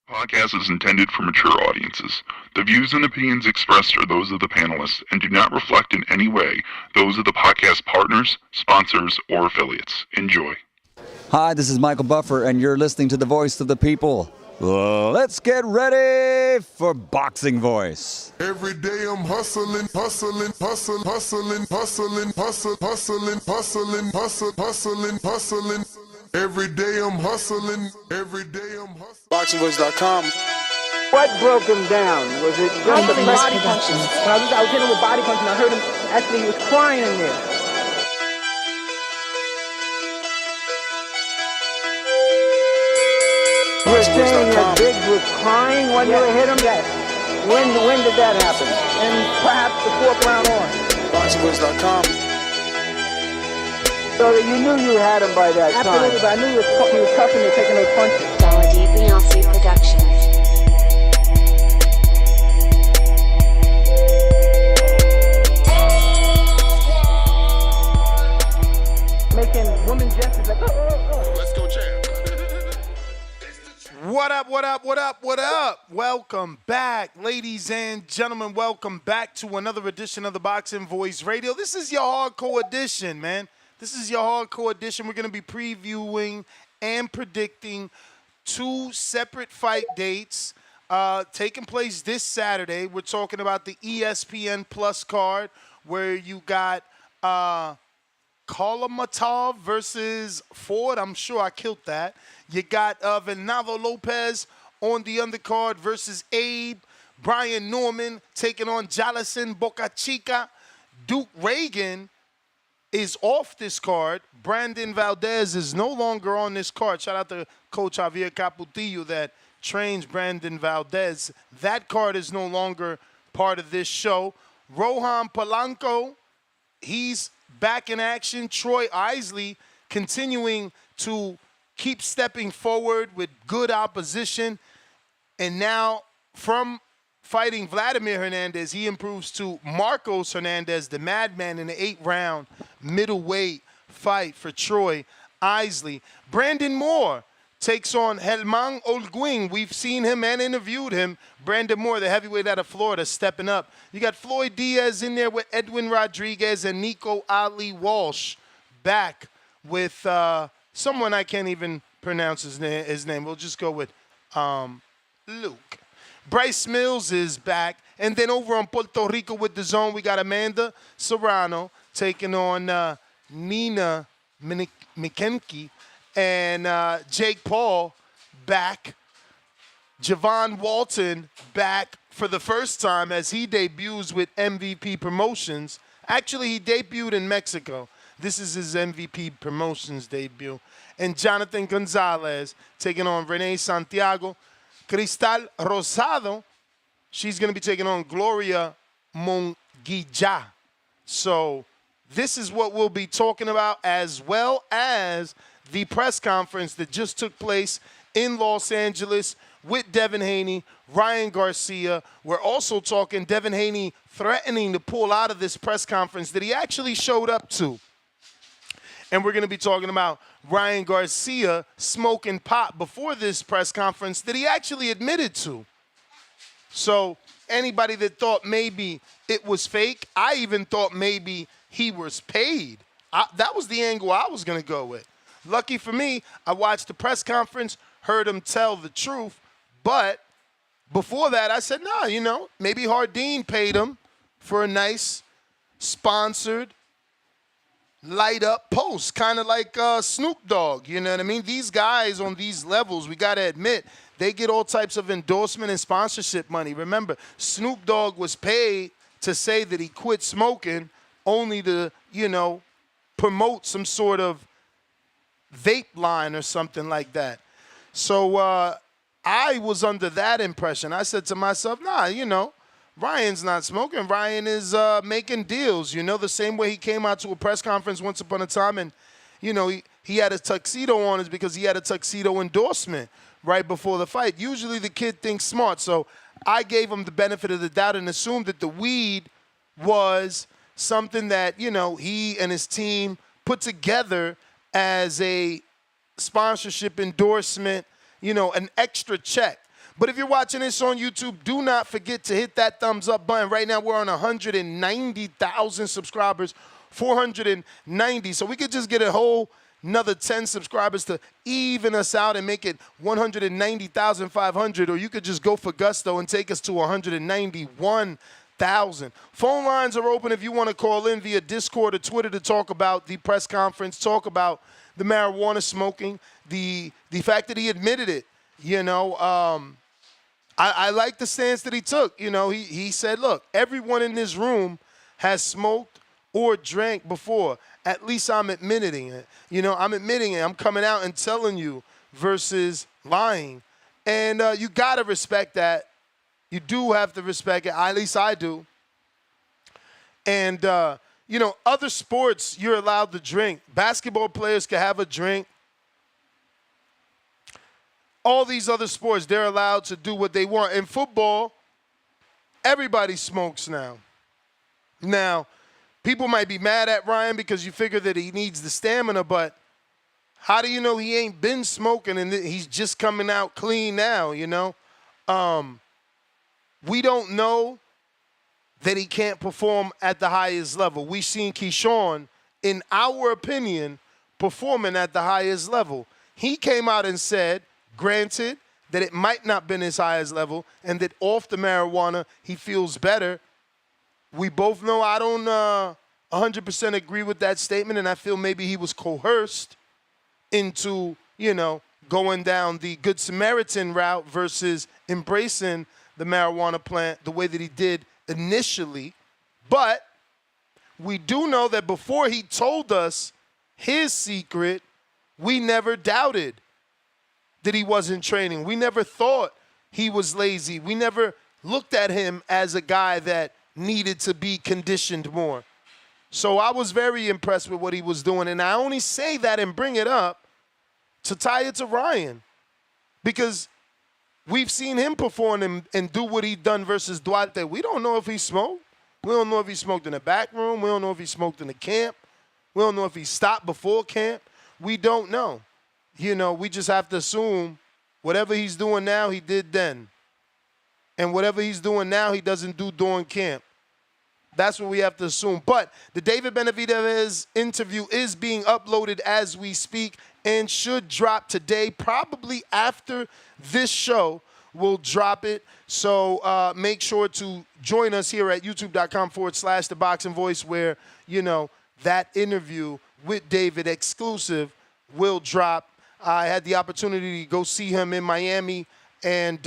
Podcast is intended for mature audiences. The views and opinions expressed are those of the panelists and do not reflect in any way those of the podcast partners, sponsors, or affiliates. Enjoy. Hi, this is Michael Buffer, and you're listening to the Voice of the People. Let's get ready for Boxing Voice. Every day I'm hustling, hustling, hustling, hustling, hustling, hustling, hustling, hustling, hustling, hustling, hustling. Every day I'm hustling, every day I'm hustling. BoxingVoice.com. What broke him down? Was it just the body punches? When I was hitting him with body punches, and I heard him, actually he was crying in there. You were saying that Biggs was crying when you hit him? Yes. When did that happen? And perhaps the fourth round on? BoxingVoice.com. So that you knew you had him by that time? Absolutely, but I knew he was tough and taking those punches. Beyonce Productions. Making women gestures like, oh. Let's go, champ. What up, what up, what up, what up? Welcome back, ladies and gentlemen. Welcome back to another edition of the Boxing Voice Radio. This is your hardcore edition, man. This is your hardcore edition. We're going to be previewing and predicting two separate fight dates taking place this Saturday. We're talking about the ESPN Plus card where you got Kalamatov versus Ford. I'm sure I killed that. You got Venado Lopez on the undercard versus Abe. Brian Norman taking on Jalison Boca Chica. Duke Reagan is off this card. Brandon Valdez is no longer on this card. Shout out to Coach Javier Caputillo that trains Brandon Valdez. That card is no longer part of this show. Rohan Polanco, he's back in action. Troy Isley continuing to keep stepping forward with good opposition. And now from fighting Vladimir Hernandez, he improves to Marcos Hernandez, the madman, in the 8-round middleweight fight for Troy Isley. Brandon Moore takes on Helman Olguin. We've seen him and interviewed him. Brandon Moore, the heavyweight out of Florida, stepping up. You got Floyd Diaz in there with Edwin Rodriguez and Nico Ali Walsh back with someone I can't even pronounce his name. We'll just go with Luke. Bryce Mills is back. And then over on Puerto Rico with the zone, we got Amanda Serrano taking on Nina McKenke. And Jake Paul back. Javon Walton back for the first time as he debuts with MVP Promotions. Actually, he debuted in Mexico. This is his MVP Promotions debut. And Jonathan Gonzalez taking on Renee Santiago. Cristal Rosado, she's going to be taking on Gloria Monguilla. So this is what we'll be talking about, as well as the press conference that just took place in Los Angeles with Devin Haney, Ryan Garcia. We're also talking Devin Haney threatening to pull out of this press conference that he actually showed up to. And we're going to be talking about Ryan Garcia smoking pot before this press conference that he actually admitted to. So anybody that thought maybe it was fake, I even thought maybe he was paid. That was the angle I was going to go with. Lucky for me, I watched the press conference, heard him tell the truth. But before that, I said, nah, maybe Hardin paid him for a nice sponsored light up post, kind of like Snoop Dogg, you know what I mean? These guys on these levels, we got to admit, they get all types of endorsement and sponsorship money. Remember, Snoop Dogg was paid to say that he quit smoking only to, promote some sort of vape line or something like that. So I was under that impression. I said to myself, nah, Ryan's not smoking. Ryan is making deals, the same way he came out to a press conference once upon a time and, he had a tuxedo on is because he had a tuxedo endorsement right before the fight. Usually the kid thinks smart. So I gave him the benefit of the doubt and assumed that the weed was something that, he and his team put together as a sponsorship endorsement, an extra check. But if you're watching this on YouTube, do not forget to hit that thumbs up button. Right now, we're on 190,000 subscribers, 490. So we could just get a whole another 10 subscribers to even us out and make it 190,500. Or you could just go for gusto and take us to 191,000. Phone lines are open if you want to call in via Discord or Twitter to talk about the press conference, talk about the marijuana smoking, the fact that he admitted it. You know, I like the stance that he took. You know, he said, look, everyone in this room has smoked or drank before. At least I'm admitting it. You know, I'm admitting it. I'm coming out and telling you versus lying. And you got to respect that. You do have to respect it. At least I do. And, you know, other sports, you're allowed to drink. Basketball players can have a drink. All these other sports, they're allowed to do what they want. In football, everybody smokes now. Now, people might be mad at Ryan because you figure that he needs the stamina, but how do you know he ain't been smoking and he's just coming out clean now, you know? We don't know that he can't perform at the highest level. We've seen Keyshawn, in our opinion, performing at the highest level. He came out and said, granted, that it might not been his highest level and that off the marijuana he feels better. We both know I don't 100% agree with that statement, and I feel maybe he was coerced into, you know, going down the Good Samaritan route versus embracing the marijuana plant the way that he did initially. But we do know that before he told us his secret, we never doubted that he wasn't training. We never thought he was lazy. We never looked at him as a guy that needed to be conditioned more. So I was very impressed with what he was doing. And I only say that and bring it up to tie it to Ryan, because we've seen him perform and do what he done versus Duarte. We don't know if he smoked. We don't know if he smoked in the back room. We don't know if he smoked in the camp. We don't know if he stopped before camp. We don't know. You know, we just have to assume whatever he's doing now, he did then. And whatever he's doing now, he doesn't do during camp. That's what we have to assume. But the David Benavidez interview is being uploaded as we speak and should drop today. Probably after this show, we'll drop it. So make sure to join us here at youtube.com/The Boxing Voice, where, you know, that interview with David exclusive will drop. I had the opportunity to go see him in Miami, and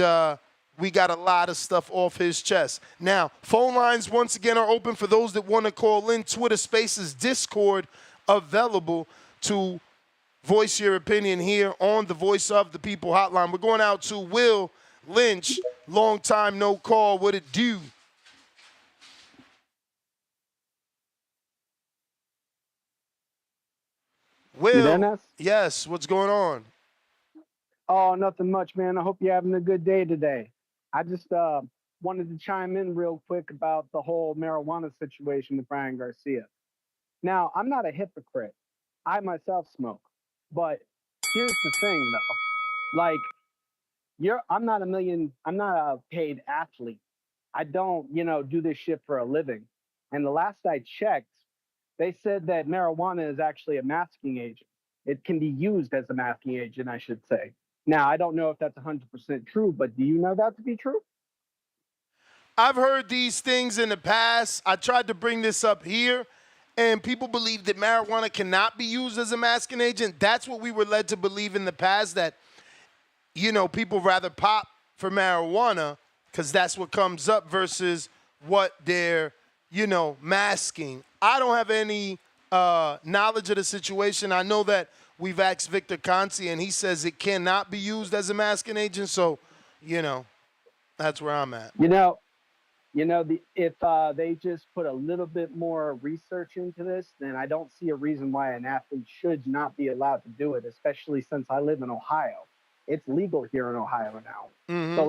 we got a lot of stuff off his chest. Now, phone lines once again are open for those that want to call in. Twitter Spaces, Discord available to voice your opinion here on the Voice of the People hotline. We're going out to Will Lynch. Long time no call. What it do? Will, Dennis? yes, what's going on? Oh, nothing much, man. I hope you're having a good day today. I just wanted to chime in real quick about the whole marijuana situation with Brian Garcia. Now, I'm not a hypocrite. I myself smoke. But here's the thing, though. Like, I'm not a paid athlete. I don't, do this shit for a living. And the last I checked, they said that marijuana is actually a masking agent. It can be used as a masking agent, I should say. Now, I don't know if that's 100% true, but do you know that to be true? I've heard these things in the past. I tried to bring this up here, and people believe that marijuana cannot be used as a masking agent. That's what we were led to believe in the past, that, people rather pop for marijuana because that's what comes up versus what they're, masking. I don't have any knowledge of the situation. I know that we've asked Victor Conci, and he says it cannot be used as a masking agent. So, that's where I'm at. If they just put a little bit more research into this, then I don't see a reason why an athlete should not be allowed to do it, especially since I live in Ohio. It's legal here in Ohio now. Mm-hmm. So,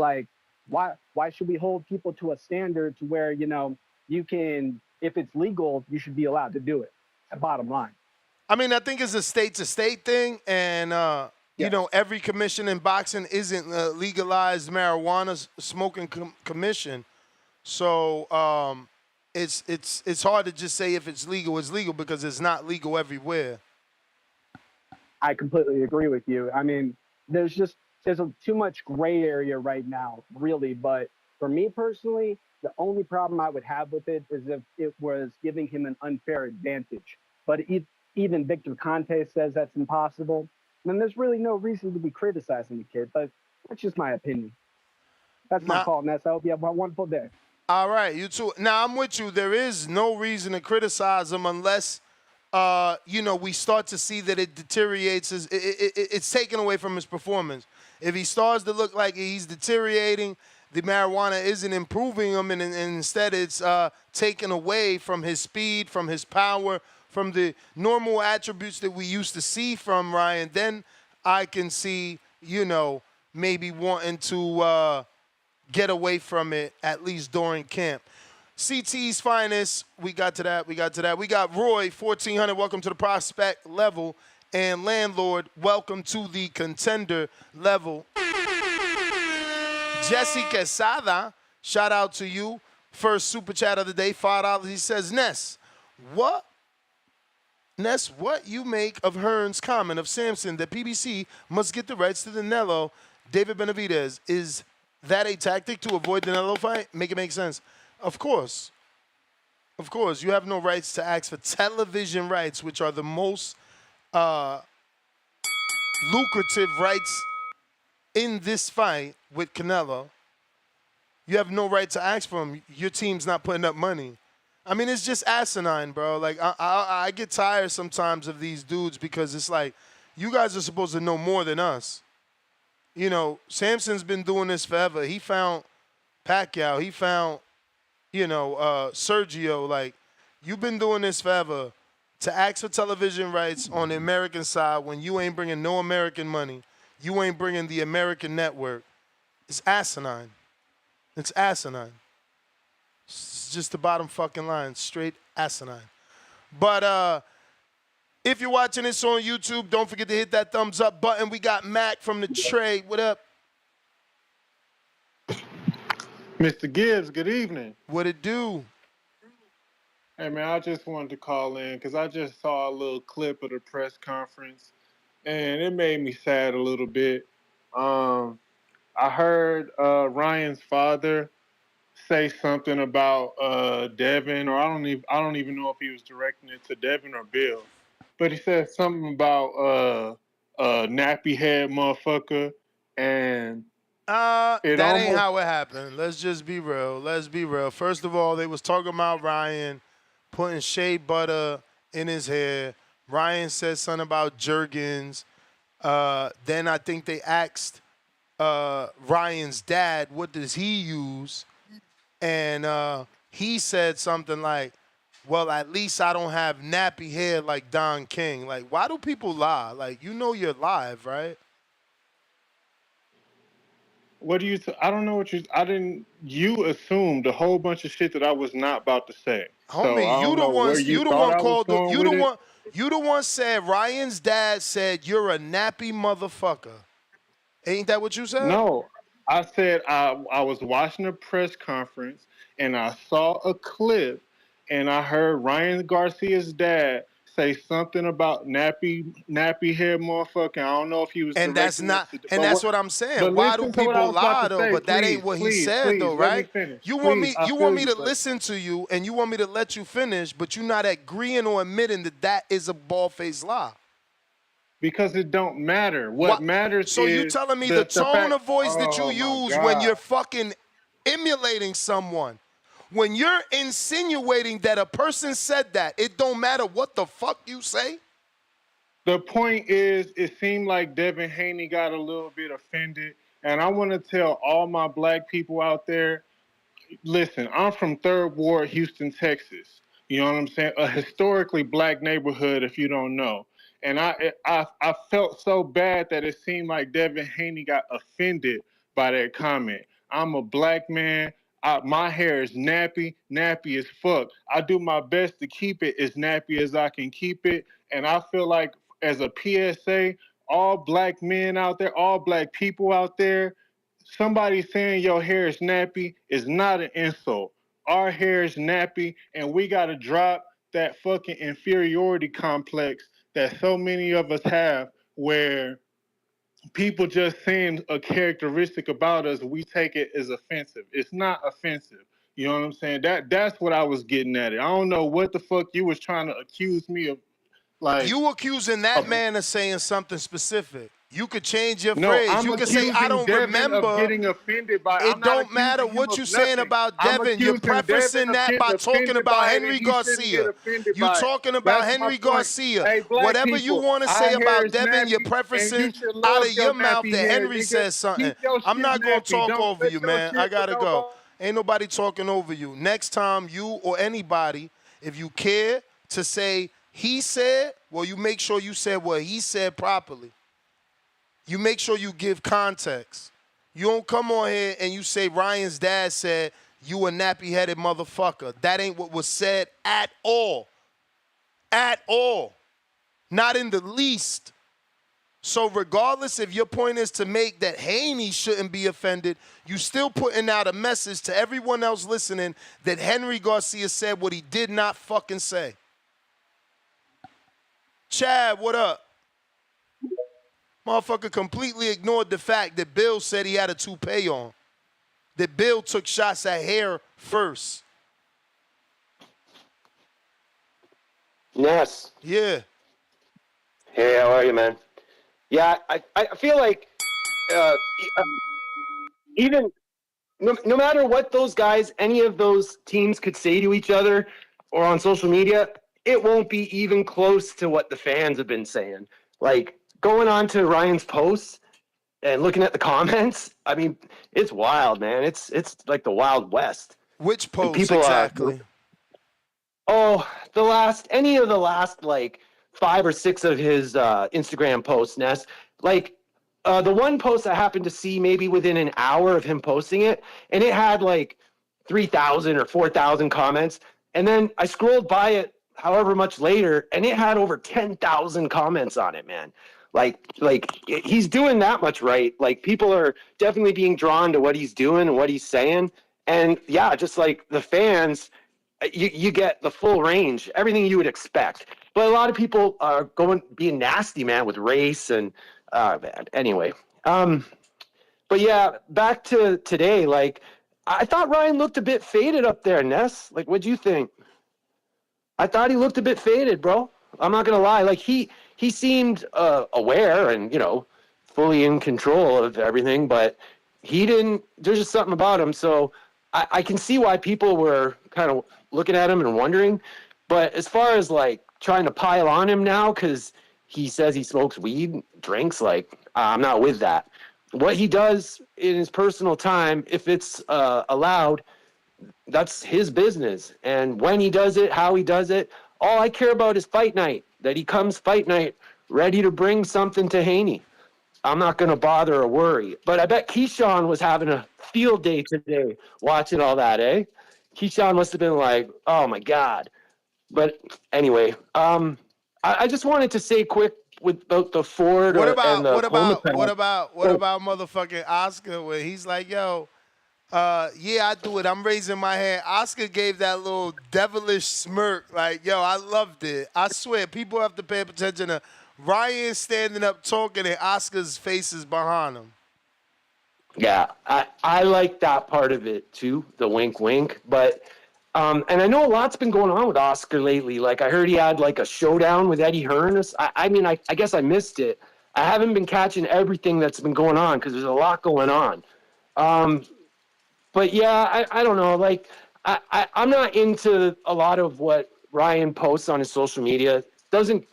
why should we hold people to a standard to where, you can, if it's legal, you should be allowed to do it? Bottom line. I mean, I think it's a state-to-state thing, and, you know, every commission in boxing isn't legalized marijuana smoking commission. So it's hard to just say if it's legal because it's not legal everywhere. I completely agree with you. I mean, there's too much gray area right now, really. But for me personally, the only problem I would have with it is if it was giving him an unfair advantage. But even Victor Conte says that's impossible. Then there's really no reason to be criticizing the kid. But that's just my opinion. That's my call, Ness. I hope you have a wonderful day. All right, you too. Now, I'm with you. There is no reason to criticize him unless, you know, we start to see that it deteriorates. It's taken away from his performance. If he starts to look like he's deteriorating, the marijuana isn't improving him, and instead it's taken away from his speed, from his power, from the normal attributes that we used to see from Ryan, then I can see, you know, maybe wanting to get away from it, at least during camp. CT's finest, we got to that. We got Roy, 1400, welcome to the prospect level. And Landlord, welcome to the contender level. Jesse Quesada, shout out to you. First super chat of the day, $5. He says, Ness, what you make of Hearn's comment of Samson that PBC must get the rights to the Canelo, David Benavidez? Is that a tactic to avoid the Canelo fight? Make it make sense. Of course. You have no rights to ask for television rights, which are the most lucrative rights in this fight with Canelo. You have no right to ask for them. Your team's not putting up money. I mean, it's just asinine, bro. Like, I get tired sometimes of these dudes because it's like, you guys are supposed to know more than us. You know, Samson's been doing this forever. He found Pacquiao. He found, you know, Sergio. Like, you've been doing this forever. To ask for television rights on the American side when you ain't bringing no American money, you ain't bringing the American network, it's asinine. It's asinine. It's just the bottom fucking line. Straight asinine. But if you're watching this on YouTube, don't forget to hit that thumbs up button. We got Mac from the Trade. What up? Mr. Gibbs, good evening. What it do? Hey, man, I just wanted to call in because I just saw a little clip of the press conference, and it made me sad a little bit. I heard Ryan's father say something about Devin, or I don't even know if he was directing it to Devin or Bill, but he said something about nappy head motherfucker, and that ain't how it happened. Let's just be real. First of all, they was talking about Ryan putting shea butter in his hair. Ryan said something about Jergens. Then I think they asked Ryan's dad, what does he use? And he said something like, well, at least I don't have nappy hair like Don King. Like, why do people lie? Like, you know you're live, right? What do you? I don't know what you. I didn't. You assumed a whole bunch of shit that I was not about to say. Homie, so you the one said Ryan's dad said you're a nappy motherfucker. Ain't that what you said? No, I said I was watching a press conference and I saw a clip and I heard Ryan Garcia's dad say something about nappy hair motherfucker. I don't know if he was. And that's not. And that's what I'm saying. Why do people lie though? But that ain't what he said though, right? You want me to listen to you, and you want me to let you finish, but you're not agreeing or admitting that is a bald-faced lie. Because it don't matter. What matters. So you telling me the tone of voice that you use when you're fucking emulating someone? When you're insinuating that a person said that, it don't matter what the fuck you say? The point is, it seemed like Devin Haney got a little bit offended. And I want to tell all my black people out there, listen, I'm from 3rd Ward, Houston, Texas. You know what I'm saying? A historically black neighborhood, if you don't know. And I felt so bad that it seemed like Devin Haney got offended by that comment. I'm a black man. My hair is nappy as fuck. I do my best to keep it as nappy as I can keep it. And I feel like as a PSA, all black men out there, all black people out there, somebody saying your hair is nappy is not an insult. Our hair is nappy, and we got to drop that fucking inferiority complex that so many of us have, where people just saying a characteristic about us, we take it as offensive. It's not offensive. You know what I'm saying? That's what I was getting at it. I don't know what the fuck you was trying to accuse me of. Like, you accusing that man of saying something specific. You could change your no, phrase. I'm You could say, I don't Devin remember. Of getting offended by. It don't matter what you're saying about Devin. You're prefacing that by talking about Henry Garcia. You're talking about Henry Garcia. Hey, whatever you want to say about Devin, you're prefacing out of your mouth that Henry says something. I'm not going to talk over you, man. I got to go. Ain't nobody talking over you. Next time, you or anybody, if you care to say he said, well, you make sure you said what he said properly. You make sure you give context. You don't come on here and you say Ryan's dad said you a nappy-headed motherfucker. That ain't what was said at all. At all. Not in the least. So regardless if your point is to make that Haney shouldn't be offended, you still putting out a message to everyone else listening that Henry Garcia said what he did not fucking say. Chad, what up? Motherfucker completely ignored the fact that Bill said he had a toupee on. That Bill took shots at hair first. Yes. Yeah. Hey, how are you, man? Yeah, I feel like even no matter what those guys, any of those teams could say to each other or on social media, it won't be even close to what the fans have been saying. Like, going on to Ryan's posts and looking at the comments, I mean, it's wild, man. It's like the Wild West. Which post exactly? Any of the last like 5 or 6 of his Instagram posts, Ness. Like the one post I happened to see maybe within an hour of him posting it, and it had like 3,000 or 4,000 comments. And then I scrolled by it however much later, and it had over 10,000 comments on it, man. Like he's doing that much right. Like, people are definitely being drawn to what he's doing and what he's saying. And yeah, just like the fans, you get the full range, everything you would expect. But a lot of people are being nasty, man, with race and anyway. But yeah, back to today. Like, I thought Ryan looked a bit faded up there, Ness. Like, what'd you think? I thought he looked a bit faded, bro. I'm not gonna lie. Like, he seemed aware and, fully in control of everything, but he didn't. There's just something about him. So I can see why people were kind of looking at him and wondering. But as far as like trying to pile on him now because he says he smokes weed, drinks, like, I'm not with that. What he does in his personal time, if it's allowed, that's his business. And when he does it, how he does it, all I care about is fight night, that he comes fight night ready to bring something to Haney. I'm not going to bother or worry. But I bet Keyshawn was having a field day today watching all that, eh? Keyshawn must have been like, oh, my God. But anyway, I just wanted to say quick with the Ford What and the about motherfucking Oscar where he's like, yo, yeah, I do it. I'm raising my hand. Oscar gave that little devilish smirk like, yo, I loved it. I swear, people have to pay attention to Ryan standing up talking and Oscar's face is behind him. Yeah, I like that part of it too, the wink wink. But and I know a lot's been going on with Oscar lately. Like, I heard he had like a showdown with Eddie Hearn. I guess I missed it. I haven't been catching everything that's been going on because there's a lot going on. But yeah, I don't know. Like, I'm not into a lot of what Ryan posts on his social media. Doesn't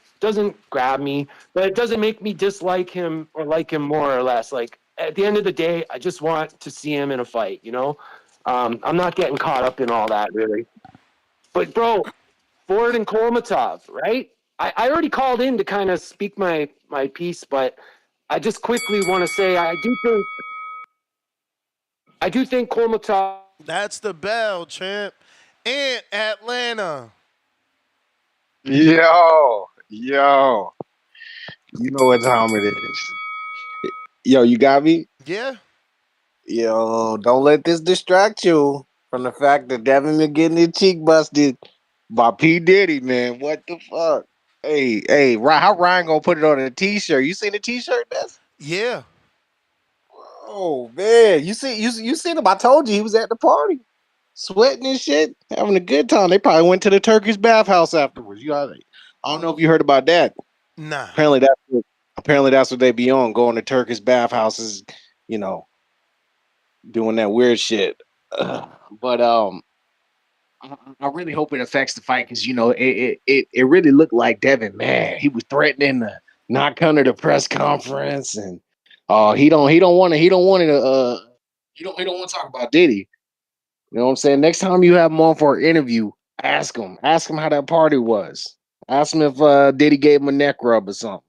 grab me, but it doesn't make me dislike him or like him more or less. Like, at the end of the day, I just want to see him in a fight, I'm not getting caught up in all that, really. But, bro, Ford and Kolmatov, right? I already called in to kind of speak my piece, but I just quickly want to say I do think Kolmatov. That's the bell, champ. And Atlanta. Yo. You know what time it is. Yo, you got me? Yeah. Yo, don't let this distract you from the fact that Devin been getting his cheek busted by P. Diddy, man. What the fuck? Hey, how Ryan gonna put it on a t-shirt? You seen the t-shirt? That's Yeah. oh man. You seen him. I told you he was at the party. Sweating and shit, having a good time. They probably went to the Turkish bathhouse afterwards. I don't know if you heard about that. Nah. Apparently that's what they be on, going to Turkish bathhouses, you know, doing that weird shit. But I really hope it affects the fight because it really looked like Devin. Man, he was threatening to not come to the press conference, and he don't want to he don't want to talk about Diddy. You know what I'm saying? Next time you have him on for an interview, ask him how that party was. Ask him if Diddy gave him a neck rub or something.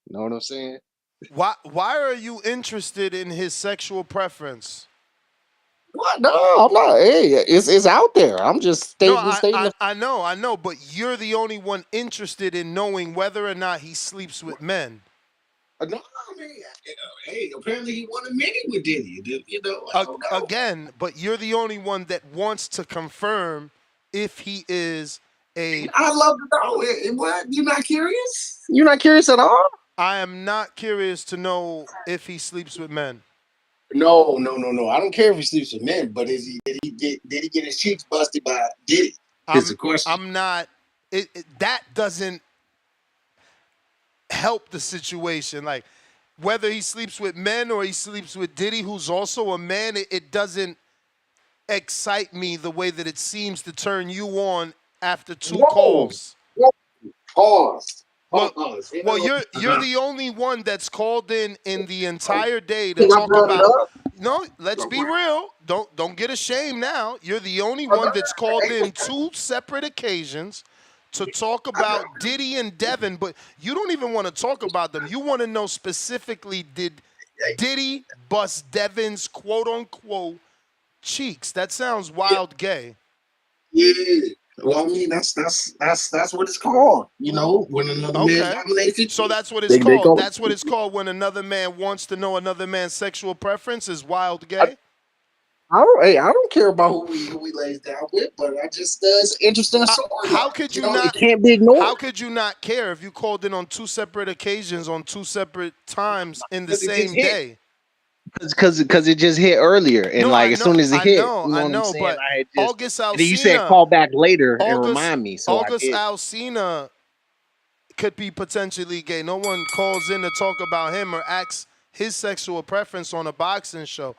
You know what I'm saying? Why are you interested in his sexual preference? What? No, I'm not. Hey, it's out there. I'm just stating. I know, but you're the only one interested in knowing whether or not he sleeps with men. No, I mean, hey, apparently he wanted many with Diddy. You know, I don't know. Again, but you're the only one that wants to confirm if he is a. I love to know. What? You're not curious? You're not curious at all? I am not curious to know if he sleeps with men. No. I don't care if he sleeps with men, but did he get his cheeks busted by Diddy? Is the question. I'm not. That doesn't help the situation. Like whether he sleeps with men or he sleeps with Diddy, who's also a man, it doesn't excite me the way that it seems to turn you on after two calls. Pause. Well, you're the only one that's called in the entire day to talk about. No, let's be real. Don't get ashamed now. You're the only one that's called in 2 separate occasions to talk about Diddy and Devin, but you don't even want to talk about them. You want to know specifically, did Diddy bust Devin's quote unquote cheeks? That sounds wild gay. Yeah. Well, I mean, that's what it's called. You know, when another man nominates. So that's what it's called. That's what it's called when another man wants to know another man's sexual preference is wild gay. I don't care about who he lays down with, but I just it's interesting story. How could you not? It can't be ignored. How could you not care if you called in on 2 separate occasions on 2 separate times in the same day? Because it just hit earlier, and as soon as it hit, I know, but August Alsina. You said call back later and remind me. So August Alsina could be potentially gay. No one calls in to talk about him or asks his sexual preference on a boxing show.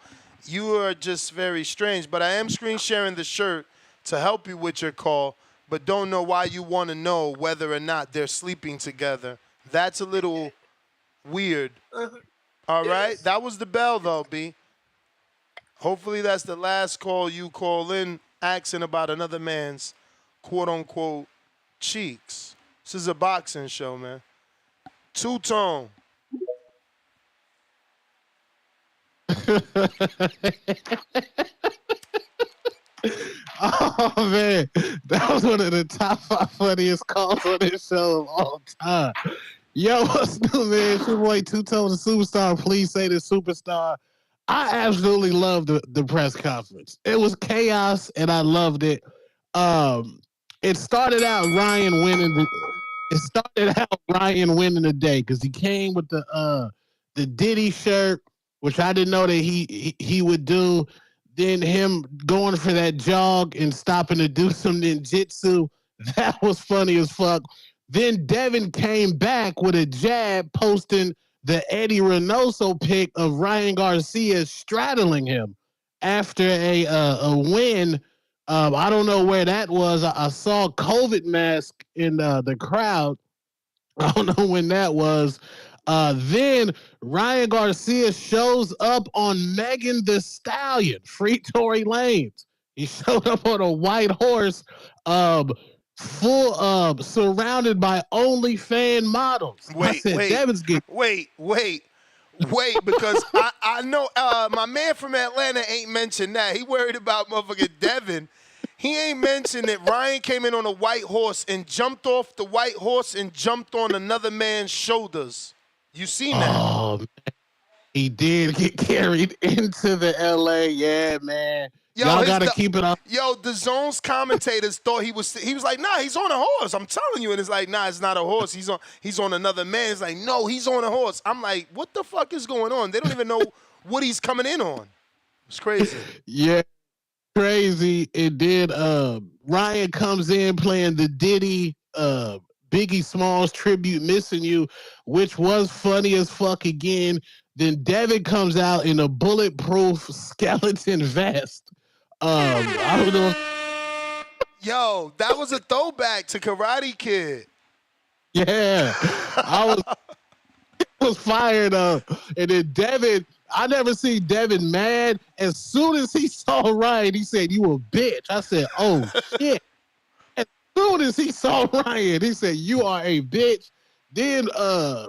You are just very strange, but I am screen sharing the shirt to help you with your call, but don't know why you want to know whether or not they're sleeping together. That's a little weird. All right? That was the bell, though, B. Hopefully that's the last call you call in asking about another man's quote-unquote cheeks. This is a boxing show, man. Two-tone. Oh man, that was one of the top 5 funniest calls on this show of all time. Yo, what's new, man? It's your boy Two Tone the Superstar. Please say the superstar. I absolutely loved the press conference. It was chaos, and I loved it. It started out Ryan winning. It started out Ryan winning the day because he came with the Diddy shirt, which I didn't know that he would do. Then him going for that jog and stopping to do some ninjutsu. That was funny as fuck. Then Devin came back with a jab posting the Eddie Reynoso pic of Ryan Garcia straddling him after a win. I don't know where that was. I saw COVID mask in the crowd. I don't know when that was. Then Ryan Garcia shows up on Megan Thee Stallion, Free Tory Lanez. He showed up on a white horse, surrounded by OnlyFans models. Wait, because I know my man from Atlanta ain't mentioned that. He worried about motherfucking Devin. He ain't mentioned that Ryan came in on a white horse and jumped off the white horse and jumped on another man's shoulders. You seen that? Oh, man. He did get carried into the LA. Yeah, man. Y'all got to keep it up. Yo, the Zone's commentators thought he was like, nah, he's on a horse. I'm telling you. And it's like, nah, it's not a horse. He's on another man. It's like, no, he's on a horse. I'm like, what the fuck is going on? They don't even know what he's coming in on. It's crazy. Yeah, crazy. And then Ryan comes in playing the Diddy Biggie Smalls tribute, Missing You, which was funny as fuck again. Then Devin comes out in a bulletproof skeleton vest. I don't know. Yo, that was a throwback to Karate Kid. Yeah, I was fired up. And then Devin, I never seen Devin mad. As soon as he saw Ryan, he said, "You a bitch." I said, "Oh shit." As soon as he saw Ryan, he said, "You are a bitch." Then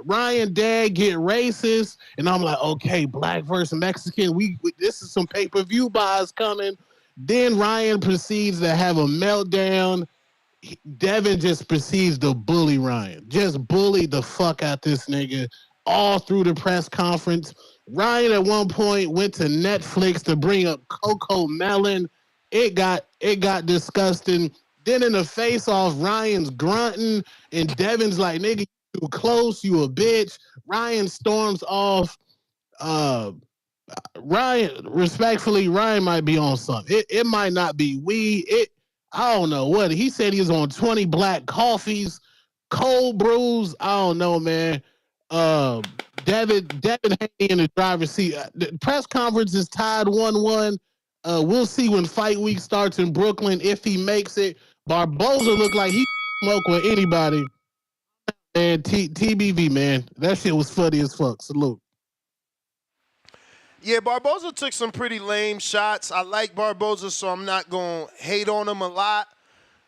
Ryan dad get racist, and I'm like, okay, black versus Mexican. We this is some pay-per-view buys coming. Then Ryan proceeds to have a meltdown. Devin just proceeds to bully Ryan. Just bully the fuck out this nigga all through the press conference. Ryan at one point went to Netflix to bring up Coco Melon. It got disgusting. Then in the face-off, Ryan's grunting, and Devin's like, nigga, you too close, you a bitch. Ryan storms off. Ryan, respectfully, Ryan might be on something. It might not be weed. I don't know what. He said he was on 20 black coffees, cold brews. I don't know, man. Devin Haney in the driver's seat. The press conference is tied 1-1. We'll see when fight week starts in Brooklyn if he makes it. Barboza looked like he smoke with anybody. And TBV, man, that shit was funny as fuck. Salute. Yeah, Barboza took some pretty lame shots. I like Barboza, so I'm not going to hate on him a lot,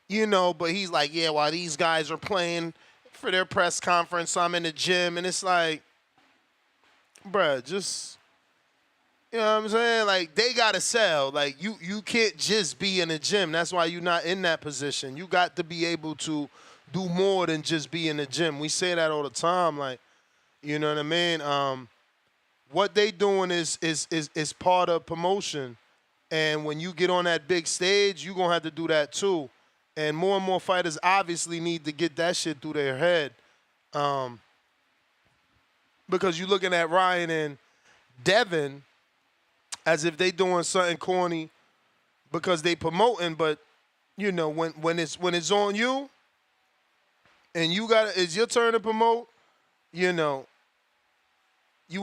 but he's like, yeah, while these guys are playing for their press conference, I'm in the gym, and it's like, bruh, just, you know what I'm saying? Like, they got to sell. Like, you can't just be in the gym. That's why you're not in that position. You got to be able to do more than just be in the gym. We say that all the time, like, you know what I mean? What they doing is part of promotion. And when you get on that big stage, you're going to have to do that too. And more fighters obviously need to get that shit through their head. Because you're looking at Ryan and Devin as if they doing something corny because they promoting, but when it's on you and it's your turn to promote, you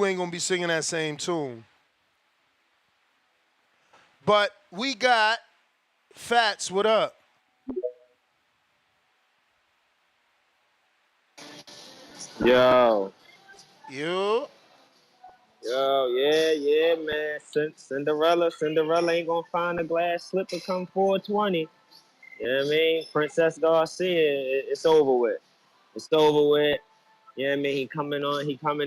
ain't gonna be singing that same tune. But we got Fats, what up? Yo. You? Yo, yeah, man. Cinderella ain't gonna find a glass slipper come 420. You know what I mean? Princess Garcia, it's over with. It's over with. You know what I mean? He coming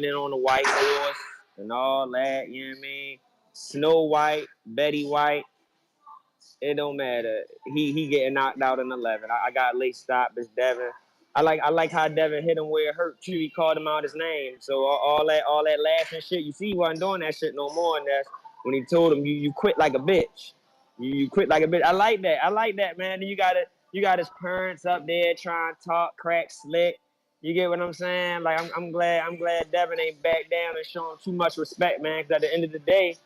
in on the white horse and all that, you know what I mean? Snow White, Betty White, it don't matter. He getting knocked out in 11. I got late stop, it's Devin. I like how Devin hit him where it hurt too. He called him out his name. So all that laughing shit, you see he wasn't doing that shit no more, and that's when he told him you quit like a bitch. You quit like a bitch. I like that, man. You got his parents up there trying to talk crack slick. You get what I'm saying? Like I'm glad Devin ain't back down and showing too much respect, man. Because at the end of the day,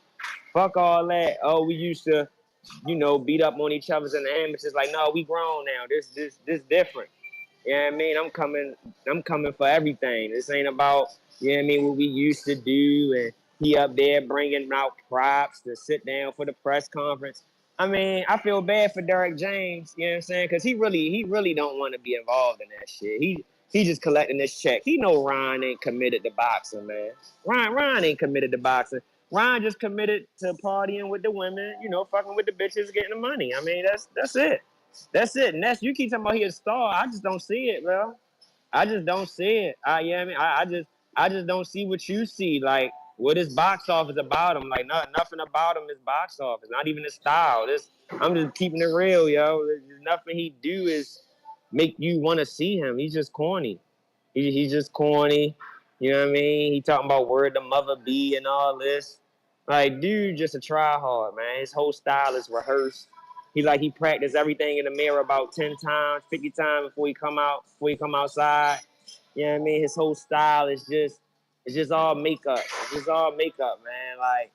fuck all that. Oh, we used to, beat up on each other's in the amateurs. Like, no, we grown now. This different. You know what I mean? I'm coming for everything. This ain't about, what we used to do. And he up there bringing out props to sit down for the press conference. I mean, I feel bad for Derek James, you know what I'm saying? Because he really don't want to be involved in that shit. He just collecting this check. He know Ryan ain't committed to boxing, man. Ryan ain't committed to boxing. Ryan just committed to partying with the women, fucking with the bitches, getting the money. I mean, that's it. That's it. And you keep talking about he a star. I just don't see it, bro. I just don't see it. I just don't see what you see. Like, What is box office about him? Like, nothing about him is box office. Not even his style. I'm just keeping it real, yo. There's nothing he do is make you want to see him. He's just corny. He's just corny. You know what I mean? He talking about word the mother be and all this. Like, dude, just a try hard, man. His whole style is rehearsed. He practiced everything in the mirror about 10 times, 50 times before he come outside. You know what I mean? His whole style is just all makeup. It's just all makeup, man. Like,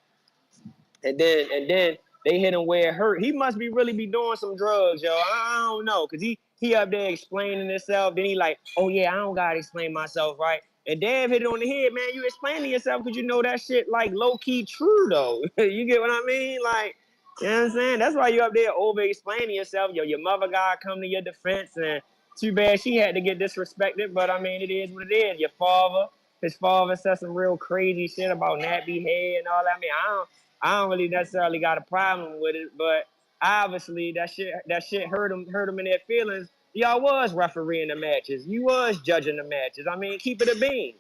and then they hit him where it hurt. He must really be doing some drugs, yo. I don't know, cause he up there explaining himself. Then he like, oh yeah, I don't gotta explain myself, right? And Dev hit it on the head, man. You explaining yourself because you know that shit like low key true though. You get what I mean? Like, you know what I'm saying? That's why you up there over explaining yourself. Yo, your mother gotta come to your defense, and too bad she had to get disrespected. But I mean, it is what it is. His father said some real crazy shit about nappy hair and all that. I mean, I don't really necessarily got a problem with it, but obviously that shit hurt him in their feelings. Y'all was refereeing the matches. You was judging the matches. I mean, keep it a bean.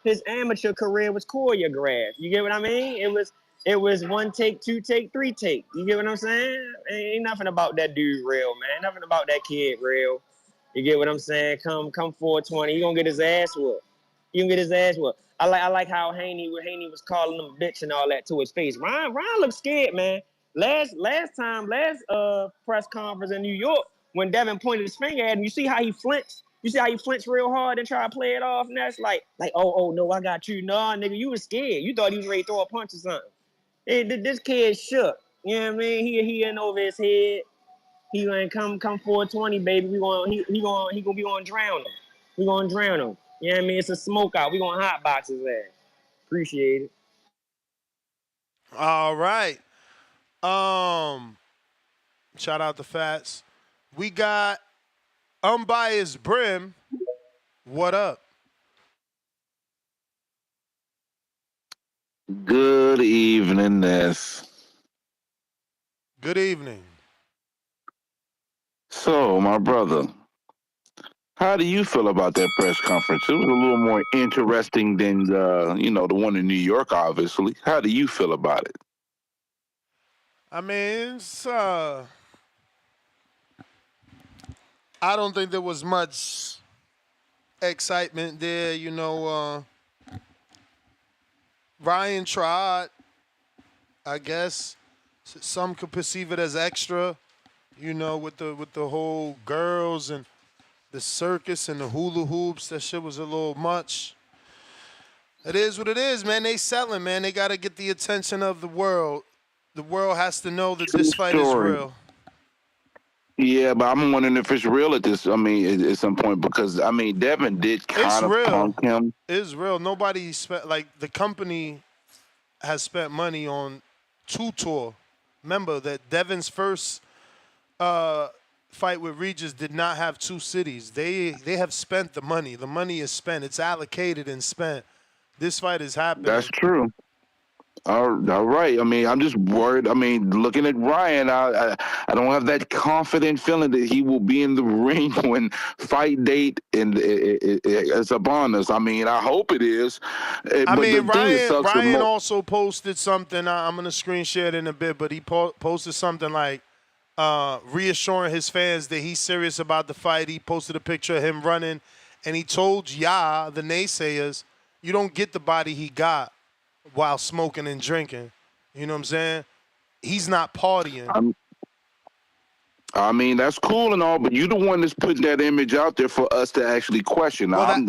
His amateur career was choreographed. You get what I mean? It was one take, two take, three take. You get what I'm saying? Ain't nothing about that dude real, man. Nothing about that kid real. You get what I'm saying? Come 420. He gonna get his ass whooped. He gonna get his ass whooped. I like how Haney was calling him a bitch and all that to his face. Ryan looks scared, man. Last press conference in New York, when Devin pointed his finger at him, you see how he flinched? You see how he flinched real hard and try to play it off? And that's like, oh no, I got you. No, nigga, you was scared. You thought he was ready to throw a punch or something. This kid shook. You know what I mean? He in over his head. He gonna come 420, baby. He gonna be gonna drown him. We gonna drown him. You know what I mean? It's a smoke out. We gonna hotbox his ass. Appreciate it. All right. Shout out to Fats. We got Unbiased Brim. What up? Good evening, Ness. Good evening. So, my brother, how do you feel about that press conference? It was a little more interesting than the one in New York, obviously. How do you feel about it? I mean, it's, I don't think there was much excitement there. You know, Ryan tried. I guess some could perceive it as extra. You know, with the whole girls and the circus and the hula hoops, that shit was a little much. It is what it is, man. They selling, man. They got to get the attention of the world. The world has to know that this fight is real. Yeah, but I'm wondering if it's real at some point, because Devin did kind of punk him. It's real. Nobody spent, like, the company has spent money on Tour. Remember that Devin's first fight with Regis did not have 2 cities. They have spent the money. The money is spent. It's allocated and spent. This fight is happening. That's true. All right. I mean, I'm just worried. I mean, looking at Ryan, I don't have that confident feeling that he will be in the ring when fight date is upon us. I mean, I hope it is. Ryan also posted something. I'm going to screen share it in a bit, but he posted something like reassuring his fans that he's serious about the fight. He posted a picture of him running, and he told the naysayers, you don't get the body he got while smoking and drinking. You know what I'm saying? He's not partying. I mean, that's cool and all, but you're the one that's putting that image out there for us to actually question. But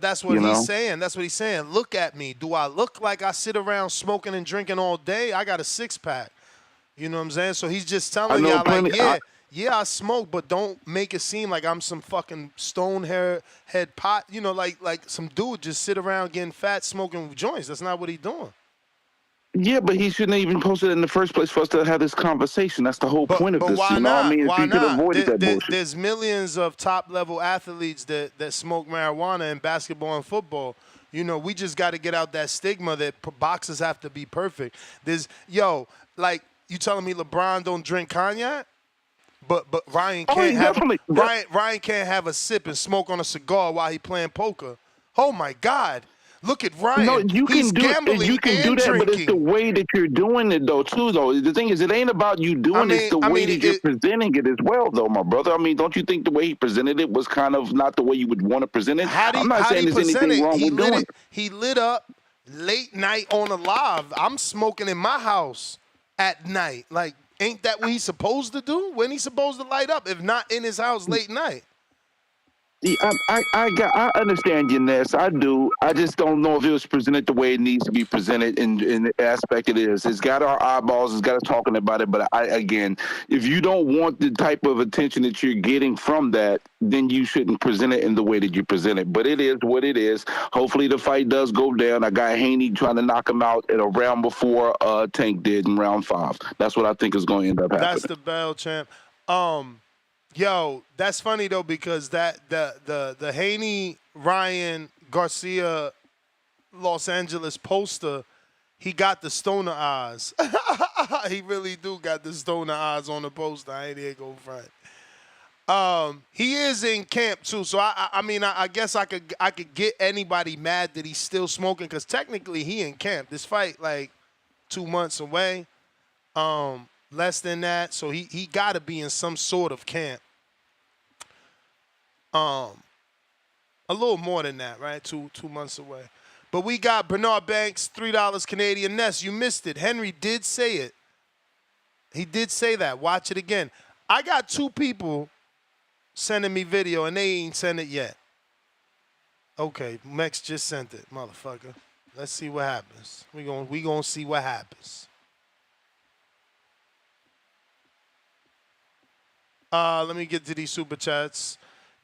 that's what he's saying. That's what he's saying. Look at me. Do I look like I sit around smoking and drinking all day? I got a 6-pack. You know what I'm saying? So he's just telling y'all, like, I smoke, but don't make it seem like I'm some fucking stone head pot. You know, like some dude just sit around getting fat, smoking joints. That's not what he's doing. Yeah, but he shouldn't have even posted it in the first place for us to have this conversation. That's the whole point of this. Why you know not? what I mean? Why if he could not? avoided that bullshit. There's millions of top-level athletes that smoke marijuana in basketball and football. You know, we just got to get out that stigma that boxers have to be perfect. You telling me LeBron don't drink cognac? But Ryan can't Ryan can't have a sip and smoke on a cigar while he playing poker. Oh my God. Look at No, Ryan. you He's can do gambling you can do and that, but it's the drinking. way that you're doing it though, too. Though the thing is, it ain't about you doing it; it's the way that you're presenting it as well, though, my brother. I mean, don't you think the way he presented it was kind of not the way you would want to present it? I'm not How'd saying he there's present anything it? wrong with doing it. He lit up late night on a live. I'm smoking in my house at night. Like, ain't that what he's supposed to do? When he's supposed to light up, if not in his house late night? Yeah, I understand you, Ness. I do. I just don't know if it was presented the way it needs to be presented in the aspect it is. It's got our eyeballs. It's got us talking about it. But again, if you don't want the type of attention that you're getting from that, then you shouldn't present it in the way that you present it. But it is what it is. Hopefully the fight does go down. I got Haney trying to knock him out at a round before Tank did in round 5. That's what I think is going to end up happening. That's the bell champ. Yo, that's funny though, because that the Haney Ryan Garcia Los Angeles poster, he got the stoner eyes. He really do got the stoner eyes on the poster. I ain't here go front. He is in camp too, so I mean I guess I could get anybody mad that he's still smoking, because technically he in camp. This fight like 2 months away. Less than that, so he got to be in some sort of camp. A little more than that, right? 2 months away. But we got Bernard Banks, $3 Canadian. Ness, you missed it. Henry did say it. He did say that. Watch it again. I got 2 people sending me video, and they ain't sent it yet. Okay, Mex just sent it, motherfucker. Let's see what happens. We gonna see what happens. Let me get to these super chats.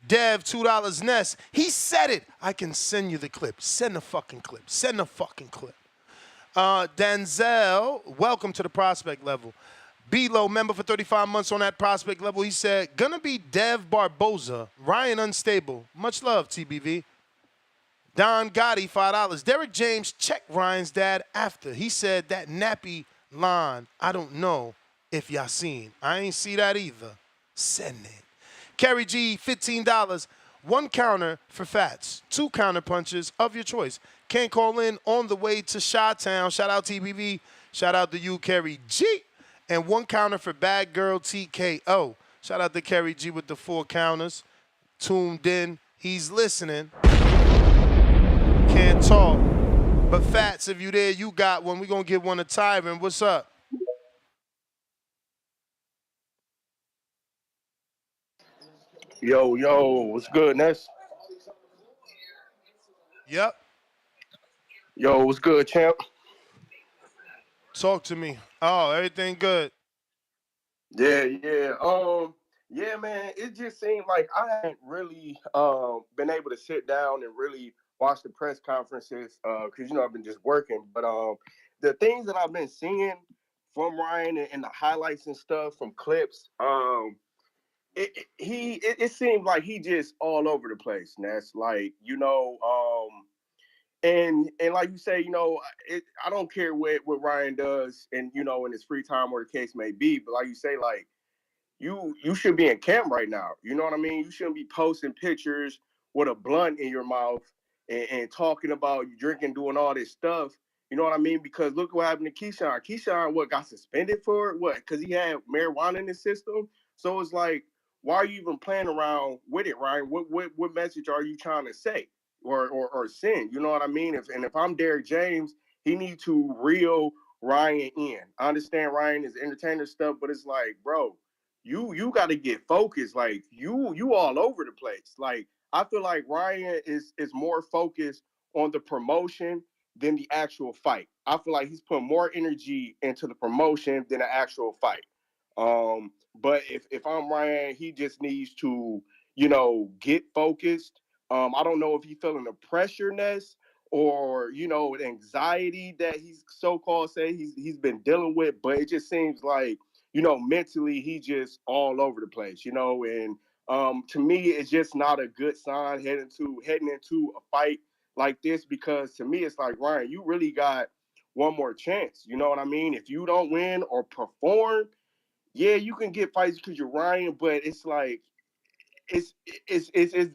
Dev, $2 Ness. He said it. I can send you the clip. Send the fucking clip. Send the fucking clip. Denzel, welcome to the prospect level. B-Lo, member for 35 months on that prospect level. He said, gonna be Dev Barboza. Ryan unstable. Much love, TBV. Don Gotti, $5. Derek James, check Ryan's dad after. He said that nappy line, I don't know if y'all seen. I ain't see that either. Send it. Kerry G, $15. 1 counter for Fats. 2 counter punches of your choice. Can't call in on the way to Chi-Town. Shout out TBV. Shout out to you, Kerry G. And 1 counter for Bad Girl TKO. Shout out to Kerry G with the 4 counters. Tuned in. He's listening. Can't talk. But Fats, if you there, you got one. We're going to give one to Tyron. What's up? Yo, what's good, Ness? Yep. Yo, what's good, champ? Talk to me. Oh, everything good. Yeah. Yeah, man, it just seemed like I hadn't really been able to sit down and really watch the press conferences because, I've been just working. But the things that I've been seeing from Ryan and the highlights and stuff from clips, it seemed like he just all over the place, Ness. Like, and like you say, I don't care what Ryan does and, in his free time or the case may be. But like you say, like, you should be in camp right now. You know what I mean? You shouldn't be posting pictures with a blunt in your mouth and talking about you drinking, doing all this stuff. You know what I mean? Because look what happened to Keyshawn. Keyshawn, got suspended for it? What? Because he had marijuana in his system? So it's like, why are you even playing around with it, Ryan? What message are you trying to say or send? You know what I mean? If I'm Derek James, he needs to reel Ryan in. I understand Ryan is entertainer stuff, but it's like, bro, you got to get focused. Like you all over the place. Like I feel like Ryan is more focused on the promotion than the actual fight. I feel like he's putting more energy into the promotion than the actual fight. But if I'm Ryan, he just needs to, get focused. I don't know if he's feeling the pressureness or, the anxiety that he's so-called say he's been dealing with, but it just seems like, mentally he just all over the place, and to me, it's just not a good sign heading into a fight like this, because to me, it's like, Ryan, you really got one more chance. You know what I mean? If you don't win or perform, yeah, you can get fights because you're Ryan, but it's like, it's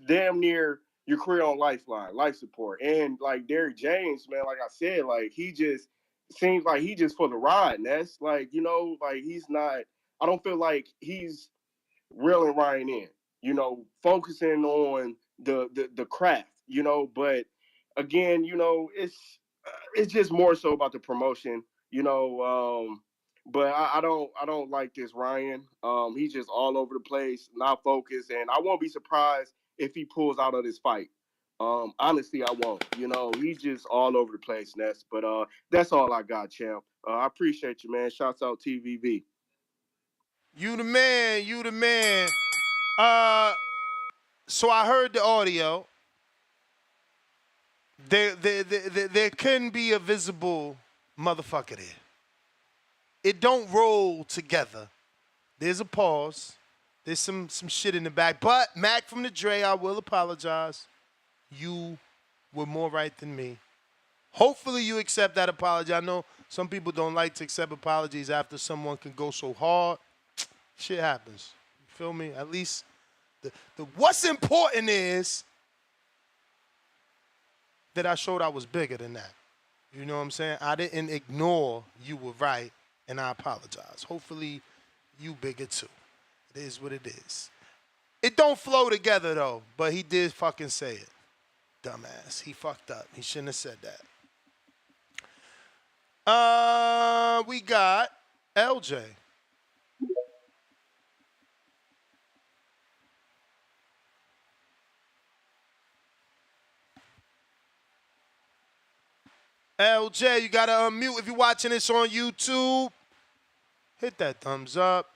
damn near your career on lifeline, life support. And like Derrick James, man, like I said, like he just seems like he just for the ride. And that's like, like he's not. I don't feel like he's reeling Ryan in. Focusing on the craft. But again, it's just more so about the promotion. But I don't like this Ryan. He's just all over the place, not focused, and I won't be surprised if he pulls out of this fight. Honestly, I won't. He's just all over the place, Ness. But that's all I got, champ. I appreciate you, man. Shouts out TVV. You the man. You the man. So I heard the audio. There couldn't be a visible motherfucker there. It don't roll together. There's a pause. There's some shit in the back. But Mac from the Dre, I will apologize. You were more right than me. Hopefully you accept that apology. I know some people don't like to accept apologies after someone can go so hard. Shit happens. You feel me? At least the what's important is that I showed I was bigger than that. You know what I'm saying? I didn't ignore you were right, and I apologize. Hopefully you bigger too. It is what it is. It don't flow together though, but he did fucking say it. Dumbass. He fucked up. He shouldn't have said that. We got LJ. LJ, you gotta unmute if you're watching this on YouTube. Hit that thumbs up.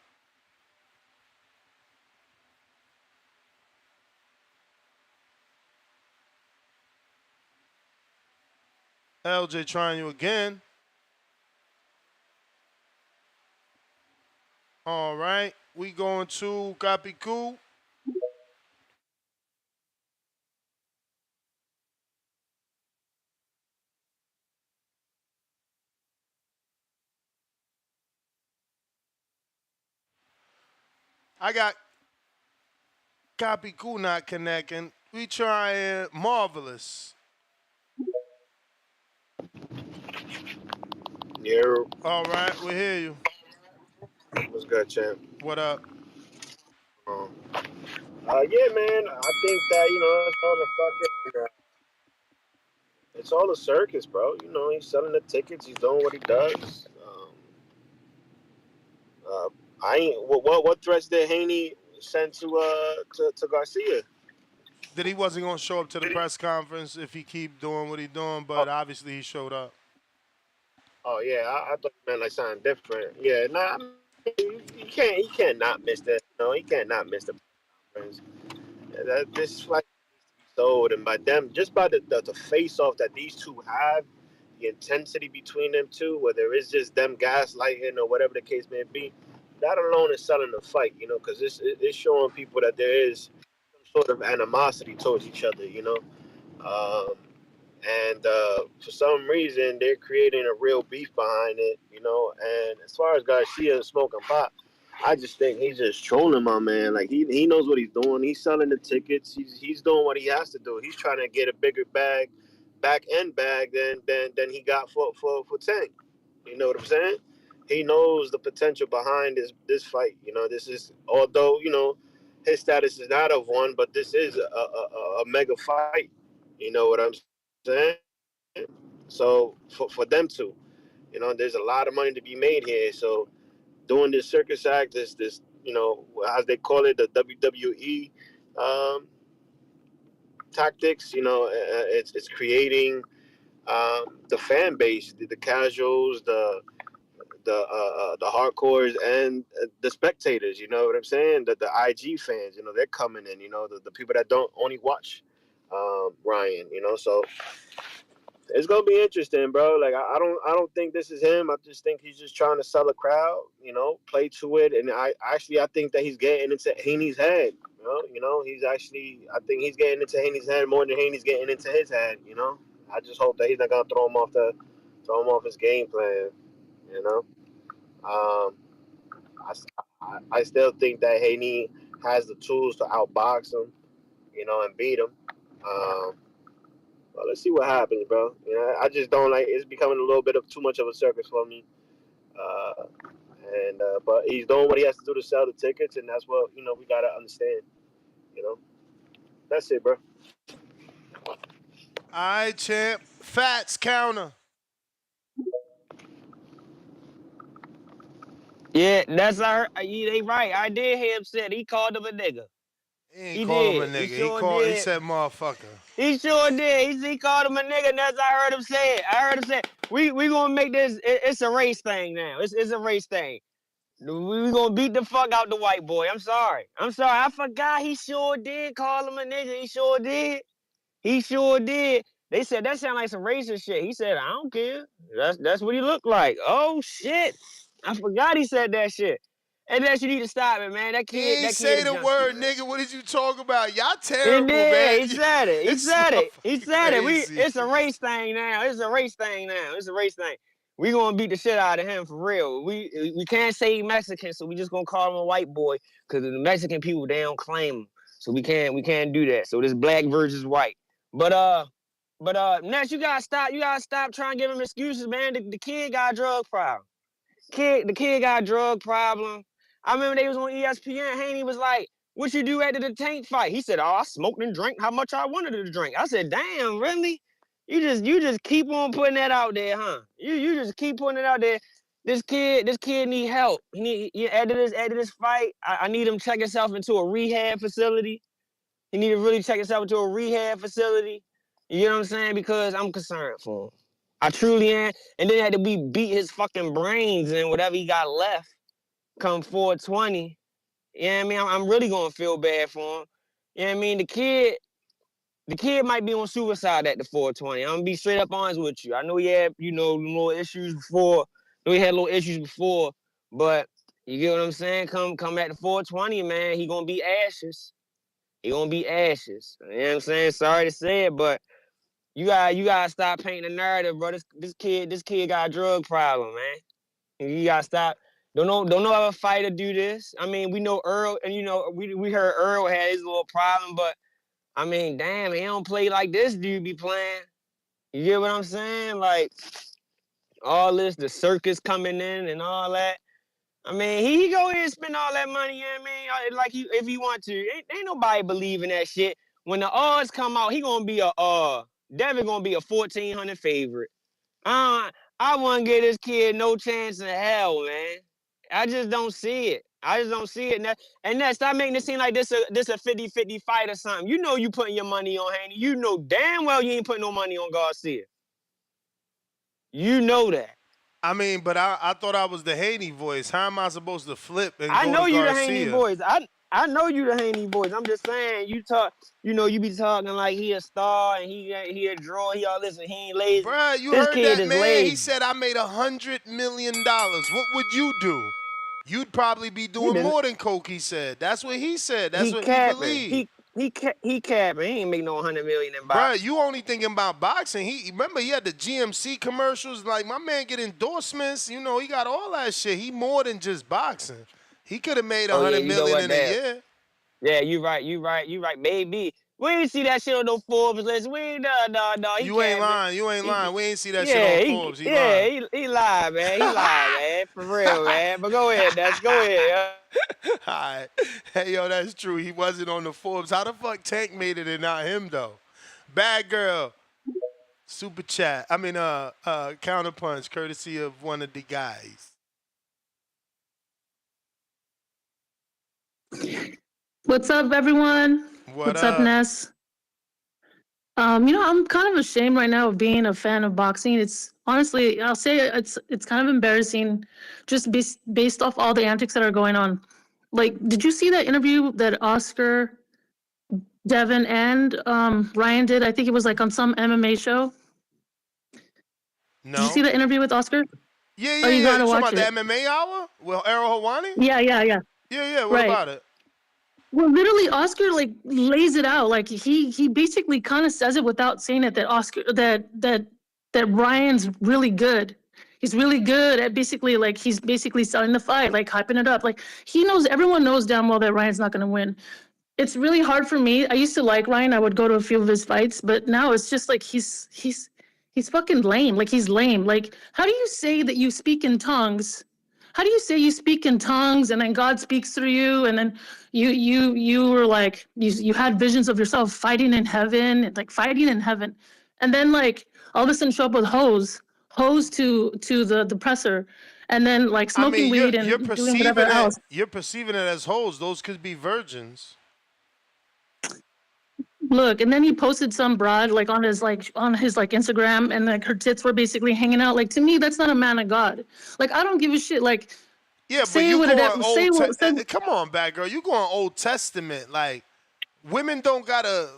LJ trying you again. All right, we going to copy cool. I got copy cool not connecting. We trying marvelous. Yeah. All right, we hear you. What's good, champ? What up? Yeah, man. I think that it's all a fucking. It's all a circus, bro. He's selling the tickets. He's doing what he does. Uh, I ain't. What threats did Haney send to Garcia? That he wasn't gonna show up to the press conference if he keep doing what he doing, but obviously he showed up. Oh yeah, I thought you meant like something different. Yeah, nah. I mean, he can't not miss that. No, he can't not miss the conference. This fight sold, and by them, just by the face off that these two have, the intensity between them two, whether it's just them gaslighting or whatever the case may be, that alone is selling the fight, because it's showing people that there is some sort of animosity towards each other, Um, and for some reason, they're creating a real beef behind it, And as far as Garcia smoking pot, I just think he's just trolling my man. Like he knows what he's doing. He's selling the tickets. He's doing what he has to do. He's trying to get a bigger back end bag than he got for Tank. You know what I'm saying? He knows the potential behind this fight. This is although his status is not of one, but this is a mega fight. You know what I'm saying? So for them two, there's a lot of money to be made here. So doing this circus act, this as they call it, the WWE tactics. It's creating the fan base, the casuals, the hardcores, and the spectators. You know what I'm saying? The IG fans. They're coming in. The people that don't only watch Ryan. So it's gonna be interesting, bro. Like I don't think this is him. I just think he's just trying to sell a crowd, play to it. And I think that he's getting into Haney's head. I think he's getting into Haney's head more than Haney's getting into his head. I just hope that he's not gonna throw him off his game plan. You know, um, I still think that Haney has the tools to outbox him, and beat him. Well, let's see what happens, bro. You know, I just don't like. It's becoming a little bit of too much of a circus for me. But he's doing what he has to do to sell the tickets, and that's what we gotta understand. That's it, bro. All right, champ. Fats counter. Yeah, that's our. They right. I did hear him say he called him a nigga. He ain't He call him a did. He nigga. sure He did. said motherfucker. He sure did. He called him a nigga, and that's I heard him say it. I heard him say it. We gonna make this. It's a race thing now. It's a race thing. We gonna beat the fuck out the white boy. I'm sorry. I forgot. He sure did call him a nigga. He sure did. He sure did. They said that sound like some racist shit. He said, I don't care. That's what he looked like. Oh shit. I forgot he said that shit. And that you need to stop it, man. That He kid ain't a say the junkie, word, man. nigga. What did you talk about? Y'all He terrible, did. man. He said it. He It's said it. He motherfucking said it. crazy. It's a race thing now. It's a race thing now. It's a race thing. We gonna beat the shit out of him for real. We can't say he Mexican, so we just gonna call him a white boy because the Mexican people they don't claim him, so we can't do that. So this black versus white. But Ness, you gotta stop. You gotta stop trying to give him excuses, man. The kid got a drug problem. The kid got a drug problem. I remember they was on ESPN. Haney was like, "What you do after the Tank fight?" He said, "Oh, I smoked and drank how much I wanted to drink." I said, "Damn, really? You just keep on putting that out there, huh? You just keep putting it out there. This kid need help. After this fight, I need him to check himself into a rehab facility. He need to really check himself into a rehab facility. You know what I'm saying? Because I'm concerned for him. I truly am. And then had to beat his fucking brains and whatever he got left come 420. You know what I mean? I'm really gonna feel bad for him. You know what I mean? The kid might be on suicide at the 420. I'm gonna be straight up honest with you. I know he had, little issues before. I know he had little issues before, but you get what I'm saying? Come at the 420, man. He gonna be ashes. He gonna be ashes. You know what I'm saying? Sorry to say it, but you gotta stop painting the narrative, bro. This kid got a drug problem, man. You gotta stop. Don't know other fighter do this. I mean, we know Earl, and we heard Earl had his little problem, but I mean, damn, he don't play like this dude be playing. You get what I'm saying? Like all this, the circus coming in and all that. I mean, he go ahead and spend all that money, you know what I mean? Like if he want to. Ain't nobody believing that shit. When the odds come out, he gonna be Devin gonna be a 1,400 favorite. I wouldn't give this kid no chance in hell, man. I just don't see it. And that stop making it seem like this a 50-50 fight or something. You know you putting your money on Haney. You know damn well you ain't putting no money on Garcia. You know that. I mean, but I thought I was the Haney voice. How am I supposed to flip and I go know to you Garcia? the Haney boys. I know you the Haney boys. I'm just saying you talk. You be talking like he a star and he a draw. He all this and he ain't lazy. Bruh, you This heard kid that is man? lazy. He said I made $100 million. What would you do? You'd probably be doing more than coke. He said. That's what he said. That's what he believed. He capping. He ain't make no $100 million in Bruh, boxing. you only thinking about boxing. He had the GMC commercials. Like my man get endorsements. He got all that shit. He more than just boxing. He could have made $100 million in a year. Yeah, you right, baby. We ain't see that shit on no Forbes list. We ain't no. You ain't lying. We ain't see that shit on Forbes. He lying. He lied, man. He lied, man. For real, man. But go ahead, Ness. Go ahead. All right. Hey, yo, that's true. He wasn't on the Forbes. How the fuck Tank made it and not him, though? Bad girl. Super chat. Counterpunch, courtesy of one of the guys. What's up, everyone? What's up, Ness? I'm kind of ashamed right now of being a fan of boxing. It's honestly, I'll say it's kind of embarrassing, just based off all the antics that are going on. Like, did you see that interview that Oscar, Devin, and Ryan did? I think it was like on some MMA show. No. Did you see the interview with Oscar? Yeah. Oh, you gotta You watch talking it. about the MMA hour? Well, Errol Hawani? Yeah. Yeah. What about it? Well, literally, Oscar like lays it out. Like he basically kind of says it without saying it. That Oscar that Ryan's really good. He's really good at he's basically selling the fight, like hyping it up. Like everyone knows damn well that Ryan's not going to win. it's really hard for me. I used to like Ryan. I would go to a few of his fights, but now it's just like he's fucking lame. Like he's lame. Like, how do you say that you speak in tongues? How do you say you speak in tongues and then God speaks through you, and then you were like you had visions of yourself fighting in heaven, and then like all of a sudden show up with hose to the presser, and then like I smoking mean, weed and doing whatever else. You're perceiving it as hoes. Those could be virgins. Look, and then he posted some broad like on his Instagram, and like her tits were basically hanging out. Like, to me, that's not a man of God. Like, I don't give a shit. Like, Yeah, but say you what going it say Old what say, Come on, bad girl. You going Old Testament. Like, women don't gotta,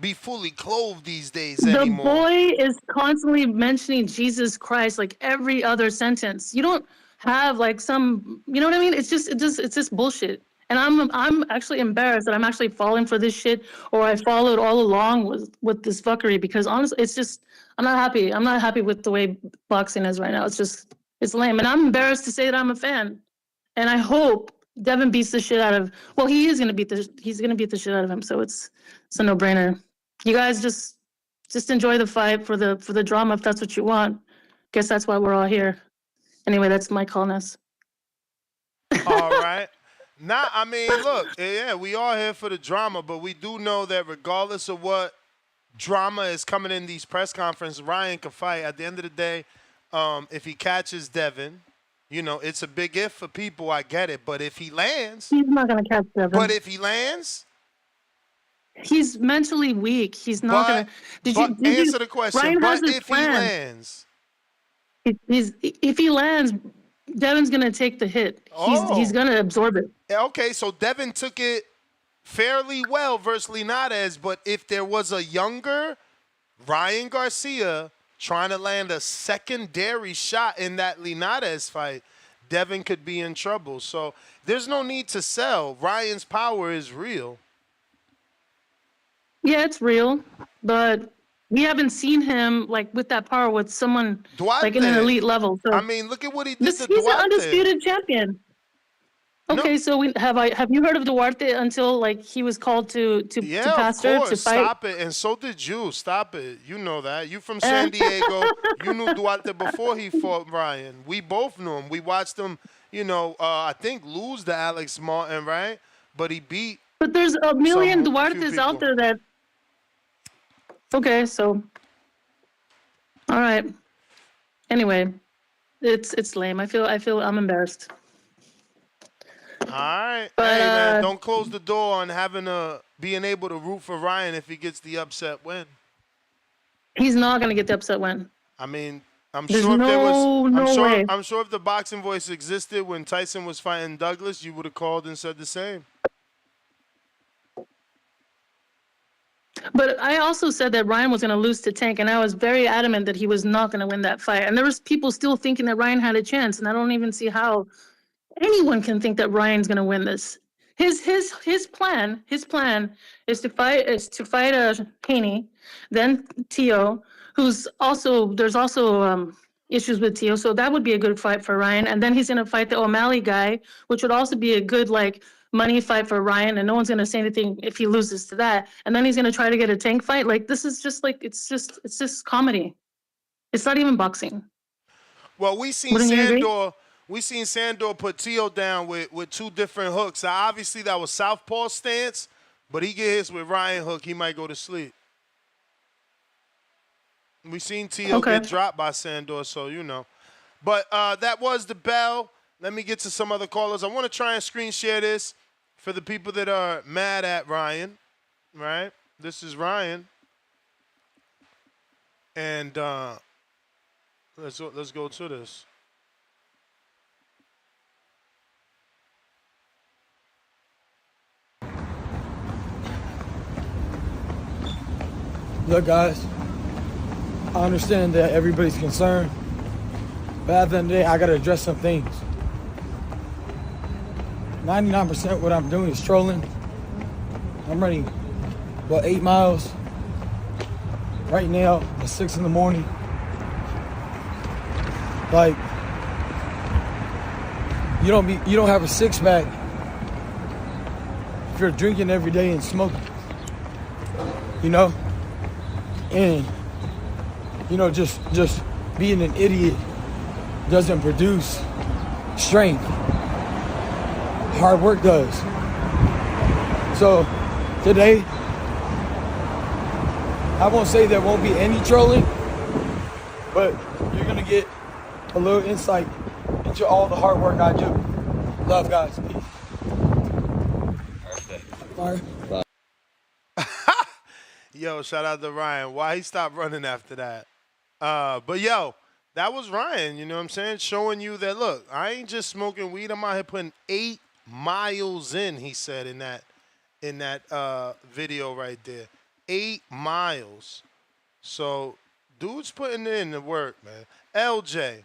be fully clothed these days the anymore. boy is constantly mentioning Jesus Christ like every other sentence. You don't have like some, you know what I mean? It's just bullshit. And I'm actually embarrassed that I'm actually falling for this shit, or I followed all along with this fuckery, because honestly, it's just, I'm not happy. I'm not happy with the way boxing is right now. It's lame. And I'm embarrassed to say that I'm a fan. And I hope Devin beats the shit out of, well, he's gonna beat the shit out of him. So it's a no-brainer. You guys just enjoy the fight for the drama if that's what you want. Guess that's why we're all here. Anyway, that's my callness. All right. Nah, I mean, look, yeah, we are here for the drama, but we do know that regardless of what drama is coming in these press conferences, Ryan can fight. At the end of the day, if he catches Devin, it's a big if for people. I get it, but if he lands, he's not gonna catch Devin. But if he lands, he's mentally weak. He's not gonna. Did you answer the question? Ryan But has this if plan. he lands, if he lands, Devin's gonna take the hit. He's gonna absorb it. Okay, so Devin took it fairly well versus Linares, but if there was a younger Ryan Garcia trying to land a secondary shot in that Linares fight, Devin could be in trouble. So there's no need to sell. Ryan's power is real. Yeah, it's real, but we haven't seen him like with that power with someone like in an elite level. So I mean, look at what he did to he's Duarte. an undisputed champion. Okay, so have you heard of Duarte until like he was called to pastor to fight? Stop it, and so did you. Stop it. You know that. You from San Diego. You knew Duarte before he fought Ryan. We both knew him. We watched him, I think lose to Alex Martin, right? But he beat. But there's a million Duartes out there that. Okay, so. All right. Anyway, it's lame. I feel I'm embarrassed. All right. But, hey, man, don't close the door on being able to root for Ryan if he gets the upset win. He's not gonna get the upset win. I mean, I'm There's sure if there was, way. I'm sure if the boxing voice existed when Tyson was fighting Douglas, you would have called and said the same. But I also said that Ryan was going to lose to Tank, and I was very adamant that he was not going to win that fight. And there was people still thinking that Ryan had a chance, and I don't even see how anyone can think that Ryan's going to win this. His plan is to fight Haney, then Tio, there's also issues with Tio, so that would be a good fight for Ryan. And then he's going to fight the O'Malley guy, which would also be a good money fight for Ryan, and no one's going to say anything if he loses to that. And then he's going to try to get a Tank fight. Like, this is just it's just comedy. It's not even boxing. Well, we seen Sandor put Tio down with two different hooks. Now, obviously, that was southpaw stance, but he get his with Ryan hook, he might go to sleep. We seen Tio get dropped by Sandor, so But that was the bell. Let me get to some other callers. I want to try and screen share this for the people that are mad at Ryan, right? This is Ryan. And let's go to this. Look, guys, I understand that everybody's concerned, but at the end of the day, I got to address some things. 99% what I'm doing is trolling. I'm running, 8 miles right now at 6 in the morning. Like, you don't have a six-pack if you're drinking every day and smoking, you know, and you know, just being an idiot doesn't produce strength. Hard work does. So today, I won't say there won't be any trolling, but you're gonna get a little insight into all the hard work I do. Love, guys. Peace. Fire. Yo, shout out to Ryan. Why he stopped running after that? But yo, that was Ryan. You know what I'm saying? Showing you that look, I ain't just smoking weed. I'm out here putting 8 miles in. He said in that video right there, 8 miles. So dude's putting in the work, man. LJ.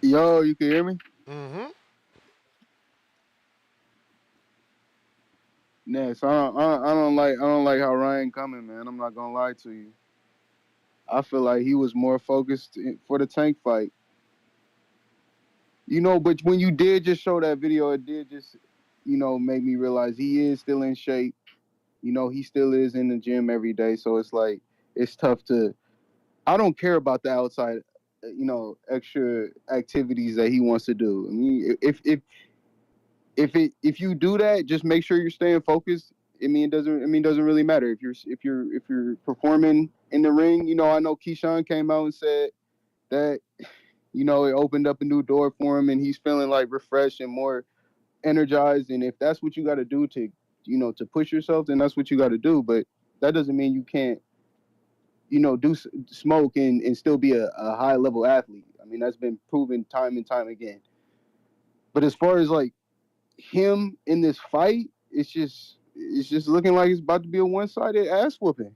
Yo, you can hear me? Mm-hmm. Yeah, so I don't like how Ryan coming, man. I'm not gonna lie to you. I feel like he was more focused for the Tank fight. You know, but when you did just show that video, it did just, you know, make me realize he is still in shape. You know, he still is in the gym every day. So it's like, it's tough to, I don't care about the outside, you know, extra activities that he wants to do. I mean, if you do that, just make sure you're staying focused. It doesn't really matter if you're performing in the ring. You know, I know Keyshawn came out and said that, you know, it opened up a new door for him and he's feeling like refreshed and more energized. And if that's what you got to do to, you know, to push yourself, then that's what you got to do. But that doesn't mean you can't, you know, smoke and still be a high level athlete. I mean, that's been proven time and time again. But as far as like him in this fight, it's just looking like it's about to be a one-sided ass whooping.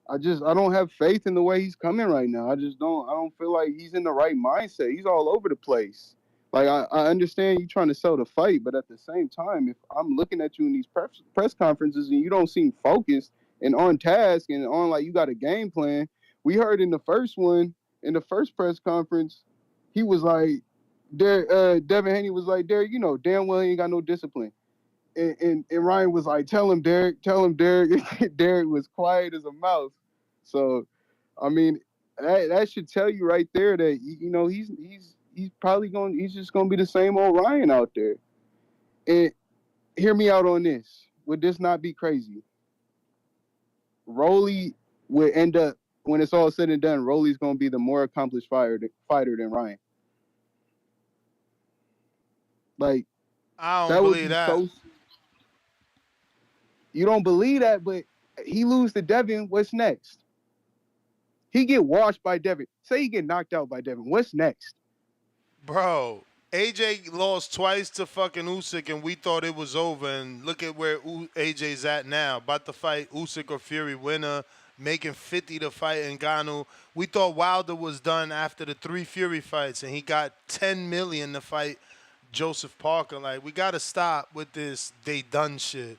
I don't have faith in the way he's coming right now. I don't feel like he's in the right mindset. He's all over the place. Like I understand you trying to sell the fight, but at the same time, if I'm looking at you in these press conferences and you don't seem focused and on task and on like you got a game plan, we heard in the first press conference, he was like, Devin Haney was like, Derek, you know damn well he ain't got no discipline. And Ryan was like, tell him, Derek. Derek was quiet as a mouse. So, I mean, that should tell you right there that, you know, he's just going to be the same old Ryan out there. And hear me out on this. Would this not be crazy? Rolly would end up, when it's all said and done, Rolly's going to be the more accomplished fighter than Ryan. Like, I don't believe that. You don't believe that, but he lose to Devin, what's next? He get washed by Devin. Say he get knocked out by Devin. What's next? Bro, AJ lost twice to fucking Usyk, and we thought it was over. And look at where AJ's at now. About to fight Usyk or Fury winner, making 50 to fight Ngannou. We thought Wilder was done after the 3 Fury fights, and he got $10 million to fight Joseph Parker. Like, we got to stop with this they done shit.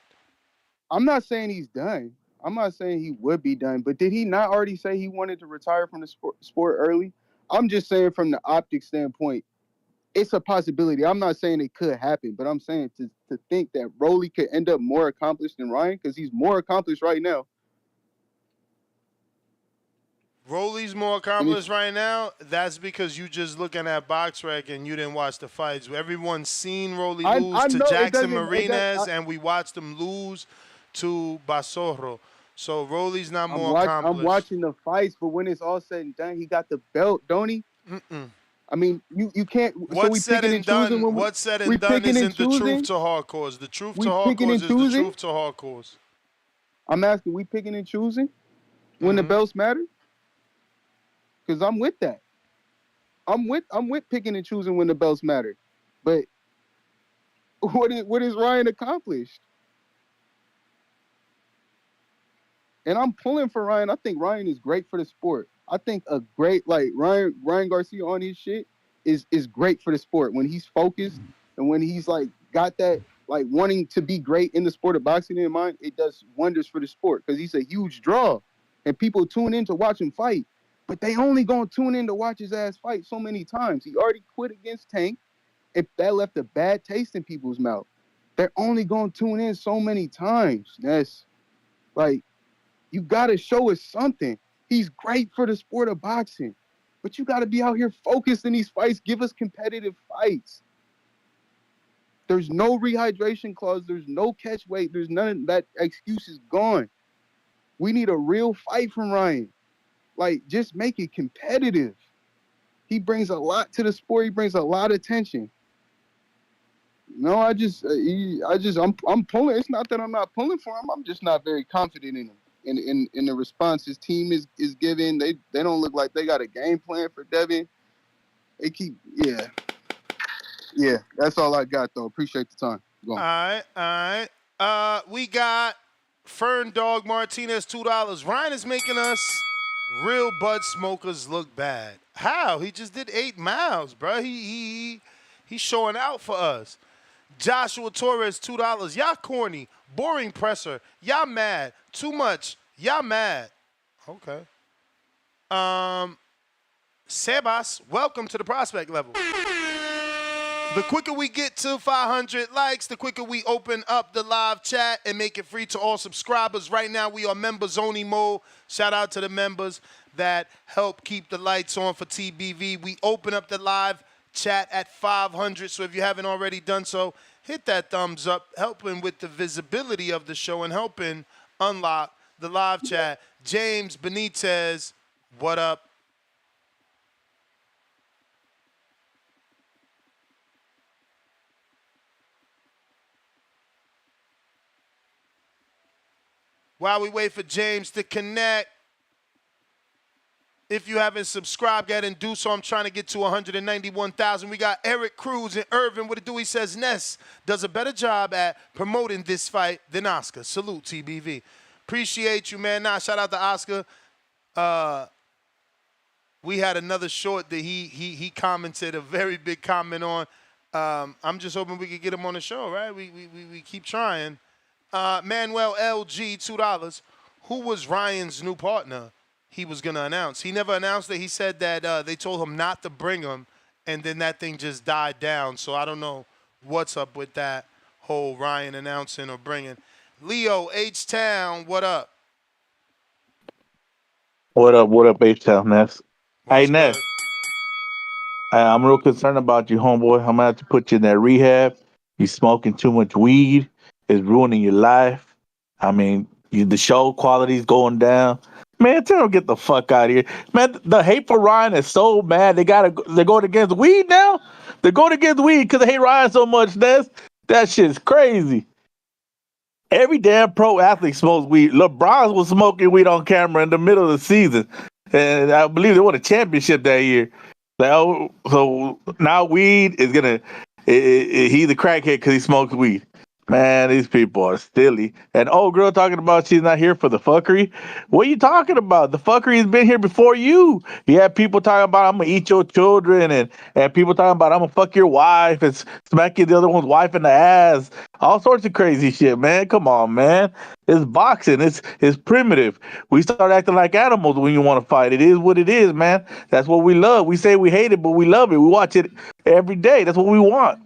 I'm not saying he's done. I'm not saying he would be done, but did he not already say he wanted to retire from the sport early? I'm just saying from the optics standpoint, it's a possibility. I'm not saying it could happen, but I'm saying to think that Rolly could end up more accomplished than Ryan, because he's more accomplished right now. Rolly's more accomplished right now. That's because you just looking at BoxRec and you didn't watch the fights. Everyone's seen Rolly lose to Jackson Marinez, and we watched him lose to Basorro. So Rolly's not more accomplished. I'm watching the fights, but when it's all said and done, he got the belt, don't he? Mm-mm. I mean, you can't. What's said and done? What's said and done isn't the truth to hardcores. The truth to hardcores is the truth to hardcores. I'm asking, we picking and choosing when the belts matter? Because I'm with that. I'm with picking and choosing when the belts matter. But what is Ryan accomplished? And I'm pulling for Ryan. I think Ryan is great for the sport. I think a great, like, Ryan Garcia on his shit is great for the sport. When he's focused and when he's, like, got that, like, wanting to be great in the sport of boxing in mind, it does wonders for the sport because he's a huge draw. And people tune in to watch him fight. But they only gonna tune in to watch his ass fight so many times. He already quit against Tank. If that left a bad taste in people's mouth, they're only gonna tune in so many times. That's like, you gotta show us something. He's great for the sport of boxing, but you gotta be out here focused in these fights. Give us competitive fights. There's no rehydration clause. There's no catch weight. There's none of that. Excuse is gone. We need a real fight from Ryan. Like, just make it competitive. He brings a lot to the sport. He brings a lot of attention. No, I'm pulling. It's not that I'm not pulling for him. I'm just not very confident in him. In the response his team is giving. They don't look like they got a game plan for Devin. They keep, yeah. That's all I got though. Appreciate the time. Go on. All right. We got Fern Dog Martinez, $2. Ryan is making us real bud smokers look bad. How? He just did 8 miles, bro. He's showing out for us. Joshua Torres, $2. Y'all corny. Boring presser. Y'all mad. Too much. Y'all mad. Okay. Sebas, welcome to the prospect level. The quicker we get to 500 likes, the quicker we open up the live chat and make it free to all subscribers. Right now, we are members only mode. Shout out to the members that help keep the lights on for TBV. We open up the live chat at 500, so if you haven't already done so, hit that thumbs up, helping with the visibility of the show and helping unlock the live chat. James Benitez, what up? While we wait for James to connect, if you haven't subscribed yet and do so, I'm trying to get to 191,000. We got Eric Cruz and Irvin. What it do? He says Ness does a better job at promoting this fight than Oscar. Salute, TBV. Appreciate you, man. Nah, shout out to Oscar. We had another short that he commented, a very big comment on. I'm just hoping we could get him on the show, right? We keep trying. Manuel LG, $2. Who was Ryan's new partner he was going to announce? He never announced it. He said that they told him not to bring him, and then that thing just died down. So I don't know what's up with that whole Ryan announcing or bringing. Leo, H-Town, what up? What up, H-Town, Ness? Hey, Ness. I'm real concerned about you, homeboy. I'm going to have to put you in that rehab. You smoking too much weed. It's ruining your life. I mean, the show quality's going down. Man, tell them get the fuck out of here. Man, the hate for Ryan is so bad. They're going against weed now? They're going against weed because they hate Ryan so much, Ness. That shit's crazy. Every damn pro athlete smokes weed. LeBron was smoking weed on camera in the middle of the season. And I believe they won a championship that year. So now weed is going to... He's a crackhead because he smokes weed. Man, these people are silly. And old girl talking about she's not here for the fuckery. What are you talking about? The fuckery has been here before you. You have people talking about I'm gonna eat your children, and people talking about I'm gonna fuck your wife and smack the other one's wife in the ass. All sorts of crazy shit, man. Come on, man. It's boxing. It's primitive. We start acting like animals when you want to fight. It is what it is, man. That's what we love. We say we hate it, but we love it. We watch it every day. That's what we want.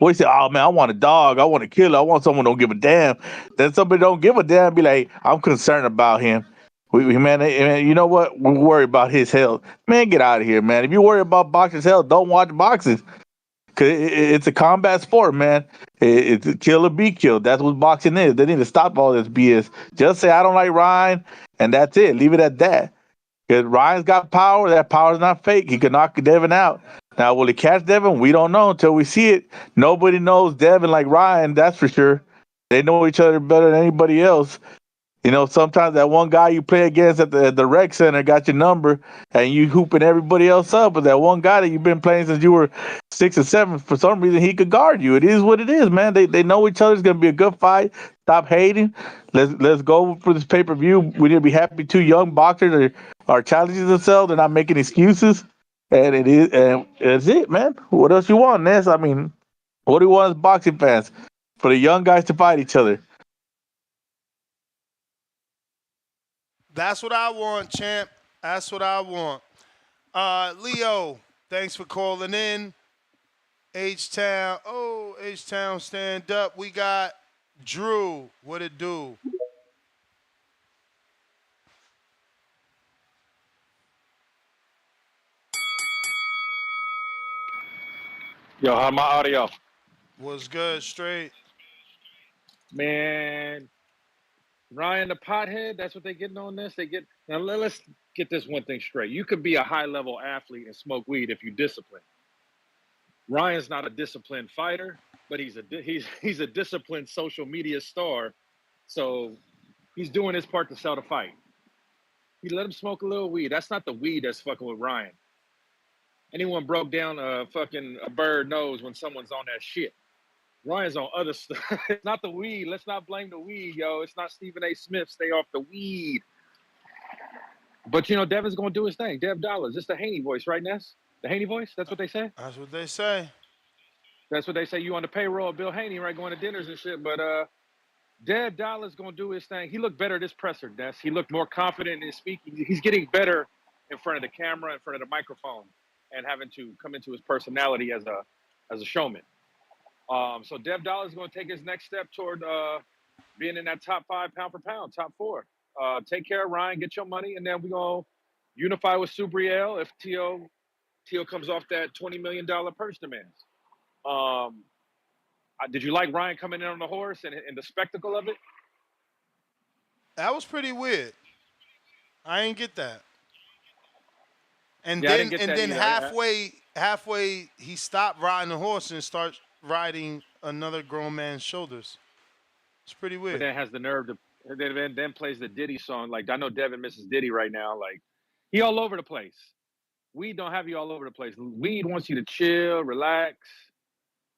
Boy, say, oh man, I want a dog. I want a killer. I want someone who don't give a damn. Then somebody don't give a damn. Be like, I'm concerned about him. Man, you know what? We're worried about his health. Man, get out of here, man. If you worry about boxing's health, don't watch boxing. Cause it's a combat sport, man. It's kill or be killed. That's what boxing is. They need to stop all this BS. Just say I don't like Ryan, and that's it. Leave it at that. Because Ryan's got power. That power's not fake. He can knock Devin out. Now, will he catch Devin? We don't know until we see it. Nobody knows Devin like Ryan, that's for sure. They know each other better than anybody else. You know, sometimes that one guy you play against at the rec center got your number, and you hooping everybody else up. But that one guy that you've been playing since you were 6 or 7, for some reason, he could guard you. It is what it is, man. They know each other. It's going to be a good fight. Stop hating. Let's go for this pay-per-view. We need to be happy 2 young boxers are challenging themselves. They're not making excuses. And it's it, man. What else you want, Ness? I mean, what do you want as boxing fans? For the young guys to fight each other. That's what I want, champ. That's what I want. Leo, thanks for calling in. H-Town. Oh, H-Town, stand up. We got Drew. What it do? Yo, how my audio? What's good? Straight. Man, Ryan the pothead, that's what they getting on this. They get now let's get this one thing straight. You could be a high level athlete and smoke weed if you discipline. Ryan's not a disciplined fighter, but he's a disciplined social media star. So he's doing his part to sell the fight. He let him smoke a little weed. That's not the weed that's fucking with Ryan. Anyone broke down a bird knows when someone's on that shit. Ryan's on other stuff. It's not the weed. Let's not blame the weed, yo. It's not Stephen A. Smith. Stay off the weed. But, you know, Devin's going to do his thing. Dev Dollars. It's the Haney voice, right, Ness? The Haney voice? That's what they say? That's what they say. That's what they say. You on the payroll of Bill Haney, right, going to dinners and shit. But Dev Dollars going to do his thing. He looked better this presser, Ness. He looked more confident in speaking. He's getting better in front of the camera, in front of the microphone, and having to come into his personality as a showman. So Dev Dollar is going to take his next step toward being in that top 5 pound for pound, top 4. Take care of Ryan, get your money, and then we're going to unify with Subriel if T.O. comes off that $20 million purse demands. Did you like Ryan coming in on the horse and the spectacle of it? That was pretty weird. I ain't get that. And Yeah, I then didn't get and that then either. halfway he stopped riding the horse and starts riding another grown man's shoulders. It's pretty But weird. then has the nerve to then plays the Diddy song. Like, I know Devin misses Diddy right now. Like, he all over the place. Weed don't have you all over the place. Weed wants you to chill, relax,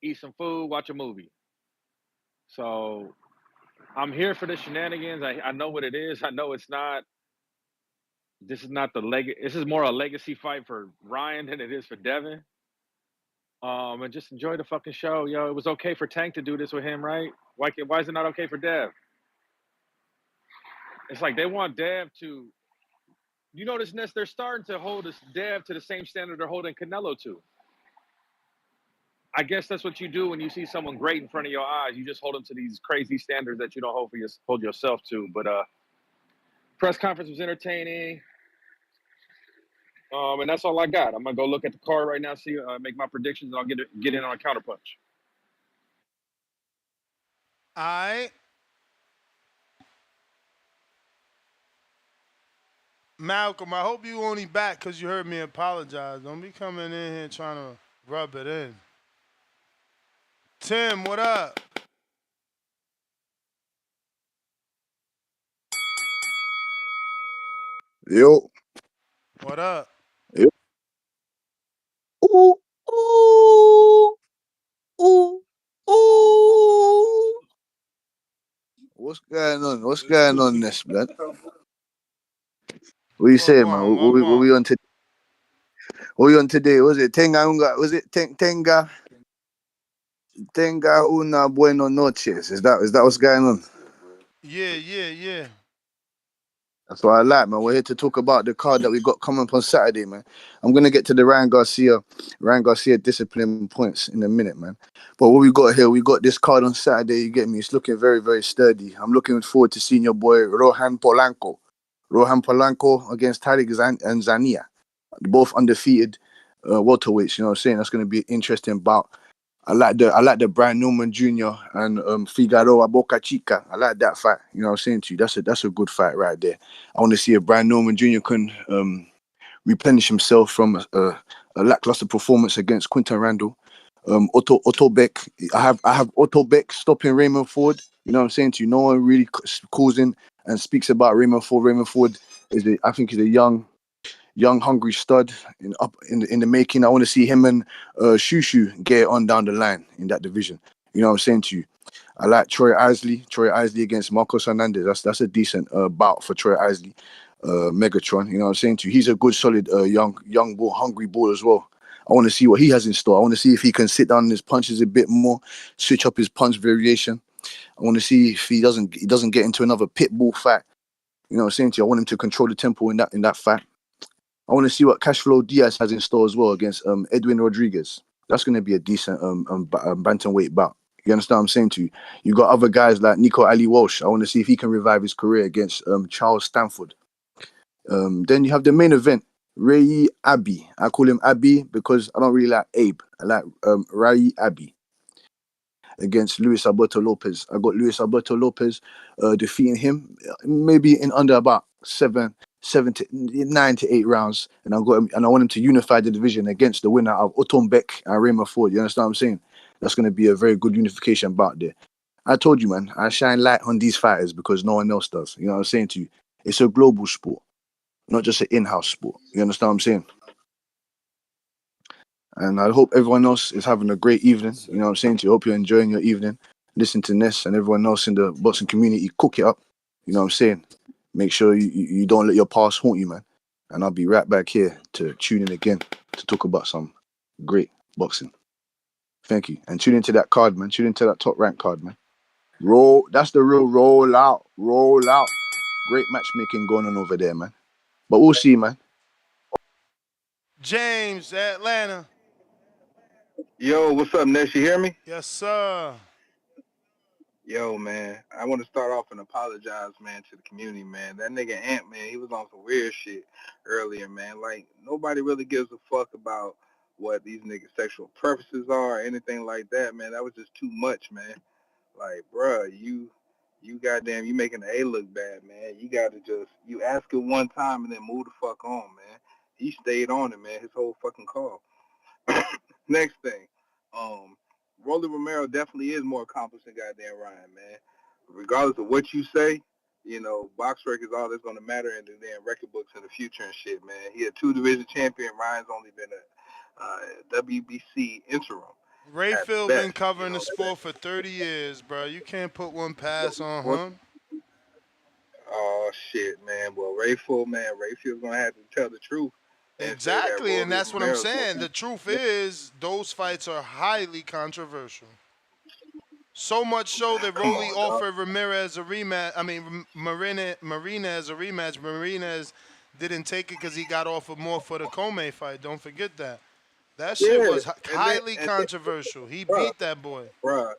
eat some food, watch a movie. So I'm here for the shenanigans. I know what it is. I know it's not. This is not this is more a legacy fight for Ryan than it is for Devin. And just enjoy the fucking show, yo. It was okay for Tank to do this with him, right? Why is it not okay for Dev? It's like they want Dev to. You notice, Ness, they're starting to hold this Dev to the same standard they're holding Canelo to. I guess that's what you do when you see someone great in front of your eyes. You just hold them to these crazy standards that you don't hold yourself to. But press conference was entertaining. And that's all I got. I'm gonna go look at the card right now, see, make my predictions, and I'll get in on a counterpunch. All right. Malcolm, I hope you only back because you heard me apologize. Don't be coming in here trying to rub it in. Tim, what up? Yo. What up? Yo. Ooh, ooh, ooh, ooh. What's going on? What's going on, this blood? What you saying, man? What we on today? What we on today? Was it Tenga Unga? Was it Tenga una bueno noches? Is that what's going on? Yeah. That's what I like, man. We're here to talk about the card that we got coming up on Saturday, man. I'm gonna get to the Ryan Garcia discipline points in a minute, man. But what we got here, we got this card on Saturday. You get me? It's looking very, very sturdy. I'm looking forward to seeing your boy Rohan Polanco against Tariq and Zania, both undefeated welterweights. You know what I'm saying? That's gonna be an interesting bout. I like the Brian Newman Jr. and Figueroa Boca Chica. I like that fight. You know what I'm saying to you? That's a good fight right there. I want to see if Brian Newman Jr. can replenish himself from a lackluster performance against Quinton Randall. Otto Beck. I have Otto Beck stopping Raymond Ford. You know what I'm saying to you? No one really calls in and speaks about Raymond Ford. Raymond Ford I think he's a young hungry stud in the making. I want to see him and Shushu get on down the line in that division. You know what I'm saying to you? I like Troy Isley against Marcos Hernandez. That's a decent bout for Troy Isley, Megatron. You know what I'm saying to you? He's a good, solid young bull, hungry bull as well. I want to see what he has in store. I want to see if he can sit down on his punches a bit more, switch up his punch variation. I want to see if he doesn't get into another pit bull fight. You know what I'm saying to you? I want him to control the tempo in that fight. I want to see what Cashflow Diaz has in store as well against Edwin Rodriguez. That's going to be a decent bantamweight bout. You understand what I'm saying to you? You got other guys like Nico Ali Walsh. I want to see if he can revive his career against Charles Stanford. Then you have the main event, Ray Abbey. I call him Abbey because I don't really like Abe. I like Ray Abbey against Luis Alberto Lopez. I got Luis Alberto Lopez defeating him maybe in under about 7 to 9 to 8 rounds, and I want him to unify the division against the winner of Otom Beck and Raymond Ford. You understand what I'm saying? That's going to be a very good unification bout there. I told you, man, I shine light on these fighters because no one else does. You know what I'm saying to you? It's a global sport, not just an in-house sport. You understand what I'm saying? And I hope everyone else is having a great evening. You know what I'm saying to you? Hope you're enjoying your evening. Listen to Ness and everyone else in the boxing community. Cook it up. You know what I'm saying? Make sure you don't let your past haunt you, man. And I'll be right back here to tune in again to talk about some great boxing. Thank you. And tune into that card, man. Tune into that top rank card, man. Roll. That's the real roll out. Roll out. Great matchmaking going on over there, man. But we'll see, man. James, Atlanta. Yo, what's up, Ness? You hear me? Yes, sir. Yo, man, I want to start off and apologize, man, to the community, man. That nigga Ant, man, he was on some weird shit earlier, man. Like, nobody really gives a fuck about what these niggas' sexual preferences are or anything like that, man. That was just too much, man. Like, bruh, you goddamn, you making the A look bad, man. You gotta you ask it one time and then move the fuck on, man. He stayed on it, man, his whole fucking call. Next thing, Rolly Romero definitely is more accomplished than goddamn Ryan, man. Regardless of what you say, you know, box record is all that's gonna matter in the damn record books in the future and shit, man. He a 2-division champion. Ryan's only been a WBC interim. Rayfield best, been covering the sport for 30 years, bro. You can't put one pass on him. Oh shit, man. Well, Rayfield's gonna have to tell the truth and say that Exactly, and Rolly that's what I'm Romero's saying. The truth is, those fights are highly controversial. So much so that Come Rolly on, dog. offered Ramirez a rematch. I mean, Marinez a rematch. Marinez didn't take it because he got offered more for the Comey fight. Don't forget that. That shit Yeah, was highly controversial. He beat that boy. Bruh,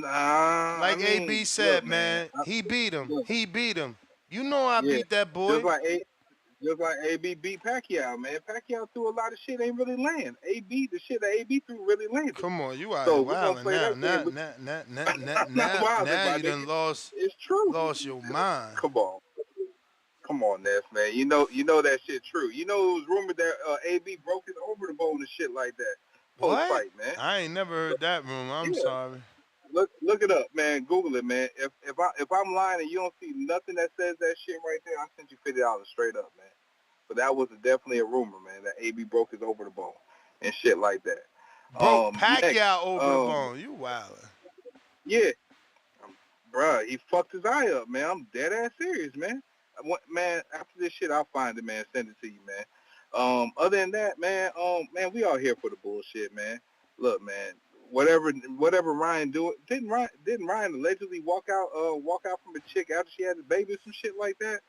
I Like mean, AB look, said, man. man, he beat him. Look, He beat him. You know I yeah, beat that just boy. like AB beat Pacquiao, man. Pacquiao threw a lot of shit ain't really land. The shit that AB threw really landed. Come on, you out So here we're gonna wilding play now. that game. I'm not wilding, Now my you done nigga. lost It's true. your mind. Come on, Ness, man. You know that shit true. You know it was rumored that AB broke his over the bone and shit like that post What? fight, man. I ain't never heard that rumor. I'm Yeah. sorry. Look it up, man. Google it, man. If I'm lying and you don't see nothing that says that shit right there, I sent you $50 straight up, man. But that was definitely a rumor, man, that AB broke his over the bone and shit like that. Broke Next, Pacquiao over the bone. You wildin'. yeah, bruh, he fucked his eye up, man. I'm dead ass serious, man. Man, after this shit, I'll find it, man. Send it to you, man. Other than that, man, we all here for the bullshit, man. Look, man, whatever Ryan do, didn't Ryan allegedly walk out from a chick after she had a baby or some shit like that?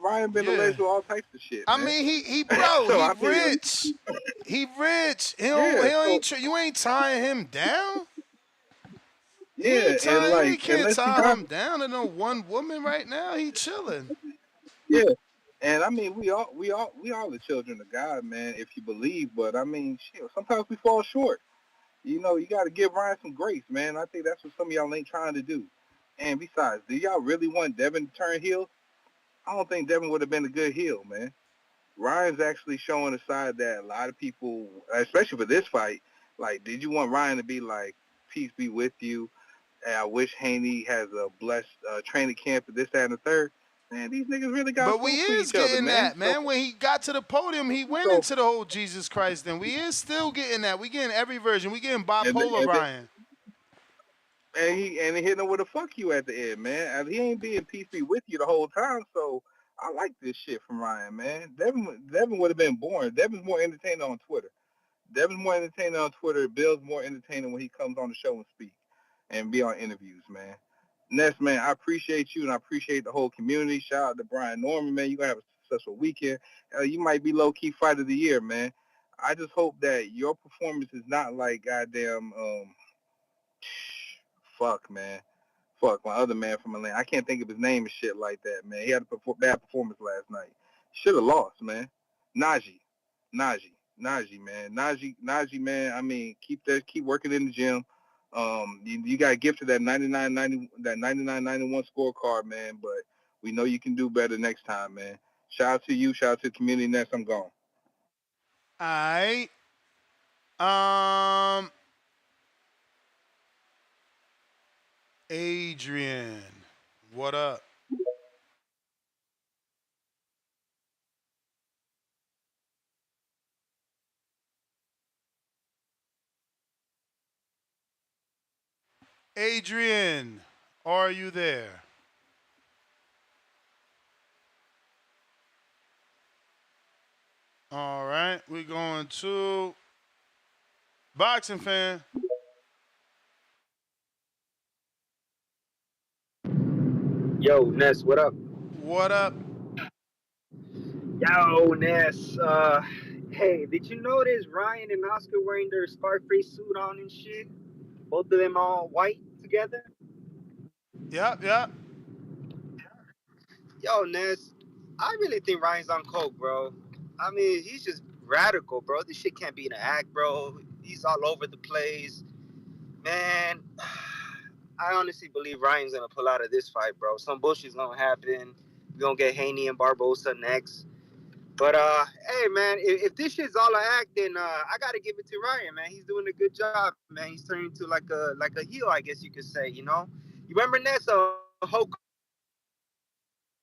Ryan been alleged with all types of shit, I man. mean, he bro, So he I mean, rich. He rich. yeah, You ain't tying him down. yeah, and You like, and can't let's be tie honest, him down to no one woman right now. He chilling. yeah. And I mean, we all the children of God, man, if you believe. But I mean, shit, sometimes we fall short. You know, you got to give Ryan some grace, man. I think that's what some of y'all ain't trying to do. And besides, do y'all really want Devin to turn heel? I don't think Devin would have been a good heel, man. Ryan's actually showing a side that a lot of people, especially for this fight, like, did you want Ryan to be like, peace be with you, and I wish Haney has a blessed training camp for this, that, and the third? Man, these niggas really got But we smoke for is each other, getting man. that, man. When he got to the podium, he went into the whole Jesus Christ thing. We is still getting that. We getting every version. We getting bipolar Ryan. And he hitting him with a fuck you at the end, man. And he ain't being peace be with you the whole time. So I like this shit from Ryan, man. Devin would have been boring. Devin's more entertaining on Twitter. Bill's more entertaining when he comes on the show and speak and be on interviews, man. Ness, man, I appreciate you and I appreciate the whole community. Shout out to Brian Norman, man. You gonna have successful weekend. You might be low key fight of the year, man. I just hope that your performance is not like goddamn fuck, man. Fuck, my other man from Atlanta. I can't think of his name and shit like that, man. He had a bad performance last night. Should have lost, man. Najee. Najee, man. Najee, man. I mean, keep working in the gym. You got gifted that 99-91 scorecard, man, but we know you can do better next time, man. Shout out to you, shout out to the community. Next, I'm gone. All right. Um, Adrian, what up? Adrian, are you there? All right, we're going to boxing fan. Yo, Ness, what up? What up? Yo, Ness. Hey, did you notice Ryan and Oscar wearing their Scarface suit on and shit? Both of them all white together? Yep. Yo, Ness, I really think Ryan's on coke, bro. I mean, he's just radical, bro. This shit can't be an act, bro. He's all over the place. Man, I honestly believe Ryan's gonna pull out of this fight, bro. Some bullshit's gonna happen. We're gonna get Haney and Barbosa next. But hey man, if this shit's all an act, then I gotta give it to Ryan, man. He's doing a good job, man. He's turning into like a heel, I guess you could say. You know, you remember Nessa Hulk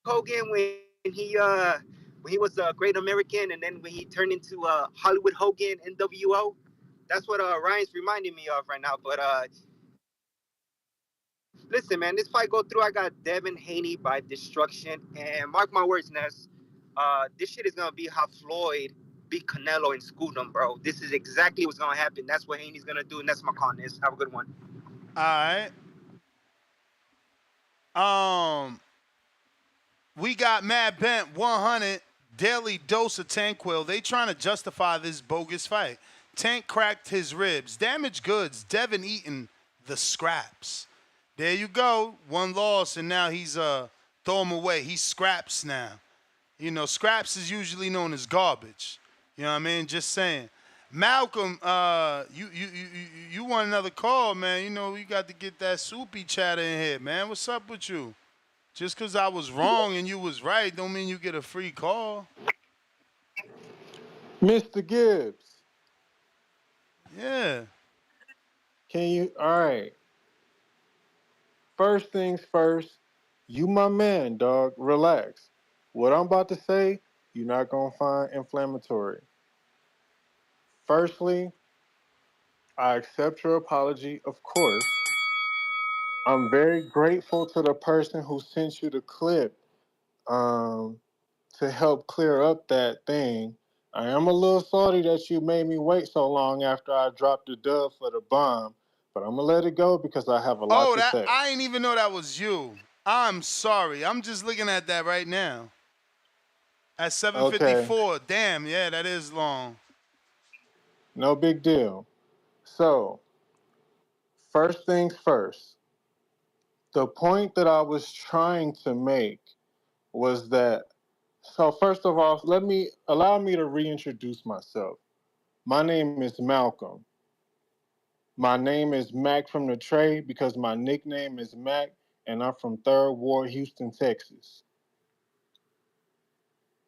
Hogan when he was a Great American, and then when he turned into Hollywood Hogan NWO. That's what Ryan's reminding me of right now. But listen, man, this fight go through. I got Devin Haney by destruction, and mark my words, Ness. This shit is gonna be how Floyd beat Canelo and schooled him, bro. This is exactly what's gonna happen. That's what Haney's gonna do, and that's my call, Ness. Have a good one. All right. We got Mad Bent 100 daily dose of Tanquil. They trying to justify this bogus fight. Tank cracked his ribs. Damaged goods. Devin eating the scraps. There you go. One loss, and now he's throw him away. He's scraps now. You know, scraps is usually known as garbage. You know what I mean? Just saying. Malcolm, you want another call, man. You know, you got to get that soupy chatter in here, man. What's up with you? Just because I was wrong and you was right don't mean you get a free call. Mr. Gibbs, Yeah. can you? All right. First things first, you my man, dog. Relax. What I'm about to say, you're not gonna find inflammatory. Firstly, I accept your apology, of course. I'm very grateful to the person who sent you the clip um, to help clear up that thing. I am a little salty that you made me wait so long after I dropped the dub for the bomb, but I'm gonna let it go because I have a lot Oh, to that say. I ain't even know that was you. I'm sorry. I'm just looking at that right now. At Okay, 7:54. Damn, yeah, that is long. no big deal. So, first things first, the point that I was trying to make was that, so first of all, allow me to reintroduce myself. My name is Malcolm. My name is Mac from the Trade because my nickname is Mac, and I'm from Third Ward, Houston, Texas.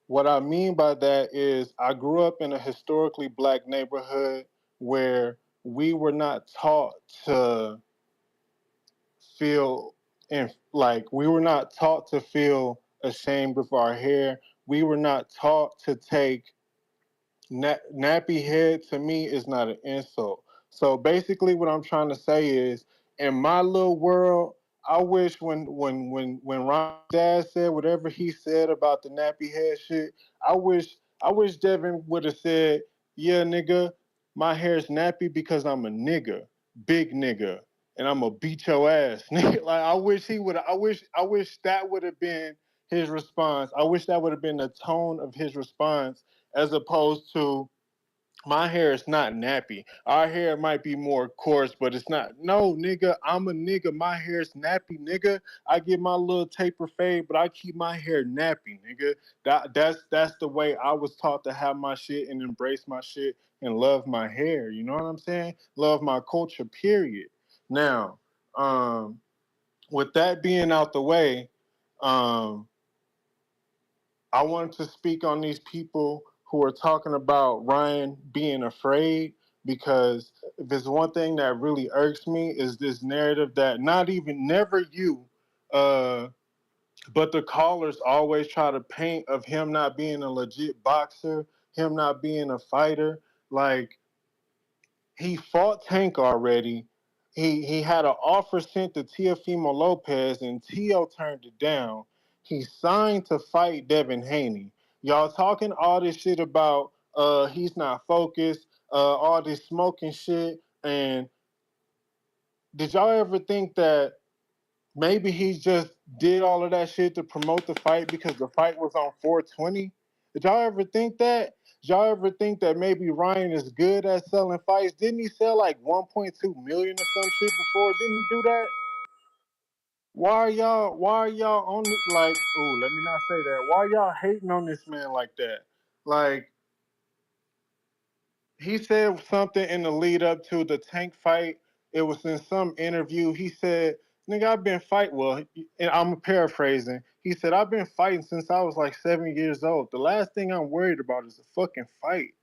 What I mean by that is I grew up in a historically black neighborhood where we were not taught to feel and like we were not taught to feel ashamed of our hair. We were not taught to take nappy head to me is not an insult. So basically, what I'm trying to say is, in my little world, I wish when Ron's dad said whatever he said about the nappy head shit, I wish Devin would have said, "Yeah, nigga, my hair's nappy because I'm a nigga, big nigga, and I'm gonna beat your ass." Nigga, like I wish that would have been his response. I wish that would have been the tone of his response as opposed to my hair is not nappy. Our hair might be more coarse, but it's not. No, nigga, I'm a nigga. My hair's nappy, nigga. I get my little taper fade, but I keep my hair nappy, nigga. That's the way I was taught to have my shit and embrace my shit and love my hair. You know what I'm saying? Love my culture, period. Now, with that being out the way, um, I wanted to speak on these people who are talking about Ryan being afraid because if there's one thing that really irks me is this narrative that never you, uh, but the callers always try to paint of him not being a legit boxer, him not being a fighter. Like, he fought Tank already. He had an offer sent to Teofimo Lopez, and Teo turned it down. He signed to fight Devin Haney. Y'all talking all this shit about he's not focused, all this smoking shit. And did y'all ever think that maybe he just did all of that shit to promote the fight because the fight was on 420? Did y'all ever think that? Did y'all ever think that maybe Ryan is good at selling fights? Didn't he sell like 1.2 million or some shit before? Didn't he do that? Why are y'all on it like, ooh, let me not say that. Why are y'all hating on this man like that? Like, he said something in the lead up to the Tank fight. It was in some interview. He said, "Nigga, I've been fighting." Well, and I'm paraphrasing. He said, "I've been fighting since I was like 7 years old. The last thing I'm worried about is a fucking fight."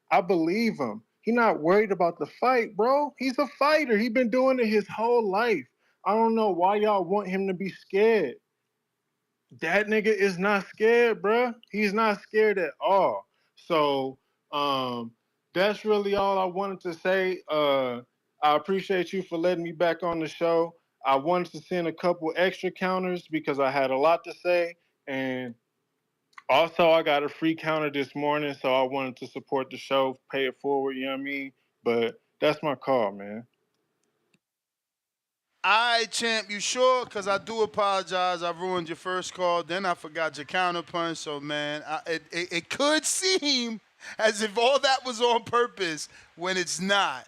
I believe him. He not worried about the fight, bro. He's a fighter. He been doing it his whole life. I don't know why y'all want him to be scared. That nigga is not scared, bruh. He's not scared at all. So, that's really all I wanted to say. I appreciate you for letting me back on the show. I wanted to send a couple extra counters because I had a lot to say. And also, I got a free counter this morning, so I wanted to support the show, pay it forward, you know what I mean? But that's my call, man. All right, champ, you sure? Because I do apologize. I ruined your first call. Then I forgot your counterpunch. So, man, it could seem as if all that was on purpose when it's not.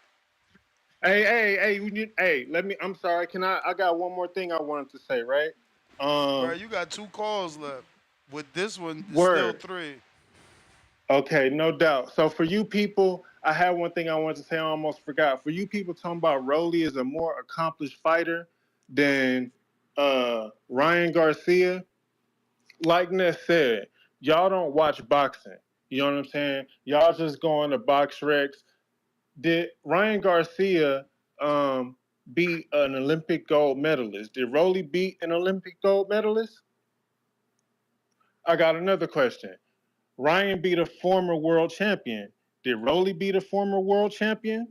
Hey, let me, I'm sorry. I got one more thing I wanted to say, right? Bro, Um, you got 2 calls left. With this one, it's still Word. 3. Okay, no doubt. So for you people, I had one thing I wanted to say. I almost forgot. For you people talking about Rolly is a more accomplished fighter than Ryan Garcia, like Ness said, y'all don't watch boxing. You know what I'm saying? Y'all just go on to Box Recs. Did Ryan Garcia beat an Olympic gold medalist? Did Rolly beat an Olympic gold medalist? I got another question. Ryan beat a former world champion. Did Rolly beat a former world champion?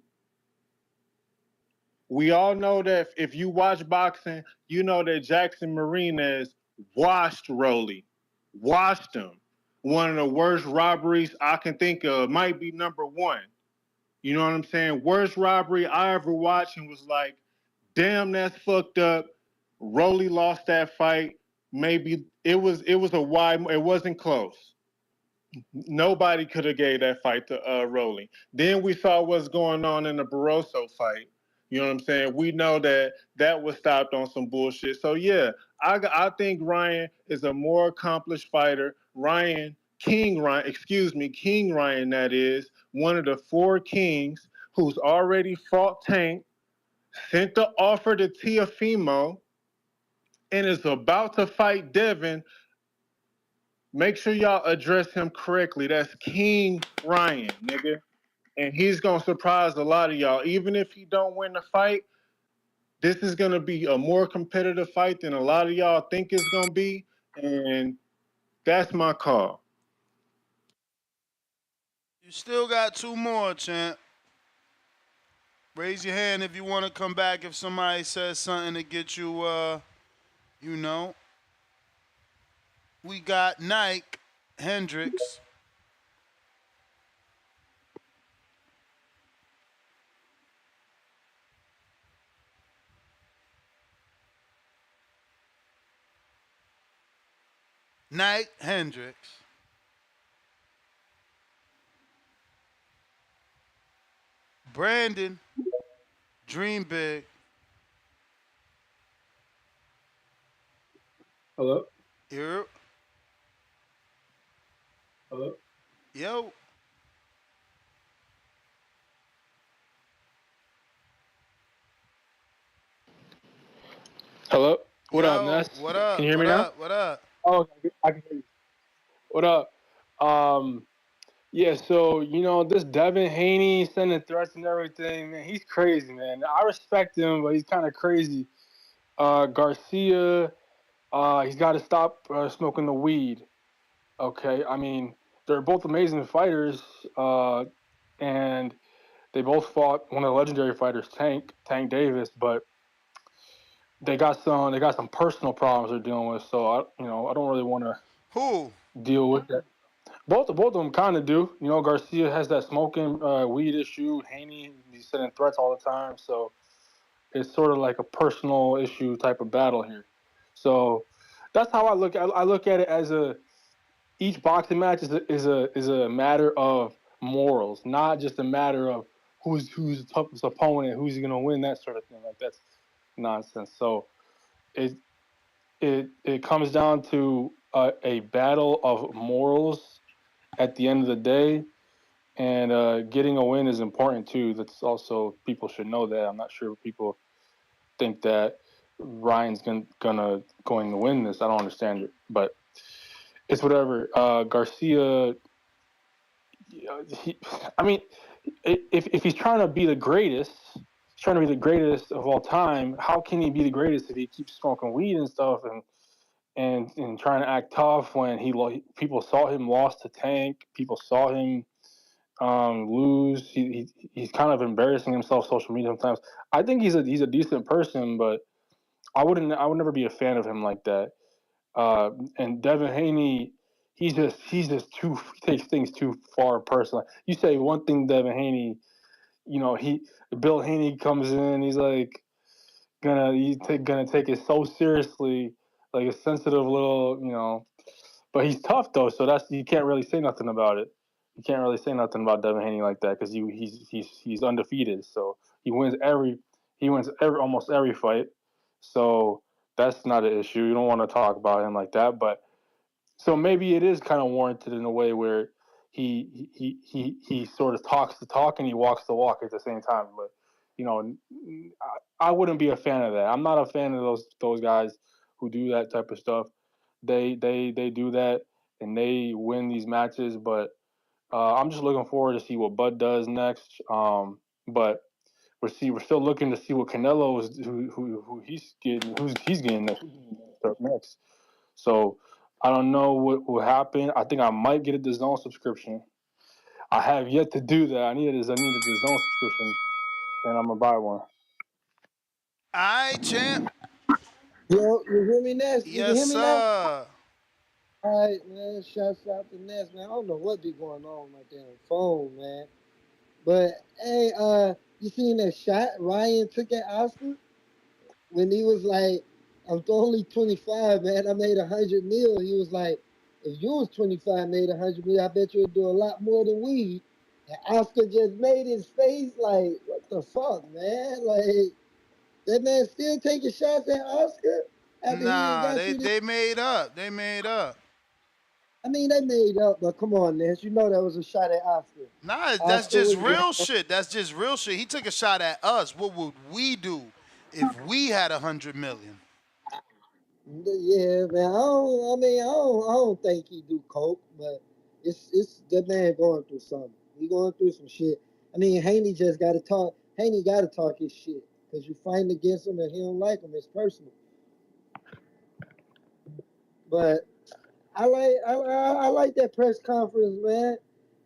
We all know that if you watch boxing, you know that Jackson Marinez washed Rolly, washed him. One of the worst robberies I can think of, might be number one. You know what I'm saying? Worst robbery I ever watched and was like, damn, that's fucked up. Rolly lost that fight. Maybe it was a wide, it wasn't close. Nobody could have gave that fight to Rolly. Then we saw what's going on in the Barroso fight. You know what I'm saying? We know that that was stopped on some bullshit. So yeah, I think Ryan is a more accomplished fighter. King Ryan, that is one of the 4 kings who's already fought Tank, sent the offer to Teofimo, and is about to fight Devin. Make sure y'all address him correctly. That's King Ryan, nigga. And he's gonna surprise a lot of y'all. Even if he don't win the fight, this is gonna be a more competitive fight than a lot of y'all think it's gonna be. And that's my call. You still got 2 more, champ. Raise your hand if you want to come back if somebody says something to get you, you know. We got Nike Hendricks. Knight Hendricks. Brandon, dream big. Hello? Yo, Hello? yo, Hello? What up, yo. Ness? What Can up? you hear What me now? up? What up? Oh, okay, I can hear you. What up? Yeah, so, this Devin Haney sending threats and everything, man, he's crazy, man. I respect him, but he's kind of crazy. Garcia, he's got to stop smoking the weed. Okay, I mean, they're both amazing fighters, and they both fought one of the legendary fighters, Tank Davis, but they got some personal problems they're dealing with. So I don't really want to Who? deal with that. Both of them kind of do. Garcia has that smoking weed issue. Haney, he's sending threats all the time. So it's sort of like a personal issue type of battle here. So that's how I look at. I look at it as each boxing match is a matter of morals, not just a matter of who's the toughest opponent, who's going to win, that sort of thing. Like, that's nonsense. So it it comes down to a battle of morals at the end of the day, and getting a win is important too. That's also, people should know that. I'm not sure people think that Ryan's going to win this. I don't understand it, but it's whatever. Garcia, I mean, if he's trying to be the greatest, he's trying to be the greatest of all time. How can he be the greatest if he keeps smoking weed and stuff and trying to act tough when people saw him lost to Tank, people saw him lose. He's kind of embarrassing himself social media sometimes. I think he's a decent person, but I would never be a fan of him like that. And Devin Haney, he takes things too far personally. You say one thing, Devin Haney, Bill Haney comes in, he's like gonna take it so seriously, like a sensitive little, But he's tough though, so you can't really say nothing about it. You can't really say nothing about Devin Haney like that because he's undefeated. So he wins almost every fight. So that's not an issue. You don't want to talk about him like that. But so maybe it is kind of warranted in a way where he sort of talks the talk and he walks the walk at the same time. But I wouldn't be a fan of that. I'm not a fan of those guys who do that type of stuff. They do that and they win these matches. But I'm just looking forward to see what Bud does next. But we're still looking to see what Canelo is who he's getting next. So I don't know what will happen. I think I might get a DAZN subscription. I have yet to do that. I need a DAZN subscription, and I'm gonna buy one. Alright, champ. Yo, you hear me, Ness? You can Yes, hear me now? sir. All right, man. Shouts out to Ness, man. I don't know what be going on with my damn phone, man. But hey, you seen that shot Ryan took at Oscar when he was like, "I'm only 25, man. I made 100 mil." He was like, "If you was 25, made 100 mil, I bet you'd do a lot more than we." And Oscar just made his face like, "What the fuck, man? Like that man still taking shots at Oscar after he done Nah, got they through this." they made up. They made up. I mean, they made up, but come on, Ness. You know that was a shot at Oscar. Nah, that's Oscar just was real shit. That's just real shit. He took a shot at us. What would we do if we had 100 million? yeah, man. I don't think he do coke, but it's that man going through something. He going through some shit. I mean, Haney just got to talk. Haney got to talk his shit because you fighting against him and he don't like him. It's personal. But I like that press conference, man.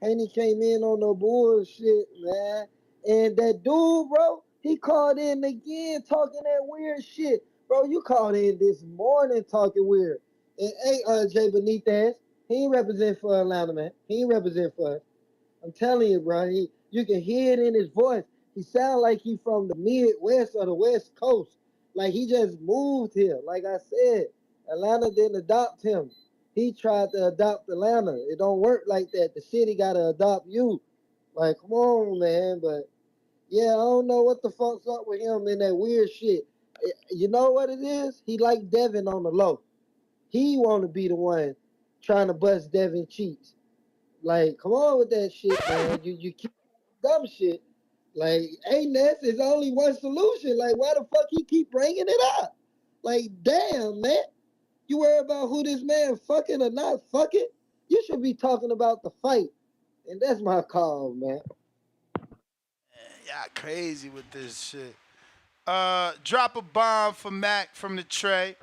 Haney came in on no bullshit, man. And that dude, bro, he called in again talking that weird shit. Bro, you called in this morning talking weird. And hey, Jay Benitez, he ain't represent for Atlanta, man. He ain't represent for us. I'm telling you, bro. You can hear it in his voice. He sound like he from the Midwest or the West Coast. Like he just moved here. Like I said, Atlanta didn't adopt him. He tried to adopt Atlanta. It don't work like that. The city gotta adopt you. Like, come on, man. But yeah, I don't know what the fuck's up with him in that weird shit. You know what it is? He like Devin on the low. He want to be the one trying to bust Devin cheeks. Like, come on with that shit, man. You keep dumb shit. Like, hey, Ness, there's only one solution. Like, why the fuck he keep bringing it up? Like, damn, man. You worry about who this man fucking or not fucking? You should be talking about the fight. And that's my call, man. Yeah, crazy with this shit. Drop a bomb for Mac from the tray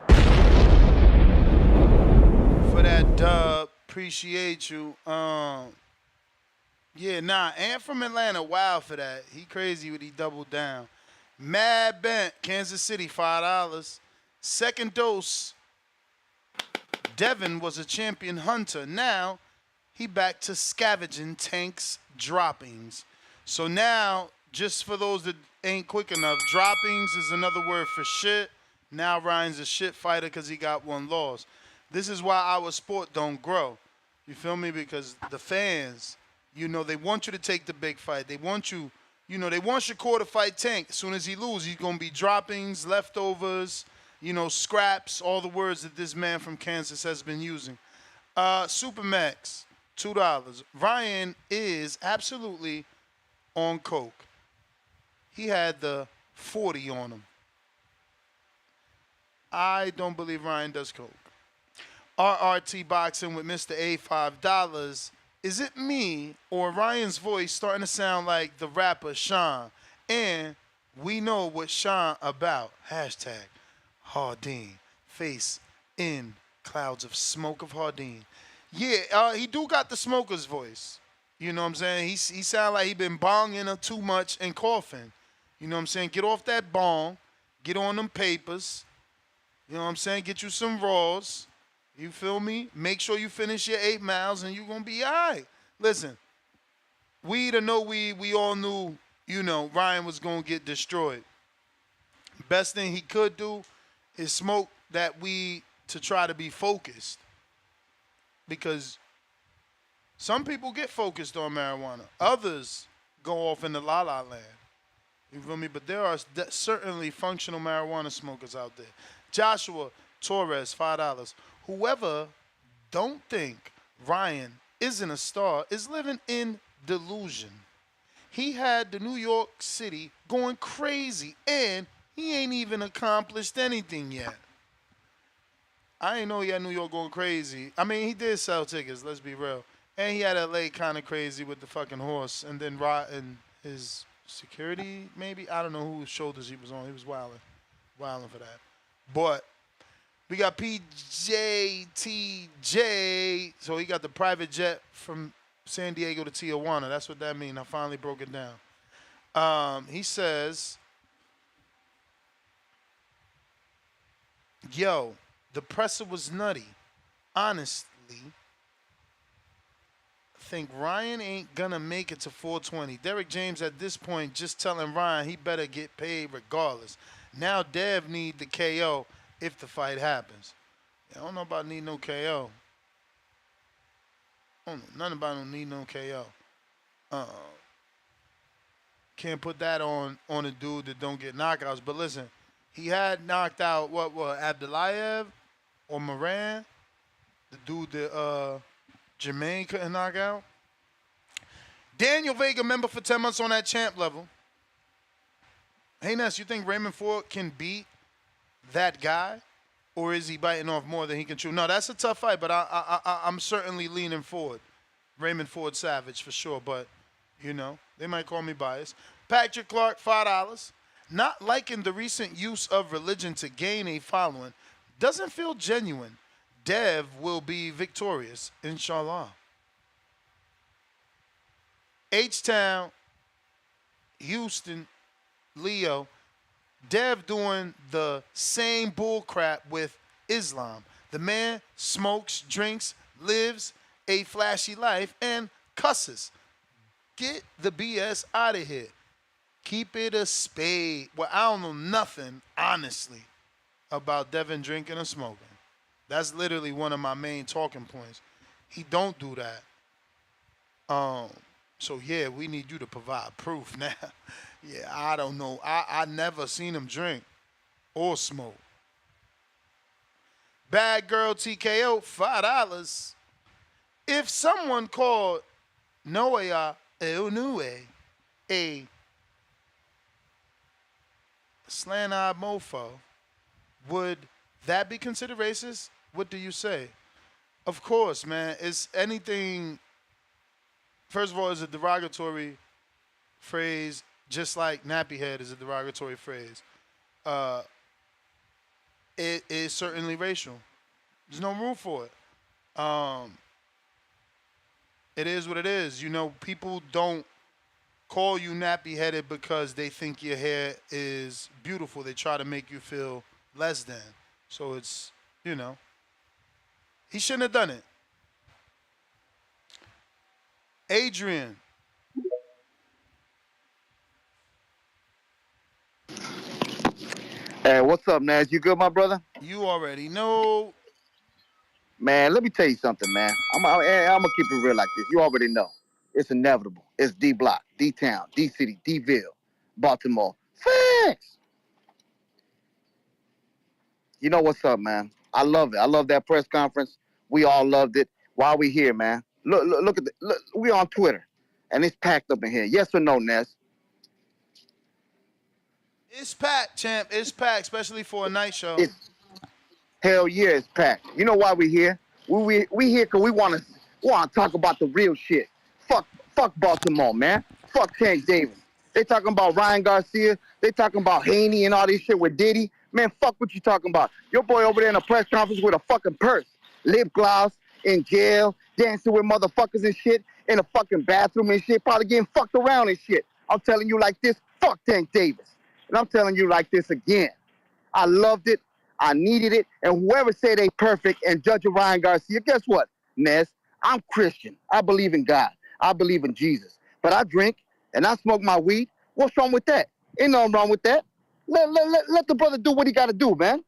for that dub. Appreciate you. Yeah, nah, Ant from Atlanta, wild for that. He crazy when he doubled down. Mad Bent, Kansas City, $5. Second dose, Devin was a champion hunter. Now he back to scavenging tanks droppings. So now, just for those that ain't quick enough, droppings is another word for shit. Now Ryan's a shit fighter because he got one loss. This is why our sport don't grow. You feel me? Because the fans, they want you to take the big fight. They want you, they want Shakur to fight Tank. As soon as he loses, he's going to be droppings, leftovers, scraps, all the words that this man from Kansas has been using. Supermax, $2. Ryan is absolutely on coke. He had the 40 on him. I don't believe Ryan does coke. RRT Boxing with Mr. A, $5. Is it me or Ryan's voice starting to sound like the rapper Sean? And we know what Sean about. Hashtag Hardin. Face in clouds of smoke of Hardin. Yeah, he do got the smoker's voice. You know what I'm saying? He sound like he been bonging too much and coughing. You know what I'm saying? Get off that bong. Get on them papers. You know what I'm saying? Get you some raws. You feel me? Make sure you finish your 8 miles and you're going to be all right. Listen, weed or no weed, we all knew, Ryan was going to get destroyed. Best thing he could do is smoke that weed to try to be focused. Because some people get focused on marijuana. Others go off into la-la land. You feel me? But there are certainly functional marijuana smokers out there. Joshua Torres, $5. Whoever don't think Ryan isn't a star is living in delusion. He had the New York City going crazy, and he ain't even accomplished anything yet. I ain't know he had New York going crazy. I mean, he did sell tickets, let's be real. And he had LA kind of crazy with the fucking horse, and then and his security, maybe? I don't know whose shoulders he was on. He was wilding for that. But we got PJTJ. So he got the private jet from San Diego to Tijuana. That's what that means. I finally broke it down. He says, yo, the presser was nutty. Honestly, think Ryan ain't gonna make it to 420. Derek James at this point just telling Ryan he better get paid regardless. Now Dev need the KO if the fight happens. I don't know about need no KO. I don't know nothing about no need no KO. Can't put that on a dude that don't get knockouts. But listen, he had knocked out what Abdulayev or Moran, the dude that Jermaine couldn't knock out. Daniel Vega, member for 10 months on that champ level. Hey Ness, you think Raymond Ford can beat that guy? Or is he biting off more than he can chew? No, that's a tough fight, but I'm certainly leaning forward. Raymond Ford Savage for sure, but, they might call me biased. Patrick Clark, $5. Not liking the recent use of religion to gain a following. Doesn't feel genuine. Dev will be victorious, inshallah. H-Town, Houston, Leo, Dev doing the same bull crap with Islam. The man smokes, drinks, lives a flashy life, and cusses. Get the BS out of here. Keep it a spade. Well, I don't know nothing, honestly, about Devin drinking or smoking. That's literally one of my main talking points. He don't do that. So yeah, we need you to provide proof now. Yeah, I don't know. I never seen him drink or smoke. Bad girl TKO, $5. If someone called Noah Eunue a slant-eyed mofo, would that be considered racist? What do you say? Of course, man. It's anything. First of all, it's a derogatory phrase, just like nappy head is a derogatory phrase. Uh, it is certainly racial. There's no room for it. It is what it is. You know, people don't call you nappy headed because they think your hair is beautiful. They try to make you feel less than. So it's, you know, he shouldn't have done it. Adrian, Hey, what's up, Nas? You good, my brother? you already know. Man, let me tell you something, man. I'm gonna keep it real like this. You already know. It's inevitable. It's D Block, D Town, D City, D-Ville, Baltimore. Facts. You know what's up, man. I love it. I love that press conference. We all loved it. Why we here, man? Look at the look. We on Twitter, and it's packed up in here. Yes or no, Ness? It's packed, champ. It's packed, especially for a night show. It's hell yeah, it's packed. You know why we here? We here because we want to talk about the real shit. Fuck Baltimore, man. Fuck Tank Davis. They talking about Ryan Garcia. They talking about Haney and all this shit with Diddy. Man, fuck what you talking about. Your boy over there in a press conference with a fucking purse, lip gloss, in jail, dancing with motherfuckers and shit, in a fucking bathroom and shit, probably getting fucked around and shit. I'm telling you like this, fuck Tank Davis. And I'm telling you like this again. I loved it. I needed it. And whoever say they perfect and judge Ryan Garcia, guess what, Ness? I'm Christian. I believe in God. I believe in Jesus. But I drink and I smoke my weed. What's wrong with that? Ain't nothing wrong with that. Let the brother do what he got to do, man.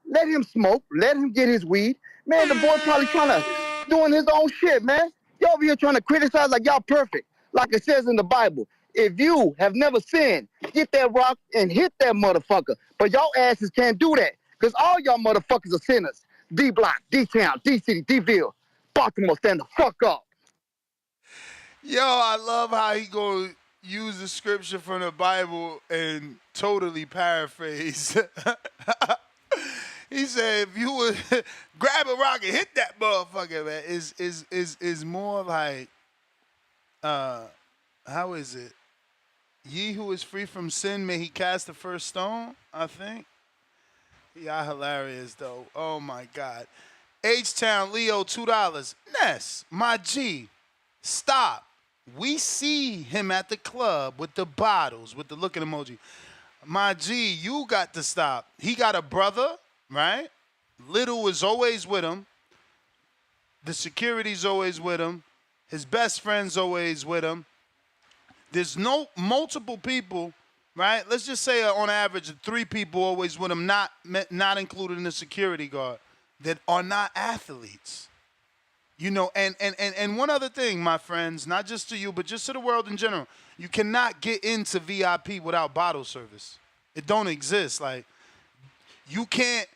Let him smoke. Let him get his weed. Man, the boy probably trying to doing his own shit, man. Y'all over here trying to criticize like y'all perfect. Like it says in the Bible. If you have never sinned, get that rock and hit that motherfucker. But y'all asses can't do that. Because all y'all motherfuckers are sinners. D-Block, D-Town, D-City, D-Ville. Baltimore, stand the fuck up. Yo, I love how he gonna use the scripture from the Bible and totally paraphrase. He said, if you would grab a rock and hit that motherfucker, man, is more like, how is it? Ye who is free from sin, may he cast the first stone, I think. Yeah, hilarious, though. Oh, my God. H-Town, Leo, $2. Ness, my G, stop. We see him at the club with the bottles, with the looking emoji. My G, you got to stop. He got a brother, right? Little is always with him. The security's always with him. His best friend's always with him. There's no multiple people, right? Let's just say on average, 3 people always with him, not included in the security guard, that are not athletes. You know, and one other thing, my friends, not just to you, but just to the world in general, you cannot get into VIP without bottle service. It don't exist. Like, you can't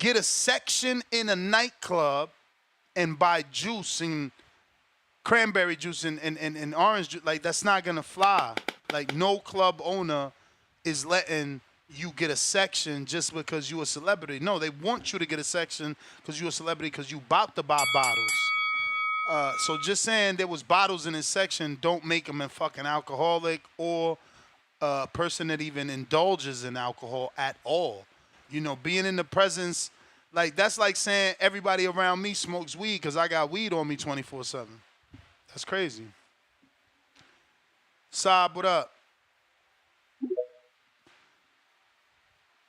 get a section in a nightclub and buy juice and cranberry juice and orange juice. Like, that's not gonna fly. Like, no club owner is letting you get a section just because you a celebrity. No, they want you to get a section because you a celebrity because you about to buy bottles. So just saying there was bottles in his section don't make him a fucking alcoholic or a person that even indulges in alcohol at all. You know, being in the presence, like, that's like saying everybody around me smokes weed because I got weed on me 24/7. That's crazy. Saab, what up?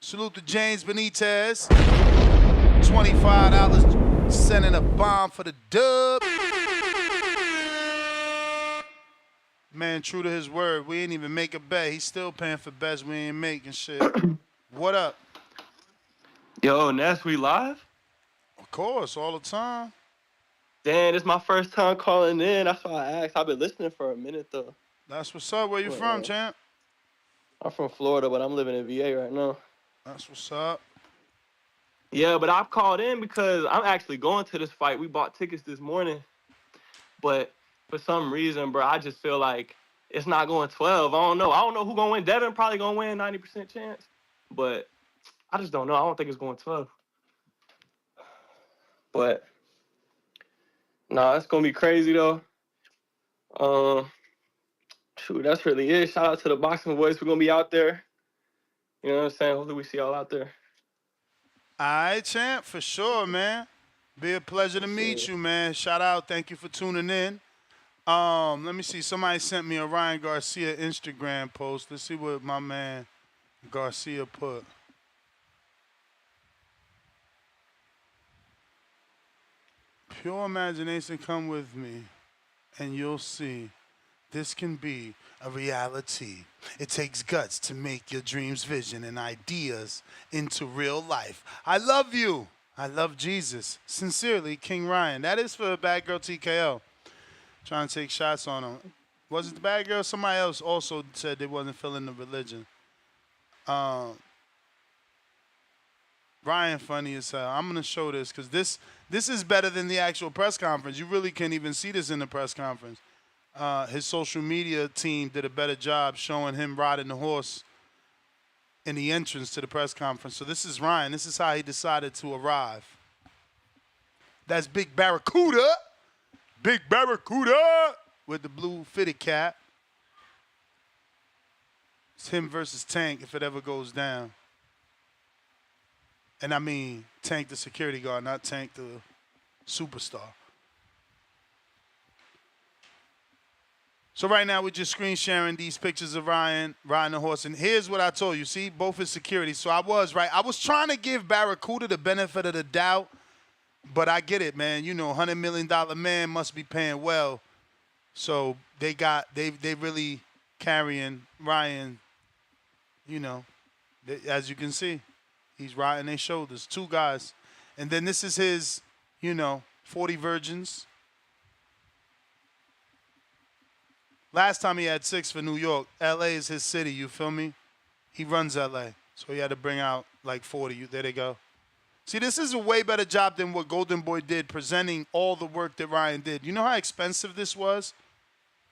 Salute to James Benitez. $25 sending a bomb for the dub. Man, true to his word, we ain't even make a bet. He's still paying for bets we ain't making shit. What up? Yo, Ness, we live? course, all the time. Damn, this is my first time calling in. That's why I asked. I've been listening for a minute though. That's what's up. Where you But, from, champ? I'm from Florida, but I'm living in VA right now. That's what's up. Yeah, but I've called in because I'm actually going to this fight. We bought tickets this morning, but for some reason, bro, I just feel like it's not going 12. I don't know. I don't know who's gonna win. Devin probably gonna win, 90% chance, but I just don't know. I don't think it's going 12. But no, it's gonna be crazy though. Shoot, that's really it. Shout out to the boxing boys. We're gonna be out there. You know what I'm saying? Hopefully we see y'all out there. All right, champ, for sure, man. Be a pleasure to meet you, man. Shout out. Thank you for tuning in. Let me see. Somebody sent me a Ryan Garcia Instagram post. Let's see what my man Garcia put. Pure imagination, come with me, and you'll see. This can be a reality. It takes guts to make your dreams, vision, and ideas into real life. I love you. I love Jesus. Sincerely, King Ryan. That is for Bad Girl TKO. Trying to take shots on him. Was it the Bad Girl? Somebody else also said they wasn't feeling the religion. Ryan funny as hell. I'm gonna show this because this is better than the actual press conference. You really can't even see this in the press conference. His social media team did a better job showing him riding the horse in the entrance to the press conference. So this is Ryan. This is how he decided to arrive. That's Big Barracuda. Big Barracuda with the blue fitted cap. It's him versus Tank if it ever goes down. And I mean Tank the security guard, not Tank the superstar. So right now we're just screen sharing these pictures of Ryan riding the horse. And here's what I told you. See, both his security. So I was right. I was trying to give Barracuda the benefit of the doubt, but I get it, man. You know, $100 million man must be paying well. So they really carrying Ryan, you know, as you can see. He's riding their shoulders. Two guys. And then this is his, 40 virgins. Last time he had 6 for New York. L.A. is his city, you feel me? He runs L.A., so he had to bring out like 40. There they go. See, this is a way better job than what Golden Boy did, presenting all the work that Ryan did. You know how expensive this was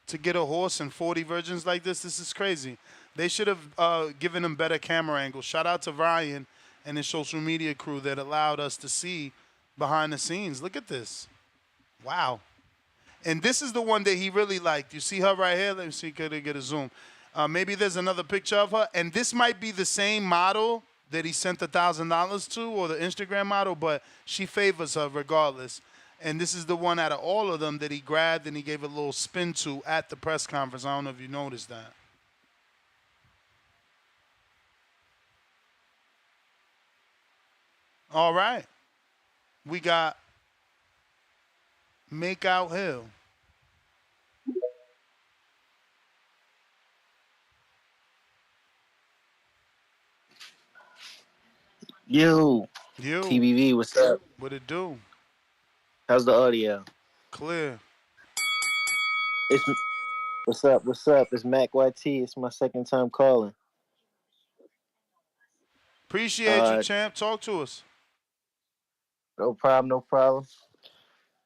to get a horse and 40 virgins like this? This is crazy. They should have given him better camera angles. Shout out to Ryan and his social media crew that allowed us to see behind the scenes. Look at this. Wow. And this is the one that he really liked. You see her right here? Let me see, could I get a zoom? Maybe there's another picture of her. And this might be the same model that he sent $1,000 to, or the Instagram model, but she favors her regardless. And this is the one out of all of them that he grabbed and he gave a little spin to at the press conference. I don't know if you noticed that. All right. We got Makeout Hill. Yo, TBV, what's up? What it do? How's the audio? Clear. What's up? What's up? It's Mac YT. It's my second time calling. Appreciate you, champ. Talk to us. No problem. No problem.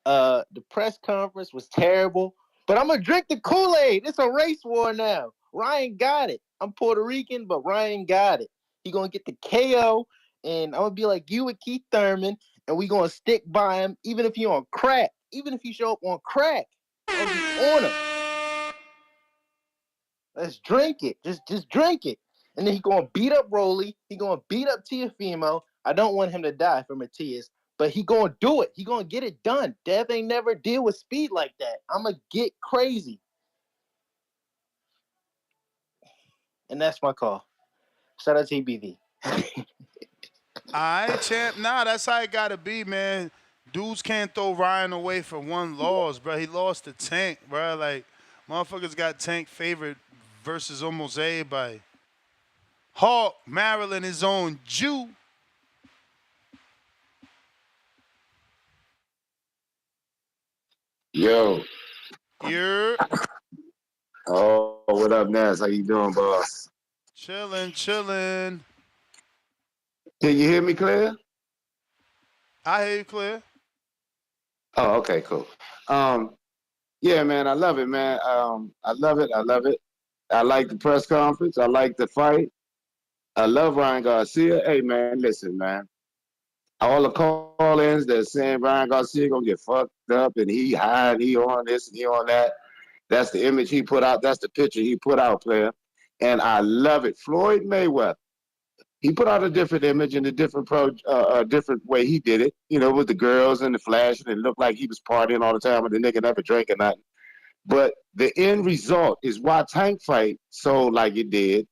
The press conference was terrible, but I'm gonna drink the Kool-Aid. It's a race war now. Ryan got it. I'm Puerto Rican, but Ryan got it. He gonna get the KO, and I'm gonna be like you with Keith Thurman, and we gonna stick by him, even if he on crack. Even if he show up on crack, I'm gonna be on him. Let's drink it. Just drink it. And then he gonna beat up Rolly. He gonna beat up Tiafimo. I don't want him to die for Matias, but he gonna do it. He gonna get it done. Dev ain't never deal with speed like that. I'ma get crazy. And that's my call. Shout out to TBV. All right, champ. Nah, that's how it gotta be, man. Dudes can't throw Ryan away for one loss, bro. He lost to Tank, bro. Like, motherfuckers got Tank favored versus almost everybody. Hawk, Maryland, his own Jew. Yo. You're Oh, what up, Nas? How you doing, boss? chilling, chilling. Can you hear me clear? I hear you clear. Oh, okay, cool. Um, yeah, man, I love it, man. I love it. I love it. I like the press conference. I like the fight. I love Ryan Garcia. Hey, man, listen, man. All the call-ins that saying Ryan Garcia gonna get fucked up and he high and he on this and he on that. That's the image he put out. That's the picture he put out, player. And I love it. Floyd Mayweather. He put out a different image and a different way he did it. You know, with the girls and the flash, and it looked like he was partying all the time, and the nigga never drank or nothing. But the end result is why Tank Fight sold like it did,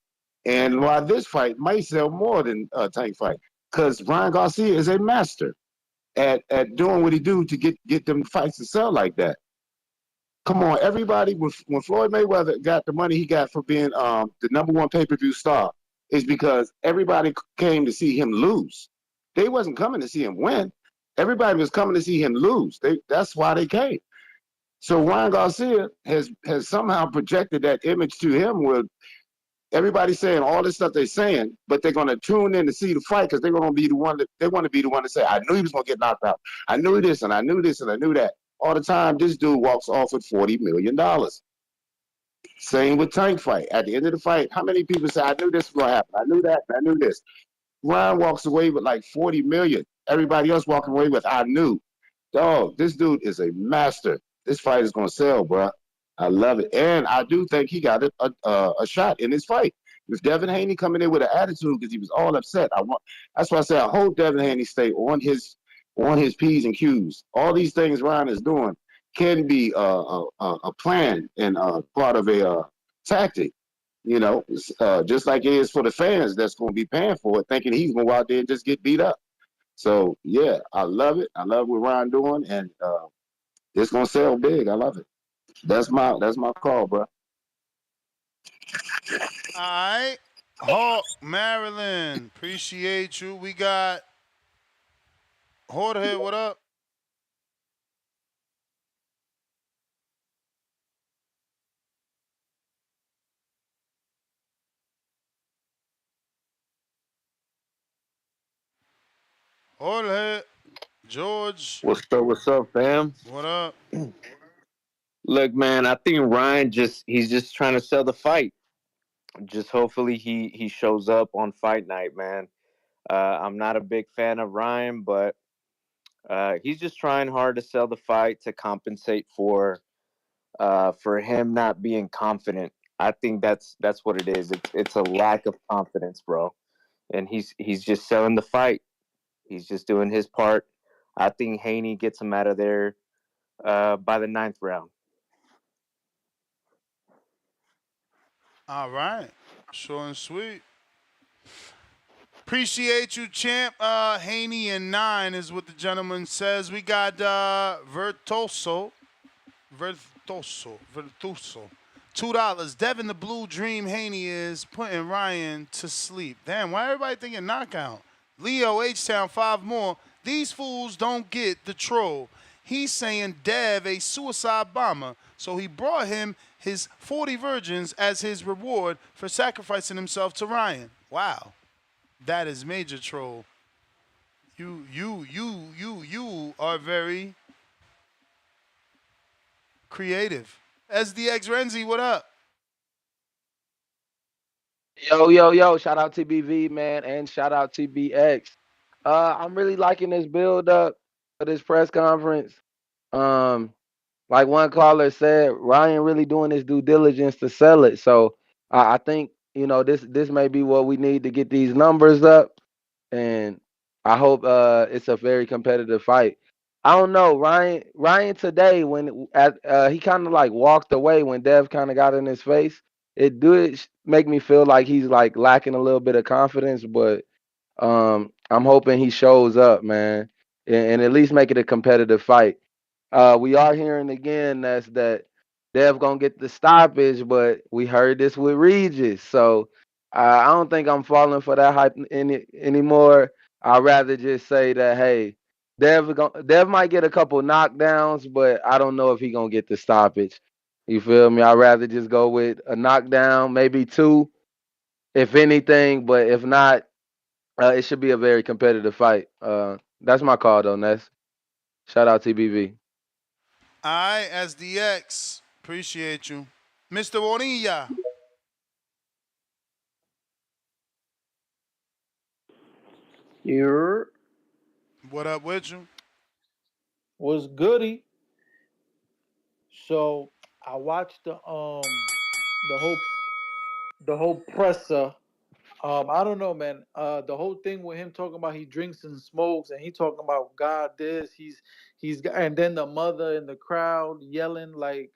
and why this fight might sell more than Tank Fight, because Ryan Garcia is a master at doing what he do to get them fights to sell like that. Come on, everybody. When Floyd Mayweather got the money he got for being the number one pay-per-view star, is because everybody came to see him lose. They wasn't coming to see him win. Everybody was coming to see him lose. That's why they came. So Ryan Garcia has somehow projected that image to him, where everybody's saying all this stuff they're saying, but they're going to tune in to see the fight because they're going to be the one that they want to be the one to say, I knew he was going to get knocked out. I knew this and I knew this and I knew that. All the time, this dude walks off with $40 million. Same with Tank Fight. At the end of the fight, how many people say, I knew this was going to happen? I knew that. I knew this. Ryan walks away with like 40 million. Everybody else walking away with, I knew. Dog, this dude is a master. This fight is going to sell, bro. I love it. And I do think he got a shot in this fight. With Devin Haney coming in with an attitude because he was all upset. That's why I say I hope Devin Haney stay on his P's and Q's. All these things Ryan is doing can be a plan and part of a tactic. You know, just like it is for the fans that's going to be paying for it, thinking he's going to go out there and just get beat up. So yeah, I love it. I love what Ryan doing, and it's gonna sell big. I love it. That's my call, bro. All right. Hawk, Maryland. Appreciate you. We got Jorge, what up? Jorge, George, What's up, fam? what up? Look, man, I think Ryan he's just trying to sell the fight. Just hopefully he shows up on fight night, man. I'm not a big fan of Ryan, but he's just trying hard to sell the fight to compensate for him not being confident. I think that's what it is. It's a lack of confidence, bro. And he's just selling the fight. He's just doing his part. I think Haney gets him out of there by the ninth round. All right. Short and sweet. Appreciate you, champ. Haney and 9 is what the gentleman says. We got Vertoso. $2. Devin the Blue Dream Haney is putting Ryan to sleep. Damn, why everybody thinking knockout? Leo H Town 5 more. These fools don't get the troll. He's saying Dev a suicide bomber, so he brought him his 40 virgins as his reward for sacrificing himself to Ryan. Wow, that is major troll. You are very creative. SDX Renzi, what up? Yo. Shout out to BV, man, and shout out to BX. I'm really liking this build up for this press conference. Um, like one caller said, Ryan really doing his due diligence to sell it. So I think this may be what we need to get these numbers up, and I hope it's a very competitive fight. I don't know Ryan today when he kind of like walked away when Dev kind of got in his face. It did make me feel like he's like lacking a little bit of confidence, but I'm hoping he shows up, man, and at least make it a competitive fight. We are hearing again that Dev gonna get the stoppage, but we heard this with Regis, so I don't think I'm falling for that hype anymore. I'd rather just say that hey. Dev might get a couple knockdowns, but I don't know if he gonna get the stoppage. You feel me? I'd rather just go with a knockdown, maybe two, if anything. But if not, it should be a very competitive fight. That's my call though, Ness. Shout out TBV. I, as DX, appreciate you. Mr. Bonilla, Here what up with you? was goody. So I watched the whole presser. I don't know, man. The whole thing with him talking about he drinks and smokes, and he talking about God this, and then the mother in the crowd yelling like,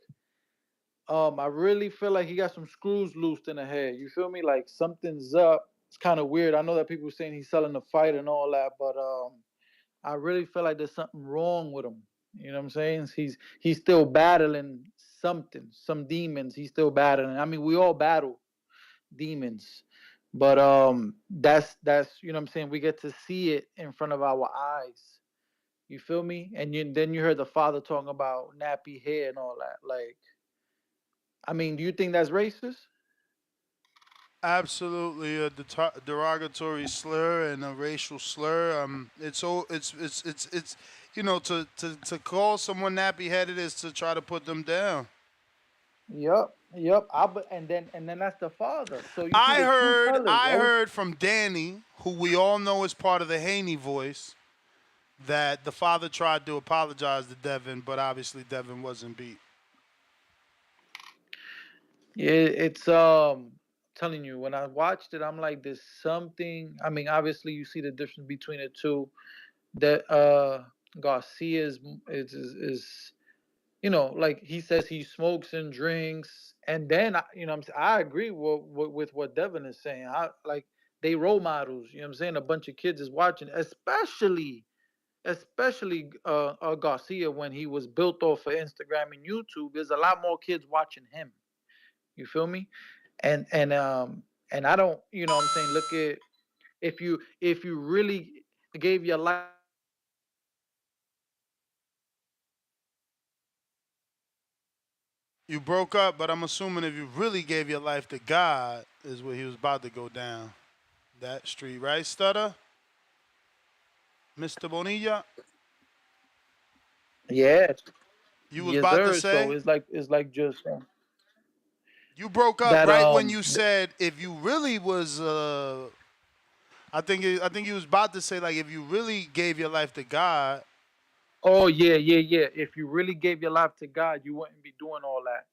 I really feel like he got some screws loosed in the head. You feel me? Like something's up. It's kind of weird. I know that people saying he's selling the fight and all that, but I really feel like there's something wrong with him. You know what I'm saying? He's still battling something, some demons. He's still battling. I mean, we all battle demons, but that's you know what I'm saying. We get to see it in front of our eyes. You feel me? And then you heard the father talking about nappy hair and all that. Like, I mean, do you think that's racist? Absolutely a derogatory slur and a racial slur. It's to call someone nappy headed is to try to put them down. Yep. And then that's the father. So you see I the true heard colors, I right? heard from Danny, who we all know is part of the Haney voice, that the father tried to apologize to Devin, but obviously Devin wasn't beat. Yeah, it's telling you when I watched it, I'm like, there's something. I mean, obviously you see the difference between the two. That Garcia is like he says he smokes and drinks, and then I agree with what Devin is saying. I like they role models. You know what I'm saying? A bunch of kids is watching, especially Garcia when he was built off of Instagram and YouTube. There's a lot more kids watching him. You feel me? And I don't, you know what I'm saying, look at if you really gave your life to God, you wouldn't be doing all that. You feel me? You broke up, but I'm assuming if you really gave your life to God, is where he was about to go down that street, right, Stutter? Mr. Bonilla, Yeah. you was Yes, about to sir. So say it's like just you broke up that right when you said if you really was. I think you was about to say like if you really gave your life to God. Oh yeah. If you really gave your life to God, you wouldn't be doing all that.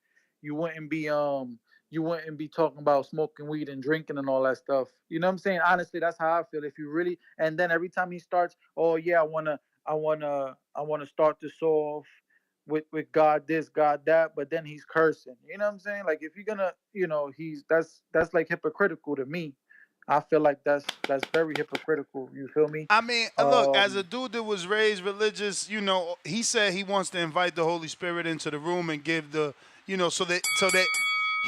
You wouldn't be talking about smoking weed and drinking and all that stuff. You know what I'm saying? Honestly, that's how I feel. If you really and then every time he starts, oh yeah, I wanna start this off with God this, God that, but then he's cursing. You know what I'm saying? Like if you're gonna, he's that's like hypocritical to me. I feel like that's very hypocritical. You feel me? I mean, look, as a Um, dude that was raised religious, he said he wants to invite the Holy Spirit into the room and give so that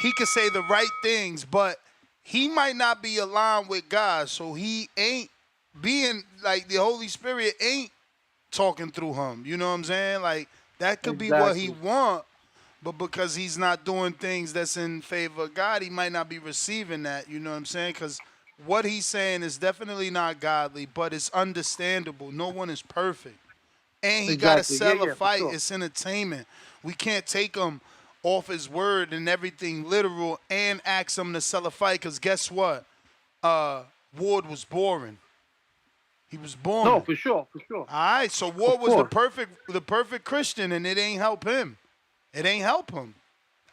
he could say the right things, but he might not be aligned with God, so he ain't being like the Holy Spirit ain't talking through him. You know what I'm saying? Like that could be what he exactly. want, but because he's not doing things that's in favor of God, he might not be receiving that. You know what I'm saying? Because what he's saying is definitely not godly, but it's understandable. No one is perfect. And he got to Exactly. Yeah, sell a yeah, for fight. sure. It's entertainment. We can't take him off his word and everything literal and ask him to sell a fight because guess what? Ward was boring. He was No, boring. for sure, for sure. All right, so Of Ward was the course. perfect Christian, and it ain't help him. It ain't help him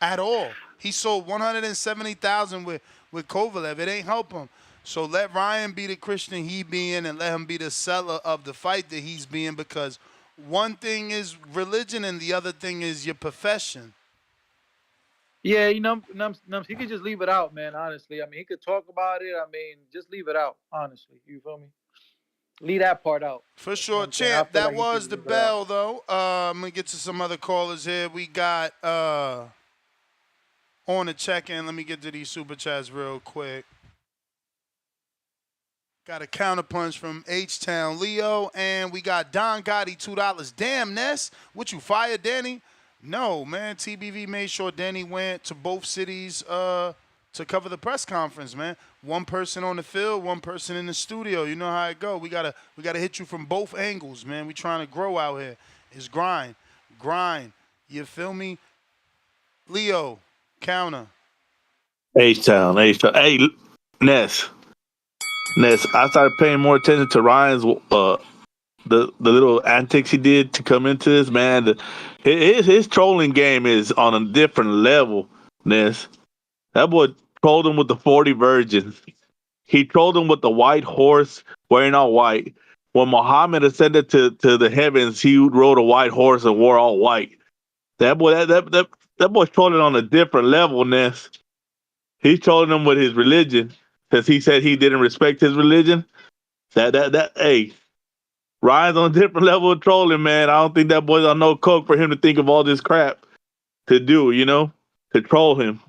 at all. He sold 170,000 with Kovalev. It ain't help him. So let Ryan be the Christian he being, and let him be the seller of the fight that he's being. Because one thing is religion, and the other thing is your profession. Yeah, he could just leave it out, man. Honestly, I mean, he could talk about it. I mean, just leave it out. Honestly, you feel me? Leave that part out. For You know sure, what I'm saying? I champ. feel That like he could was just the leave it out. bell, though. I'm gonna get to some other callers here. We got on the check-in. Let me get to these super chats real quick. Got a counterpunch from H-Town Leo, and we got Don Gotti, $2. Damn, Ness, what you fired Danny? No, man. TBV made sure Danny went to both cities to cover the press conference, man. One person on the field, one person in the studio. You know how it go. We gotta hit you from both angles, man. We trying to grow out here. It's grind. You feel me? Leo, counter. H-Town. Hey, Ness. I started paying more attention to Ryan's the little antics he did to come into this, man. His trolling game is on a different level, Ness. That boy trolled him with the 40 virgins. He trolled him with the white horse wearing all white. When Muhammad ascended to the heavens, he rode a white horse and wore all white. That boy that boy's trolling on a different level, Ness. He's trolling him with his religion because he said he didn't respect his religion. Hey, Ryan's on a different level of trolling, man. I don't think that boy's on no coke for him to think of all this crap to do, to troll him.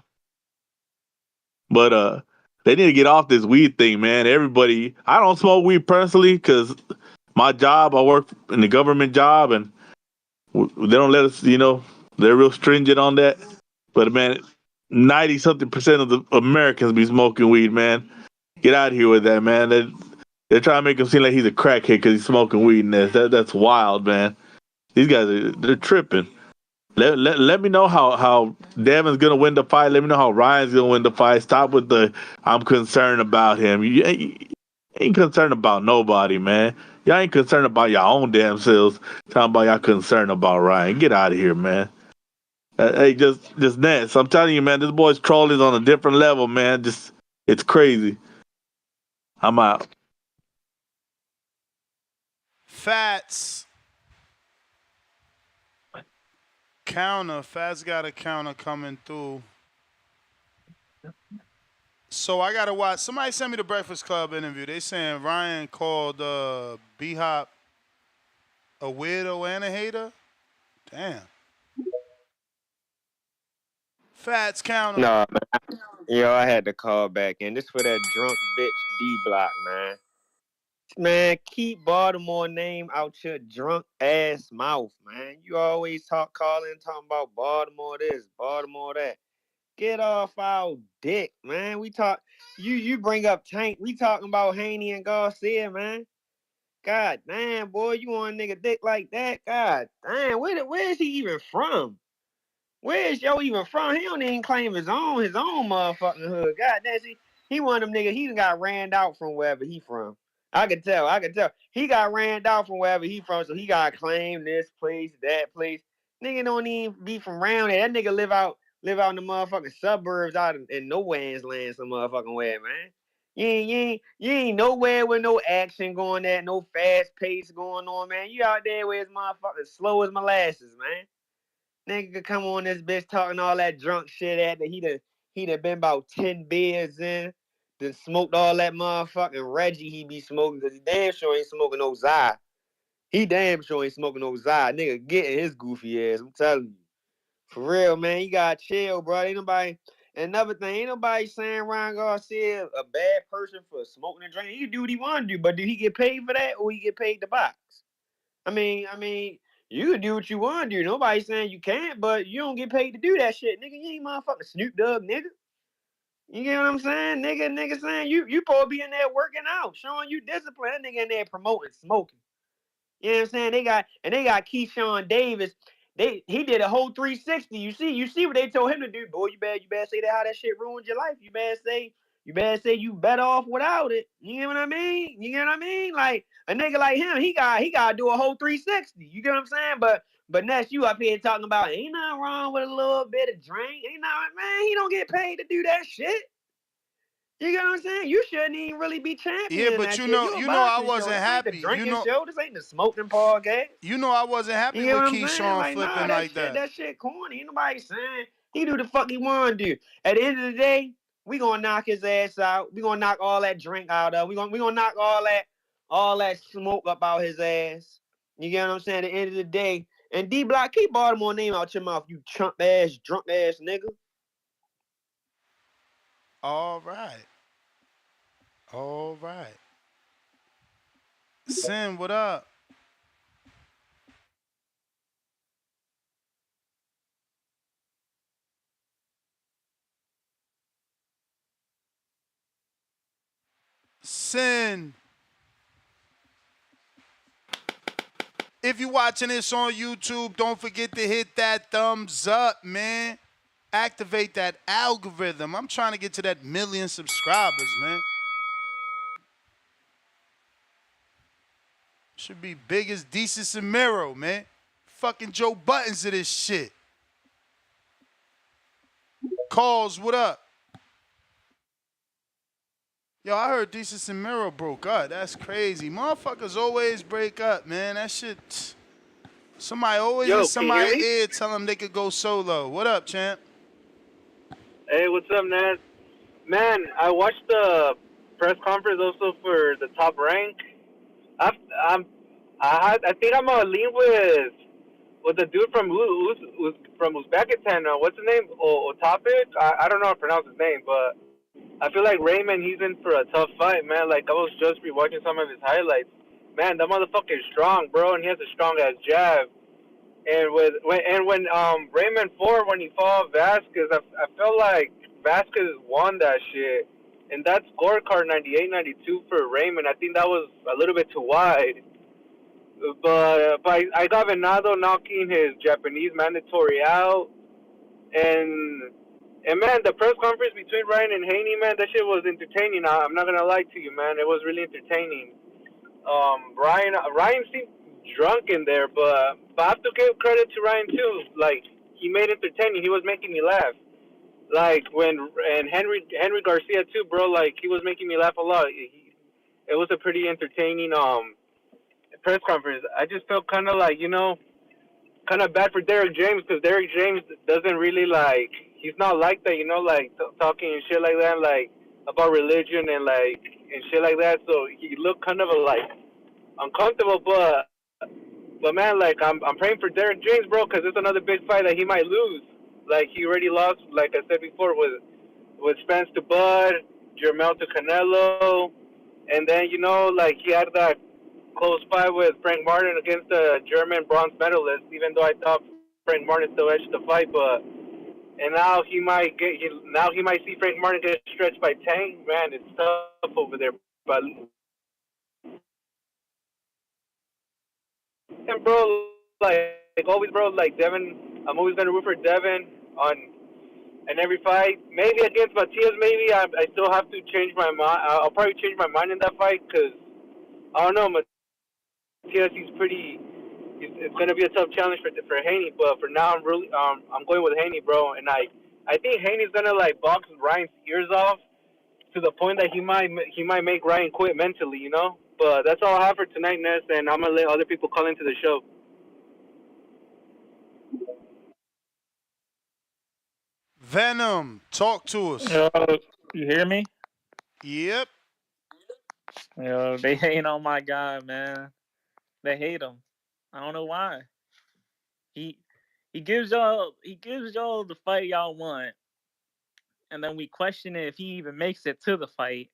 But they need to get off this weed thing, man. Everybody, I don't smoke weed personally because my job, I work in the government job, and they don't let us, they're real stringent on that. But man, 90-something% of the Americans be smoking weed, man. Get out of here with that, man. They're trying to make him seem like he's a crackhead because he's smoking weed in this. That's wild, man. These guys they're tripping. Let me know how Devin's gonna win the fight. Let me know how Ryan's gonna win the fight. Stop with the I'm concerned about him. You ain't concerned about nobody, man. Y'all ain't concerned about y'all own damn selves. Talking about y'all concerned about Ryan. Get out of here, man. Hey, just Ness. I'm telling you, man. This boy's trolling on a different level, man. It's crazy. I'm out. Fats. Counter. Fats got a counter coming through. So I gotta watch. Somebody sent me the Breakfast Club interview. They saying Ryan called B-Hop a weirdo and a hater. Damn. Fats counter. Nah, man. Yo, I had to call back in. This for that drunk bitch D Block, man. Man, keep Baltimore name out your drunk ass mouth, man. You always calling talking about Baltimore this, Baltimore that. Get off our dick, man. You bring up Tank. We talking about Haney and Garcia, man. God damn, boy, you want a nigga dick like that? God damn, where is he even from? Where is yo even from? He don't even claim his own motherfucking hood. God damn, he one of them niggas. He done got ran out from wherever he from. I could tell. He got ran out from wherever he from, so he got to claim this place, that place. Nigga don't even be from around there. That nigga live out in the motherfucking suburbs out in nowhere's land some motherfucking way, man. You ain't nowhere with no action going at, no fast pace going on, man. You out there where it's motherfucking slow as molasses, man. Nigga could come on this bitch talking all that drunk shit at that he done been about 10 beers in, then smoked all that motherfucking Reggie he be smoking because he damn sure ain't smoking no Zy. He damn sure ain't smoking no Zy. Nigga getting his goofy ass, I'm telling you. For real, man, you gotta chill, bro. Another thing, ain't nobody saying Ryan Garcia a bad person for smoking and drinking. He can do what he want to do, but do he get paid for that or he get paid to box? I mean, you can do what you want to do. Nobody's saying you can't, but you don't get paid to do that shit, nigga. You ain't motherfucking Snoop Dogg, nigga. You get what I'm saying? Nigga saying you supposed to be in there working out, showing you discipline. That nigga in there promoting smoking. You know what I'm saying? They got Keyshawn Davis. He did a whole 360. You see what they told him to do, boy. You better say that how that shit ruined your life. You better say you better off without it. You get what I mean? Like a nigga like him, he gotta do a whole 360. You get what I'm saying? But Ness, you up here talking about ain't nothing wrong with a little bit of drink. Ain't nothing, man. He don't get paid to do that shit. You get what I'm saying? You shouldn't even really be championing Yeah, but that you shit. know, You a I boxing show. wasn't This ain't the happy. drinking show. This ain't the smoking podcast. I wasn't happy You get with what I'm saying? Keyshawn Like, flipping nah, like that. that shit corny. Ain't nobody saying he do the fuck he want to do. At the end of the day, we gonna knock his ass out. We gonna knock all that drink out of. We gonna knock all that smoke up out his ass. You get what I'm saying? At the end of the day, and D Block, keep Baltimore name out your mouth, you chump ass, drunk ass nigga. All right. Sin, what up? Sin. If you're watching this on YouTube, don't forget to hit that thumbs up, man. Activate that algorithm. I'm trying to get to that 1,000,000 subscribers, man. Should be big as Desus and Mero, man. Fucking Joe Buttons to this shit. Calls, what up? Yo, I heard Desus and Mero broke up. That's crazy. Motherfuckers always break up, man. That shit. Somebody always in Yo, can you hear somebody's me? ear tell them they could go solo. What up, champ? Hey, what's up, Naz? Man, I watched the press conference also for the top rank. I I'm I think I'm gonna lean with the dude from from Uzbekistan. What's his name? Otapik. I don't know how to pronounce his name, but I feel like Raymond, he's in for a tough fight, man. Like I was just rewatching some of his highlights. Man, that motherfucker is strong, bro, and he has a strong ass jab. And when Raymond Ford, when he fought Vasquez, I felt like Vasquez won that shit. And that scorecard 98-92 for Raymond, I think that was a little bit too wide. But I got Venado knocking his Japanese mandatory out. And man, the press conference between Ryan and Haney, man, that shit was entertaining. I'm not gonna lie to you, man. It was really entertaining. Ryan seemed drunk in there, but I have to give credit to Ryan too. Like he made it entertaining. He was making me laugh. Like and Henry Garcia too, bro. Like he was making me laugh a lot. It was a pretty entertaining press conference. I just felt kind of like kind of bad for Derek James because Derek James doesn't really like. He's not like that, like talking and shit like that, like about religion and shit like that. So he looked kind of like uncomfortable, but man, like I'm praying for Derek James, bro, because it's another big fight that he might lose. Like he already lost, like I said before, with Spence to Bud, Jermel to Canelo, and then like he had that close fight with Frank Martin against the German bronze medalist. Even though I thought Frank Martin still edged the fight, but and now he might see Frank Martin get stretched by Tank. Man, it's tough over there, but. And bro, like always, bro, like Devin, I'm always gonna root for Devin on in every fight. Maybe against Matias, maybe I still have to change my mind. I'll probably change my mind in that fight because I don't know, Matias, it's gonna be a tough challenge for Haney. But for now, I'm going with Haney, bro. And I think Haney's gonna like box Ryan's ears off to the point that he might make Ryan quit mentally. But that's all I have for tonight, Ness, and I'm gonna let other people call into the show. Venom, talk to us. Yo, you hear me? Yep. Yo, they hate on my guy, man. They hate him. I don't know why. He he gives y'all the fight y'all want, and then we question if he even makes it to the fight.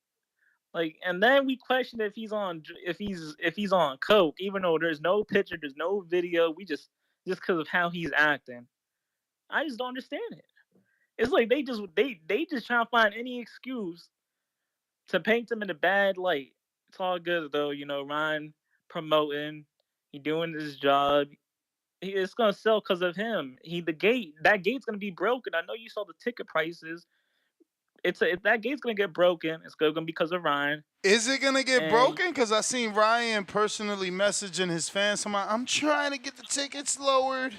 Like, and then we question if he's on coke, even though there's no picture, there's no video. We just because of how he's acting. I just don't understand it. It's like they just try to find any excuse to paint him in a bad light. It's all good though, Ryan promoting, he doing his job. It's gonna sell because of him. That gate's gonna be broken. I know you saw the ticket prices. If that gate's gonna get broken, it's gonna be because of Ryan. Is it gonna get And broken? Cause I seen Ryan personally messaging his fans. I'm trying to get the tickets lowered.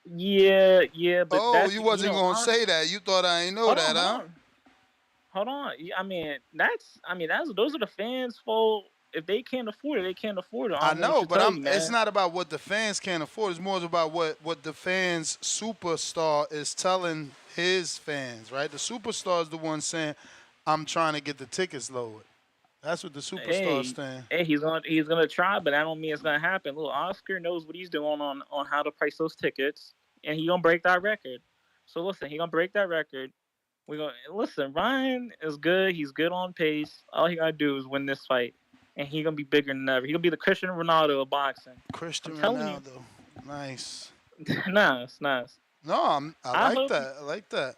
yeah, but Oh, that's you wasn't gonna say that. You thought I ain't know that, huh? hold on. I mean, those are the fans' fault. If they can't afford it, they can't afford it. I I don't know what know, to but tell you, it's man. not about what the fans can't afford. It's more about what the fans superstar is telling his fans, right? The superstar is the one saying, "I'm trying to get the tickets lowered." That's what the superstar's Hey, saying. hey, he's gonna try, but that don't mean it's gonna happen. Little Oscar knows what he's doing on how to price those tickets, and he gonna break that record. So listen, he gonna break that record. We gonna listen. Ryan is good. He's good on pace. All he gotta do is win this fight, and he gonna be bigger than ever. He gonna be the Cristiano Ronaldo of boxing. Christian I'm telling you. Ronaldo. Nice. Nice. No, I I like hope. that. I like that.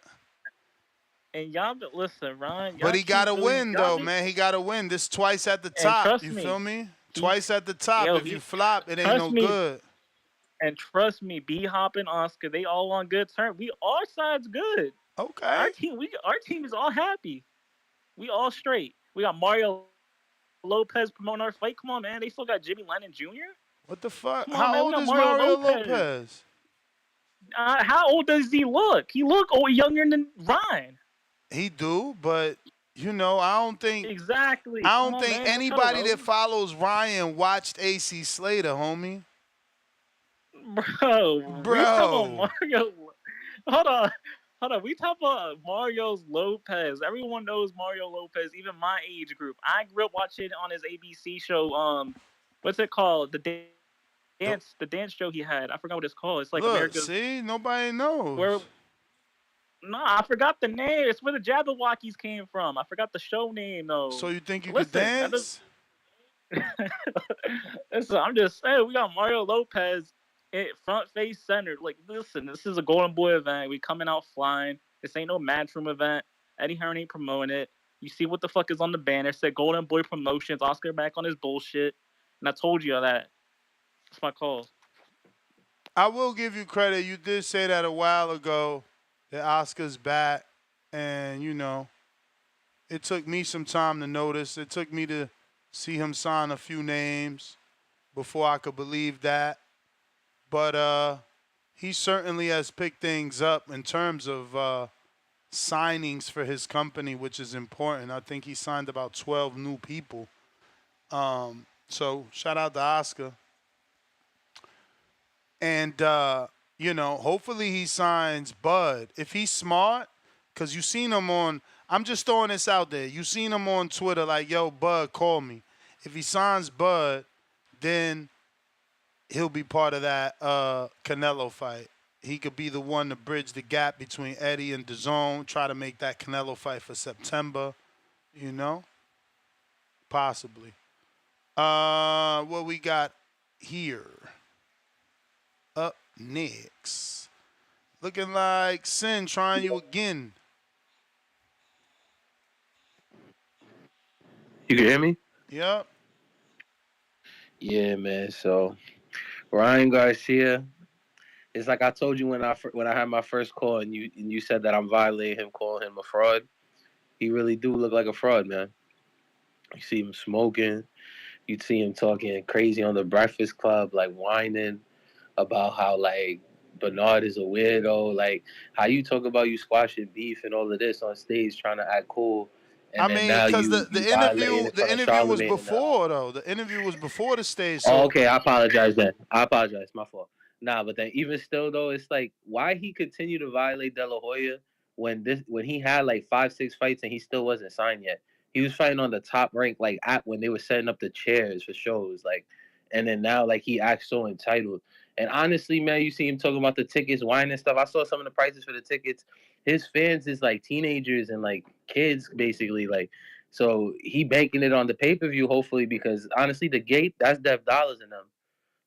And y'all, listen, Ryan, But y'all he got keep to really, win, y'all though, just, man. He got to win. This twice at the and top. trust You me, feel me? he, Twice at the top. yo, If you flop, it ain't no trust me, good. and trust me, B Hop and Oscar, they all on good terms. We all sides good. Okay. Our team is all happy. We all straight. We got Mario Lopez promoting our fight. Come on, man. They still got Jimmy Lennon Jr. What the fuck? Come on, man. How We old got is Mario Mario Lopez. Lopez? How old does he look? He look younger than Ryan. He do, but you know, I don't think Exactly. Come on, man. Don't try to anybody that roll. follows Ryan watched AC Slater, homie. Bro, we talking about Bro. Mario. Hold on. We talk about Mario Lopez. Everyone knows Mario Lopez, even my age group. I grew up watching on his ABC show. What's it called? The dance show he had. I forgot what it's called. It's like Look, America's. see, nobody Where? knows. No, I forgot the name. It's where the Jabberwockies came from. I forgot the show name though. So you think you But could listen, that dance? listen, I'm just saying we got Mario Lopez front face center. Like, listen, this is a Golden Boy event. We coming out flying. This ain't no Matchroom event. Eddie Hearn ain't promoting it. You see what the fuck is on the banner? It said Golden Boy Promotions. Oscar back on his bullshit. And I told you that. That's my call. I will give you credit. You did say that a while ago that Oscar's back. And, you know, it took me some time to notice. It took me to see him sign a few names before I could believe that. But he certainly has picked things up in terms of signings for his company, which is important. I think he signed about 12 new people. So shout out to Oscar. And, you know, hopefully he signs Bud. If he's smart, because you seen him on, I'm just throwing this out there. You seen him on Twitter like, yo, Bud, call me. If he signs Bud, then he'll be part of that Canelo fight. He could be the one to bridge the gap between Eddie and DAZN, try to make that Canelo fight for September, you know? Possibly. What we got here? Up next. Looking like Sin trying you again. You can hear me? Yep. Yeah, man. So Ryan Garcia, it's like I told you when I had my first call, and you said that I'm violating him, calling him a fraud. He really do look like a fraud, man. You see him smoking. You see him talking crazy on the Breakfast Club, like whining about how like Bernard is a weirdo, like how you talk about you squashing beef and all of this on stage, trying to act cool, I and then mean, now because you violating in the front of interview was Charlemagne and before though. The interview was before the stage, Oh, so okay. I apologize then. I apologize. My fault. Nah, but then even still though, it's like why he continued to violate De La Hoya when he had like 5, 6 fights and he still wasn't signed yet. He was fighting on the top rank like at when they were setting up the chairs for shows, like, and then now like he acts so entitled. And honestly, man, you see him talking about the tickets, wine and stuff. I saw some of the prices for the tickets. His fans is like teenagers and like kids, basically. Like, so he banking it on the pay per view, hopefully, because honestly, the gate that's Dev Dollars in them.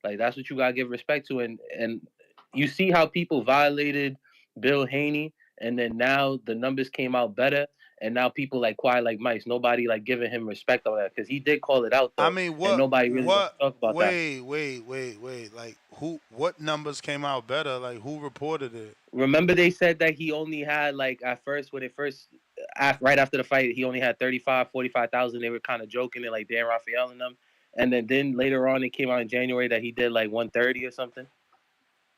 Like that's what you gotta give respect to, and you see how people violated Bill Haney, and then now the numbers came out better, and now people like quiet like mice. Nobody like giving him respect on that because he did call it out I though, mean, and nobody really wants to talk about that. wait. Like what numbers came out better? Like who reported it? Remember they said that he only had like at first when it first right after the fight he only had 45,000. They were kind of joking it like Dan Rafael and them, and then later on it came out in January that he did like 130 or something.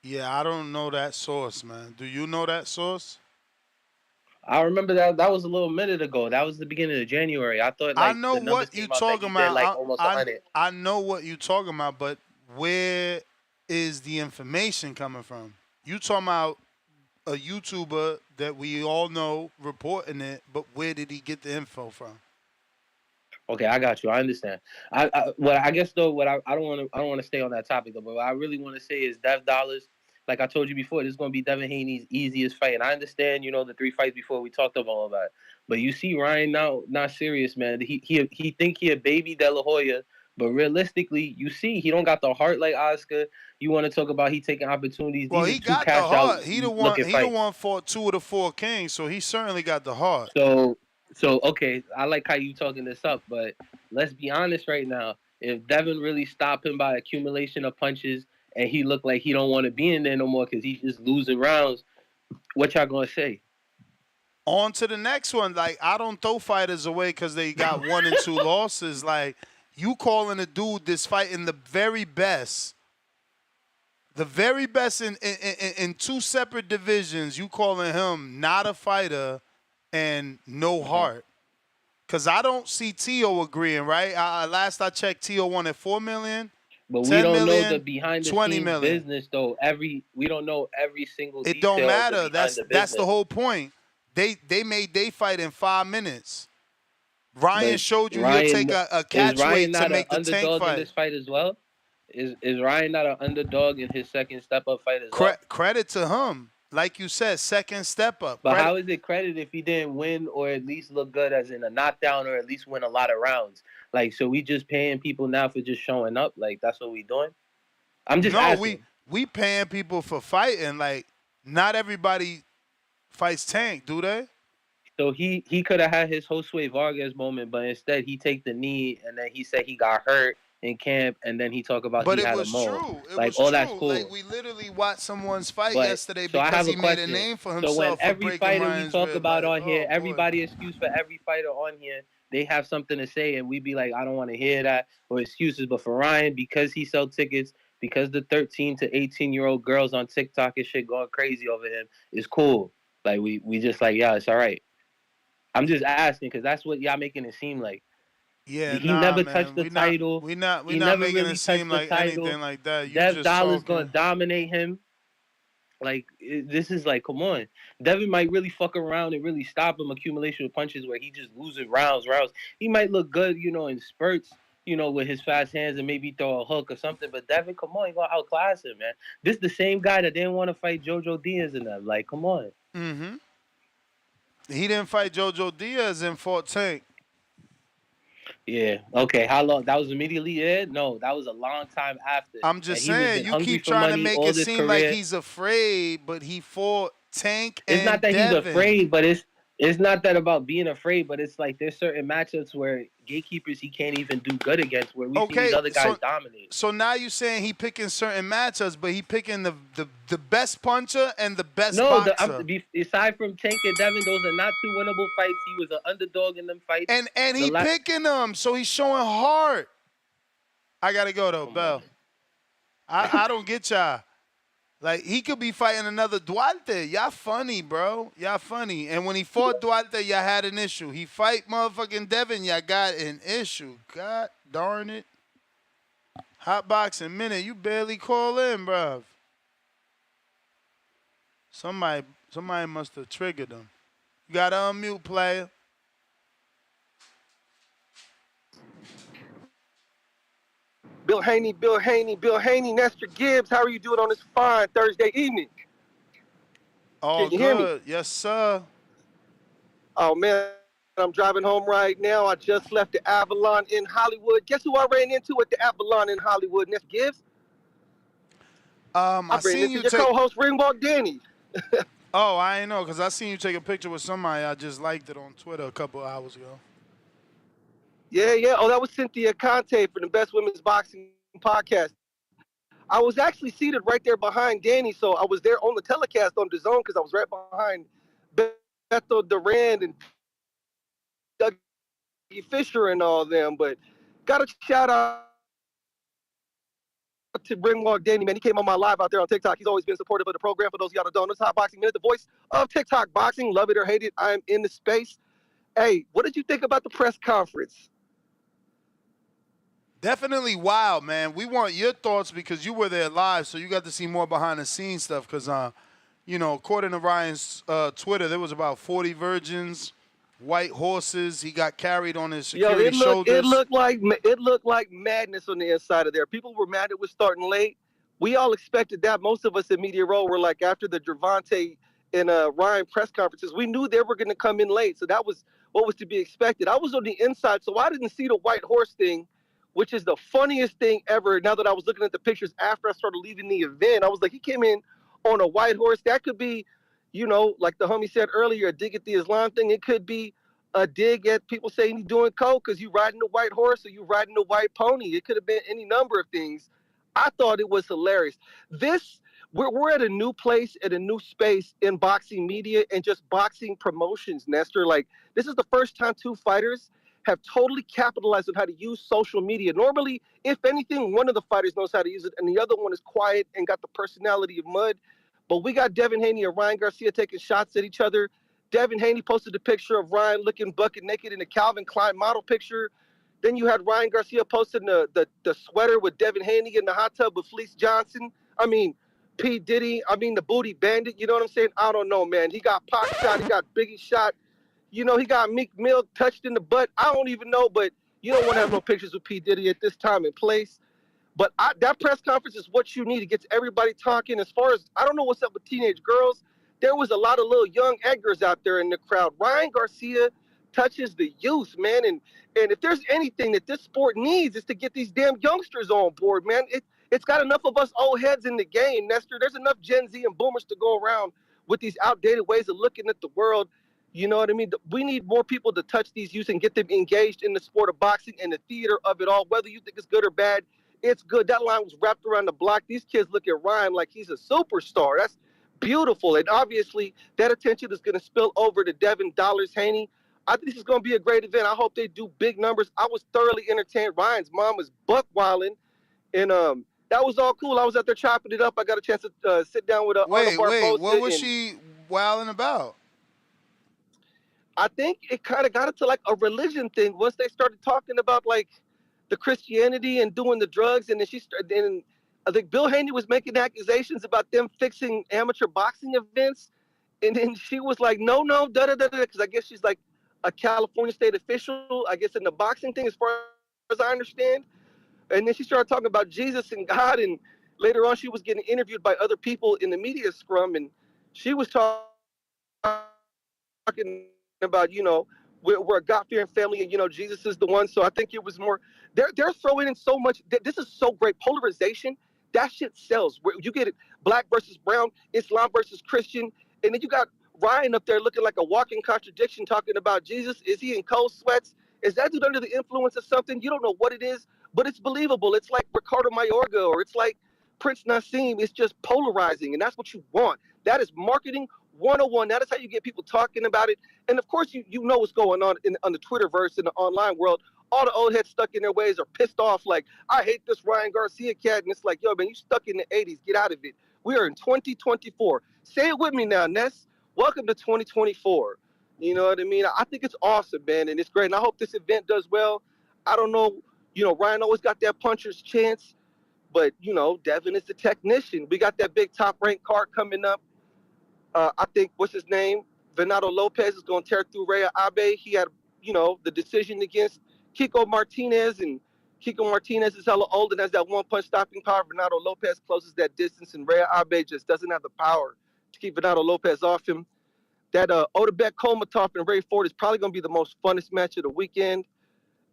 Yeah, I don't know that source, man. Do you know that source? I remember that was a little minute ago. That was the beginning of January. I thought I like know the numbers what you came out that talking he did like about. almost 100. I know what you talking about, but where is the information coming from? You talking about a YouTuber that we all know reporting it, but where did he get the info from? Okay, I got you. I understand. I guess though, what I don't want to stay on that topic though, but what I really want to say is Dev Dollars. like I told you before, this is gonna be Devin Haney's easiest fight. And I understand, the 3 fights before we talked about all that. But you see Ryan now not serious, man. He think he a baby De La Hoya, but realistically, you see he don't got the heart like Oscar. You want to talk about he taking opportunities? Well, These he are two got the cash out heart. He the looking fights. one fought 2 of the 4 kings, so he certainly got the heart. So okay, I like how you talking this up, but let's be honest right now. If Devin really stopped him by accumulation of punches and he looked like he don't want to be in there no more because he's just losing rounds, what y'all gonna say? On to the next one. Like, I don't throw fighters away because they got 1 and 2 losses. Like, you calling a dude this fighting the very best in 2 separate divisions, you calling him not a fighter and no heart. Because I don't see Tio agreeing, right? Last I checked, Tio won at $4 million. But we 10 don't know million, the behind the 20 scenes million. business though. We don't know every single It detail don't of matter. the behind the That's business. the whole point. They made they fight in 5 minutes. Ryan But showed you Ryan, he'll take a catch weight to make the tank underdog in fight. this fight as well? Is Ryan not an underdog in his second step up fight as well? Credit to him. Like you said, second step up. But how is it credit if he didn't win or at least look good as in a knockdown or at least win a lot of rounds? Like, so we just paying people now for just showing up? Like, that's what we doing? I'm just asking. we paying people for fighting. Like, not everybody fights Tank, do they? So he could have had his Josue Vargas moment, but instead he take the knee and then he said he got hurt in camp, and then he talk about he had a mole. True. It like was all true. that's cool. Like, we literally watched someone's fight yesterday so because he made a name for himself. So when for every breaking fighter Ryan's we talk rib, about like, on here, boy. everybody excuse for every fighter on here, they have something to say, and we be like, I don't want to hear that or excuses. But for Ryan, because he sell tickets, because the 13 to 18-year-old girls on TikTok and shit going crazy over him, is cool. Like we just like, yeah, it's all right. I'm just asking because that's what y'all making it seem like. Yeah, he never touched the we title. We not never making really it seem like title. anything like that. You Dev just Dollar's talking. gonna dominate him. Like, this is like, come on. Devin might really fuck around and really stop him accumulation of punches where he just loses rounds. He might look good, in spurts, with his fast hands and maybe throw a hook or something. But Devin, come on, you gonna outclass him, man. This the same guy that didn't want to fight Jojo Diaz and them. Like, come on. Mm-hmm. He didn't fight Jojo Diaz and fought Tank. Yeah. Okay. How long? That was immediately in? No, that was a long time after. I'm just saying, you keep trying to make it seem like he's afraid, but he fought Tank and It's not that Devin. he's afraid, but it's not that about being afraid, but it's like there's certain matchups where gatekeepers he can't even do good against, where we see these other guys dominate. So now you're saying he picking certain matchups, but he picking the best puncher and the best boxer. Aside from Tank and Devin, those are not 2 winnable fights. He was an underdog in them fights. And he picking them, so he's showing heart. I gotta go though, Bell. I don't get y'all. Like, he could be fighting another Duarte. Y'all funny, bro. Y'all funny. And when he fought Duarte, y'all had an issue. He fight motherfucking Devin, y'all got an issue. God darn it. Hot boxing minute, you barely call in, bro. Somebody must have triggered him. You got to unmute, player. Bill Haney, Nestor Gibbs. How are you doing on this fine Thursday evening? All Can you hear me? good. Yes, sir. Oh, man, I'm driving home right now. I just left the Avalon in Hollywood. Guess who I ran into at the Avalon in Hollywood, Nestor Gibbs? I ran into your co-host, Ringwalk Danny. Oh, I ain't know, because I seen you take a picture with somebody. I just liked it on Twitter a couple hours ago. Yeah. Oh, that was Cynthia Conte for the Best Women's Boxing Podcast. I was actually seated right there behind Danny, so I was there on the telecast on DAZN because I was right behind Beto Duran and Dougie Fisher and all them. But got a shout out to Ringwalk Danny, man. He came on my live out there on TikTok. He's always been supportive of the program. For those of y'all that don't know, it's Hot Boxing Minute, the voice of TikTok boxing. Love it or hate it, I am in the space. Hey, what did you think about the press conference? Definitely wild, man. We want your thoughts because you were there live, so you got to see more behind the scenes stuff. Because, according to Ryan's Twitter, there was about 40 virgins, white horses. He got carried on his security shoulders. It looked like madness on the inside of there. People were mad it was starting late, We all expected that. Most of us in Media Row were like, after the Gervonta and Ryan press conferences, we knew they were going to come in late. So that was what was to be expected. I was on the inside, so I didn't see the white horse thing, which is the funniest thing ever. Now that I was looking at the pictures after I started leaving the event, I was like, he came in on a white horse. That could be, like the homie said earlier, a dig at the Islam thing. It could be a dig at people saying he's doing coke because you riding a white horse or you riding a white pony. It could have been any number of things. I thought it was hilarious. This we're at a new place, at a new space in boxing media and just boxing promotions, Nestor. Like, this is the first time two fighters have totally capitalized on how to use social media. Normally, if anything, one of the fighters knows how to use it and the other one is quiet and got the personality of mud. But we got Devin Haney and Ryan Garcia taking shots at each other. Devin Haney posted a picture of Ryan looking bucket naked in a Calvin Klein model picture. Then you had Ryan Garcia posting the sweater with Devin Haney in the hot tub with Fleece Johnson. I mean, P. Diddy. I mean, the booty bandit. You know what I'm saying? I don't know, man. He got Pac shot. He got Biggie shot. He got Meek Mill touched in the butt. I don't even know, but you don't want to have no pictures with P. Diddy at this time and place. But that press conference is what you need. It gets everybody talking. As far as, I don't know what's up with teenage girls. There was a lot of little young Edgars out there in the crowd. Ryan Garcia touches the youth, man. And if there's anything that this sport needs, is to get these damn youngsters on board, man. It's got enough of us old heads in the game, Nestor. There's enough Gen Z and boomers to go around with these outdated ways of looking at the world. You know what I mean? We need more people to touch these youth and get them engaged in the sport of boxing and the theater of it all, whether you think it's good or bad. It's good. That line was wrapped around the block. These kids look at Ryan like he's a superstar. That's beautiful. And obviously, that attention is going to spill over to Devin Dollars Haney. I think this is going to be a great event. I hope they do big numbers. I was thoroughly entertained. Ryan's mom was buck wilding, and that was all cool. I was out there chopping it up. I got a chance to sit down with Arnold Wait, Barbosa, what was and she wilding about? I think it kind of got into like a religion thing once they started talking about like the Christianity and doing the drugs, and then then I think Bill Haney was making accusations about them fixing amateur boxing events, and then she was like, no, da da da da, because I guess she's like a California state official, I guess in the boxing thing, as far as I understand. And then she started talking about Jesus and God, and later on she was getting interviewed by other people in the media scrum, and she was talking about, we're a God-fearing family, and Jesus is the one. So I think it was more. They're throwing in so much. This is so great polarization. That shit sells. Where you get it, black versus brown, Islam versus Christian, and then you got Ryan up there looking like a walking contradiction, talking about Jesus. Is he in cold sweats? Is that dude under the influence of something? You don't know what it is, but it's believable. It's like Ricardo Mayorga, or it's like Prince Nassim. It's just polarizing, and that's what you want. That is marketing 101. That is how you get people talking about it. And of course, you know what's going on the Twitterverse, in the online world. All the old heads stuck in their ways are pissed off. Like, I hate this Ryan Garcia cat. And it's like, yo, man, you stuck in the 80s. Get out of it. We are in 2024. Say it with me now, Ness. Welcome to 2024. You know what I mean? I think it's awesome, man. And it's great. And I hope this event does well. I don't know. Ryan always got that puncher's chance. But, Devin is the technician. We got that big top ranked card coming up. I think, what's his name? Venado Lopez is going to tear through Rhea Abe. He had, the decision against Kiko Martinez, and Kiko Martinez is hella old and has that one punch stopping power. Venado Lopez closes that distance, and Rhea Abe just doesn't have the power to keep Venado Lopez off him. That Odebek Kolmatov and Ray Ford is probably going to be the most funnest match of the weekend.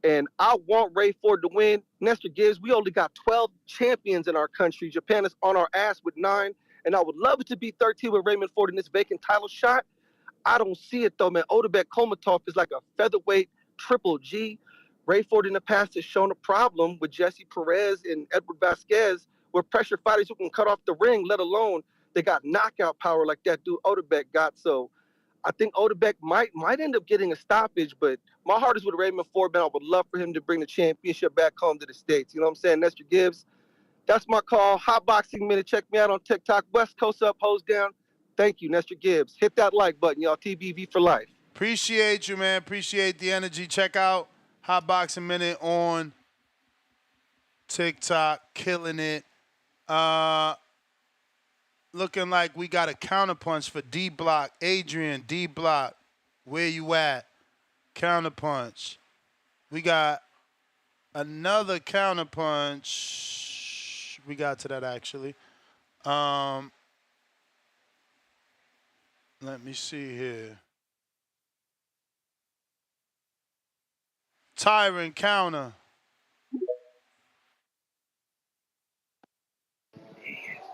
And I want Ray Ford to win. Nestor Gibbs, we only got 12 champions in our country. Japan is on our ass with 9. And I would love it to be 13 with Raymond Ford in this vacant title shot. I don't see it, though, man. Odebek Kolmatov is like a featherweight triple G. Ray Ford in the past has shown a problem with Jesse Perez and Edward Vasquez, with pressure fighters who can cut off the ring, let alone they got knockout power like that dude Odebek got. So I think Odebek might end up getting a stoppage, but my heart is with Raymond Ford, man. I would love for him to bring the championship back home to the States. You know what I'm saying? Nestor Gibbs, that's my call. Hot Boxing Minute. Check me out on TikTok. West Coast up, hose down. Thank you, Nestor Gibbs. Hit that like button, y'all. TBV for life. Appreciate you, man. Appreciate the energy. Check out Hot Boxing Minute on TikTok. Killing it. Looking like we got a counterpunch for D Block. Adrian, D Block, where you at? Counterpunch. We got another counterpunch We got to that actually. Um, Let me see here. Tyrant counter.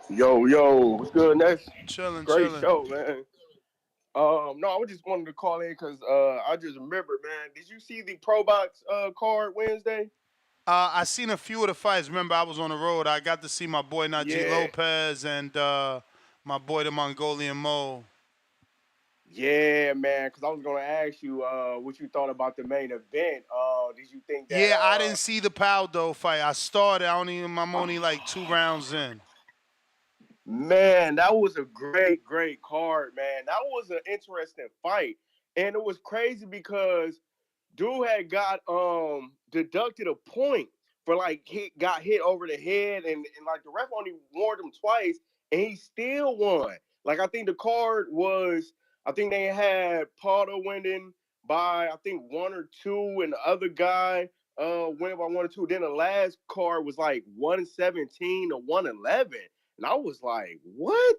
Yo, what's good, Ness? Chilling, Great chilling. show, man. No, I just wanted to call in because I just remembered, man. Did you see the ProBox card Wednesday? I seen a few of the fights. Remember, I was on the road. I got to see my boy Najee Yeah, Lopez and my boy the Mongolian Mo. yeah, man. Because I was gonna ask you what you thought about the main event. Did you think that Yeah, I didn't see the Paldo fight. I started. I'm only like 2 rounds in. man, that was a great card, man. That was an interesting fight, and it was crazy because dude had got deducted a point for like he got hit over the head, and like the ref only warned him twice, and he still won. Like I think the card was, I think they had Pardo winning by I think 1 or 2, and the other guy winning by 1 or 2. Then the last card was like 117 or 111, and I was like, what?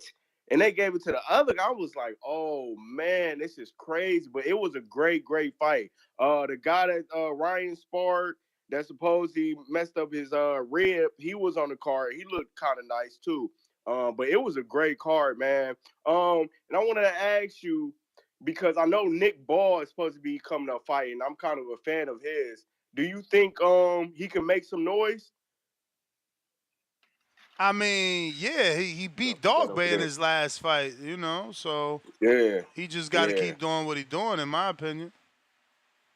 And they gave it to the other guy. I was like, oh man, this is crazy. But it was a great fight. The guy that Ryan sparred that supposedly messed up his rib, he was on the card. He looked kind of nice too. But it was a great card, man. And I wanted to ask you because I know Nick Ball is supposed to be coming up fighting. I'm kind of a fan of his. Do you think he can make some noise? I mean, yeah, he No, beat put that Dog over Bay in there. his last fight, so Yeah, he just got to yeah. keep doing what he's doing, in my opinion.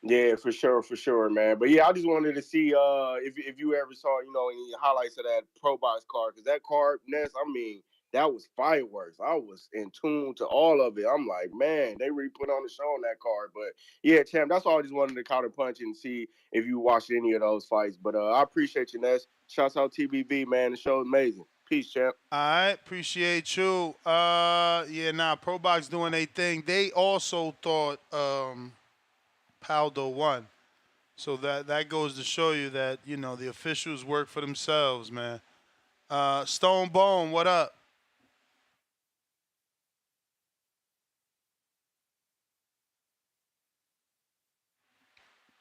Yeah, for sure, man. But yeah, I just wanted to see if you ever saw any highlights of that Pro Box card because that card, Ness, I mean that was fireworks. I was in tune to all of it. I'm like, man, they really put on the show on that card. But yeah, champ, that's all I just wanted to counter punch and see if you watched any of those fights. But I appreciate you, Ness. Shouts out TBV, man. The show is amazing. Peace, champ. All right, appreciate you. Yeah, ProBox doing their thing. They also thought Paldo won. So that goes to show you that, the officials work for themselves, man. Stone Bone, what up?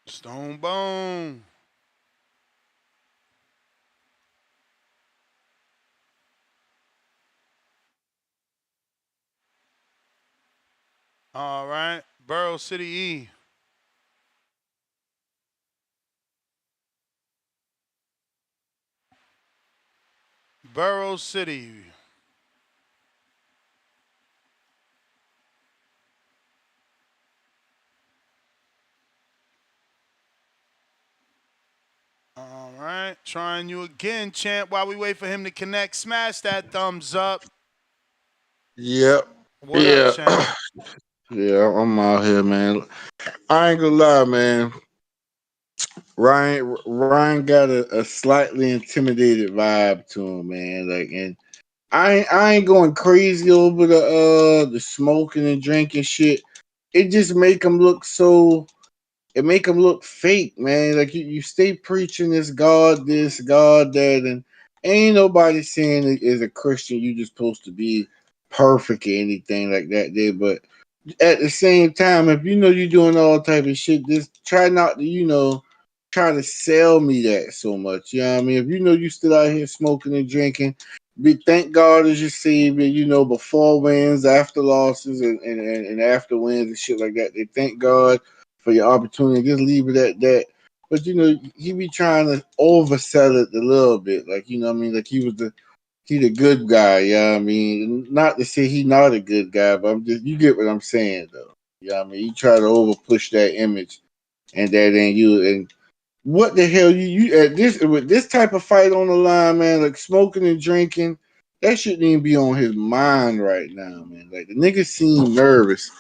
Stone Bone. All right. Borough City E. Borough City. All right. Trying you again, champ. While we wait for him to connect, smash that thumbs up. Yep. What up, Yeah. champ? Yeah, I'm out here, man. I ain't gonna lie, man. Ryan got a slightly intimidated vibe to him, man. Like, and I ain't going crazy over the smoking and drinking shit. It just make him look so. It make him look fake, man. Like you stay preaching this, God that, and ain't nobody saying that as a Christian you just supposed to be perfect or anything like that. There, but at the same time, if you know you're doing all type of shit, just try not to, try to sell me that so much. You know what I mean? If you know you still out here smoking and drinking, be thank God as your savior, before wins, after losses, and after wins and shit like that. They thank God for your opportunity. Just leave it at that. But he be trying to oversell it a little bit. Like, you know what I mean? Like he the good guy, yeah. I mean, not to say he not a good guy, but I'm just you get what I'm saying though. Yeah, I mean, you try to over push that image, and that ain't you. And what the hell you at this with this type of fight on the line, man? Like smoking and drinking, that shouldn't even be on his mind right now, man. Like the nigga seemed nervous.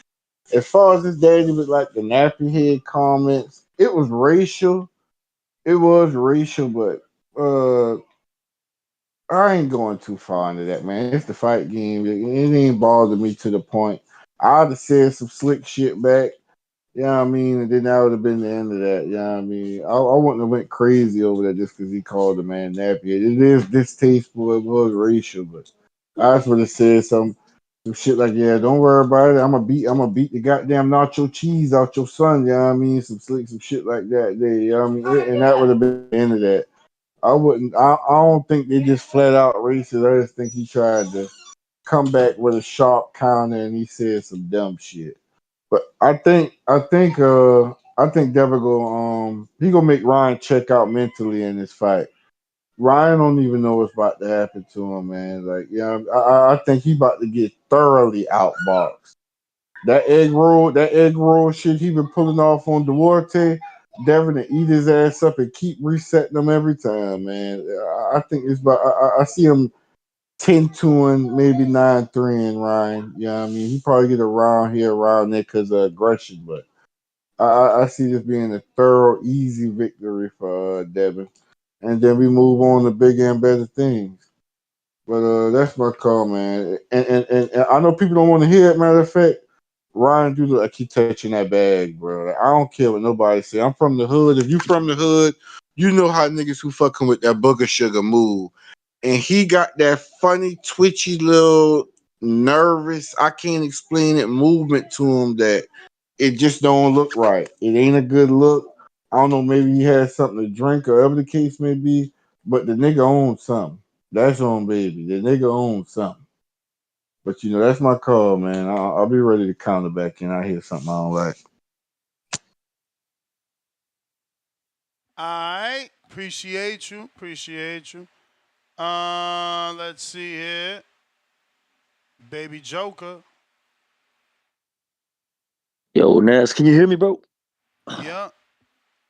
As far as his daddy was like the nappy head comments, it was racial. It was racial, but I ain't going too far into that, man. It's the fight game. It ain't bothered me to the point. I'd have said some slick shit back, Yeah, I mean, and then that would have been the end of that. Yeah, I mean, I wouldn't have went crazy over that just because he called the man nappy. It is distasteful. It was racial, but I just would have said some shit like, yeah, don't worry about it. I'm gonna beat the goddamn nacho cheese out your son. Yeah, I mean, some shit like that. There, you know what I mean, and that would have been the end of that. I wouldn't. I don't think they just flat out racist. I just think he tried to come back with a sharp counter and he said some dumb shit. But I think Devin he gonna make Ryan check out mentally in this fight. Ryan don't even know what's about to happen to him, man. Like, yeah, I think he about to get thoroughly outboxed. That egg roll shit he been pulling off on Duarte, Devin to eat his ass up and keep resetting them every time, man. I think it's about. I see him 10-2 and maybe 9-3 in Ryan. Yeah, I mean he probably get around here around there because of aggression, but I see this being a thorough, easy victory for Devin. And then we move on to bigger and better things. But that's my call, man. And I know people don't want to hear it. Matter of fact, Ryan do look like he touching that bag, bro. Like, I don't care what nobody say. I'm from the hood. If you from the hood, you know how niggas who fucking with that booger sugar move. And he got that funny, twitchy little nervous, I can't explain it, movement to him that it just don't look right. It ain't a good look. I don't know, maybe he has something to drink or whatever the case may be, but the nigga owns something. That's on baby. The nigga owns something. But that's my call, man. I'll be ready to counter back in. I hear something I don't like. All right. Appreciate you. Appreciate you. Let's see here. Baby Joker. Yo, Ness, can you hear me, bro? Yeah.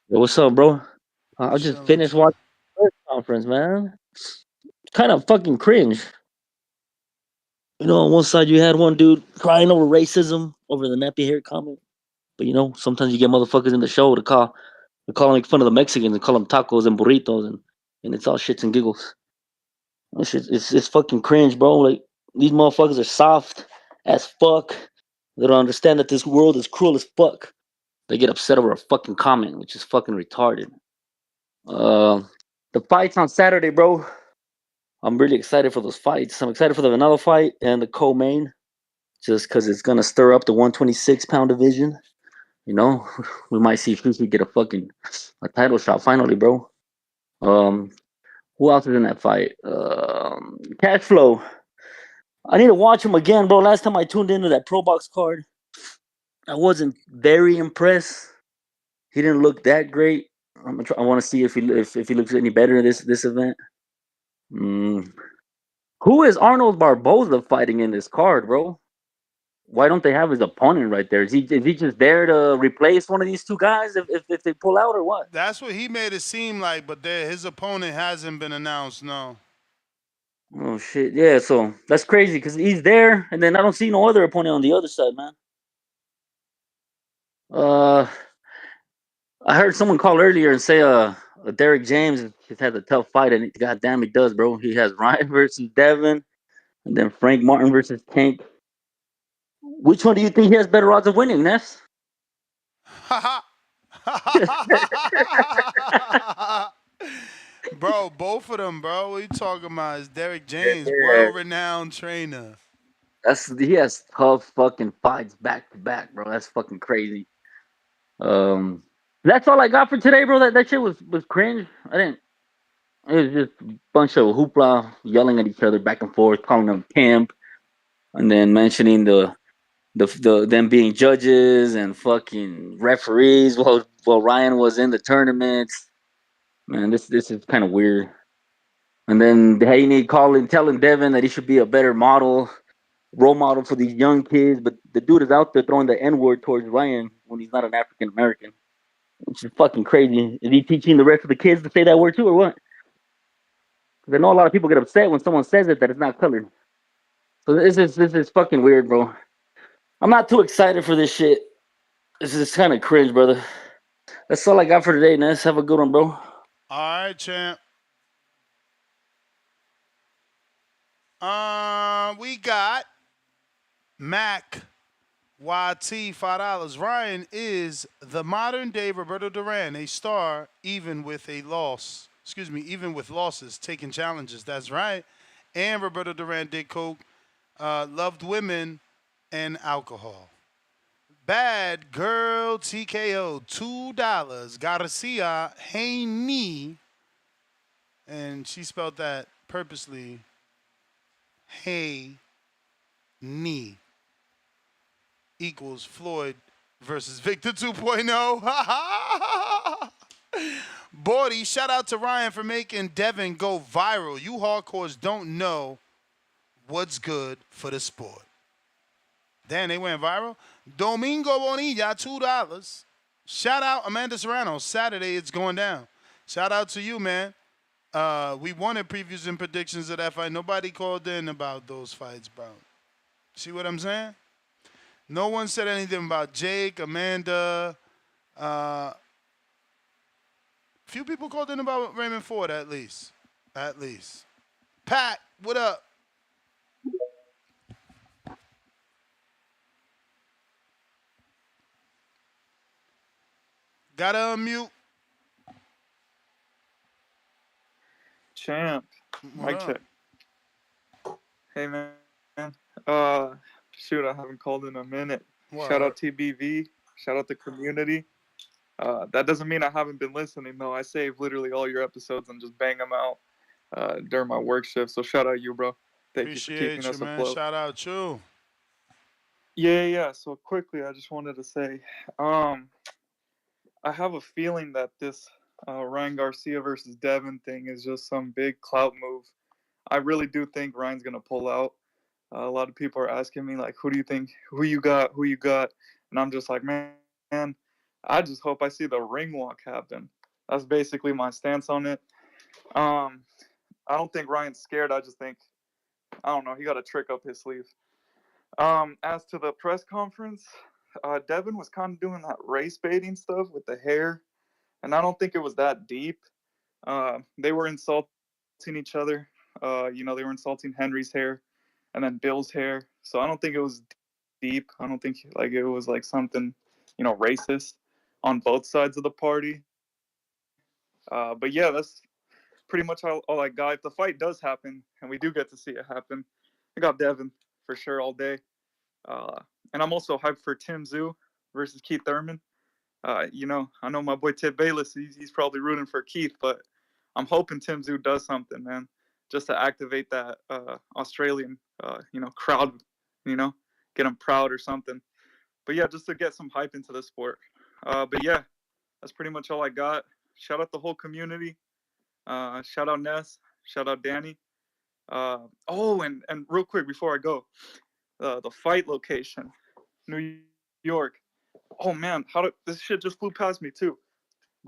Yo, what's up, bro? I just Chilling, finished chilling. watching the press conference, man. Kind of fucking cringe. On one side you had one dude crying over racism over the nappy hair comment, but sometimes you get motherfuckers in the show to make fun of the Mexicans and call them tacos and burritos and it's all shits and giggles. It's fucking cringe, bro. Like these motherfuckers are soft as fuck. They don't understand that this world is cruel as fuck. They get upset over a fucking comment, which is fucking retarded. Uh, the fights on Saturday, bro. I'm really excited for those fights. I'm excited for the Venado fight and the co-main, just because it's gonna stir up the 126-pound division. You know, we might see Fufu get a title shot finally, bro. Um, who else is in that fight? Cash Flow. I need to watch him again, bro. Last time I tuned into that ProBox card, I wasn't very impressed. He didn't look that great. I want to see if he looks any better in this event. Mm. Who is Arnold Barboza fighting in this card, bro? Why don't they have his opponent right there? Is he just there to replace one of these two guys if they pull out or what? That's what he made it seem like, but his opponent hasn't been announced, no. Oh shit, yeah. So that's crazy because he's there, and then I don't see no other opponent on the other side, man. Uh, I heard someone call earlier and say Derek James has had a tough fight, and goddamn, he does, bro. He has Ryan versus Devin, and then Frank Martin versus Tank. Which one do you think he has better odds of winning, Ness? Bro, both of them, bro. What you talking about? Is Derek James, Yeah, world-renowned trainer. he has tough fucking fights back to back, bro. That's fucking crazy. Um, that's all I got for today, bro. That shit was cringe. I didn't. It was just a bunch of hoopla, yelling at each other back and forth, calling them pimp, and then mentioning the them being judges and fucking referees while Ryan was in the tournament. Man, this is kind of weird. And then Haney telling Devin that he should be a better role model for these young kids, but the dude is out there throwing the N-word towards Ryan when he's not an African American, which is fucking crazy. Is he teaching the rest of the kids to say that word too, or what? Because I know a lot of people get upset when someone says it that it's not colored. So this is fucking weird, bro. I'm not too excited for this shit. This is kind of cringe, brother. That's all I got for today, Ness. Have a good one, bro. All right, champ. We got Mac YT $5. Ryan is the modern day Roberto Duran, a star even with a loss. Excuse me, even with losses, taking challenges. That's right. And Roberto Duran did coke, loved women, and alcohol. Bad girl TKO $2. Garcia Haney, and she spelled that purposely. Hey knee equals Floyd versus Victor 2.0. Bordy, shout out to Ryan for making Devin go viral. You hardcores don't know what's good for the sport. Damn, they went viral. Domingo Bonilla, $2. Shout out Amanda Serrano. Saturday, it's going down. Shout out to you, man. We wanted previews and predictions of that fight. Nobody called in about those fights, bro. See what I'm saying? No one said anything about Jake, Amanda. Few people called in about Raymond Ford, at least. At least. Pat, what up? Gotta unmute. Champ. What Mic up? check. Hey, man. Shoot, I haven't called in a minute. Shout out TBV. Shout out the community. That doesn't mean I haven't been listening, though. I save literally all your episodes and just bang them out during my work shift. So shout out you, bro. Thank you for Appreciate keeping you, us man. afloat. Shout out you. Yeah. So quickly, I just wanted to say, I have a feeling that this Ryan Garcia versus Devin thing is just some big clout move. I really do think Ryan's gonna pull out. A lot of people are asking me like, who do you think? Who you got? Who you got? And I'm just like, man, I just hope I see the ring walk happen. That's basically my stance on it. I don't think Ryan's scared. I just think, I don't know, he got a trick up his sleeve. As to the press conference, Devin was kind of doing that race baiting stuff with the hair, and I don't think it was that deep. They were insulting each other. They were insulting Henry's hair and then Bill's hair. So I don't think it was deep. I don't think like it was like something, racist on both sides of the party. But yeah, that's pretty much all I got. If the fight does happen and we do get to see it happen, I got Devin for sure all day. And I'm also hyped for Tim Tszyu versus Keith Thurman. I know my boy Ted Bayless, he's probably rooting for Keith, but I'm hoping Tim Tszyu does something, man, just to activate that Australian, crowd, get them proud or something. But yeah, just to get some hype into the sport. But yeah, that's pretty much all I got. Shout out the whole community. Shout out Ness. Shout out Danny. And real quick before I go, the fight location, New York. Oh man, this shit just flew past me too.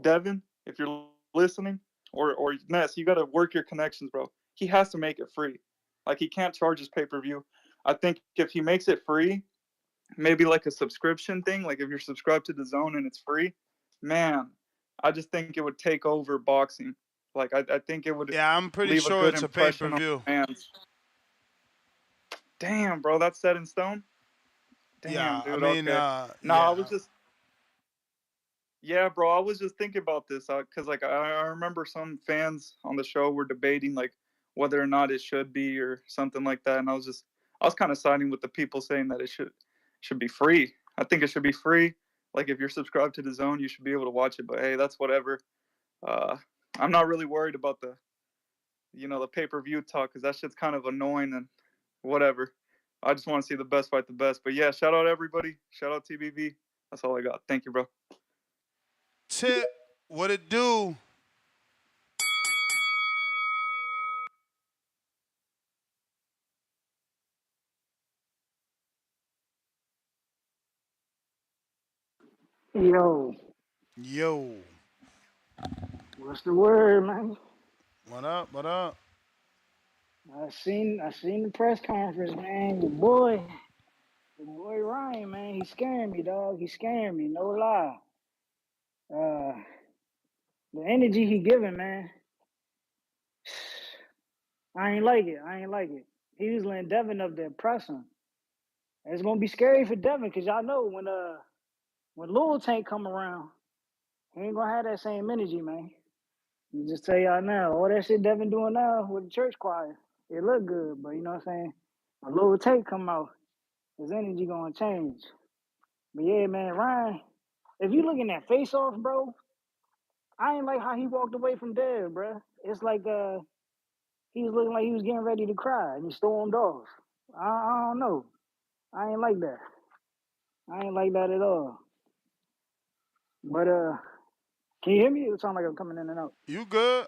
Devin, if you're listening, or Ness, you gotta work your connections, bro. He has to make it free. Like he can't charge his pay-per-view. I think if he makes it free, maybe like a subscription thing, like if you're subscribed to DAZN and it's free, man, I just think it would take over boxing. Like I think it would I'm pretty leave a sure good it's a impression on pay-per-view. fans. Damn, bro, that's set in stone? Damn, Yeah, dude, I mean, okay. No, yeah. I was just Yeah, bro, I was just thinking about this because, like, I remember some fans on the show were debating, like, whether or not it should be or something like that, and I was kind of siding with the people saying that it should be free. I think it should be free. Like, if you're subscribed to DAZN, you should be able to watch it. But hey, that's whatever. Uh, I'm not really worried about the pay-per-view talk because that shit's kind of annoying and whatever. I just want to see the best fight the best. But yeah, shout out everybody. Shout out TBV. That's all I got. Thank you, bro. Tip, what it do? Yo, what's the word, man? What up? What up? I seen the press conference, man. Your boy Ryan, man, he's scaring me, dog. He's scaring me, no lie. Uh, the energy he giving, man, I ain't like it. He was letting Devin up there press him. And it's gonna be scary for Devin because y'all know when Lil Tank come around, he ain't gonna have that same energy, man. Just tell y'all now, all that shit Devin doing now with the church choir, it look good, but you know what I'm saying? When Lil Tank come out, his energy gonna change. But yeah, man, Ryan, if you looking at face off, bro, I ain't like how he walked away from Dev, bro. It's like he was looking like he was getting ready to cry and he stormed off. I don't know. I ain't like that. I ain't like that at all. But can you hear me? It sound like I'm coming in and out. You good?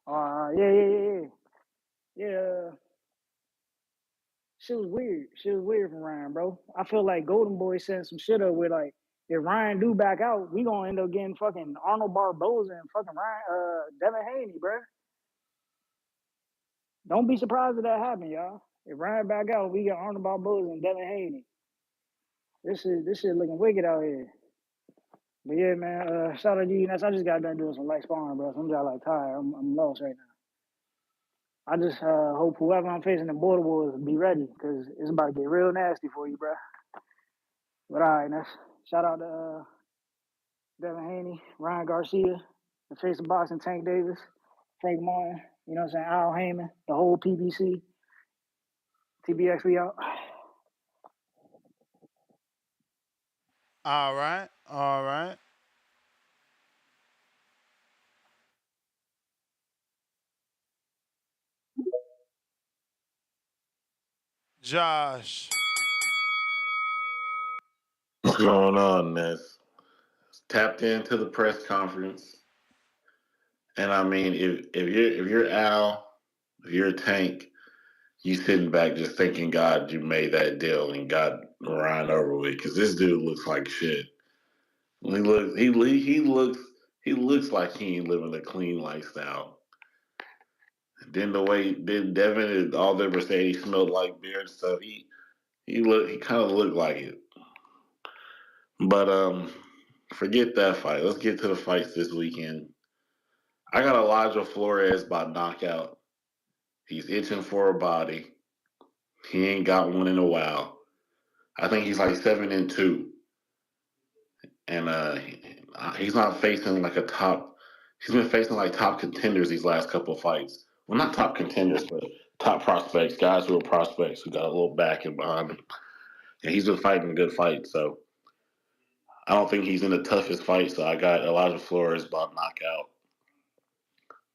Yeah. Yeah. Shit was weird. Shit was weird from Ryan, bro. I feel like Golden Boy sent some shit up with like, if Ryan do back out, we gonna end up getting fucking Arnold Barboza and fucking Ryan, Devin Haney, bro. Don't be surprised if that happen, y'all. If Ryan back out, we get Arnold Barboza and Devin Haney. This shit looking wicked out here. But yeah, man, shout out to you. I just got done doing some light sparring, bro. So I'm just like tired. I'm lost right now. I just hope whoever I'm facing in Border Wars be ready, because it's about to get real nasty for you, bro. But all right, that's shout out to Devin Haney, Ryan Garcia, the face of boxing, Tank Davis, Frank Martin, you know what I'm saying, Al Heyman, the whole PBC, TBX, we out. All right. All right. Josh. What's going on, Ness? Tapped into the press conference, and I mean, if you're Al, if you're Tank, you sitting back just thinking, God, you made that deal and got Ryan over with, because this dude looks like shit. He looks like he ain't living a clean lifestyle. Then the way then Devin and all they were saying he smelled like beer and stuff. He kind of looked like it. But forget that fight. Let's get to the fights this weekend. I got Elijah Flores by knockout. He's itching for a body. He ain't got one in a while. I think he's like 7-2, and he's not facing like a top. He's been facing like top contenders these last couple of fights. Well, not top contenders, but top prospects, guys who are prospects who got a little backing behind him. And he's been fighting good fights, so I don't think he's in the toughest fight. So I got Elijah Flores by knockout.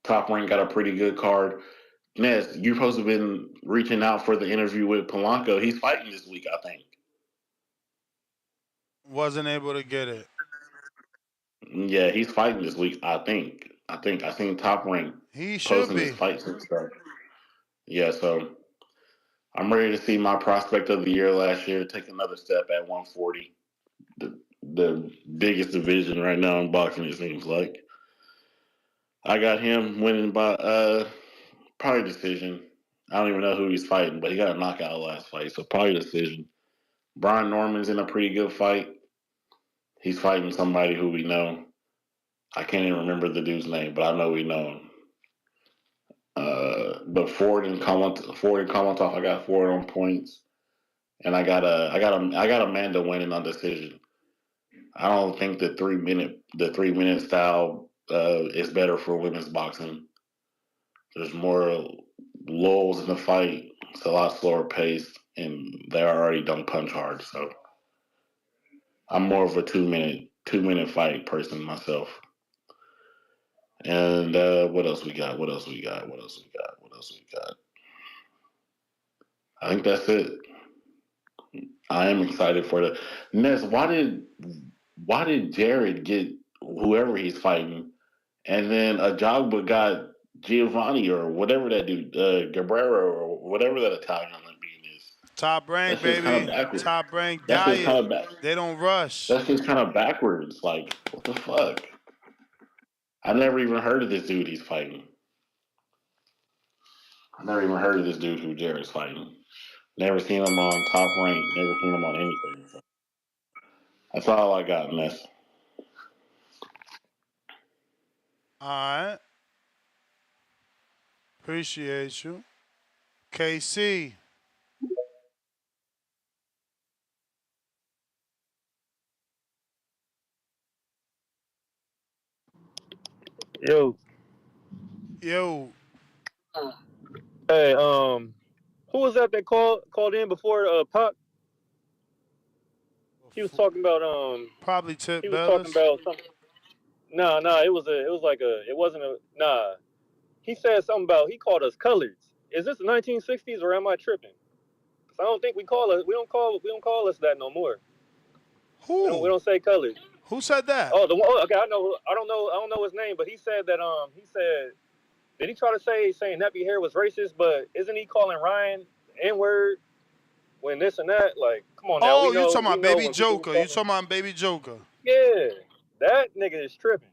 Top Rank got a pretty good card. Ness, you're supposed to have been reaching out for the interview with Polanco. He's fighting this week, I think. Wasn't able to get it. Yeah, he's fighting this week, I think. I seen Top Rank He should posting his be. fights and stuff. Yeah, so I'm ready to see my prospect of the year last year take another step at 140. The biggest division right now in boxing, it seems like. I got him winning by probably decision. I don't even know who he's fighting, but he got a knockout last fight, so probably decision. Brian Norman's in a pretty good fight. He's fighting somebody who we know. I can't even remember the dude's name, but I know we know him. But Ford and Komatov, I got Ford on points, and I got Amanda winning on decision. I don't think the 3 minute style is better for women's boxing. There's more lulls in the fight. It's a lot slower paced, and they already don't punch hard. So I'm more of a 2 minute fight person myself. And what else we got? What else we got? What else we got? What else we got? I think that's it. I am excited for the Ness. Why did Jared get whoever he's fighting, and then Ajagba got Giovanni or whatever that dude, Guerrero or whatever that Italian Olympian is? Top rank, That's just kind of baby. backwards. Top rank That's just kind diet. of back. They don't rush. That's just kind of backwards. Like what the fuck? I never even heard of this dude he's fighting. I never even heard of this dude who Jared's fighting. Never seen him on Top Rank. Never seen him on anything. So that's all I got, Ness. All right. Appreciate you. KC. Yo, Yo, hey, who was that called in before Pop? He was talking about probably Tip he was talking Bellis. about something. No, it wasn't a nah. He said something about he called us coloreds. Is this the 1960s or am I tripping? 'Cause I don't think we don't call us that no more. We Who? don't say colored. Who said that? Oh, the one. Okay, I don't know his name, but he said that he said did he try to saying nappy hair was racist? But isn't he calling Ryan nword when this and that? Like, come on now, Oh, you talking we about know Baby when people Joker. You call. talking about Baby Joker. Yeah, that nigga is tripping.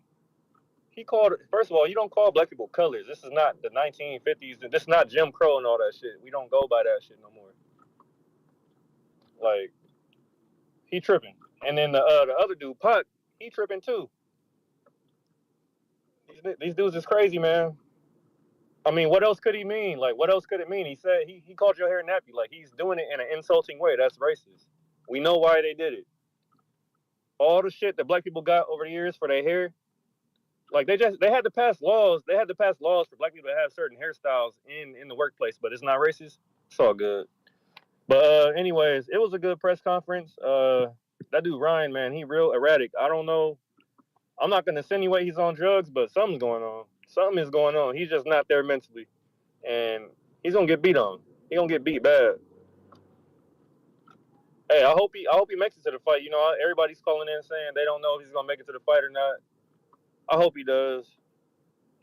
He called. First of all, you don't call black people colors. This is not the 1950s. This is not Jim Crow and all that shit. We don't go by that shit no more. Like, he tripping. And then the other dude, Puck, he tripping too. These dudes is crazy, man. I mean, what else could he mean? Like, what else could it mean? He said he called your hair nappy. Like, he's doing it in an insulting way. That's racist. We know why they did it. All the shit that black people got over the years for their hair, like they had to pass laws. They had to pass laws for black people to have certain hairstyles in the workplace, but it's not racist. It's all good. But anyways, it was a good press conference. That dude Ryan, man, he real erratic. I don't know. I'm not gonna insinuate he's on drugs, but something's going on. Something is going on. He's just not there mentally, and he's gonna get beat on. He gonna get beat bad. Hey, I hope he makes it to the fight. You know, everybody's calling in saying they don't know if he's gonna make it to the fight or not. I hope he does.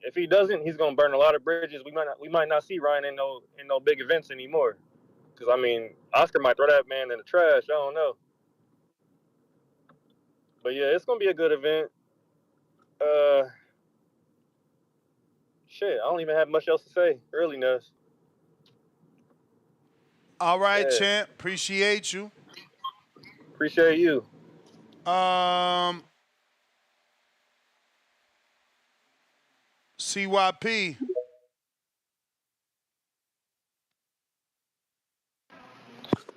If he doesn't, he's gonna burn a lot of bridges. We might not see Ryan in no big events anymore. Cause I mean, Oscar might throw that man in the trash. I don't know. But yeah, it's gonna be a good event. Uh, shit, I don't even have much else to say. Early Nuss. All right, Yeah, champ. Appreciate you. appreciate you. CYP.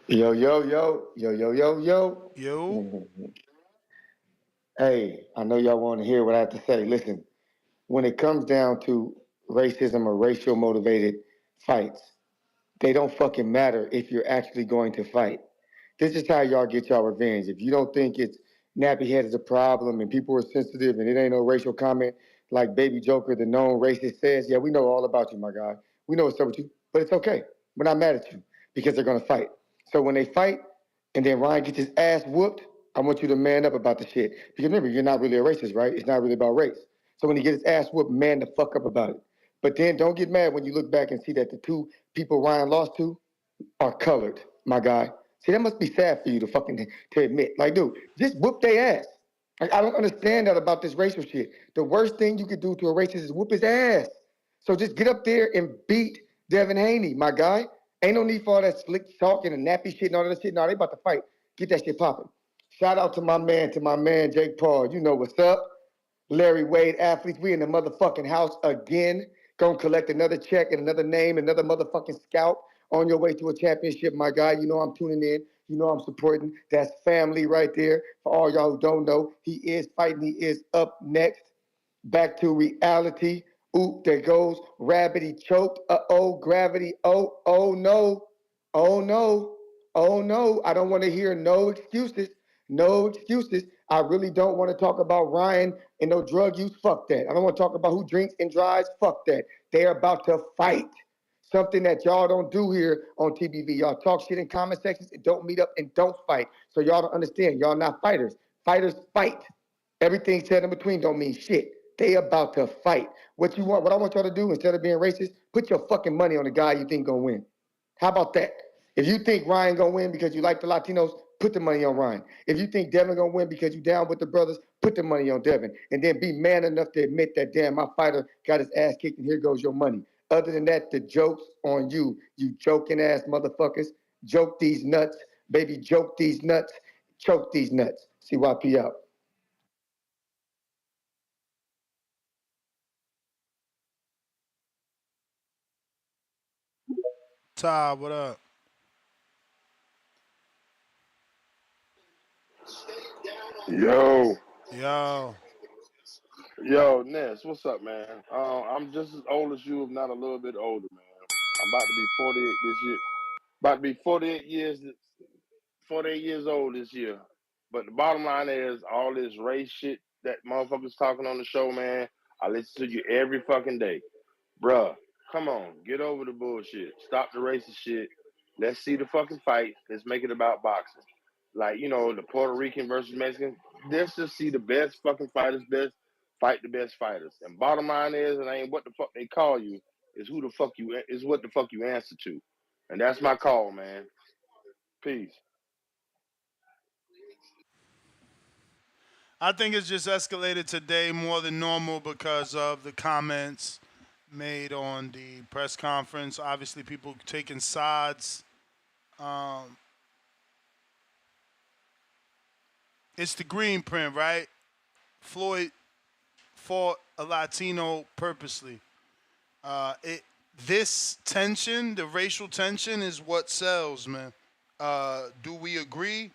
Yo, yo, yo, yo, yo, yo, yo. Yo. Hey, I know y'all want to hear what I have to say. Listen, when it comes down to racism or racial motivated fights, they don't fucking matter if you're actually going to fight. This is how y'all get y'all revenge. If you don't think it's nappy head is a problem and people are sensitive and it ain't no racial comment, like Baby Joker, the known racist, says, yeah, we know all about you, my guy. We know what's up with you, but it's okay. We're not mad at you because they're gonna fight. So when they fight and then Ryan gets his ass whooped, I want you to man up about the shit. Because remember, you're not really a racist, right? It's not really about race. So when he gets his ass whooped, man the fuck up about it. But then don't get mad when you look back and see that the two people Ryan lost to are colored, my guy. See, that must be sad for you to admit. Like, dude, just whoop their ass. Like, I don't understand that about this racial shit. The worst thing you could do to a racist is whoop his ass. So just get up there and beat Devin Haney, my guy. Ain't no need for all that slick talking and nappy shit and all that shit. No, they about to fight. Get that shit popping. Shout out to my man, Jake Paul. You know what's up. Larry Wade athletes. We in the motherfucking house again. Gonna collect another check and another name, another motherfucking scout on your way to a championship, my guy. You know I'm tuning in. You know I'm supporting. That's family right there. For all y'all who don't know, he is fighting. He is up next. Back to reality. Oop, there goes Rabbit. He choked. Uh-oh, gravity. Oh no. Oh no. Oh no. I don't want to hear no excuses. No excuses. I really don't want to talk about Ryan and no drug use. Fuck that. I don't want to talk about who drinks and drives. Fuck that. They're about to fight. Something that y'all don't do here on TBV. Y'all talk shit in comment sections and don't meet up and don't fight. So y'all don't understand. Y'all not fighters. Fighters fight. Everything said in between don't mean shit. They about to fight. What I want y'all to do instead of being racist, put your fucking money on the guy you think gonna win. How about that? If you think Ryan gonna win because you like the Latinos, put the money on Ryan. If you think Devin gonna win because you down with the brothers, put the money on Devin. And then be man enough to admit that, damn, my fighter got his ass kicked and here goes your money. Other than that, the joke's on you, you joking ass motherfuckers. Joke these nuts, baby, joke these nuts, choke these nuts. CYP out. Ty, what up? Yo, Yo. Yo, Ness, what's up, man? I'm just as old as you, if not a little bit older, man. I'm about to be 48 this year. About to be 48 years old this year. But the bottom line is all this race shit that motherfuckers talking on the show, man. I listen to you every fucking day. Bruh, come on, get over the bullshit. Stop the racist shit. Let's see the fucking fight. Let's make it about boxing. Like, the Puerto Rican versus Mexican. Let's just see the best fucking fighters, best fight the best fighters. And bottom line is, it ain't what the fuck they call you, is who the fuck you is what the fuck you answer to. And that's my call, man. Peace. I think it's just escalated today more than normal because of the comments made on the press conference. Obviously, people taking sides. Um, it's the green print, right? Floyd fought a Latino purposely. It this tension, the racial tension, is what sells, man. Do we agree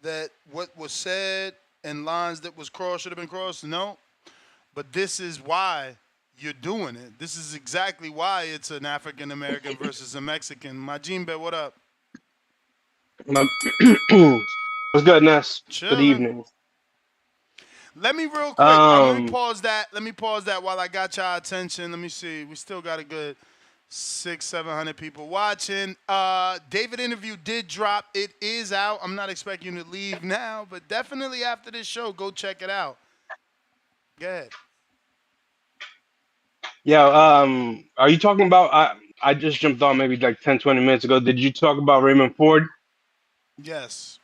that what was said and lines that was crossed should have been crossed? No. But this is why you're doing it. This is exactly why it's an African American versus a Mexican. Majimbe, what up? What's good, Ness? Good Chilling. evening. Let me real quick. Let me Um, pause that. Let me pause that while I got y'all attention. Let me see. We still got a good 700 people watching. David interview did drop. It is out. I'm not expecting you to leave now, but definitely after this show, go check it out. Go ahead. yeah. Are you talking about? I just jumped on maybe like 10, 20 minutes ago. Did you talk about Raymond Ford? Yes.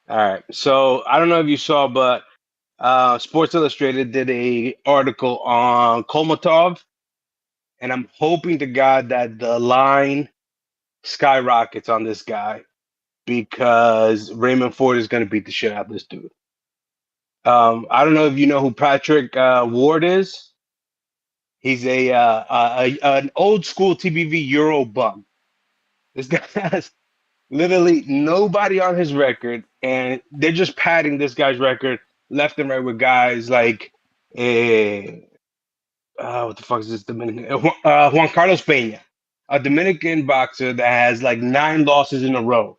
All right. So I don't know if you saw, but Sports Illustrated did a article on Kolmatov, and I'm hoping to God that the line skyrockets on this guy because Raymond Ford is going to beat the shit out of this dude. I don't know if you know who Patrick Ward is. He's an old school TBV Euro bum. This guy has literally nobody on his record, and they're just padding this guy's record left and right with guys like what the fuck is this Dominican? Juan Carlos Peña, a Dominican boxer that has like 9 losses in a row.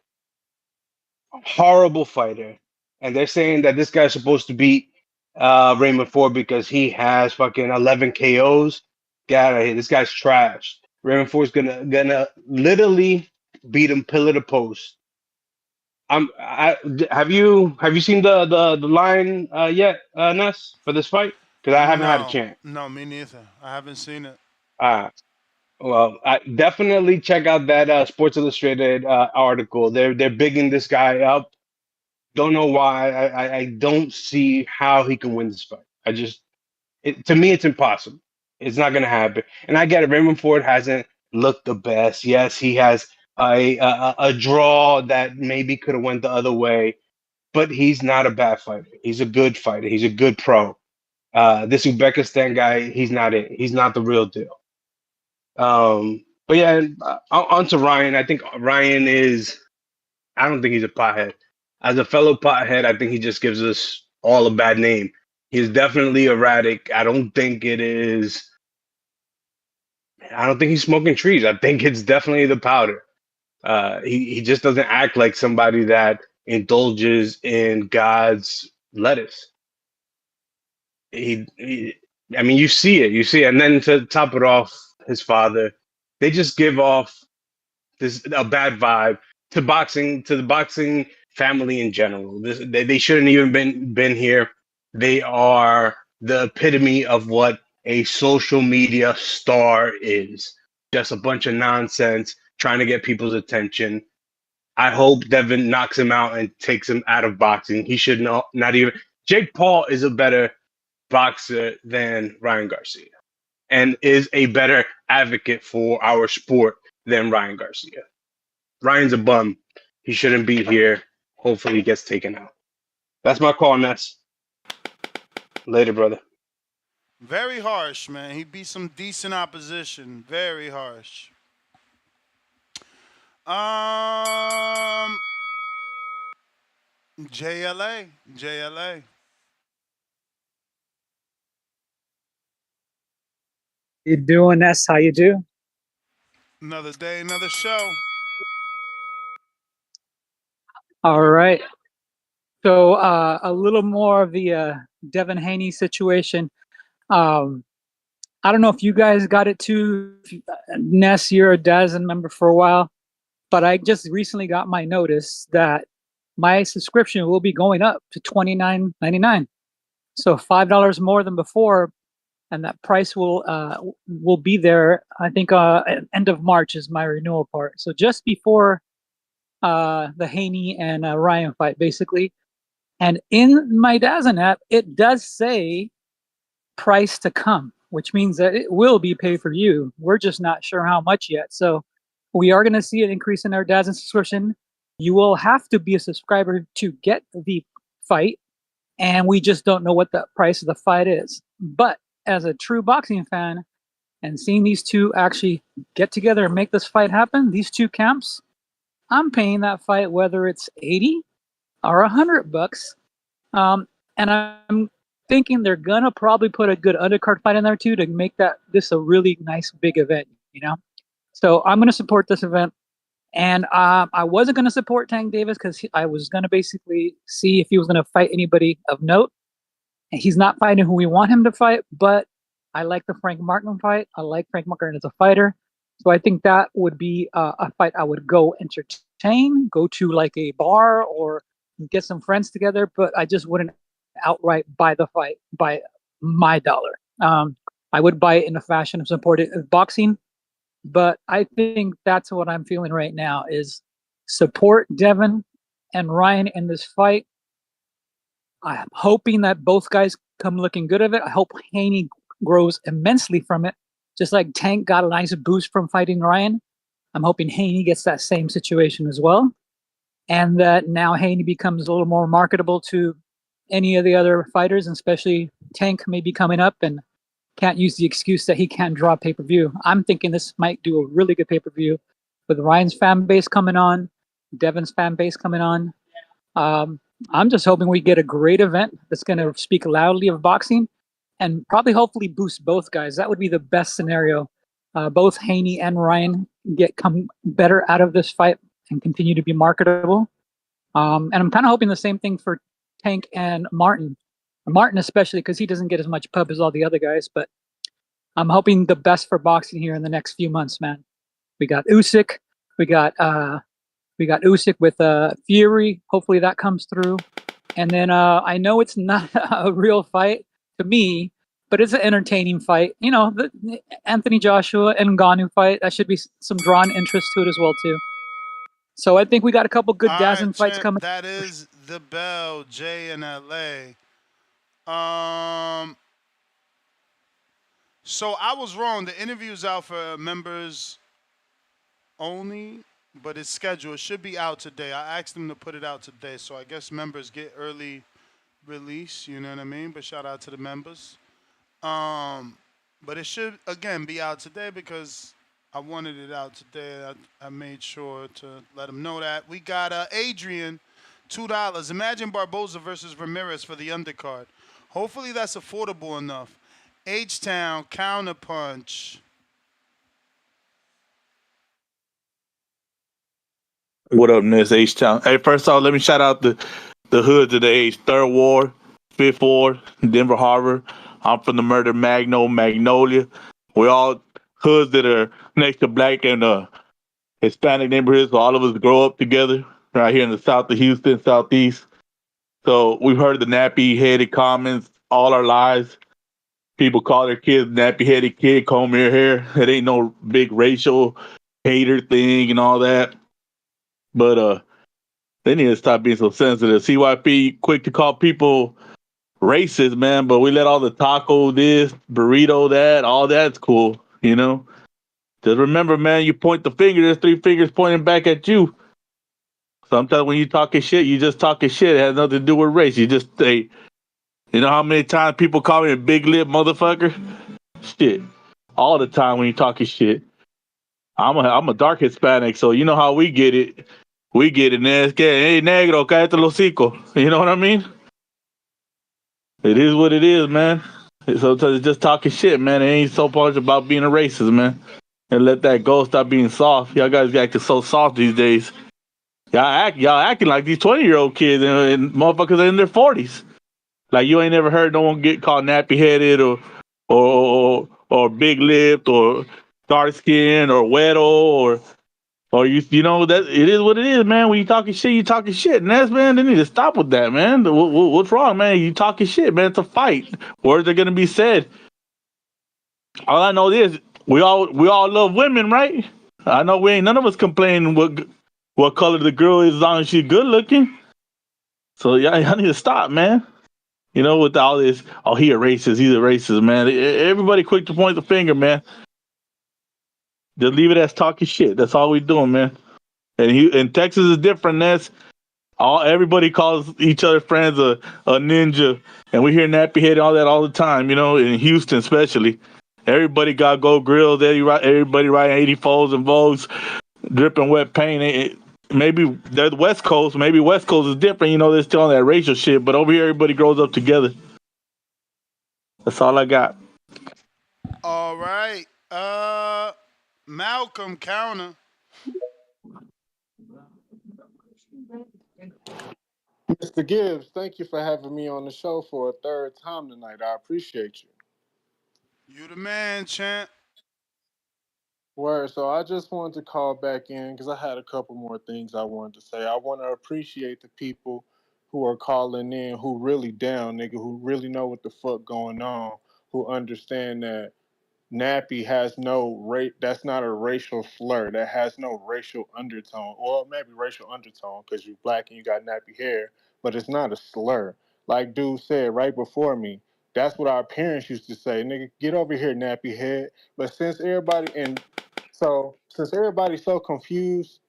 Horrible fighter, and they're saying that this guy's supposed to beat Raymond Ford because he has fucking 11 KOs. Get out of here! This guy's trash. Raymond Ford's gonna literally beat him pillar to post. Have you seen the line yet, Ness, for this fight? Because I haven't had a No. chance. No, me neither. I haven't seen it. Uh, well, I definitely check out that Sports Illustrated article. They're bigging this guy up. Don't know why. I don't see how he can win this fight. To me, it's impossible. It's not going to happen. And I get it. Raymond Ford hasn't looked the best. Yes, he has a draw that maybe could have went the other way, but he's not a bad fighter. He's a good fighter. He's a good pro. This Uzbekistan guy, he's not it. He's not the real deal. But yeah, on to Ryan. I think Ryan is. I don't think he's a pothead. As a fellow pothead, I think he just gives us all a bad name. He's definitely erratic. I don't think it is. I don't think he's smoking trees. I think it's definitely the powder. He just doesn't act like somebody that indulges in God's lettuce. I mean, you see it. And then to top it off, his father, they just give off this a bad vibe to the boxing family in general. They shouldn't even been here. They are the epitome of what a social media star is. Just a bunch of nonsense trying to get people's attention. I hope Devin knocks him out and takes him out of boxing. He should not even. Jake Paul is a better boxer than Ryan Garcia and is a better advocate for our sport than Ryan Garcia. Ryan's a bum. He shouldn't be here. Hopefully he gets taken out. That's my call, Ness. Later, brother. Very harsh, man. He beat some decent opposition. Very harsh. Um, JLA. You doing, Ness? How you do? Another day, another show. All right. So a little more of the Devin Haney situation. Um, I don't know if you guys got it too. Ness, you're a DAZN member for a while, but I just recently got my notice that my subscription will be going up to $29.99. So $5 more than before, and that price will be there. I think at end of March is my renewal part. So just before the Haney and Ryan fight, basically. And in my DAZN app, it does say price to come, which means that it will be pay per view. We're just not sure how much yet. So we are going to see an increase in our DAZN subscription. You will have to be a subscriber to get the fight, and we just don't know what the price of the fight is. But as a true boxing fan, and seeing these two actually get together and make this fight happen, these two camps, I'm paying that fight whether it's 80 or $100. And I'm thinking they're gonna probably put a good undercard fight in there too to make this a really nice big event, you know. So I'm gonna support this event, and I wasn't gonna support Tank Davis because I was gonna basically see if he was gonna fight anybody of note, and he's not fighting who we want him to fight. But I like the Frank Martin fight. I like Frank Martin as a fighter, so I think that would be a fight I would go entertain, go to like a bar or get some friends together. But I just wouldn't outright buy the fight by my dollar. I would buy it in a fashion of supporting boxing, but I think that's what I'm feeling right now is support Devin and Ryan in this fight. I'm hoping that both guys come looking good of it. I hope Haney grows immensely from it, just like Tank got a nice boost from fighting Ryan. I'm hoping Haney gets that same situation as well, and that now Haney becomes a little more marketable to any of the other fighters, and especially Tank may be coming up and can't use the excuse that he can't draw pay-per-view. I'm thinking this might do a really good pay-per-view with Ryan's fan base coming on, Devin's fan base coming on. I'm just hoping we get a great event that's going to speak loudly of boxing and probably hopefully boost both guys. That would be the best scenario. Both Haney and Ryan come better out of this fight and continue to be marketable. And I'm kind of hoping the same thing for Tank and Martin. Martin especially because he doesn't get as much pub as all the other guys, but I'm hoping the best for boxing here in the next few months, man. We got Usyk, we got Usyk with Fury. Hopefully that comes through. And then I know it's not a real fight to me, but it's an entertaining fight. You know, the Anthony Joshua and Ngannou fight, that should be some drawn interest to it as well too. So I think we got a couple good All DAZN right, fights champ, coming. that is the bell, Jay in LA. So I was wrong. The interview's out for members only, but it's scheduled. It should be out today. I asked them to put it out today, so I guess members get early release. You know what I mean? But shout out to the members. But it should again be out today because I wanted it out today. I made sure to let them know that we got Adrian, $2. Imagine Barboza versus Ramirez for the undercard. Hopefully that's affordable enough. H-Town, Counterpunch. What up, Ness H-Town? Hey, first off, let me shout out the hoods of the age. 3rd Ward, 5th Ward, Denver Harbor. I'm from the Murder Magnolia. We all hoods that are next to black and Hispanic neighborhoods, so all of us grow up together right here in the south of Houston, southeast. So we've heard the nappy-headed comments all our lives. People call their kids nappy-headed kid, comb your hair. It ain't no big racial hater thing and all that. But they need to stop being so sensitive. CYP quick to call people racist, man, but we let all the taco this, burrito that, all that's cool, you know? Just remember, man, you point the finger, there's 3 fingers pointing back at you. Sometimes when you talking shit, you just talking shit. It has nothing to do with race. You just say, you know how many times people call me a big lip motherfucker? Shit. All the time when you talking shit. I'm a dark Hispanic, so you know how we get it. We get it, man. Hey, negro, cállate el hocico. You know what I mean? It is what it is, man. Sometimes it's just talking shit, man. It ain't so much about being a racist, man. And let that go. Stop being soft. Y'all guys acting so soft these days. Y'all acting like these 20-year-old kids and motherfuckers are in their 40s. Like you ain't never heard no one get called nappy headed or big lipped or dark skinned or weto or you know that it is what it is, man. When you talking shit, you talking shit. And that's, man, they need to stop with that, man. What's wrong, man? You talking shit, man. It's a fight. Words are gonna be said. All I know is we all love women, right? I know we ain't none of us complaining what color the girl is as long as she's good looking. So y'all need to stop, man. You know, with all this, oh, he's a racist, man. Everybody quick to point the finger, man. Just leave it as talking shit. That's all we doing, man. And Texas is different. That's everybody calls each other friends a ninja, and we hear nappy head and all that all the time. You know, in Houston especially, everybody got gold grills. Everybody riding 84s and Vogues, dripping wet paint. Maybe they're the West Coast. Maybe West Coast is different. You know, they're still on that racial shit. But over here, everybody grows up together. That's all I got. All right. Malcolm Counter. Mr. Gibbs, thank you for having me on the show for a third time tonight. I appreciate you. You the man, champ. Word. So I just wanted to call back in because I had a couple more things I wanted to say. I want to appreciate the people who are calling in who really down, nigga, who really know what the fuck going on, who understand that nappy has no rate. That's not a racial slur. That has no racial undertone, or maybe racial undertone because you black and you got nappy hair, but it's not a slur. Like dude said right before me, that's what our parents used to say, nigga, get over here, nappy head. But since everybody's so confused,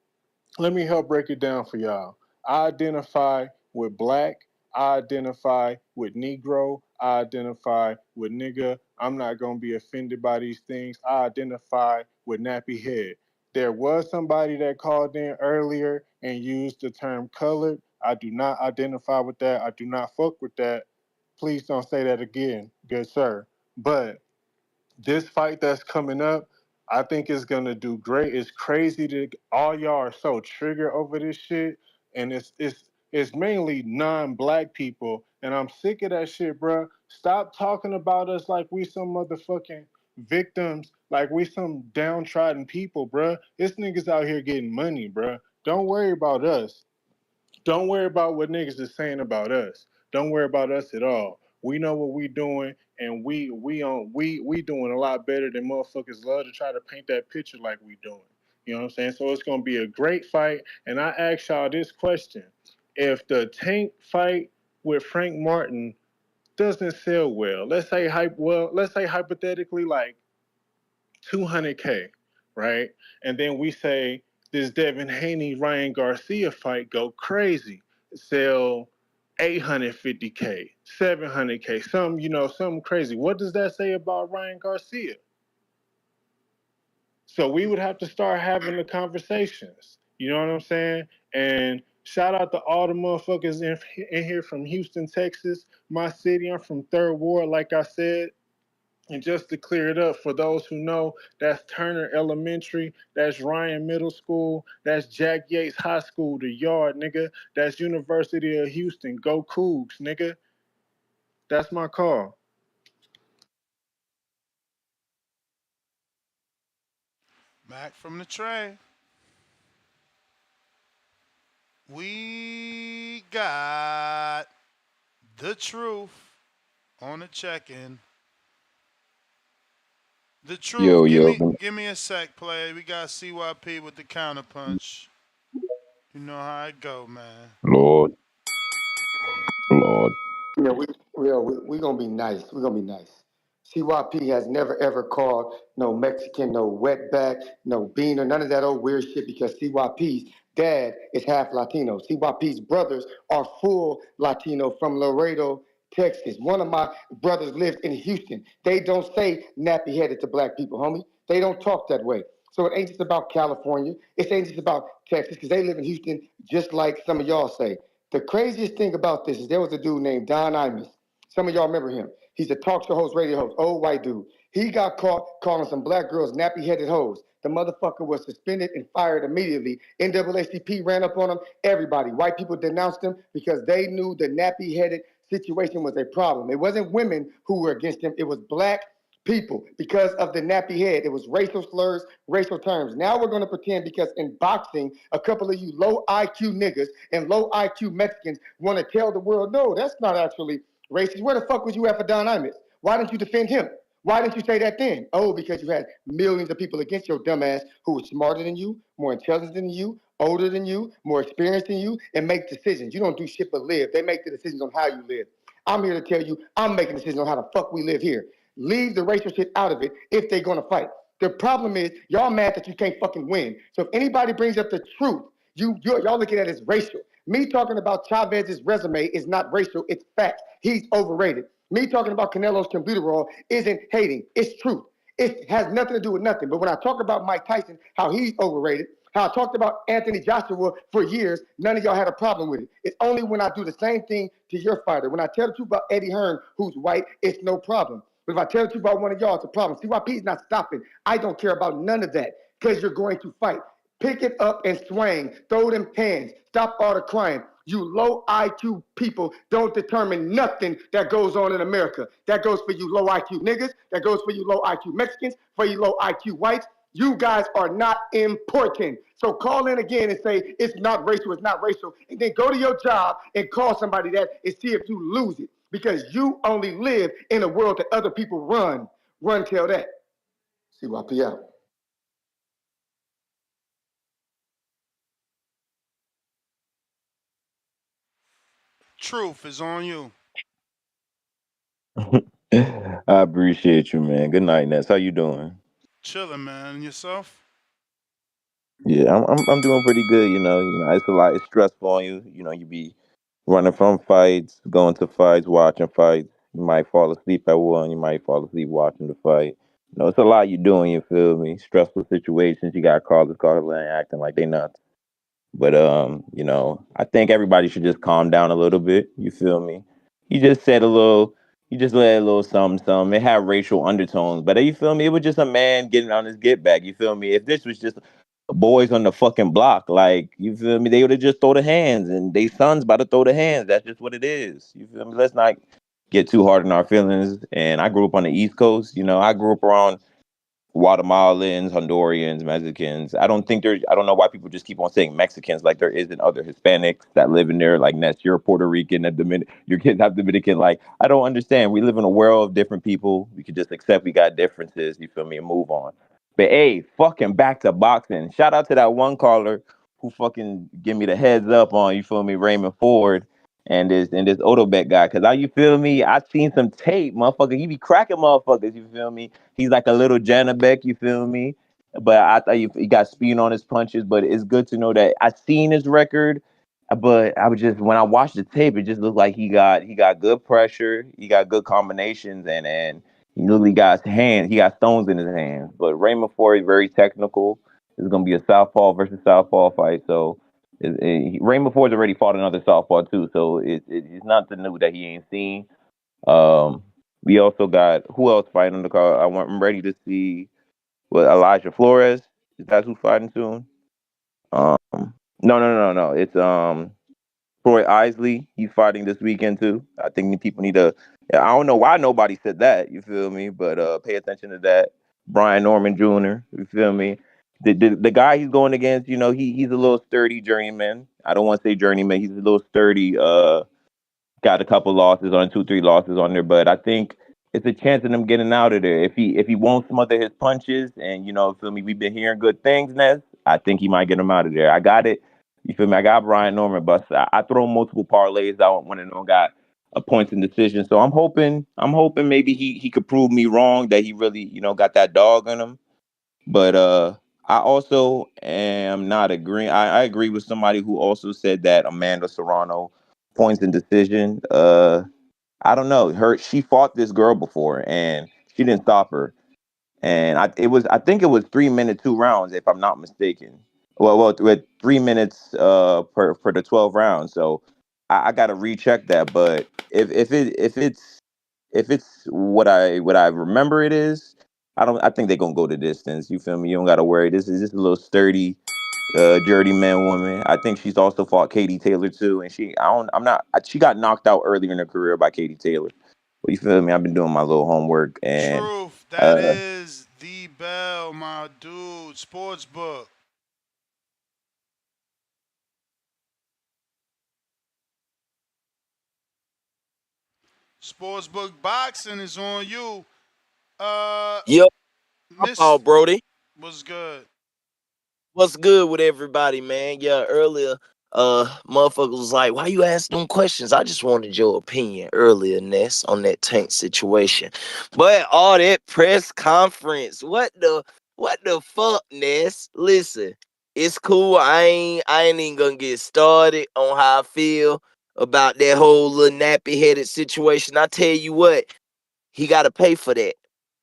let me help break it down for y'all. I identify with black. I identify with Negro. I identify with nigga. I'm not going to be offended by these things. I identify with nappy head. There was somebody that called in earlier and used the term colored. I do not identify with that. I do not fuck with that. Please don't say that again, good sir. But this fight that's coming up, I think is gonna do great. It's crazy that all y'all are so triggered over this shit, and it's mainly non-black people, and I'm sick of that shit, bro. Stop talking about us like we some motherfucking victims, like we some downtrodden people, bro. This niggas out here getting money, bro. Don't worry about us. Don't worry about what niggas is saying about us. Don't worry about us at all. We know what we doing, and we doing a lot better than motherfuckers love to try to paint that picture like we doing. You know what I'm saying? So it's gonna be a great fight. And I ask y'all this question: if the Tank fight with Frank Martin doesn't sell well, let's say hypothetically like 200K, right? And then we say this Devin Haney Ryan Garcia fight go crazy, sell 850K, 700K, something crazy. What does that say about Ryan Garcia? So we would have to start having the conversations. You know what I'm saying? And shout out to all the motherfuckers in here from Houston, Texas, my city. I'm from Third Ward, like I said. And just to clear it up, for those who know, that's Turner Elementary, that's Ryan Middle School, that's Jack Yates High School, the Yard, nigga. That's University of Houston. Go Cougs, nigga. That's my call. Back from the tray. We got the truth on the check-in. The truth. Yo, Give yo, me give me a sec, play. We got CYP with the counterpunch. You know how it go, man. Lord, Lord. Yeah, we gonna be nice. We're gonna be nice. CYP has never ever called no Mexican, no wetback, no beaner, none of that old weird shit because CYP's dad is half Latino. CYP's brothers are full Latino from Laredo, Texas. One of my brothers lives in Houston. They don't say nappy headed to black people, homie. They don't talk that way. So it ain't just about California. It ain't just about Texas because they live in Houston just like some of y'all say. The craziest thing about this is there was a dude named Don Imus. Some of y'all remember him. He's a talk show host, radio host, old white dude. He got caught calling some black girls nappy-headed hoes. The motherfucker was suspended and fired immediately. NAACP ran up on him. Everybody, white people denounced him because they knew the nappy-headed situation was a problem. It wasn't women who were against him. It was black people because of the nappy head. It was racial slurs, racial terms. Now we're going to pretend because in boxing, a couple of you low IQ niggas and low IQ Mexicans want to tell the world, no, that's not actually racist. Where the fuck was you at for Don Imus? Why didn't you defend him? Why didn't you say that then? Oh, because you had millions of people against your dumb ass who were smarter than you, more intelligent than you, older than you, more experienced than you, and make decisions. You don't do shit but live. They make the decisions on how you live. I'm here to tell you, I'm making decisions on how the fuck we live here. Leave the racial shit out of it if they're gonna fight. The problem is y'all mad that you can't fucking win. So if anybody brings up the truth, y'all looking at it as racial. Me talking about Chavez's resume is not racial, it's fact. He's overrated. Me talking about Canelo's clenbuterol isn't hating, it's truth. It has nothing to do with nothing. But when I talk about Mike Tyson, how he's overrated, how I talked about Anthony Joshua for years, none of y'all had a problem with it. It's only when I do the same thing to your fighter. When I tell the truth about Eddie Hearn, who's white, it's no problem. But if I tell the truth about one of y'all, it's a problem. CYP is not stopping. I don't care about none of that because you're going to fight. Pick it up and swing. Throw them hands. Stop all the crying. You low IQ people don't determine nothing that goes on in America. That goes for you low IQ niggas. That goes for you low IQ Mexicans, for you low IQ whites. You guys are not important. So call in again and say it's not racial, and then go to your job and call somebody that and see if you lose it. Because you only live in a world that other people run. Run till that. CYP out. Truth is on you. I appreciate you, man. Good night, Ness. How you doing? Chilling, man. And yourself? Yeah, I'm doing pretty good. It's a lot. It's stressful on you. You be running from fights, going to fights, watching fights. You might fall asleep at one. You might fall asleep watching the fight. It's a lot you doing. You feel me? Stressful situations. You got callers calling and acting like they nuts. But I think everybody should just calm down a little bit. You feel me? You just said a little. You just let a little something, something. It had racial undertones, but you feel me? It was just a man getting on his get back. You feel me? If this was just boys on the fucking block, like you feel me, they would have just throw the hands, and they sons about to throw the hands. That's just what it is. You feel me? Let's not get too hard on our feelings. And I grew up on the East Coast. I grew up around Guatemalans, Hondurans, Mexicans. I don't know why people just keep on saying Mexicans like there isn't other Hispanics that live in there. Like Ness, you're Puerto Rican, your kids have Dominican. Like, I don't understand. We live in a world of different people. We could just accept we got differences, you feel me, and move on. But hey, fucking back to boxing. Shout out to that one caller who fucking give me the heads up on, you feel me, Raymond Ford and this Odobet guy. Cause how you feel me? I seen some tape, motherfucker. He be cracking motherfuckers, you feel me? He's like a little Janabek, you feel me? But I thought he got speed on his punches. But it's good to know that I seen his record. But I was just when I watched the tape, it just looked like he got good pressure, he got good combinations, and he literally got his hand, he got stones in his hands. But Raymond Ford is very technical. It's gonna be a southpaw versus southpaw fight. So Raymond Ford's already fought another southpaw too, so it's nothing new that he ain't seen. Um, we also got who else fighting on the card? I'm ready to see what Elijah Flores. Is that who's fighting soon? Um, no. It's Troy Isley. He's fighting this weekend too. I think the people need to. I don't know why nobody said that. You feel me? But pay attention to that. Brian Norman Jr. You feel me? The guy he's going against, he's a little sturdy journeyman. I don't want to say journeyman. He's a little sturdy. Got a couple losses on 2, 3 losses on there, but I think it's a chance of him getting out of there. If he won't smother his punches, and feel me, we've been hearing good things, Ness. I think he might get him out of there. I got it. You feel me? I got Brian Norman, but I throw multiple parlays out when it don't got a points and decision. So I'm hoping maybe he could prove me wrong that he really got that dog in him. But I also am not agreeing. I agree with somebody who also said that Amanda Serrano points and decision. I don't know. She fought this girl before and she didn't stop her. And I think it was 3 minute 2 rounds if I'm not mistaken. Well, with 3 minutes per the 12 rounds. So I got to recheck that. But if it's if it's what I remember it is, I think they're gonna go the distance. You feel me? You don't gotta worry. This is just a little sturdy, journeyman woman. I think she's also fought Katie Taylor too, and she got knocked out earlier in her career by Katie Taylor. But you feel me? I've been doing my little homework, and Truth. That uh, is the bell, my dude. Sportsbook. Sportsbook boxing is on you. Uh, Yo, my Miss, fault, Brody. what's good? What's good with everybody, man? Yeah, earlier, motherfucker was like, "Why you ask them questions?" I just wanted your opinion earlier, Ness, on that Tank situation. But all that press conference, what the fuck, Ness? Listen, it's cool. I ain't even gonna get started on how I feel about that whole little nappy headed situation. I tell you what, he got to pay for that.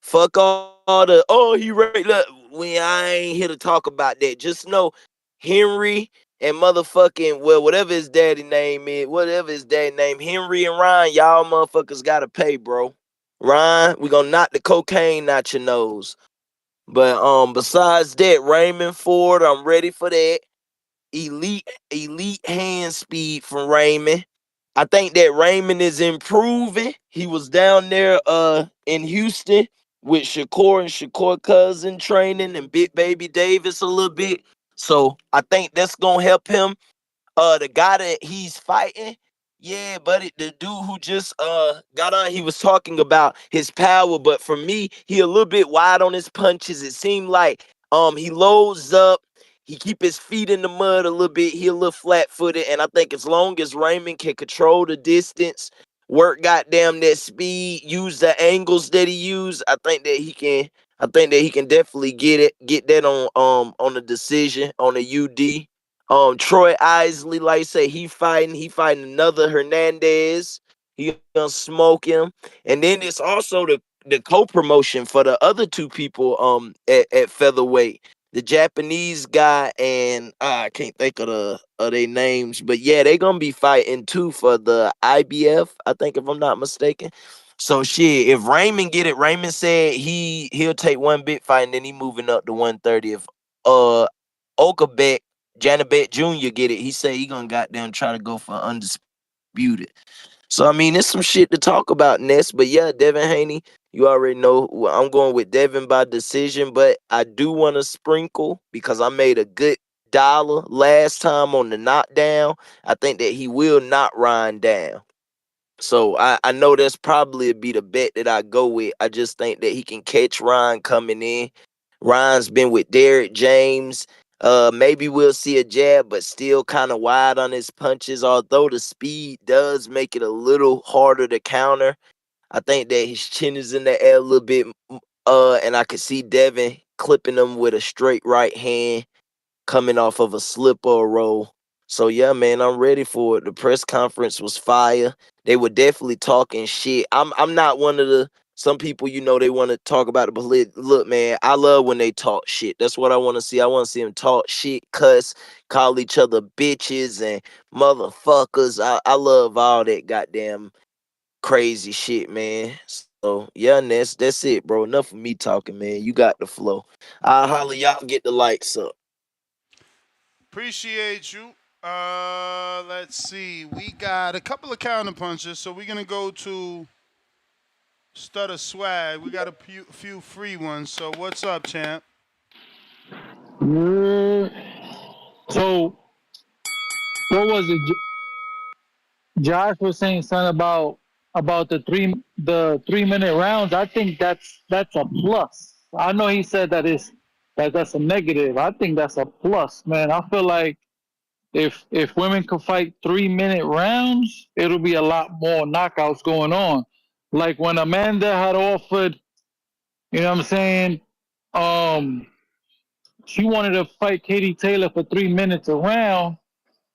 Fuck all the he right. Look, I ain't here to talk about that. Just know Henry and motherfucking whatever his daddy name is, whatever his daddy name, Henry and Ryan, y'all motherfuckers gotta pay, bro. Ryan, we gonna knock the cocaine out your nose. But besides that, Raymond Ford, I'm ready for that. Elite hand speed from Raymond. I think that Raymond is improving. He was down there in Houston with Shakur and Shakur cousin training and Big Baby Davis a little bit. So I think that's gonna help him. The guy that he's fighting, yeah, buddy, the dude who just got on, he was talking about his power, but for me, he a little bit wide on his punches. It seemed like he loads up, he keep his feet in the mud a little bit, he a little flat-footed, and I think as long as Raymond can control the distance, work goddamn that speed, use the angles that he used, I think that he can definitely get that on the decision, on the UD. Troy Isley, like I say, he fighting another Hernandez. He gonna smoke him. And then it's also the co-promotion for the other two people at featherweight. The Japanese guy and I can't think of their names, but yeah, they gonna be fighting too for the IBF, I think, if I'm not mistaken. So shit, if Raymond get it, Raymond said he'll take one big fight and then he moving up to 130. If Okabek Janabet Jr. get it, he say he gonna goddamn try to go for undisputed. So I mean, there's some shit to talk about, Ness. But yeah, Devin Haney, you already know I'm going with Devin by decision, but I do want to sprinkle because I made a good dollar last time on the knockdown. I think that he will not Ryan down. So I know that's probably be the bet that I go with. I just think that he can catch Ryan coming in. Ryan's been with Derek James. Maybe we'll see a jab, but still kind of wide on his punches. Although the speed does make it a little harder to counter. I think that his chin is in the air a little bit. And I could see Devin clipping him with a straight right hand coming off of a slip or a roll. So yeah, man, I'm ready for it. The press conference was fire. They were definitely talking shit. I'm not one of the some people, they want to talk about it, but look, man, I love when they talk shit. That's what I want to see. I want to see them talk shit, cuss, call each other bitches and motherfuckers. I love all that goddamn crazy shit, man. So yeah, that's it, bro. Enough of me talking, man. You got the flow. I'll holler, y'all get the lights up. Appreciate you. Let's see. We got a couple of counter punches, so we're gonna go to Stutter Swag. We got a few free ones. So what's up, champ? So what was it? Josh was saying something about the 3 minute rounds. I think that's a plus. I know he said that's a negative. I think that's a plus, man. I feel like if women could fight 3 minute rounds, it'll be a lot more knockouts going on. Like when Amanda had offered, you know what I'm saying? She wanted to fight Katie Taylor for 3 minutes a round,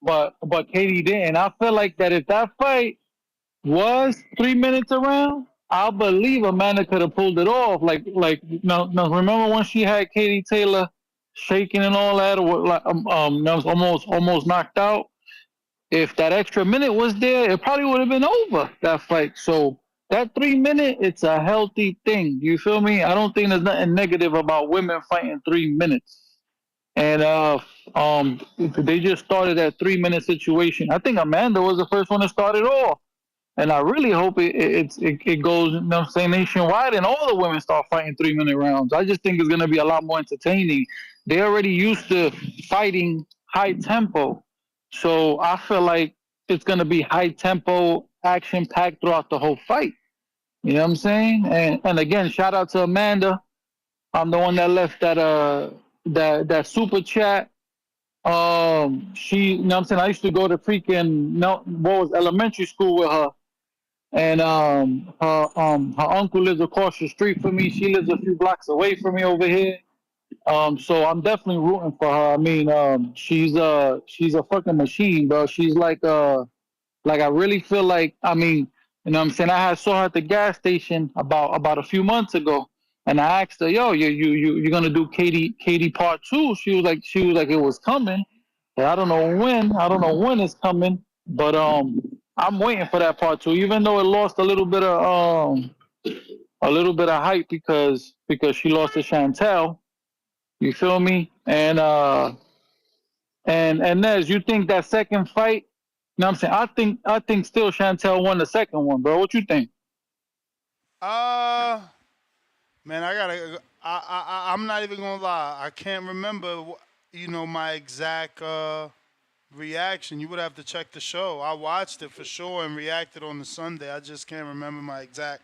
but Katie didn't. I feel like that if that fight was 3 minutes around, I believe Amanda could have pulled it off. Now remember when she had Katie Taylor shaking and all that, or that was almost knocked out. If that extra minute was there, it probably would have been over that fight. So that 3 minute, it's a healthy thing. You feel me? I don't think there's nothing negative about women fighting 3 minutes. And they just started that 3 minute situation. I think Amanda was the first one to start it off. And I really hope it goes, you know what I'm saying, nationwide, and all the women start fighting 3 minute rounds. I just think it's gonna be a lot more entertaining. They already used to fighting high tempo, so I feel like it's gonna be high tempo, action packed throughout the whole fight. You know what I'm saying? And again, shout out to Amanda. I'm the one that left that super chat. She, you know what I'm saying, I used to go to freaking no, what was elementary school with her, and her uncle lives across the street from me. She lives a few blocks away from me over here. So I'm definitely rooting for her. I mean, she's a fucking machine, bro. She's like I really feel like, I mean, you know what I'm saying? Saw her at the gas station about a few months ago, and I asked her, "Yo, you're gonna do Katie part two?" She was like it was coming. But I don't know when. I don't know when it's coming, but I'm waiting for that part two. Even though it lost a little bit of hype because she lost to Chantel. You feel me? And Nez, you think that second fight? You know what I'm saying? I think still Chantel won the second one, bro. What you think? Uh, Man, I'm not even gonna lie. I can't remember, my exact reaction. You would have to check the show. I watched it for sure and reacted on the Sunday. I just can't remember my exact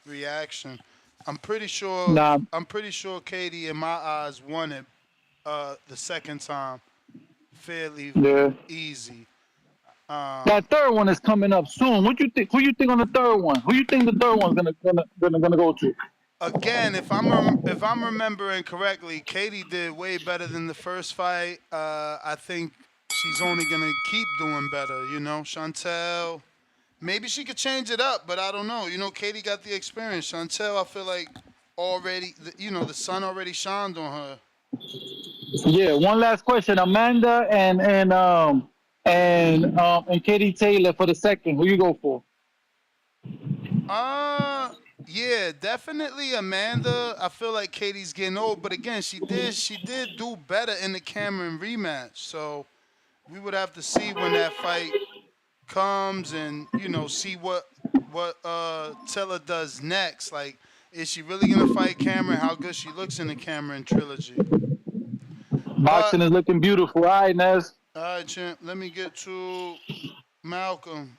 reaction. I'm pretty sure. Nah, I'm pretty sure Katie, in my eyes, won it the second time fairly yeah. easy. That third one is coming up soon. What you think? Who you think on the third one? Who you think the third one's gonna go to? Again, if I'm remembering correctly, Katie did way better than the first fight. I think she's only gonna keep doing better. Chantel. Maybe she could change it up, but I don't know. Katie got the experience. Chantel, I feel like already, the sun already shined on her. Yeah. One last question. Amanda and Katie Taylor for the second. Who you go for? Uh, yeah, definitely Amanda. I feel like Katie's getting old, but again, she did do better in the Cameron rematch. So we would have to see when that fight comes, and see what Taylor does next. Like, is she really gonna fight Cameron? How good she looks in the Cameron trilogy. But Boxing is looking beautiful. All right, Nez. all right, champ. Let me get to Malcolm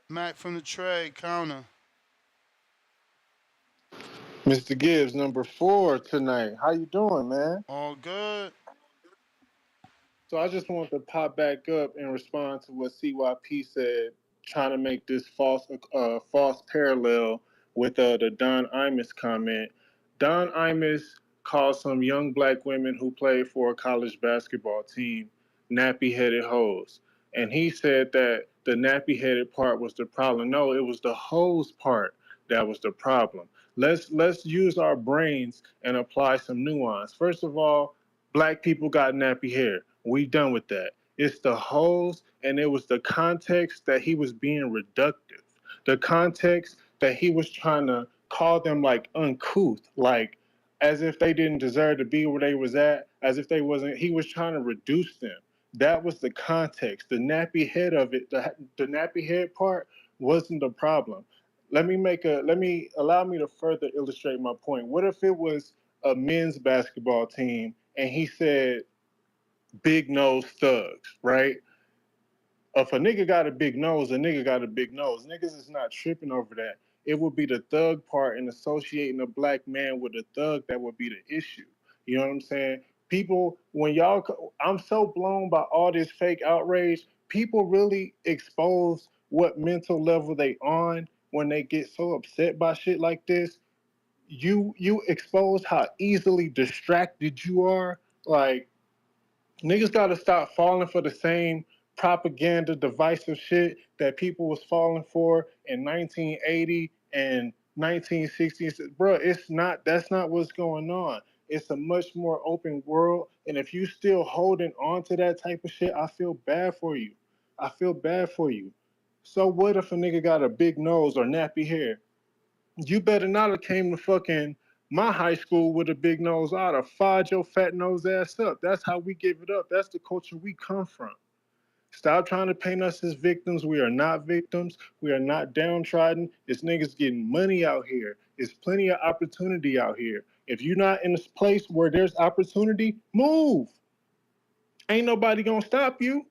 Mac from the tray counter. Mr. Gibbs, number 4 tonight. How you doing, man? All good. So I just wanted to pop back up and respond to what CYP said, trying to make this false parallel with the Don Imus comment. Don Imus called some young black women who played for a college basketball team nappy-headed hoes, and he said that the nappy-headed part was the problem. No, it was the hose part that was the problem. Let's use our brains and apply some nuance. First of all, black people got nappy hair. We done with that. It's the hoes, and it was the context that he was being reductive. The context that he was trying to call them like uncouth, like as if they didn't deserve to be where they was at, as if they wasn't. He was trying to reduce them. That was the context. The nappy head of it, the nappy head part wasn't the problem. Allow me to further illustrate my point. What if it was a men's basketball team and he said big nose thugs, right? If a nigga got a big nose, a nigga got a big nose. Niggas is not tripping over that. It would be the thug part and associating a black man with a thug that would be the issue. You know what I'm saying? People, I'm so blown by all this fake outrage. People really expose what mental level they on when they get so upset by shit like this. You expose how easily distracted you are. Like, niggas gotta stop falling for the same propaganda divisive shit that people was falling for in 1980 and 1960. Bro, that's not what's going on. It's a much more open world, and if you still holding on to that type of shit, I feel bad for you. I feel bad for you. So what if a nigga got a big nose or nappy hair? You better not have came to fucking my high school with a big nose. I'd have fired your fat nose ass up. That's how we give it up. That's the culture we come from. Stop trying to paint us as victims. We are not victims. We are not downtrodden. It's niggas getting money out here. It's plenty of opportunity out here. If you're not in a place where there's opportunity, move. Ain't nobody gonna stop you.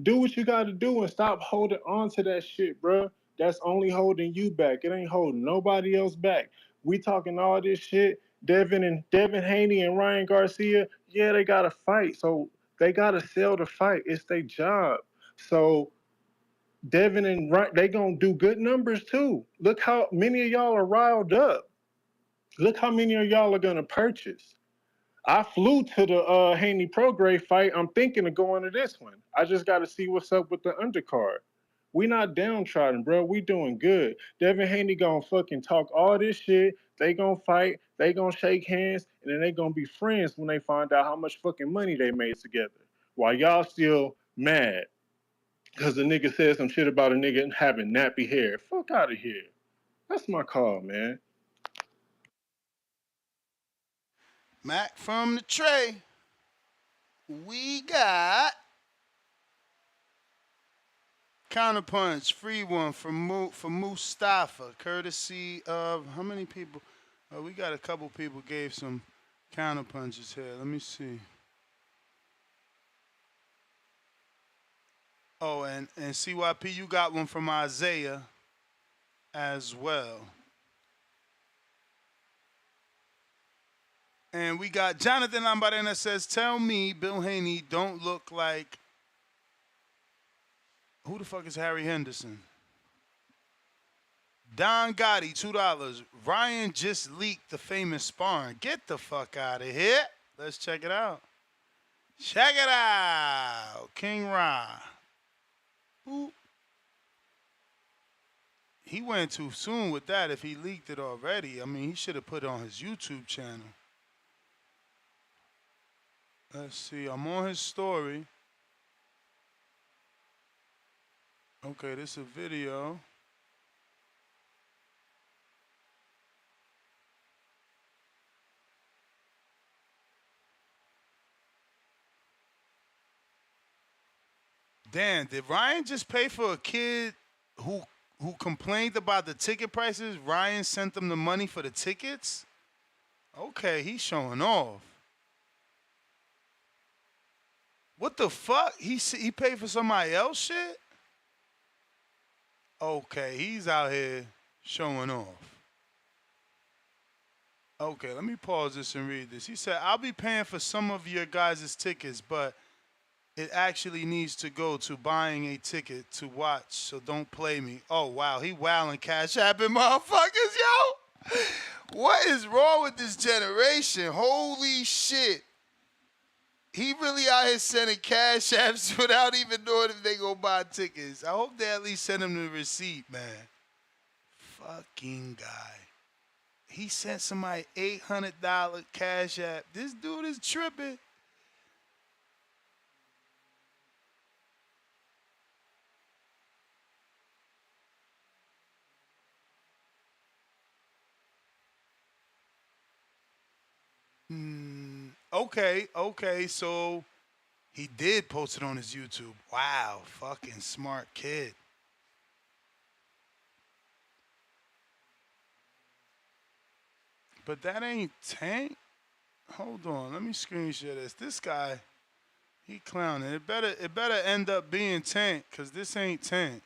Do what you gotta do and stop holding on to that shit, bruh. That's only holding you back. It ain't holding nobody else back. We talking all this shit. Devin Haney and Ryan Garcia, yeah, they gotta fight. So they gotta sell the fight. It's their job. So Devin and Ryan, they gonna do good numbers too. Look how many of y'all are riled up. Look how many of y'all are gonna purchase. I flew to the Haney Prograde fight. I'm thinking of going to this one. I just got to see what's up with the undercard. We not downtrodden, bro. We doing good. Devin Haney gonna fucking talk all this shit. They gonna fight. They gonna shake hands, and then they gonna be friends when they find out how much fucking money they made together. While y'all still mad because the nigga said some shit about a nigga having nappy hair. Fuck out of here. That's my call, man. Mac from the tray. We got counterpunch, free one from Mustafa, courtesy of how many people? We got a couple people gave some counterpunches here. Let me see. Oh, and CYP, you got one from Isaiah as well. And we got Jonathan Lambarena says, tell me Bill Haney don't look like, who the fuck is Harry Henderson? Don Gotti, $2. Ryan just leaked the famous sparring. Get the fuck out of here. Let's check it out. Check it out. King Ra. Boop. He went too soon with that if he leaked it already. I mean, he should have put it on his YouTube channel. Let's see. I'm on his story. Okay, this is a video. Dan, did Ryan just pay for a kid who complained about the ticket prices? Ryan sent them the money for the tickets? Okay, he's showing off. What the fuck? He paid for somebody else shit? Okay, he's out here showing off. Okay, let me pause this and read this. He said, I'll be paying for some of your guys' tickets, but it actually needs to go to buying a ticket to watch, so don't play me. Oh, wow, he wilding cash apping motherfuckers, yo. What is wrong with this generation? Holy shit. He really out here sending cash apps without even knowing if they gonna buy tickets. I hope they at least send him the receipt, man. Fucking guy. He sent somebody $800 cash app. This dude is tripping. Okay, so he did post it on his YouTube. Wow, fucking smart kid. But that ain't Tank. Hold on, let me screenshot this. This guy, he clowning. It better end up being Tank, cause this ain't Tank.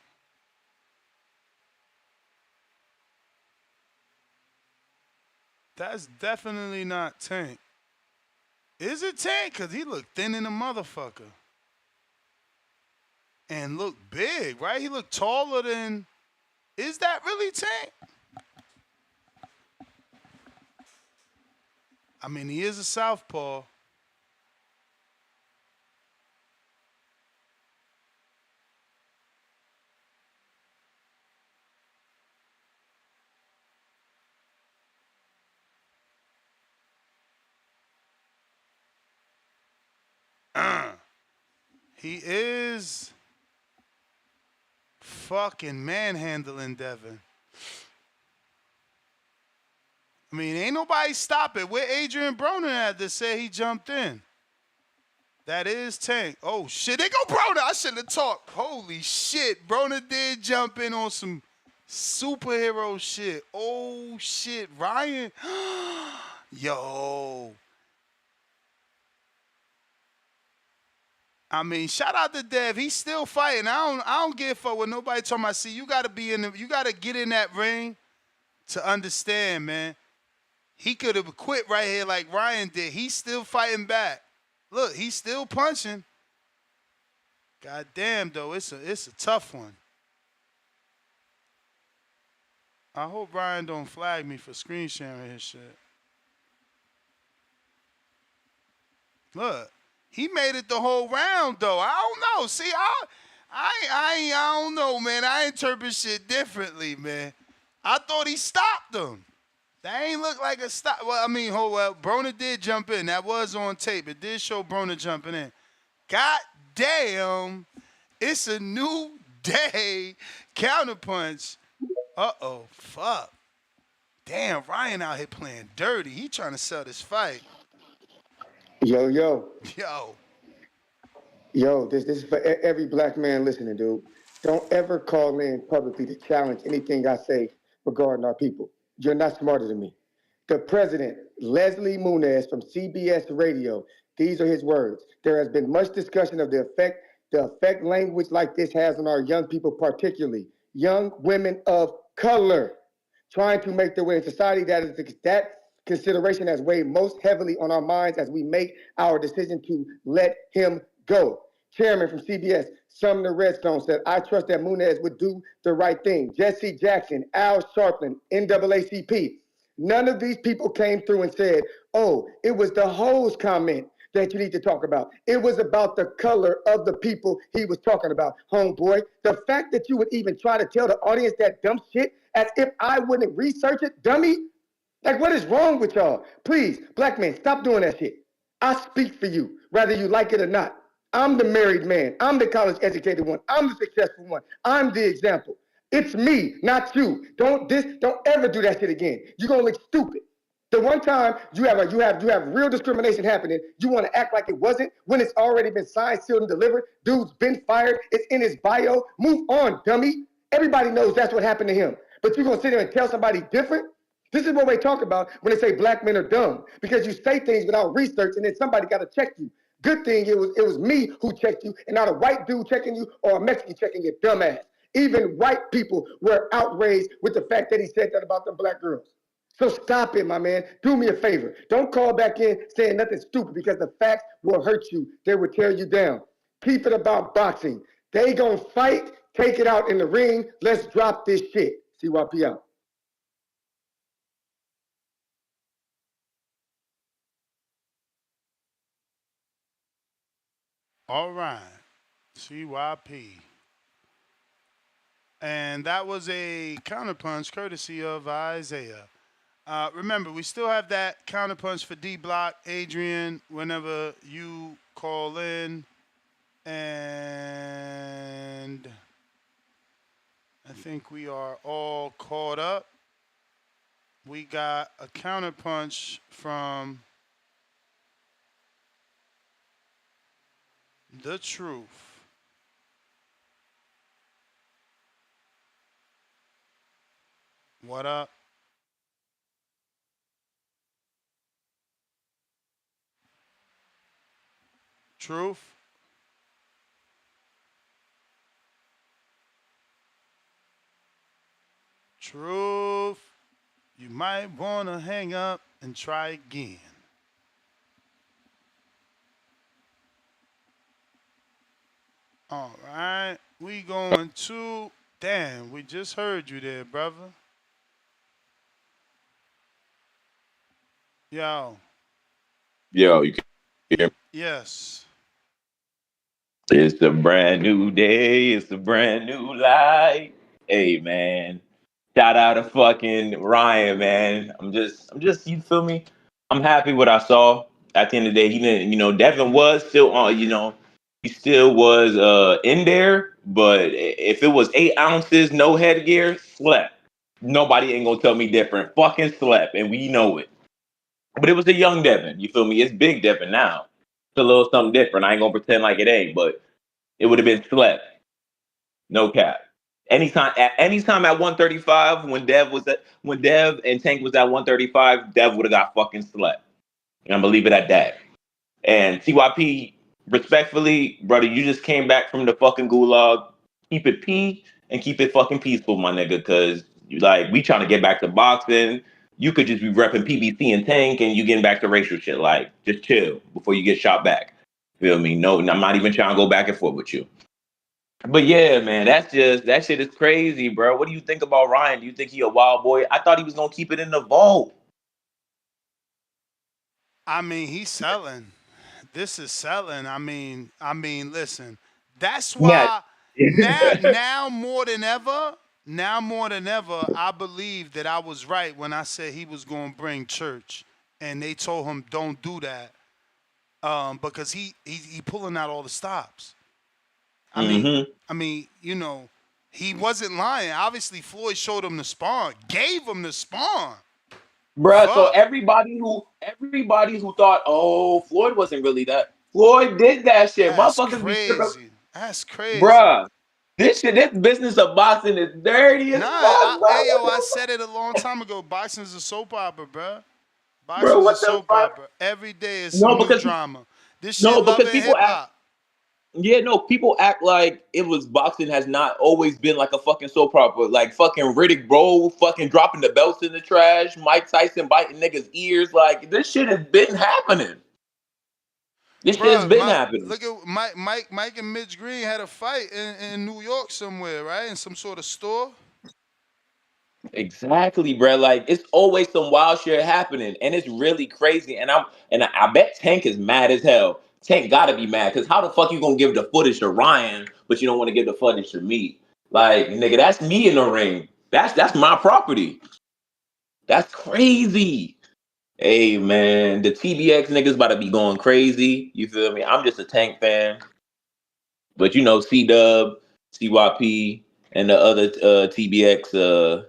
That's definitely not Tank. Is it Tank? Cause he look thin in a motherfucker. And look big, right? He look taller than. Is that really Tank? I mean, he is a southpaw. He is fucking manhandling Devin. I mean, ain't nobody stopping. Where Adrian Broner had to say he jumped in. That is Tank. Oh, shit. They go Broner. I shouldn't have talked. Holy shit. Broner did jump in on some superhero shit. Oh, shit. Ryan. Yo. I mean, shout out to Dev. He's still fighting. I don't give a fuck what nobody talking about. See, you gotta get in that ring to understand, man. He could have quit right here like Ryan did. He's still fighting back. Look, he's still punching. God damn, though, it's a tough one. I hope Ryan don't flag me for screen sharing his shit. Look, he made it the whole round, though. I don't know. See, I don't know, man. I interpret shit differently, man. I thought he stopped him. That ain't look like a stop. Well, I mean, Broner did jump in. That was on tape. It did show Broner jumping in. God damn, it's a new day. Counterpunch. Uh-oh, fuck. Damn, Ryan out here playing dirty. He trying to sell this fight. Yo. Yo, this is for every black man listening, dude. Don't ever call in publicly to challenge anything I say regarding our people. You're not smarter than me. The president, Leslie Munez from CBS Radio, these are his words. There has been much discussion of the effect language like this has on our young people, particularly young women of color, trying to make their way in society. That consideration has weighed most heavily on our minds as we make our decision to let him go. Chairman from CBS, Sumner Redstone, said, I trust that Munez would do the right thing. Jesse Jackson, Al Sharpton, NAACP. None of these people came through and said, oh, it was the hose comment that you need to talk about. It was about the color of the people he was talking about, homeboy. The fact that you would even try to tell the audience that dumb shit as if I wouldn't research it, dummy. Like, what is wrong with y'all? Please, black men, stop doing that shit. I speak for you, whether you like it or not. I'm the married man. I'm the college educated one. I'm the successful one. I'm the example. It's me, not you. Don't ever do that shit again. You're gonna look stupid. The one time you have real discrimination happening, you want to act like it wasn't when it's already been signed, sealed, and delivered. Dude's been fired. It's in his bio. Move on, dummy. Everybody knows that's what happened to him. But you're gonna sit there and tell somebody different? This is what they talk about when they say black men are dumb, because you say things without research and then somebody got to check you. Good thing it was me who checked you and not a white dude checking you or a Mexican checking your dumb ass. Even white people were outraged with the fact that he said that about them black girls. So stop it, my man. Do me a favor. Don't call back in saying nothing stupid, because the facts will hurt you. They will tear you down. Keep it about boxing. They gonna fight, take it out in the ring. Let's drop this shit. CYP out. all right. CYP. And that was a counterpunch courtesy of Isaiah. Remember, we still have that counterpunch for D Block, Adrian, whenever you call in. And I think we are all caught up. We got a counterpunch from The Truth. What up? Truth? Truth? You might want to hang up and try again. All right. We going to... Damn, we just heard you there, brother. Yo. Yo, you can hear me? Yes. It's a brand new day. It's a brand new life. Hey, man. Shout out to fucking Ryan, man. You feel me? I'm happy what I saw. At the end of the day, he didn't, Devin was still on, he still was in there. But if it was 8 ounces, no headgear, slept. Nobody ain't gonna tell me different. Fucking slept, and we know it. But it was a young Devin. You feel me? It's big Devin now. It's a little something different. I ain't gonna pretend like it ain't, but it would have been slept. No cap. Anytime at 135, when Dev and Tank was at 135, Dev would have got fucking slept. And I'm gonna leave it at that. And TYP, respectfully, brother, you just came back from the fucking gulag. Keep it and keep it fucking peaceful, my nigga, because like we trying to get back to boxing. You could just be repping PBC and Tank and you getting back to racial shit. Like, just chill before you get shot back. Feel me? No, I'm not even trying to go back and forth with you. But yeah, man, that shit is crazy, bro. What do you think about Ryan? Do you think he a wild boy? I thought he was gonna keep it in the vault. I mean, he's selling. This is selling. Listen. That's Yeah. why now more than ever, I believe that I was right when I said he was going to bring church, and they told him don't do that, because he pulling out all the stops. I mean, he wasn't lying. Obviously, Floyd showed him the spawn, gave him the spawn. Bruh, so Fuck. everybody who thought, oh, Floyd wasn't really that. Floyd did that shit. That's Motherfuckers be tripping. crazy. That's crazy. Bruh, this business of boxing is dirty as Nah, fuck, bro. I said it a long time ago. Boxing is a soap opera, bro. Bro, Boxing is a what the soap fuck? opera. Every day is No, some new because drama. This shit no, love because and people hip act. hop. Yeah, no, people act like it was boxing has not always been like a fucking soap opera. Like fucking Riddick Bro fucking dropping the belts in the trash, Mike Tyson biting niggas' ears. Like this shit has been happening. This shit has Bro, been happening. look at Mike and Mitch Green had a fight in New York somewhere, right? In some sort of store. Exactly, bro. Like it's always some wild shit happening, and it's really crazy. I bet Tank is mad as hell. Tank gotta be mad because how the fuck you gonna give the footage to Ryan, but you don't want to give the footage to me? Like nigga, that's me in the ring. That's my property. That's crazy. Hey man, the TBX niggas about to be going crazy. You feel me? I'm just a Tank fan, but C Dub, CYP, and the other TBX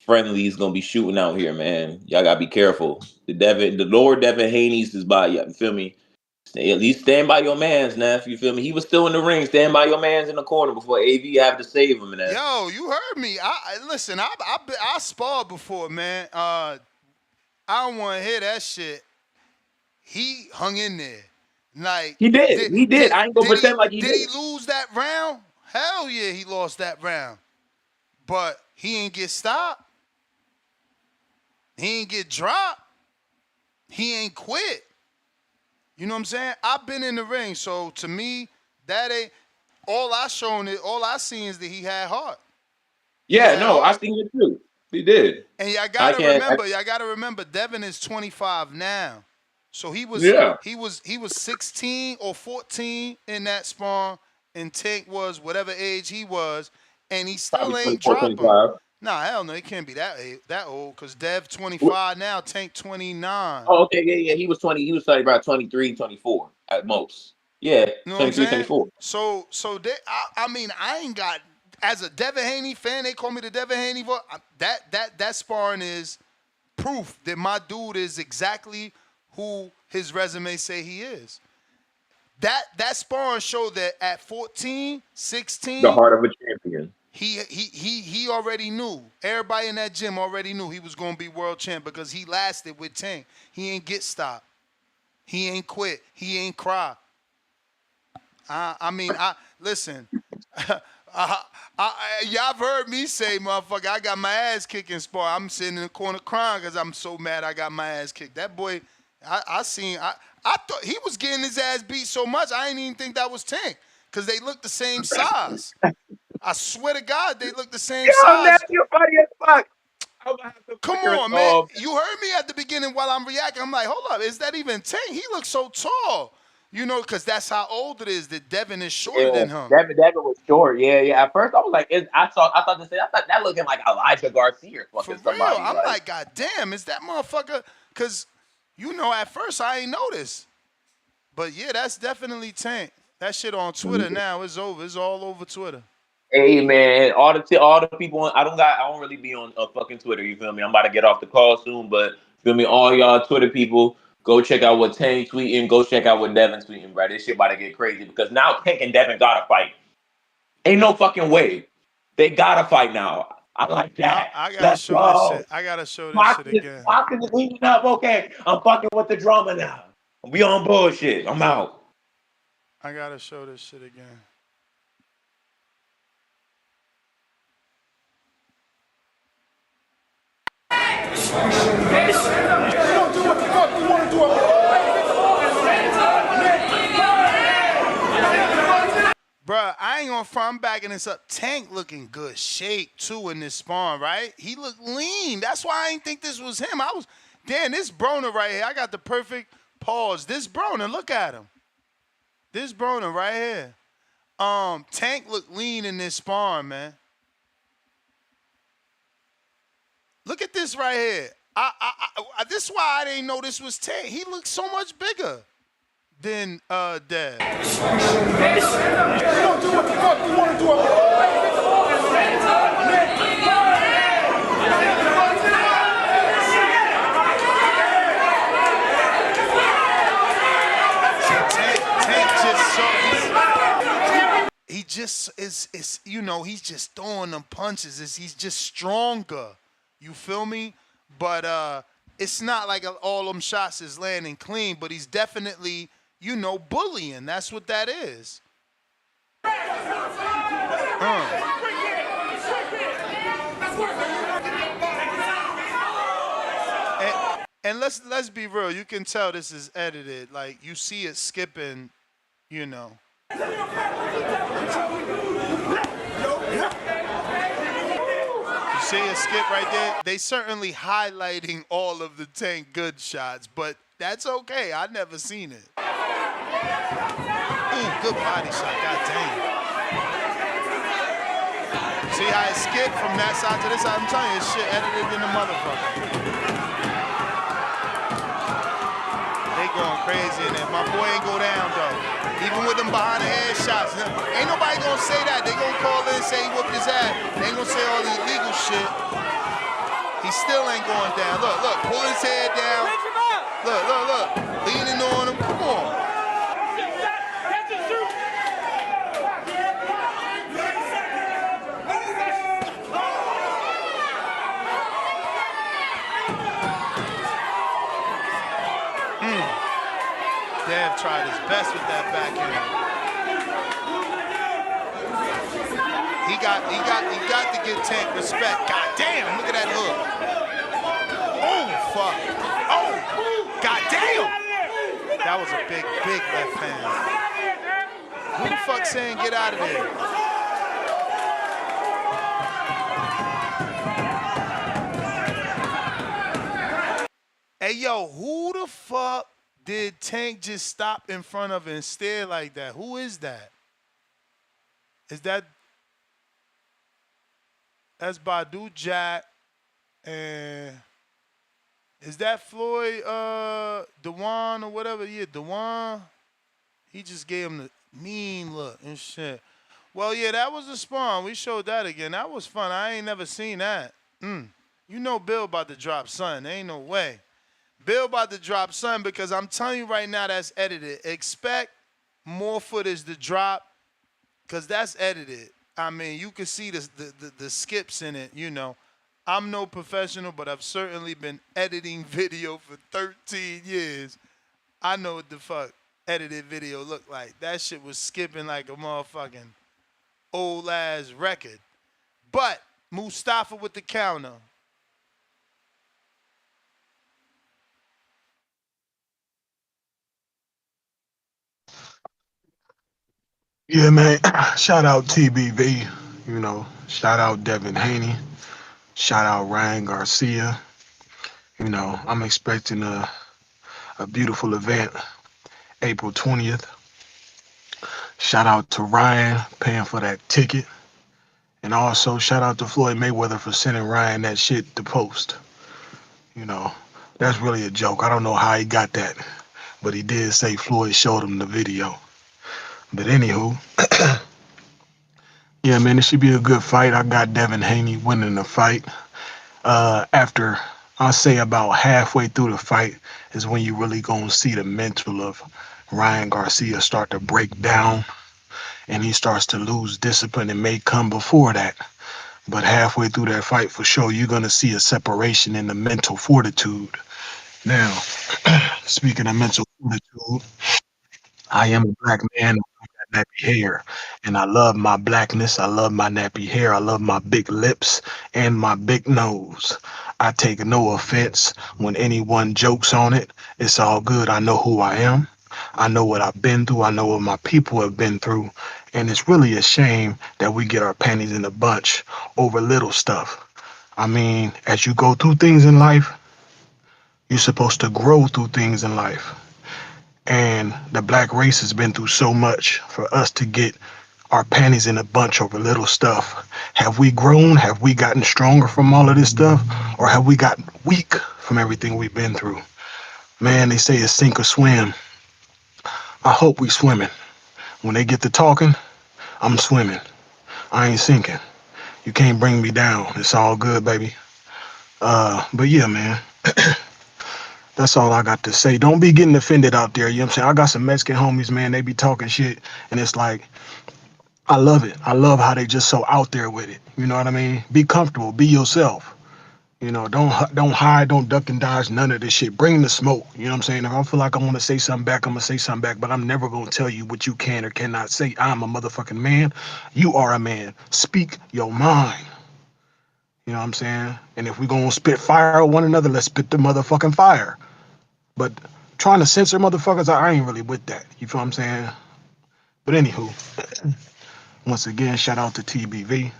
friendly's gonna be shooting out here, man. Y'all gotta be careful. The Lord Devin Haney's is by you. You feel me? At least stand by your man's, Neff. You feel me? He was still in the ring. Stand by your man's in the corner before AV have to save him, man. Yo, you heard me. Listen. I sparred before, man. I don't want to hear that shit. He hung in there. Like He did. He did. I ain't gonna pretend like he did he did. lose that round? Hell yeah, he lost that round. But he ain't get stopped. He ain't get dropped. He ain't quit. You know what I'm saying? I've been in the ring, so to me, that ain't all I seen is that he had heart. Yeah, no, I seen it too. He did. And y'all I gotta can't. remember, Devin is 25 now. So he was Yeah. 16 or 14 in that spawn, and Tank was whatever age he was, and he still Probably ain't 24, dropping. 25. Nah, hell no, he can't be that old, because Dev 25 now, Tank 29. Oh, okay, yeah. He was 20. He was probably about 23, 24 at most. Yeah, You know what I'm 23, saying? 24. So I ain't got, as a Devin Haney fan, they call me the Devin Haney voice. That sparring is proof that my dude is exactly who his resume say he is. That sparring showed that at 14, 16, The heart of a champion. he already knew. Everybody in that gym already knew he was gonna be world champ because he lasted with Tank. He ain't get stopped. He ain't quit. He ain't cry. Listen. Y'all heard me say, motherfucker, I got my ass kicked in spar. I'm sitting in the corner crying because I'm so mad I got my ass kicked. That boy, I thought he was getting his ass beat so much, I didn't even think that was Tank because they look the same size. I swear to God, they look the same Yo, man, size. you're funny as fuck. I'm gonna have to Come on, man. You heard me at the beginning while I'm reacting. I'm like, hold up, is that even Tank? He looks so tall. You know, because that's how old it is that Devin is shorter than him. Devin was short. Yeah. At first, I was like, I thought that looking like Elijah Garcia or For fucking real. somebody. I'm like, God damn, is that motherfucker? Because, at first I ain't noticed. But yeah, that's definitely Tank. That shit on Twitter now. It's over. It's all over Twitter. Hey man, all the people on, I don't really be on fucking Twitter. You feel me? I'm about to get off the call soon, but feel me? All y'all Twitter people, go check out what Tank tweeting. Go check out what Devin tweeting, bro. This shit about to get crazy because now Tank and Devin gotta fight. Ain't no fucking way. They gotta fight now. I like that. I gotta Let's show this go. shit. I gotta show this shit again. Fox is leading up. Okay, I'm fucking with the drama now. We on bullshit. I'm out. I gotta show this shit again. Bruh, I ain't gonna front. I'm backing this up. Tank looking good shape too in this spawn, right? He looked lean. That's why I ain't think this was him. Damn, this Broner right here. I got the perfect pause. This Broner, look at him. This Broner right here. Tank looked lean in this spawn, man. Look at this right here. This is why I didn't know this was Tank. He looks so much bigger than Dev. He just is, you know, he's just throwing them punches. He's just stronger. You feel me? But it's not like all them shots is landing clean, but he's definitely, you know, bullying. That's what that is. And let's be real. You can tell this is edited. Like, you see it skipping, you know. You see a skip right there? They certainly highlighting all of the Tank good shots, but that's okay. I never seen it. Ooh, good body shot. God damn. See how it skipped from that side to this side? I'm telling you, this shit edited in the motherfucker. They going crazy in there. My boy ain't go down though. Even with them behind the head shots. Ain't nobody gonna say that. They gonna call in and say he whooped his ass. They ain't gonna say all the illegal shit. He still ain't going down. Look, pull his head down. Look. Leaning on him. Come on. Dev tried his best with that backhand. He got to give Tank respect. God damn, look at that hook. Oh, fuck. Oh, god damn. That was a big left hand. Who the fuck saying get out of there? Hey, yo, who the fuck did Tank just stop in front of and stare like that? Who is that? That's Badu Jack. And is that Floyd Dewan or whatever? Yeah, Dewan. He just gave him the mean look and shit. Well, yeah, that was the spawn. We showed that again. That was fun. I ain't never seen that. You know Bill about to drop son. There ain't no way. Bill about to drop son because I'm telling you right now that's edited. Expect more footage to drop because that's edited. I mean, you can see the skips in it, you know. I'm no professional, but I've certainly been editing video for 13 years. I know what the fuck edited video looked like. That shit was skipping like a motherfucking old ass record. But Mustafa with the counter. Yeah, man. Shout out TBV. You know, shout out Devin Haney. Shout out Ryan Garcia. You know, I'm expecting a beautiful event, April 20th. Shout out to Ryan paying for that ticket. And also shout out to Floyd Mayweather for sending Ryan that shit to post. You know, that's really a joke. I don't know how he got that, but he did say Floyd showed him the video. But anywho, yeah, man, it should be a good fight. I got Devin Haney winning the fight. After I'll say about halfway through the fight is when you really gonna see the mental of Ryan Garcia start to break down, and he starts to lose discipline. It may come before that, but halfway through that fight, for sure, you're gonna see a separation in the mental fortitude. Now, speaking of mental fortitude, I am a black man with nappy hair, and I love my blackness. I love my nappy hair. I love my big lips and my big nose. I take no offense when anyone jokes on it. It's all good. I know who I am. I know what I've been through. I know what my people have been through. And it's really a shame that we get our panties in a bunch over little stuff. I mean, as you go through things in life, you're supposed to grow through things in life. And the black race has been through so much for us to get our panties in a bunch over little stuff. Have we grown? Have we gotten stronger from all of this stuff? Or have we gotten weak from everything we've been through? Man, they say it's sink or swim. I hope we swimming. When they get to talking, I'm swimming. I ain't sinking. You can't bring me down. It's all good, baby. But yeah, man. That's all I got to say. Don't be getting offended out there. You know what I'm saying? I got some Mexican homies, man. They be talking shit, and it's like, I love it. I love how they just so out there with it. You know what I mean? Be comfortable. Be yourself. You know, don't hide, don't duck and dodge, none of this shit. Bring the smoke. You know what I'm saying? If I feel like I want to say something back, I'm gonna say something back. But I'm never gonna tell you what you can or cannot say. I'm a motherfucking man. You are a man. Speak your mind. You know what I'm saying? And if we gonna spit fire at one another, let's spit the motherfucking fire. But trying to censor motherfuckers, I ain't really with that. You feel what I'm saying? But anywho, once again, shout out to TBV.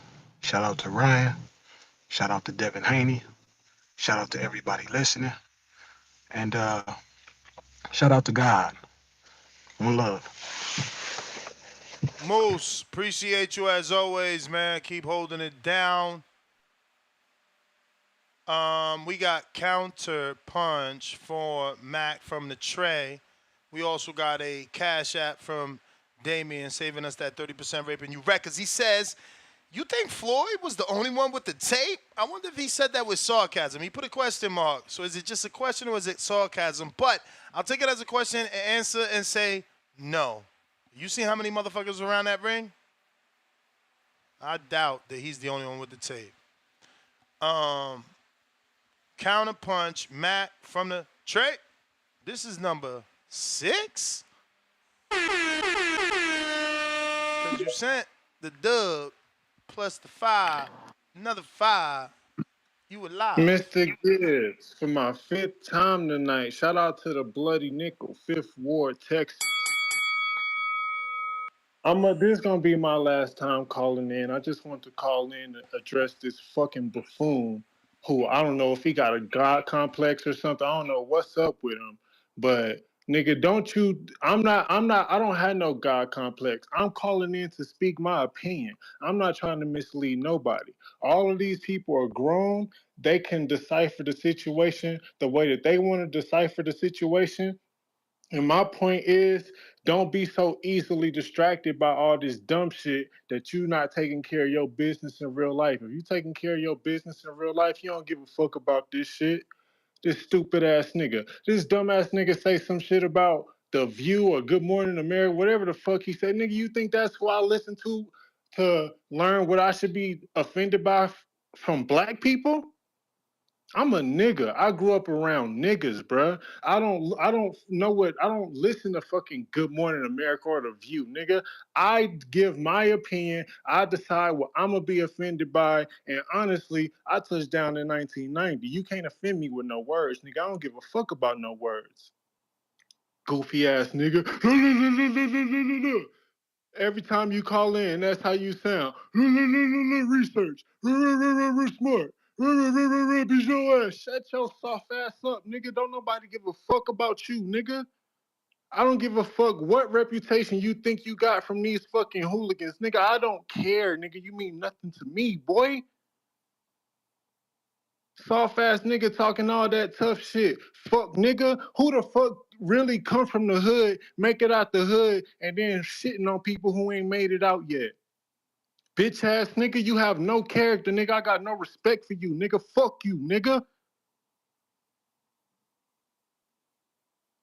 Shout out to Ryan. Shout out to Devin Haney. Shout out to everybody listening. And shout out to God. One love. Moose, appreciate you as always, man. Keep holding it down. We got counter punch for Mac from the tray. We also got a cash app from Damien saving us that 30% raping you records. He says, you think Floyd was the only one with the tape? I wonder if he said that with sarcasm. He put a question mark. So is it just a question or is it sarcasm? But I'll take it as a question and answer and say no. You see how many motherfuckers around that ring? I doubt that he's the only one with the tape. Counterpunch, Matt from the tray. This is number 6. Because you sent the dub plus the 5, another 5. You were live. Mr. Gibbs, for my 5th time tonight, shout out to the Bloody Nickel, 5th Ward, Texas. This is gonna be my last time calling in. I just want to call in to address this fucking buffoon who I don't know if he got a god complex or something. I don't know what's up with him. But nigga, I don't have no god complex. I'm calling in to speak my opinion. I'm not trying to mislead nobody. All of these people are grown. They can decipher the situation the way that they want to decipher the situation. And my point is, don't be so easily distracted by all this dumb shit that you not taking care of your business in real life. If you taking care of your business in real life, you don't give a fuck about this shit. This stupid ass nigga. This dumb ass nigga say some shit about The View or Good Morning America, whatever the fuck he said. Nigga, you think that's who I listen to learn what I should be offended by from black people? I'm a nigga. I grew up around niggas, bruh. I don't listen to fucking Good Morning America or The View, nigga. I give my opinion. I decide what I'm gonna be offended by. And honestly, I touched down in 1990. You can't offend me with no words, nigga. I don't give a fuck about no words. Goofy ass nigga. Every time you call in, that's how you sound. Research. Smart. Be your ass. Shut your soft ass up, nigga. Don't nobody give a fuck about you, nigga. I don't give a fuck what reputation you think you got from these fucking hooligans, nigga. I don't care, nigga. You mean nothing to me, boy. Soft ass nigga talking all that tough shit. Fuck nigga. Who the fuck really come from the hood, make it out the hood, and then shitting on people who ain't made it out yet? Bitch ass nigga, you have no character, nigga. I got no respect for you, nigga. Fuck you, nigga.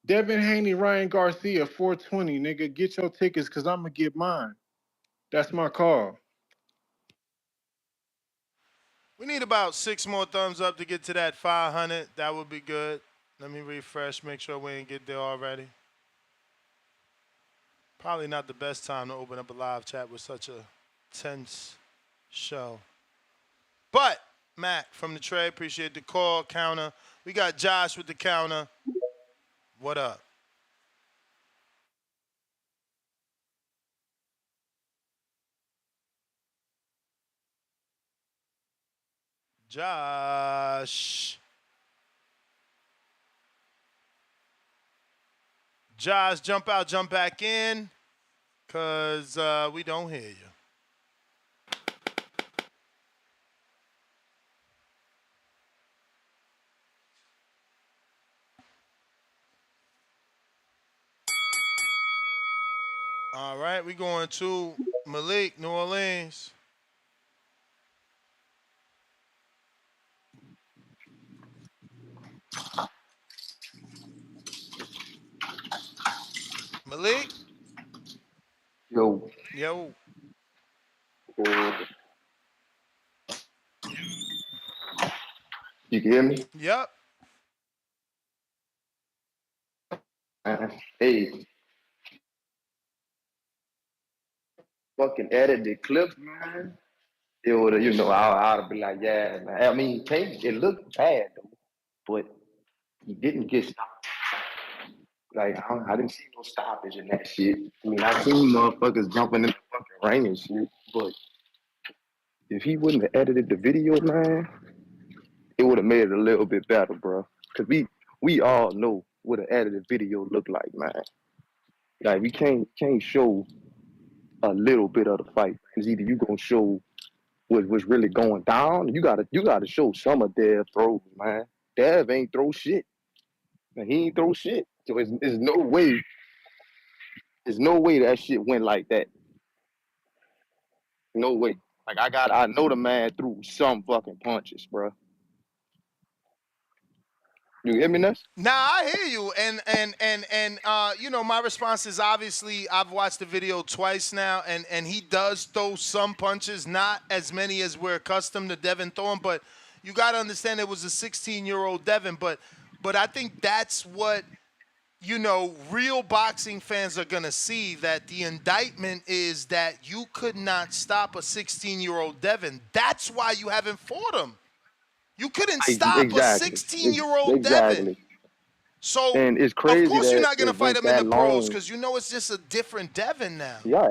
Devin Haney, Ryan Garcia, 420, nigga. Get your tickets, cause I'ma get mine. That's my call. We need about 6 more thumbs up to get to that 500. That would be good. Let me refresh, make sure we ain't get there already. Probably not the best time to open up a live chat with such a tense show. But, Matt from the trade, appreciate the call, counter. We got Josh with the counter. What up? Josh. Josh, jump out, jump back in, because we don't hear you. All right, we going to Malik, New Orleans. Malik? Yo. Yo. You can hear me? Yep. Hey. Fucking edited clips, man. It would have, I'd have been like, yeah, man. I mean, it looked bad, though, but he didn't get stopped. Like, I didn't see no stoppage in that shit. I mean, I seen motherfuckers jumping in the fucking ring and shit, but if he wouldn't have edited the video, man, it would have made it a little bit better, bro. Because we all know what an edited video look like, man. Like, we can't show a little bit of the fight. Because either you gonna show what's really going down, you gotta show some of Dev throws, man. Dev ain't throw shit. Man, he ain't throw shit. So there's no way that shit went like that. No way. Like I know the man threw some fucking punches, bro. You hear me, Ness? Nah, I hear you, and my response is obviously I've watched the video twice now, and he does throw some punches, not as many as we're accustomed to Devin throwing, but you got to understand it was a 16-year-old Devin, but I think that's what real boxing fans are gonna see, that the indictment is that you could not stop a 16-year-old Devin. That's why you haven't fought him. You couldn't stop a Exactly. 16-year-old Devin. Exactly. So, And it's of crazy course you're that not going to it fight went him in the that pros long. because it's just a different Devin now. Yeah,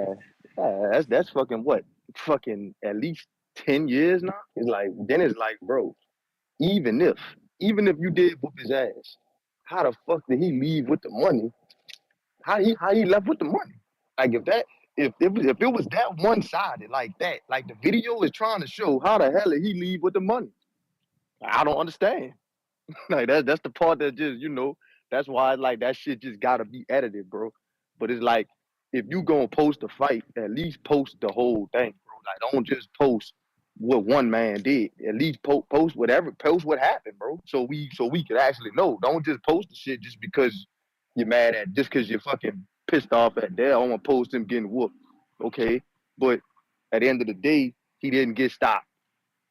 that's fucking what? Fucking at least 10 years now? It's like, bro, even if you did whoop his ass, how the fuck did he leave with the money? How he left with the money? Like if it was that one sided like that, like the video is trying to show, how the hell did he leave with the money? I don't understand. Like that's the part that just that's why like that shit just gotta be edited, bro. But it's like if you gonna post a fight, at least post the whole thing, bro. Like don't just post what one man did. At least post what happened, bro. So we could actually know. Don't just post the shit just because you're mad at, just because you're fucking pissed off at that. I want to post him getting whooped, okay? But at the end of the day, he didn't get stopped.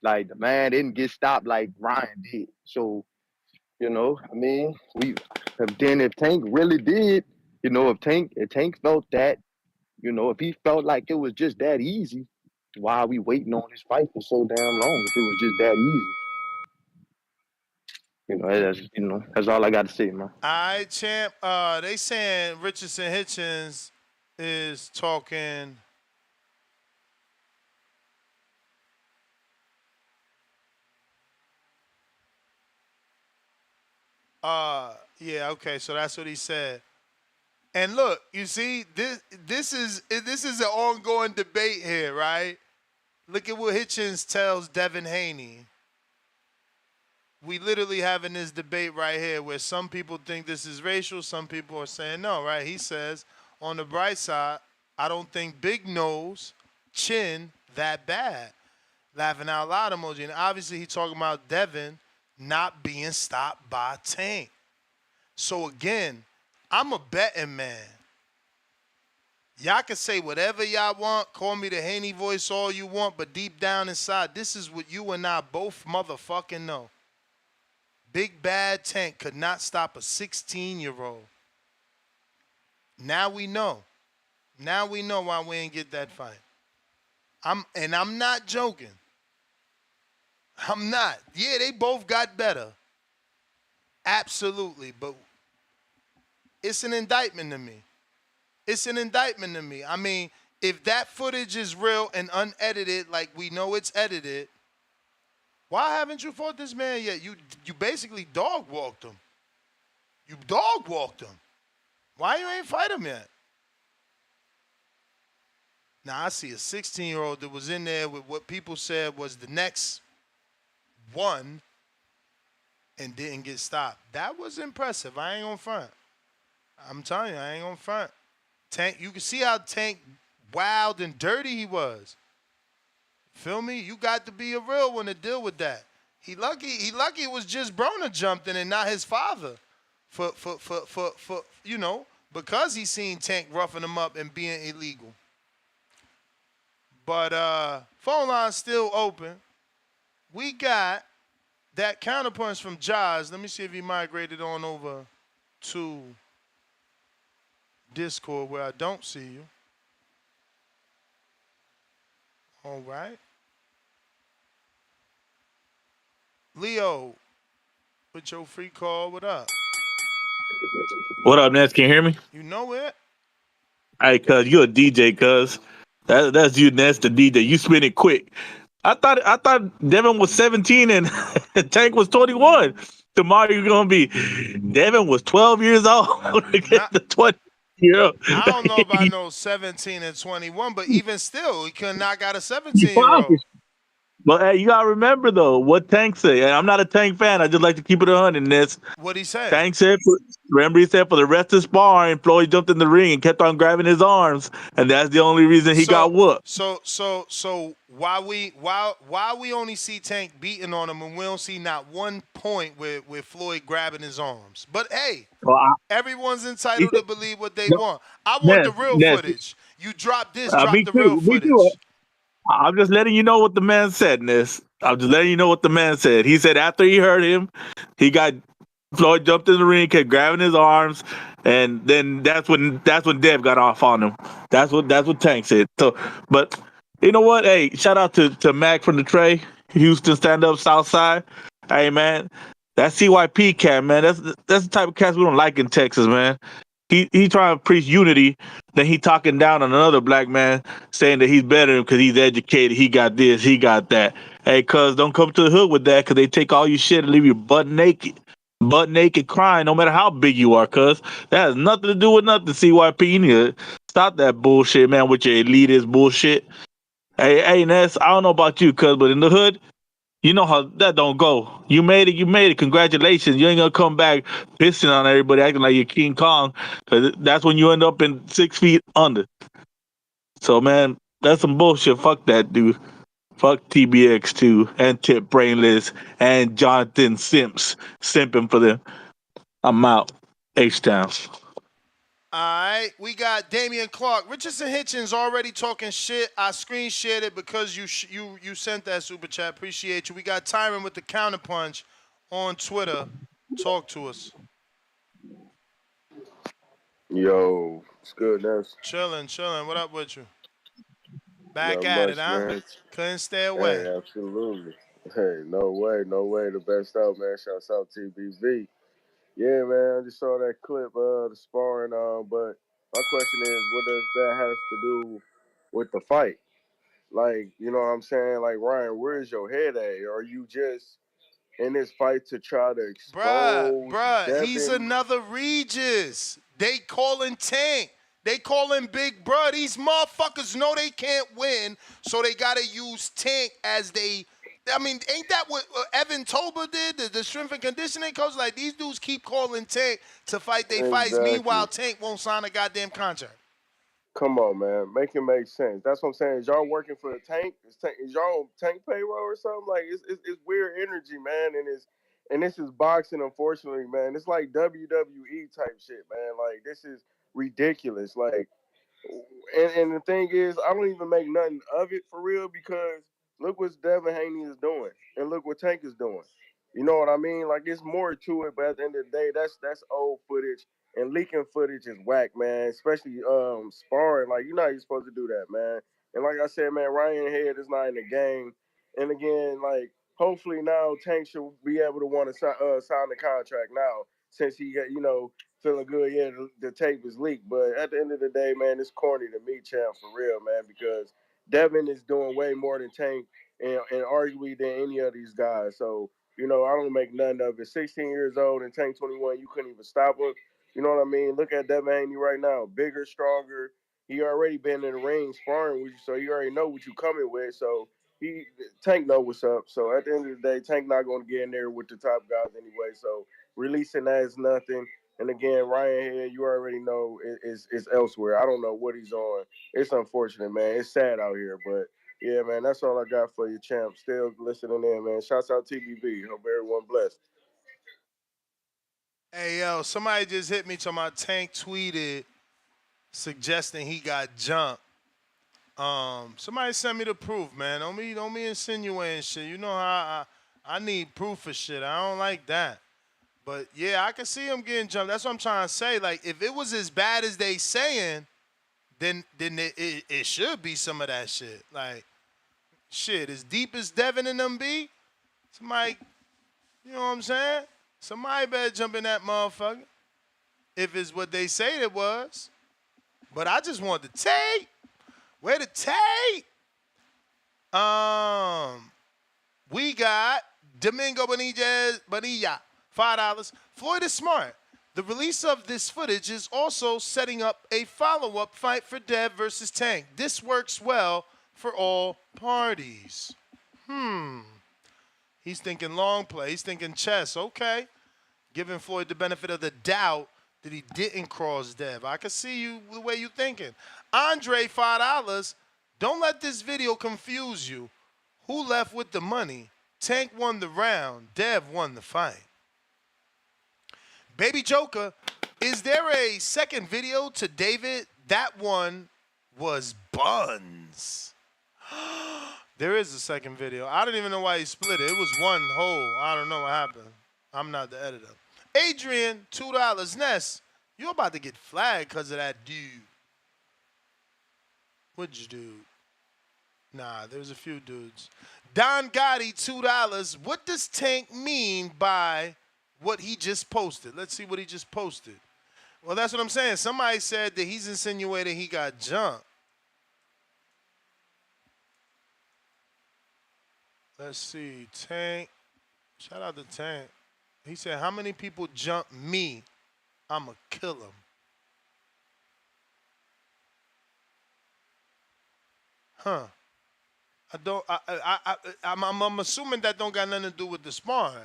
Like the man didn't get stopped like Ryan did. So I mean, if Tank really did, if Tank felt that, if he felt like it was just that easy, why are we waiting on his fight for so damn long? If it was just that easy, that's all I got to say, man. All right, champ. They saying Richardson Hitchens is talking. Yeah, okay, so that's what he said. And look, you see, this is an ongoing debate here, right? Look at what Hitchens tells Devin Haney. we literally having this debate right here where some people think this is racial, some people are saying no, right? He says, on the bright side, I don't think Big Nose, Chin, that bad. Laughing out loud emoji. And obviously he talking about Devin not being stopped by Tank. So again, I'm a betting man. Y'all can say whatever y'all want, call me the Haney voice all you want, but deep down inside, this is what you and I both motherfucking know. Big Bad Tank could not stop a 16-year-old. Now we know. Now we know why we ain't get that fight. I'm not joking. I'm not. Yeah, they both got better. Absolutely, but it's an indictment to me. It's an indictment to me. I mean, if that footage is real and unedited, like we know it's edited, why haven't you fought this man yet? You basically dog walked him. You dog walked him. Why you ain't fight him yet? Now I see a 16-year-old that was in there with what people said was the next one and didn't get stopped. That was impressive. I ain't gonna front. I'm telling you, I ain't gonna front. Tank, you can see how Tank wild and dirty he was. Feel me? You got to be a real one to deal with that. He lucky it was just Broner jumped in and not his father. For you know, because he seen Tank roughing him up and being illegal. But phone line's still open. We got that counterpunch from Jaws. Let me see if he migrated on over to Discord where I don't see you. All right. Leo, with your free call, what up? What up, Ness? Can you hear me? You know it. Hey, cuz you a DJ, cuz. That's you, Ness, the DJ. You spin it quick. I thought Devin was 17 and Tank was 21. Tomorrow you're gonna be Devin was 12 years old against the 20-year-old. I don't know about no 17 and 21, but even still, he could not got a You 17-year-old. But hey, you gotta remember though what Tank said. And I'm not a Tank fan. I just like to keep it 100 in this. What'd he say? Tank said, remember he said for the rest of sparring, Floyd jumped in the ring and kept on grabbing his arms, and that's the only reason he got whooped. So why we only see Tank beating on him and we don't see not one point with Floyd grabbing his arms? But hey, everyone's entitled to believe what they want. I want the real footage. You drop this, drop the real footage. I'm just letting you know what the man said, Ness. I'm just letting you know what the man said. He said after he heard him, Floyd jumped in the ring, kept grabbing his arms, and then that's when Dev got off on him. That's what Tank said. So, but you know what? Hey, shout out to Mac from the Trey, Houston stand up South Side. Hey man, that CYP cat, man. That's the type of cats we don't like in Texas, man. He trying to preach unity, then he talking down on another black man, saying that he's better because he's educated, he got this, he got that. Hey, cuz, don't come to the hood with that because they take all your shit and leave you butt naked crying no matter how big you are, cuz. That has nothing to do with nothing, CYP. You need to stop that bullshit, man, with your elitist bullshit. Hey, Ness, I don't know about you, cuz, but in the hood, you know how that don't go. You made it. Congratulations. You ain't gonna come back pissing on everybody, acting like you're King Kong, because that's when you end up in 6 feet under. So, man, that's some bullshit. Fuck that, dude. Fuck TBX too, and Tip Brainless, and Jonathan simping for them. I'm out. H-Town. All right, we got Damian Clark. Richardson Hitchens already talking shit. I screen shared it because you sent that super chat. Appreciate you. We got Tyron with the counterpunch on Twitter. Talk to us. Yo, it's good, Ness. Chilling. What up with you? Back Not at much, it, huh? man. Couldn't stay away. Hey, absolutely. Hey, no way. The best out, man. Shouts out TBV. Yeah, man. I just saw that clip of the sparring. But my question is, what does that have to do with the fight? Like, you know what I'm saying? Like, Ryan, where's your head at? Are you just in this fight to try to expose Bruh, Devin? he's another Regis. They calling Tank. They calling Big Bruh. These motherfuckers know they can't win, so they gotta use Tank as they I mean, ain't that what Evan Tober did? The strength and conditioning coach? Like, these dudes keep calling Tank to fight they fights. Exactly. Meanwhile, Tank won't sign a goddamn contract. Come on, man. Make it make sense. That's what I'm saying. Is y'all working for the tank? Is y'all on tank payroll or something? Like it's weird energy, man. And this is boxing, unfortunately, man. It's like WWE type shit, man. Like this is ridiculous. Like and the thing is, I don't even make nothing of it for real because look what Devin Haney is doing, and look what Tank is doing. You know what I mean? Like it's more to it, but at the end of the day, that's old footage, and leaking footage is whack, man. Especially sparring, like you're not even supposed to do that, man. And like I said, man, Ryan Head is not in the game. And again, like hopefully now Tank should be able to want to sign the contract now since he got feeling good. Yeah, the tape is leaked, but at the end of the day, man, it's corny to me, champ, for real, man, because Devin is doing way more than Tank and arguably than any of these guys. So, I don't make none of it. 16 years old and Tank 21, you couldn't even stop him. You know what I mean? Look at Devin Haney right now, bigger, stronger. He already been in the ring sparring with you, so you already know what you coming with. So he Tank know what's up. So at the end of the day, Tank not going to get in there with the top guys anyway. So releasing that is nothing. And again, Ryan Head, you already know is elsewhere. I don't know what he's on. It's unfortunate, man. It's sad out here, but yeah, man, that's all I got for you, champ. Still listening in, man. Shouts out TBV. Hope everyone blessed. Hey, yo, somebody just hit me to my Tank tweeted suggesting he got jumped. Somebody send me the proof, man. Don't be insinuating shit. You know how I need proof for shit. I don't like that. But yeah, I can see him getting jumped. That's what I'm trying to say. Like, if it was as bad as they saying, then it should be some of that shit. Like, shit, as deep as Devin and them be, somebody, you know what I'm saying? Somebody better jump in that motherfucker if it's what they say it was. But I just want the tape. Where the tape? We got Domingo Bonilla, $5. Floyd is smart. The release of this footage is also setting up a follow-up fight for Dev versus Tank. This works well for all parties. He's thinking long play. He's thinking chess. Okay. Giving Floyd the benefit of the doubt that he didn't cross Dev. I can see you the way you're thinking. Andre, $5. Don't let this video confuse you. Who left with the money? Tank won the round. Dev won the fight. Baby Joker, is there a second video to David? That one was buns. There is a second video. I don't even know why he split it. It was one whole. I don't know what happened. I'm not the editor. Adrian, $2. Ness, you're about to get flagged because of that dude. Which dude? Nah, there's a few dudes. Don Gotti, $2. What does Tank mean by what he just posted? Let's see what he just posted. Well, that's what I'm saying. Somebody said that he's insinuating he got jumped. Let's see. Tank. Shout out to Tank. He said, how many people jump me? I'ma kill him. Huh. I'm assuming that don't got nothing to do with the sparring.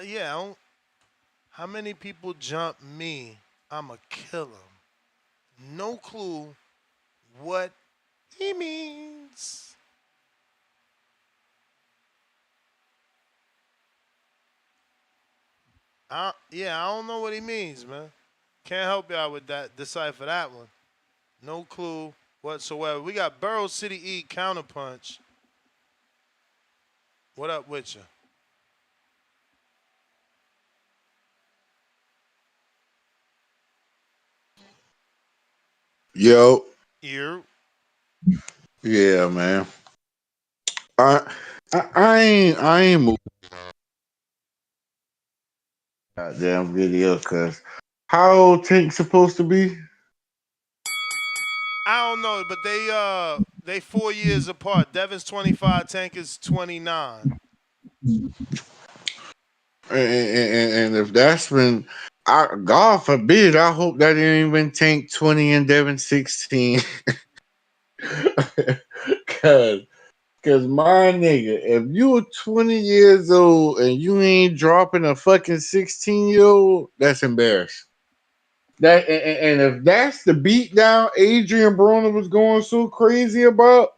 Yeah. How many people jump me? I'ma kill him. No clue what he means. I don't know what he means, man. Can't help y'all with that. Decipher that one. No clue whatsoever. We got Burrow City E Counterpunch. What up with you? Yo. Ear. Yeah, man. I ain't moving that damn video because how old Tank supposed to be? I don't know, but they 4 years apart. Devin's 25, Tank is 29. And if that's been, God forbid, I hope that didn't even Tank 20 and Devin 16. Cause Cause my nigga, if you 20 years old and you ain't dropping a fucking 16-year-old, that's embarrassing. And if that's the beatdown Adrian Broner was going so crazy about,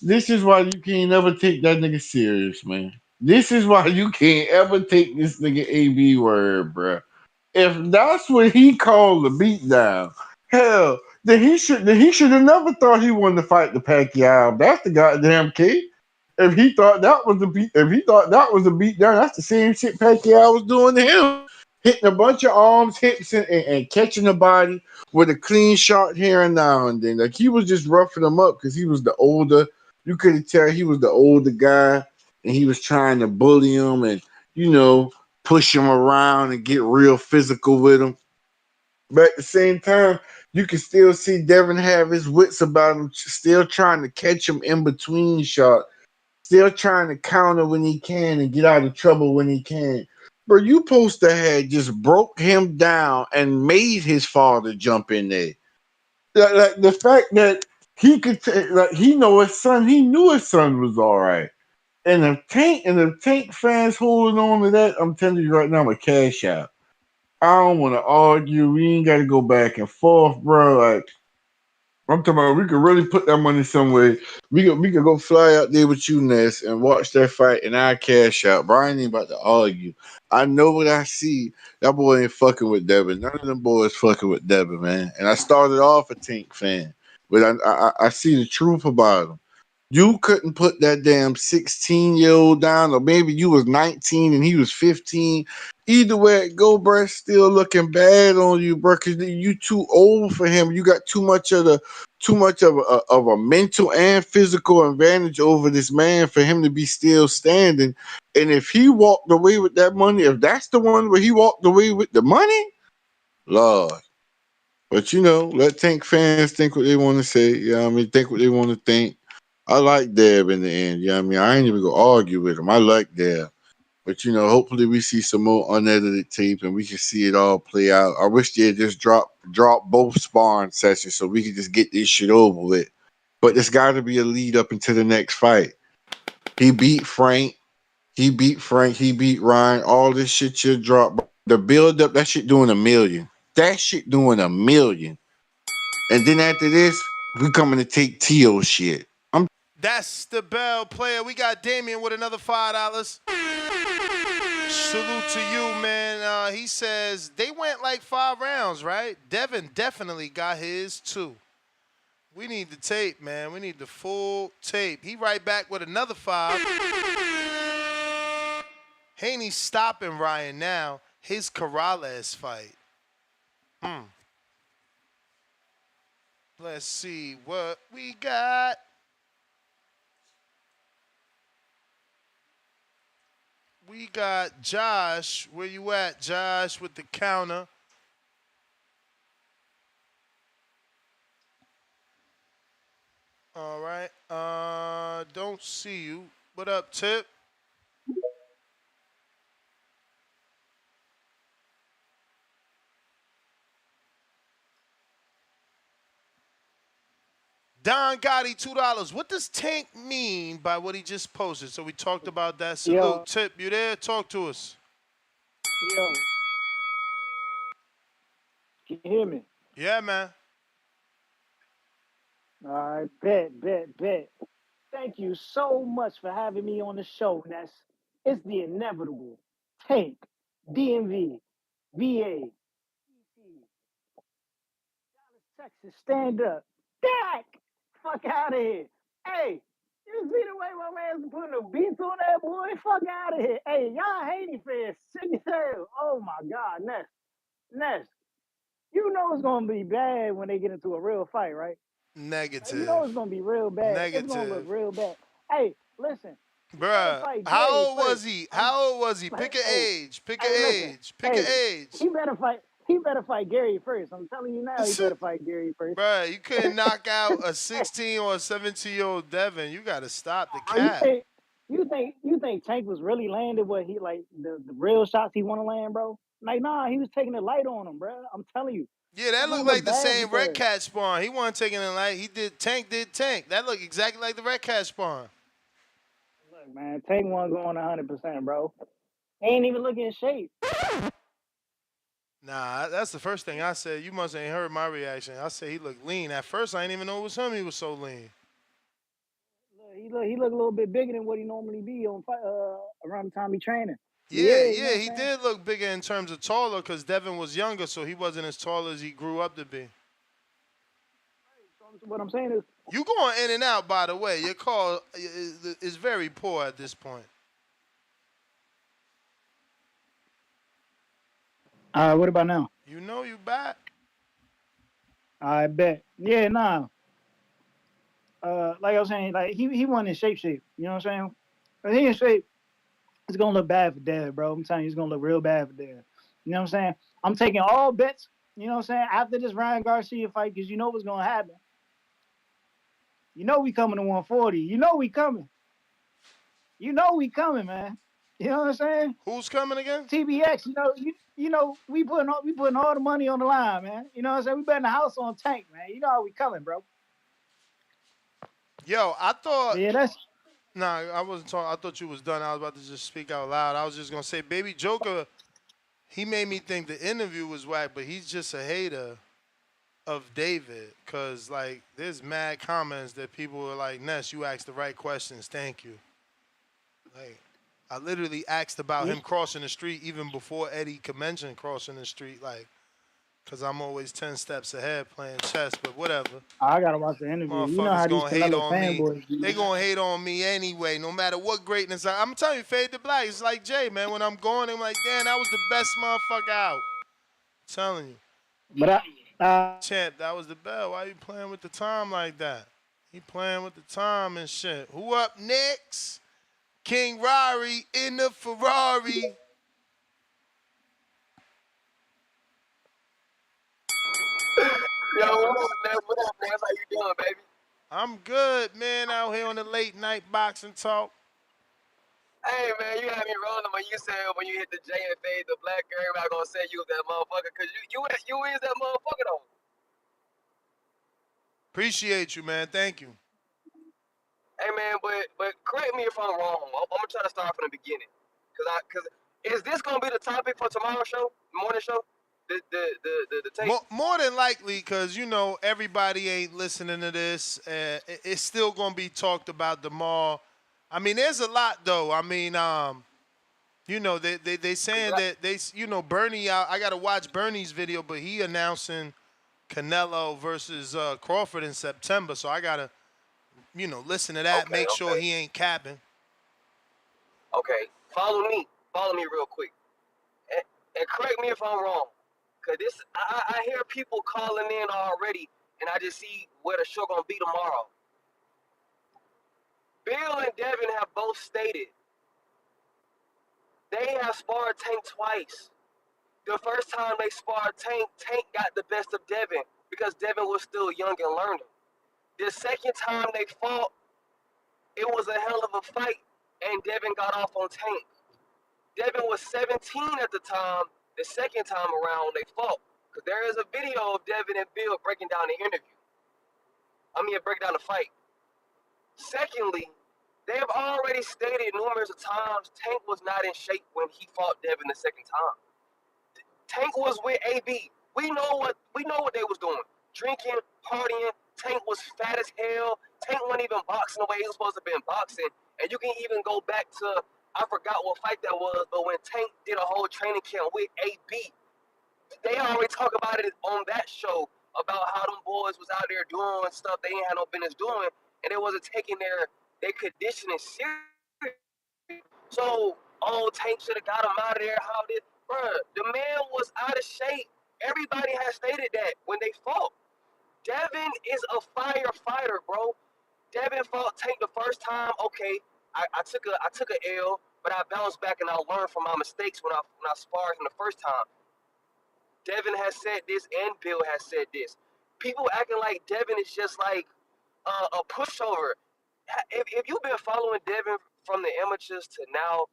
this is why you can't ever take that nigga serious, man. This is why you can't ever take this nigga AB word, bruh. If that's what he called the beatdown, hell, then he should have never thought he wanted to fight the Pacquiao. That's the goddamn key. If he thought that was a beatdown, that's the same shit Pacquiao was doing to him. Hitting a bunch of arms, hips, and catching the body with a clean shot here and now and then. Like he was just roughing him up because he was the older. You could tell he was the older guy, and he was trying to bully him and you know push him around and get real physical with him. But at the same time, you can still see Devin have his wits about him, still trying to catch him in between shots, still trying to counter when he can and get out of trouble when he can. Bro, you supposed to have just broke him down and made his father jump in there. Like the fact that he could like he know his son, he knew his son was all right. And the tank fans holding on to that, I'm telling you right now, I'm a cash out. I don't want to argue. We ain't got to go back and forth, bro. Like I'm talking about, we could really put that money somewhere. We could go fly out there with you, Ness, and watch that fight, and I cash out. Brian ain't about to argue. I know what I see. That boy ain't fucking with Devin. None of them boys fucking with Devin, man. And I started off a Tank fan, but I see the truth about him. You couldn't put that damn 16-year-old down, or maybe you was 19 and he was 15. Either way it go, bro, it's still looking bad on you, bro, because you too old for him. You got too much of a mental and physical advantage over this man for him to be still standing. And if he walked away with that money, if that's the one where he walked away with the money, Lord. But let Tank fans think what they want to say. I mean? Think what they want to think. I like Deb in the end. I mean? I ain't even gonna argue with him. I like Deb. But hopefully we see some more unedited tape and we can see it all play out. I wish they had just drop both sparring sessions so we could just get this shit over with. But there's got to be a lead up into the next fight. He beat Frank. He beat Frank. He beat Ryan. All this shit should drop. The build up, that shit doing 1 million. That shit doing 1 million. And then after this, we coming to take Tio shit. That's the bell player. We got Damien with another $5. Salute to you, man. He says they went like 5 rounds, right? Devin definitely got his too. We need the tape, man. We need the full tape. He right back with another 5. Haney's stopping Ryan now. His Corrales fight. Let's see what we got. We got Josh. Where you at, Josh, with the counter? All right. Don't see you. What up, Tip? Don Gotti, $2. What does Tank mean by what he just posted? So we talked about that. Salute. Yo, Tip, you there? Talk to us. yo, can you hear me? Yeah, man. All right, bet. Thank you so much for having me on the show, Ness. It's the inevitable. Tank, DMV, VA, Texas, stand up. Dak! Fuck out of here. Hey, you see the way my man's putting the beats on that boy? Fuck out of here. Hey, y'all Haney fans, sick as hell. Oh my God, Ness, you know it's gonna be bad when they get into a real fight, right? You know Negative. it's gonna be real bad. It's gonna look Negative. real bad. Hey, listen, he better Bruh, fight how Gary old was first. he? How old was he? Pick an Hey, age. Pick an hey, listen. age. Pick an Hey, age. he better fight. He better fight Gary first. I'm telling you now, he better fight Gary first. Bruh, you couldn't knock out a 16 or a 17-year-old Devin. You got to stop the Bro, cap. you think Tank was really landing what he like the real shots he want to land, bro? Like, nah, he was taking it light on him, bro. I'm telling you. Yeah, that It's looked gonna look like the bad same for Red Dev. Cat spawn. He wasn't taking it light. He did Tank. That looked exactly like the Red Cat spawn. Look, man, Tank wasn't going 100%, bro. He ain't even looking in shape. Nah, that's the first thing I said. You must ain't heard my reaction. I said he looked lean. At first, I didn't even know it was him. He was so lean. He look a little bit bigger than what he normally be on around the time he training. Yeah, Yeah, you know yeah, what he I'm saying? did look bigger in terms of taller because Devin was younger, so he wasn't as tall as he grew up to be. So what I'm saying is, You going in and out, by the way. Your call is very poor at this point. what about now? You know you back. I bet. Yeah, nah. Like I was saying, like he wasn't in shape. You know what I'm saying? If he in shape, it's gonna look bad for Dev, bro. I'm telling you, it's gonna look real bad for Dev. You know what I'm saying? I'm taking all bets. You know what I'm saying? After this Ryan Garcia fight, because you know what's gonna happen. You know we coming to 140. You know we coming. You know we coming, man. You know what I'm saying? Who's coming again? TBX. You know we putting all the money on the line, man. You know what I'm saying? We betting the house on Tank, man. You know how we coming, bro. Yo, I thought. Yeah, that's. Nah, I wasn't talking. I thought you was done. I was about to just speak out loud. I was just gonna say, Baby Joker. He made me think the interview was whack, but he's just a hater of David. Cause like, there's mad comments that people were like, "Ness, you asked the right questions. Thank you." Like, I literally asked about Yeah. him crossing the street even before Eddie could mention crossing the street. Like, cause I'm always 10 steps ahead playing chess. But whatever. I gotta watch the interview. You know Motherfuckers how these gonna hate Canelo on me. fanboys be. They gonna hate on me anyway, no matter what greatness. I'm telling you, Fade to Black. It's like Jay, man. When I'm going, I'm like, damn, that was the best motherfucker out. I'm telling you. But Champ, that was the bell. Why you playing with the time like that? He playing with the time and shit. Who up next? King Rari in the Ferrari. Yo, what up, man? How you doing, baby? I'm good, man, out here on the late night boxing talk. Hey, man, you had me rolling when you said when you hit the J and fade the black girl, everybody gonna say you was that motherfucker, cause you is that motherfucker though. Appreciate you, man. Thank you. Hey, man, but correct me if I'm wrong. I'm gonna try to start from the beginning, cause is this gonna be the topic for tomorrow's show, morning show, the tape? More than likely, because, you know, everybody ain't listening to this. It's still going to be talked about tomorrow. I mean, there's a lot, though. I mean, you know, they saying that Bernie, I got to watch Bernie's video, but he announcing Canelo versus Crawford in September. So I got to, listen to that, make sure he ain't capping. Okay, follow me real quick, and correct me if I'm wrong, cause I hear people calling in already, and I just see where the show gonna be tomorrow. Bill and Devin have both stated they have sparred Tank twice. The first time they sparred Tank, Tank got the best of Devin because Devin was still young and learning. The second time they fought, it was a hell of a fight, and Devin got off on Tank. Devin was 17 at the time, the second time around they fought. Because there is a video of Devin and Bill breaking down the interview. Breaking down the fight. Secondly, they have already stated numerous of times Tank was not in shape when he fought Devin the second time. Tank was with AB. We know what they was doing. Drinking, partying. Tank was fat as hell. Tank wasn't even boxing the way he was supposed to be boxing. And you can even go back to, I forgot what fight that was, but when Tank did a whole training camp with AB, they already talk about it on that show about how them boys was out there doing stuff they ain't had no business doing, and they wasn't taking their conditioning serious. So, Tank should have got him out of there. How did, bruh? The man was out of shape. Everybody has stated that when they fought. Devin is a firefighter, bro. Devin fought Tank the first time. Okay, I took a L, but I bounced back and I learned from my mistakes when I sparred him the first time. Devin has said this, and Bill has said this. People acting like Devin is just like a pushover. If you've been following Devin from the amateurs to now,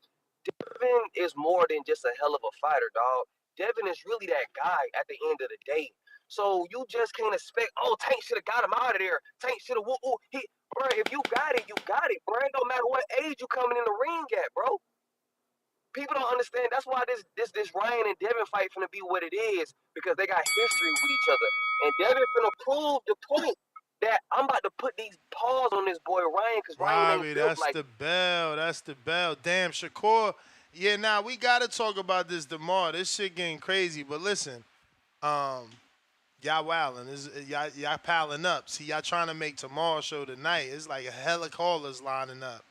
Devin is more than just a hell of a fighter, dog. Devin is really that guy at the end of the day. So you just can't expect, oh, Tank should have got him out of there. Tank should have, bro, if you got it, you got it, bro. It don't matter what age you coming in the ring at, bro. People don't understand. That's why this Ryan and Devin fight finna be what it is, because they got history with each other. And Devin finna prove the point that I'm about to put these paws on this boy Ryan, because Ryan ain't Robbie, built that's like. the bell. That's the bell. Damn, Shakur. Yeah, now we gotta talk about this tomorrow. This shit getting crazy. But listen, um, y'all wilding. Y'all piling up. See, y'all trying to make tomorrow's show tonight. It's like a hella callers lining up.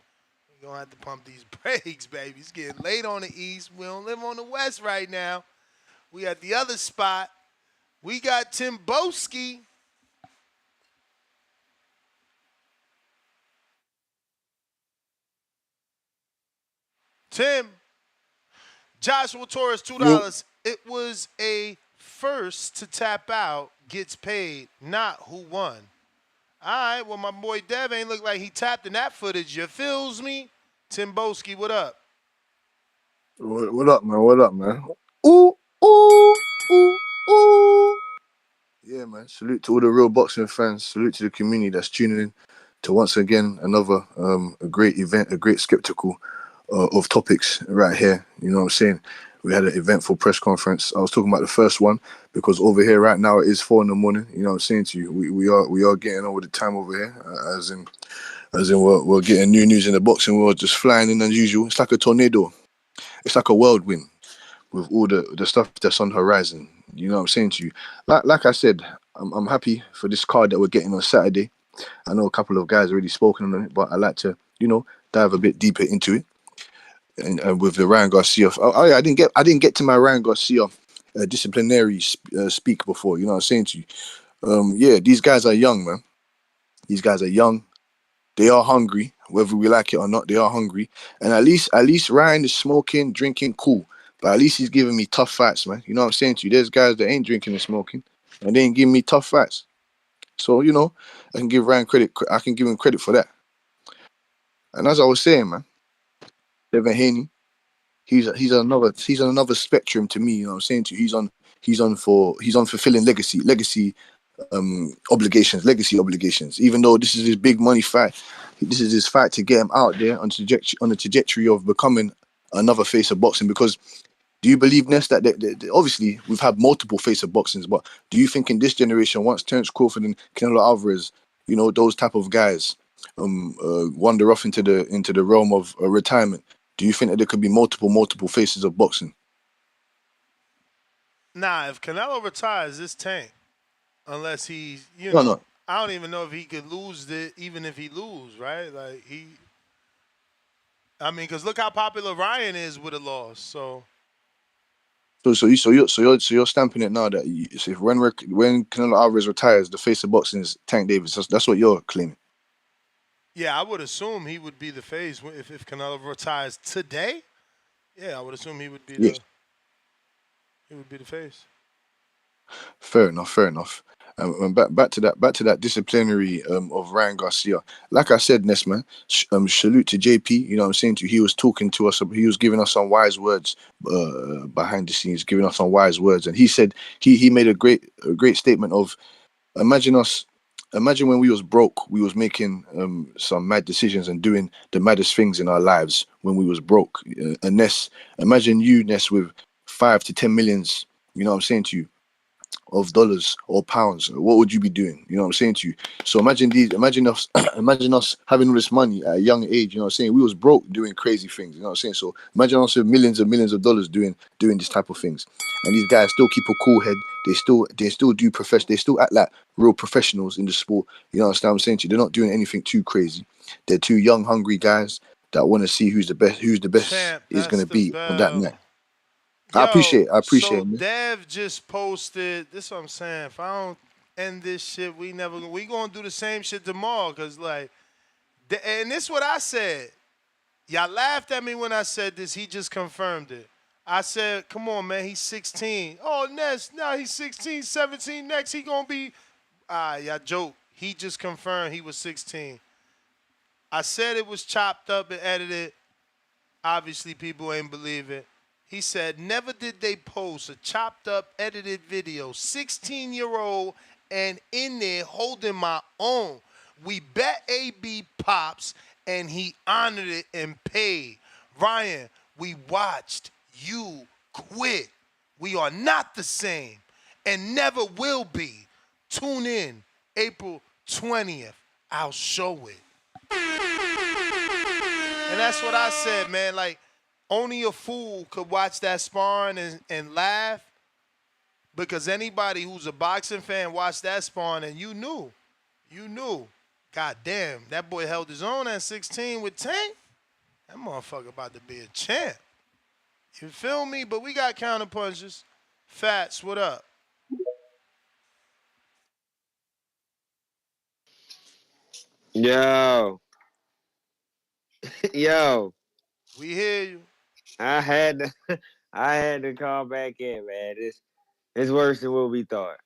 We gonna have to pump these brakes, baby. It's getting late on the east. We don't live on the west right now. We at the other spot. We got Tim Boski. Tim, Joshua Torres, Yo, $2. It was a first to tap out gets paid, not who won. All right, well, my boy Dev ain't look like he tapped in that footage. You feels me? Tim Boski, what up? What up, man? What up, man? Ooh, ooh, ooh, ooh. Yeah, man. Salute to all the real boxing fans. Salute to the community that's tuning in to once again another a great event, a great spectacle of topics right here. You know what I'm saying? We had an eventful press conference. I was talking about the first one because over here right now it is 4 a.m. You know what I'm saying to you? We are getting on with the time over here, as in we're getting new news in the boxing world, just flying in as usual. It's like a tornado. It's like a whirlwind with all the stuff that's on the horizon. You know what I'm saying to you? Like I said, I'm happy for this card that we're getting on Saturday. I know a couple of guys already spoken on it, but I like to, dive a bit deeper into it. And with the Ryan Garcia, yeah, I didn't get to my Ryan Garcia disciplinary speak before. You know what I'm saying to you? Yeah, these guys are young, man. These guys are young. They are hungry, whether we like it or not. They are hungry, and at least Ryan is smoking, drinking, cool. But at least he's giving me tough fights, man. You know what I'm saying to you? There's guys that ain't drinking and smoking, and they ain't giving me tough fights. So I can give Ryan credit. I can give him credit for that. And as I was saying, man, Devin Haney, he's on another spectrum to me. You know what I'm saying to you? He's on fulfilling legacy obligations. Even though this is his big money fight, this is his fight to get him out there on the trajectory of becoming another face of boxing. Because do you believe, Ness, that obviously we've had multiple face of boxings, but do you think in this generation, once Terence Crawford and Canelo Alvarez, those type of guys, wander off into the realm of retirement, do you think that there could be multiple faces of boxing? Nah, if Canelo retires, this tank. Unless he's, No, no. I don't even know if he could lose it, even if he lose, right? Like I mean, because look how popular Ryan is with a loss. So So you're stamping it now that so if when Canelo Alvarez retires, the face of boxing is Tank Davis. That's what you're claiming. yeah, I would assume he would be the face if Canelo retires today. Yeah, I would assume Yes. he would be the face. Fair enough. Fair enough. And back to that disciplinary of Ryan Garcia. Like I said, Nesman, salute to JP. You know what I'm saying to you. He was talking to us. He was giving us some wise words behind the scenes, giving us some wise words. And he said he made a great statement of imagine when we was broke, we was making some mad decisions and doing the maddest things in our lives when we was broke. And Ness, imagine you, Ness, with 5 to 10 millions. You know what I'm saying to you, of dollars or pounds, what would you be doing? You know what I'm saying to you? So imagine us, imagine us having all this money at a young age. You know what I'm saying? We was broke doing crazy things. You know what I'm saying? So imagine us with millions and millions of dollars doing this type of things. And these guys still keep a cool head. They still do profession. They still act like real professionals in the sport. You know what I'm saying to you? They're not doing anything too crazy. They're two young, hungry guys that want to see who's the best. Who's the best Champ, is going that's to the be on that bell. night. I Yo, appreciate. I appreciate so it, man. Dev just posted. This is what I'm saying. If I don't end this shit, we gonna do the same shit tomorrow. Cause like, and this is what I said. Y'all laughed at me when I said this. He just confirmed it. I said, come on, man, he's 16. Oh, Ness, now he's 16, 17. Next, he gonna be. Y'all joke. He just confirmed he was 16. I said it was chopped up and edited. Obviously, people ain't believe it. He said, never did they post a chopped up, edited video. 16-year-old and in there holding my own. We bet AB pops and he honored it and paid. Ryan, we watched you quit. We are not the same and never will be. Tune in April 20th. I'll show it. And that's what I said, man. Like, only a fool could watch that sparring and laugh, because anybody who's a boxing fan watched that sparring and you knew. God damn, that boy held his own at 16 with Tank. That motherfucker about to be a champ. You feel me? But we got counter punches. Fats, what up? Yo, yo, We hear you. I had to, I had to call back in, man. It's worse than what we thought.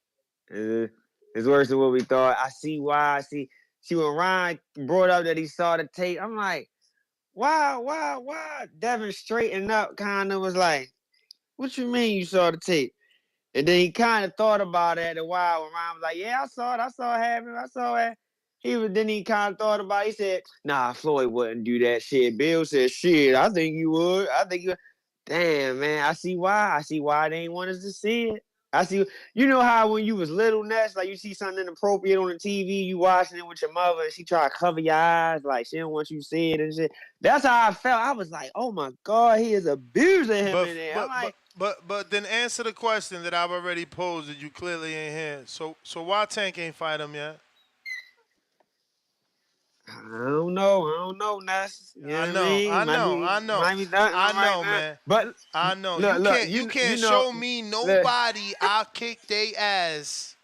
It's worse than what we thought. I see why. See when Ryan brought up that he saw the tape, I'm like, why? Devin straightened up, kind of was like, what you mean you saw the tape? And then he kind of thought about it a while when Ryan was like, yeah, I saw it happen. I saw it. Then he kind of thought about it. He said, nah, Floyd wouldn't do that shit. Bill said, shit, I think you would. Damn, man, I see why they ain't want us to see it. I see. You know how when you was little, Ness, like you see something inappropriate on the TV, you watching it with your mother, and she try to cover your eyes, like she don't want you to see it and shit. That's how I felt. I was like, oh my God, he is abusing him in there. I'm like, But then answer the question that I've already posed that you clearly ain't hear. So why Tank ain't fight him yet? I don't know, Ness. You know what I mean? Might be nothing I right know, now. man. But I know. look, You can't know, show me nobody I'll kick they ass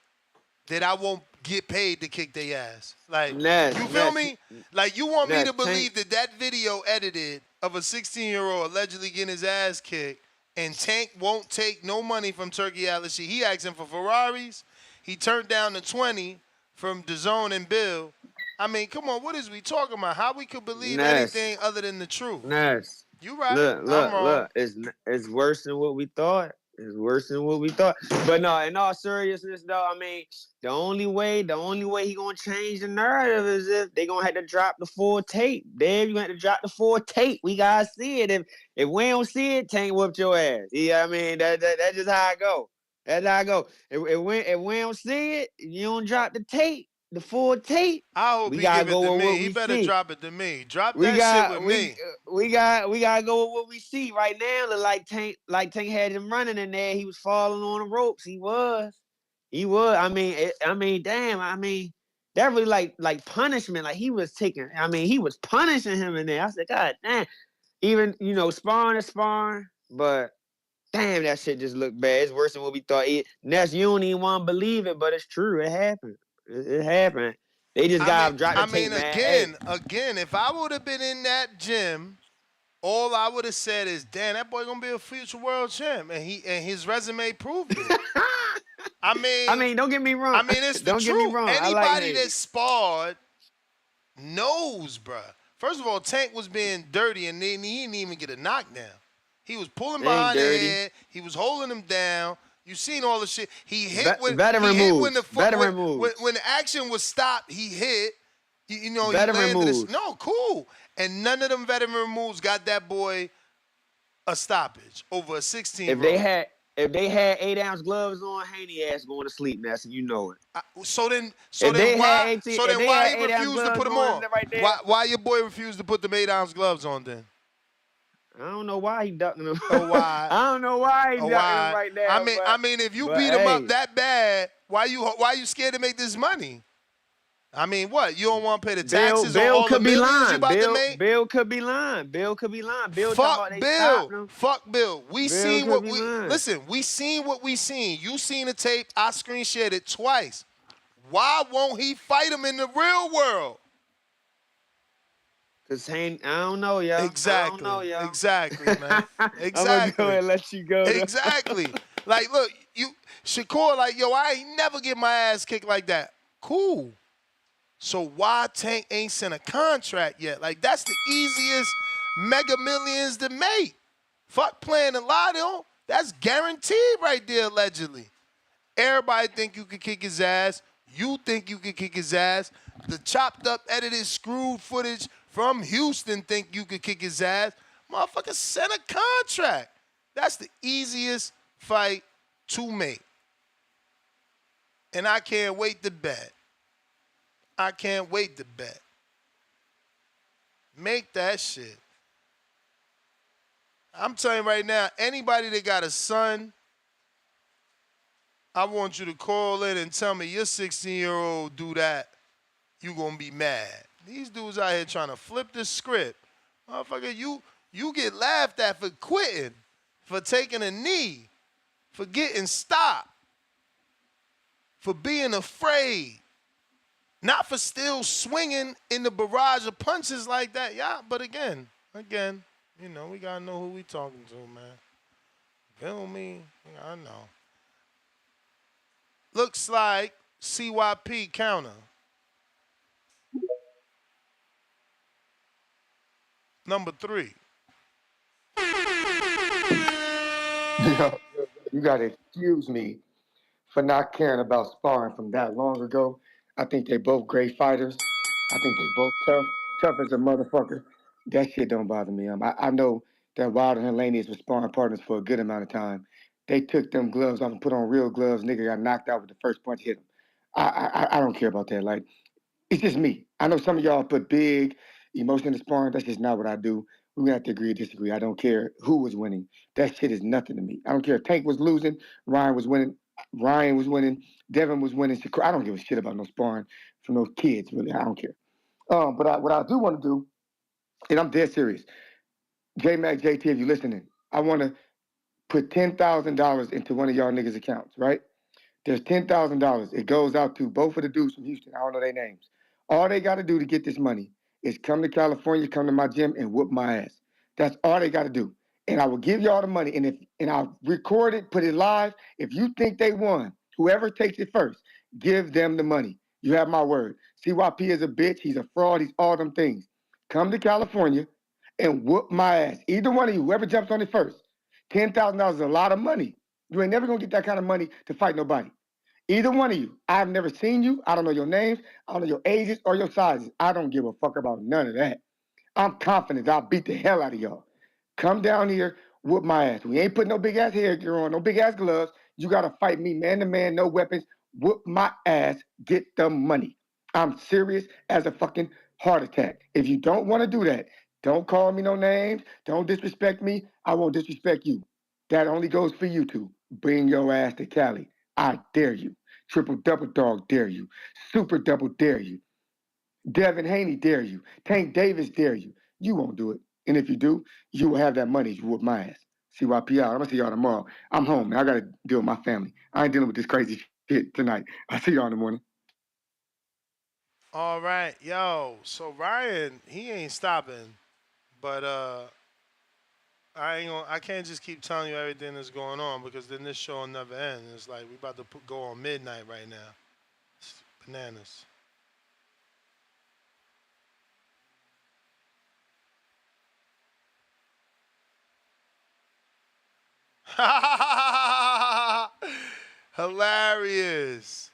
that I won't get paid to kick their ass. Like, you feel me? Like, you want me to believe that video edited of a 16-year-old allegedly getting his ass kicked, and Tank won't take no money from Turkey Alashi. He asking for Ferraris. He turned down the 20 from DAZN and Bill. I mean, come on, what is we talking about? How we could believe anything other than the truth? Ness. You right. Look, I'm wrong. It's worse than what we thought. It's worse than what we thought. But no, in all seriousness, though, I mean, the only way he gonna change the narrative is if they gonna have to drop the full tape. Dave, you gonna have to drop the full tape. We gotta see it. If we don't see it, Tank whooped your ass. Yeah, I mean that's just how I go. That's how I go. If we don't see it, you don't drop the tape, the full tape. I hope we he gotta give it go to with me. what He we better see. drop it to me. Drop that shit with me. We gotta go with what we see right now. Look like Tank had him running in there. He was falling on the ropes. He was. I mean, damn. I mean, that really like punishment. Like he was taking. I mean, he was punishing him in there. I said, God damn. Even sparring is sparring, but damn, that shit just looked bad. It's worse than what we thought. Ness, you don't even want to believe it, but it's true. It happened. It happened. They just got to drop the tape, man. Again, if I would have been in that gym, all I would have said is, "Damn, that boy gonna be a future world champ," and his resume proved it. I mean, don't get me wrong. I mean, it's the don't truth. Get me wrong. Anybody that sparred knows, bruh. First of all, Tank was being dirty, and then he didn't even get a knockdown. He was pulling behind the head. He was holding him down. You seen all the shit. He hit when the action was stopped. He hit. He landed this. No, cool. And none of them veteran moves got that boy a stoppage over a 16-year-old. If they had 8-ounce gloves on, Haney ass going to sleep, Ness, and you know it. So then why he refused to put them on? Why your boy refused to put them 8-ounce gloves on then? I don't know why he ducking them. Why? I don't know why he ducking them right now. I mean, if you beat him up that bad, why you scared to make this money? I mean, what? You don't want to pay the taxes on all the millions you about to make? Bill could be lying. Bill Fuck Bill. We seen what we seen. You seen the tape. I screen shared it twice. Why won't he fight him in the real world? Cause I don't know, y'all. Exactly, man. Exactly. I'm gonna go and let you go. Exactly. Like, look, Shakur, like, yo, I ain't never get my ass kicked like that. Cool. So why Tank ain't sent a contract yet? Like, that's the easiest mega millions to make. Fuck playing a lotto. That's guaranteed right there, allegedly. Everybody think you can kick his ass. You think you can kick his ass. The chopped up, edited, screwed footage from Houston think you could kick his ass. Motherfucker, send a contract. That's the easiest fight to make. And I can't wait to bet. I can't wait to bet. Make that shit. I'm telling you right now, anybody that got a son, I want you to call in and tell me your 16-year-old do that, you gonna be mad. These dudes out here trying to flip the script. Motherfucker, you get laughed at for quitting, for taking a knee, for getting stopped, for being afraid, not for still swinging in the barrage of punches like that. Yeah, but again, you know, we gotta know who we talking to, man. Feel me? I know. Looks like CYP counter. Number 3. You gotta excuse me for not caring about sparring from that long ago. I think they both great fighters. I think they both tough as a motherfucker. That shit don't bother me. I know that Wilder and Laney was sparring partners for a good amount of time. They took them gloves off and put on real gloves. Nigga got knocked out with the first punch hit him. I don't care about that. Like, it's just me. I know some of y'all put big emotion in the sparring. That's just not what I do. We're gonna have to agree or disagree. I don't care who was winning. That shit is nothing to me. I don't care if Tank was losing, Ryan was winning, Devin was winning. I don't give a shit about no sparring from those kids, really. I don't care. But what I do want to do, and I'm dead serious, J-Mac, JT, if you're listening, I want to put $10,000 into one of y'all niggas' accounts, right? There's $10,000. It goes out to both of the dudes from Houston. I don't know their names. All they got to do to get this money is come to California, come to my gym, and whoop my ass. That's all they got to do. And I will give y'all the money. And I'll record it, put it live. If you think they won, whoever takes it first, give them the money. You have my word. CYP is a bitch. He's a fraud. He's all them things. Come to California and whoop my ass. Either one of you, whoever jumps on it first. $10,000 is a lot of money. You ain't never going to get that kind of money to fight nobody. Either one of you. I've never seen you. I don't know your names. I don't know your ages or your sizes. I don't give a fuck about none of that. I'm confident I'll beat the hell out of y'all. Come down here, whoop my ass. We ain't putting no big ass hair gear on, no big ass gloves. You gotta fight me man to man, no weapons. Whoop my ass, get the money. I'm serious as a fucking heart attack. If you don't want to do that, don't call me no names. Don't disrespect me. I won't disrespect you. That only goes for you two. Bring your ass to Cali. I dare you. Triple double dog dare you. Super double dare you. Devin Haney dare you. Tank Davis dare you. You won't do it. And if you do, you will have that money. You whoop my ass. CYP out. I'm going to see y'all tomorrow. I'm home, man. I got to deal with my family. I ain't dealing with this crazy shit tonight. I'll see y'all in the morning. All right, yo. So Ryan, he ain't stopping, but I can't just keep telling you everything that's going on because then this show will never end. It's like we about to go on midnight right now. It's bananas. Hilarious.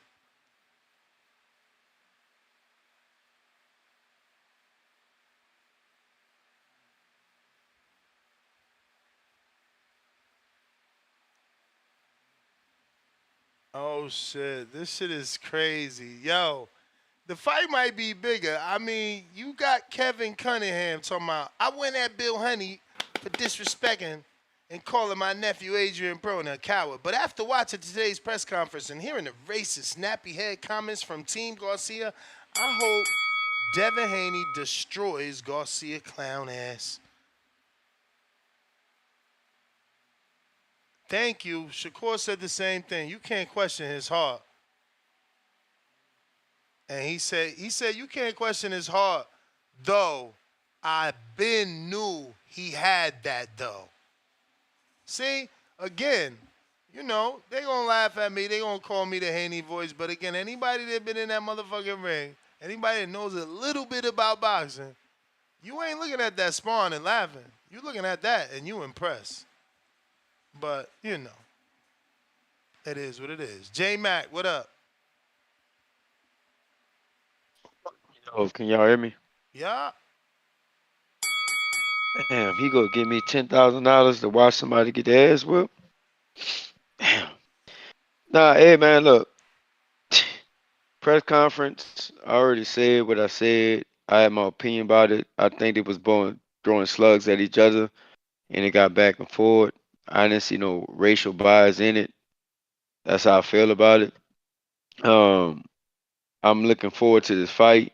Oh shit, this shit is crazy. Yo, the fight might be bigger. I mean, you got Kevin Cunningham talking about, I went at Bill Honey for disrespecting and calling my nephew Adrian Broner a coward. But after watching today's press conference and hearing the racist, nappy head comments from Team Garcia, I hope Devin Haney destroys Garcia clown ass. Thank you. Shakur said the same thing. You can't question his heart. And he said you can't question his heart, though I been knew he had that though. See, again, you know, they gonna laugh at me, they gonna call me the Haney voice, but again, anybody that been in that motherfucking ring, anybody that knows a little bit about boxing, you ain't looking at that sparring and laughing. You looking at that and you impressed. But, it is what it is. J Mac, what up? Oh, can y'all hear me? Yeah. Damn, he gonna give me $10,000 to watch somebody get their ass whipped? Damn. Nah, hey man, look. Press conference. I already said what I said. I had my opinion about it. I think they was throwing slugs at each other, and it got back and forth. I didn't see no racial bias in it. That's how I feel about it. Um, I'm looking forward to this fight.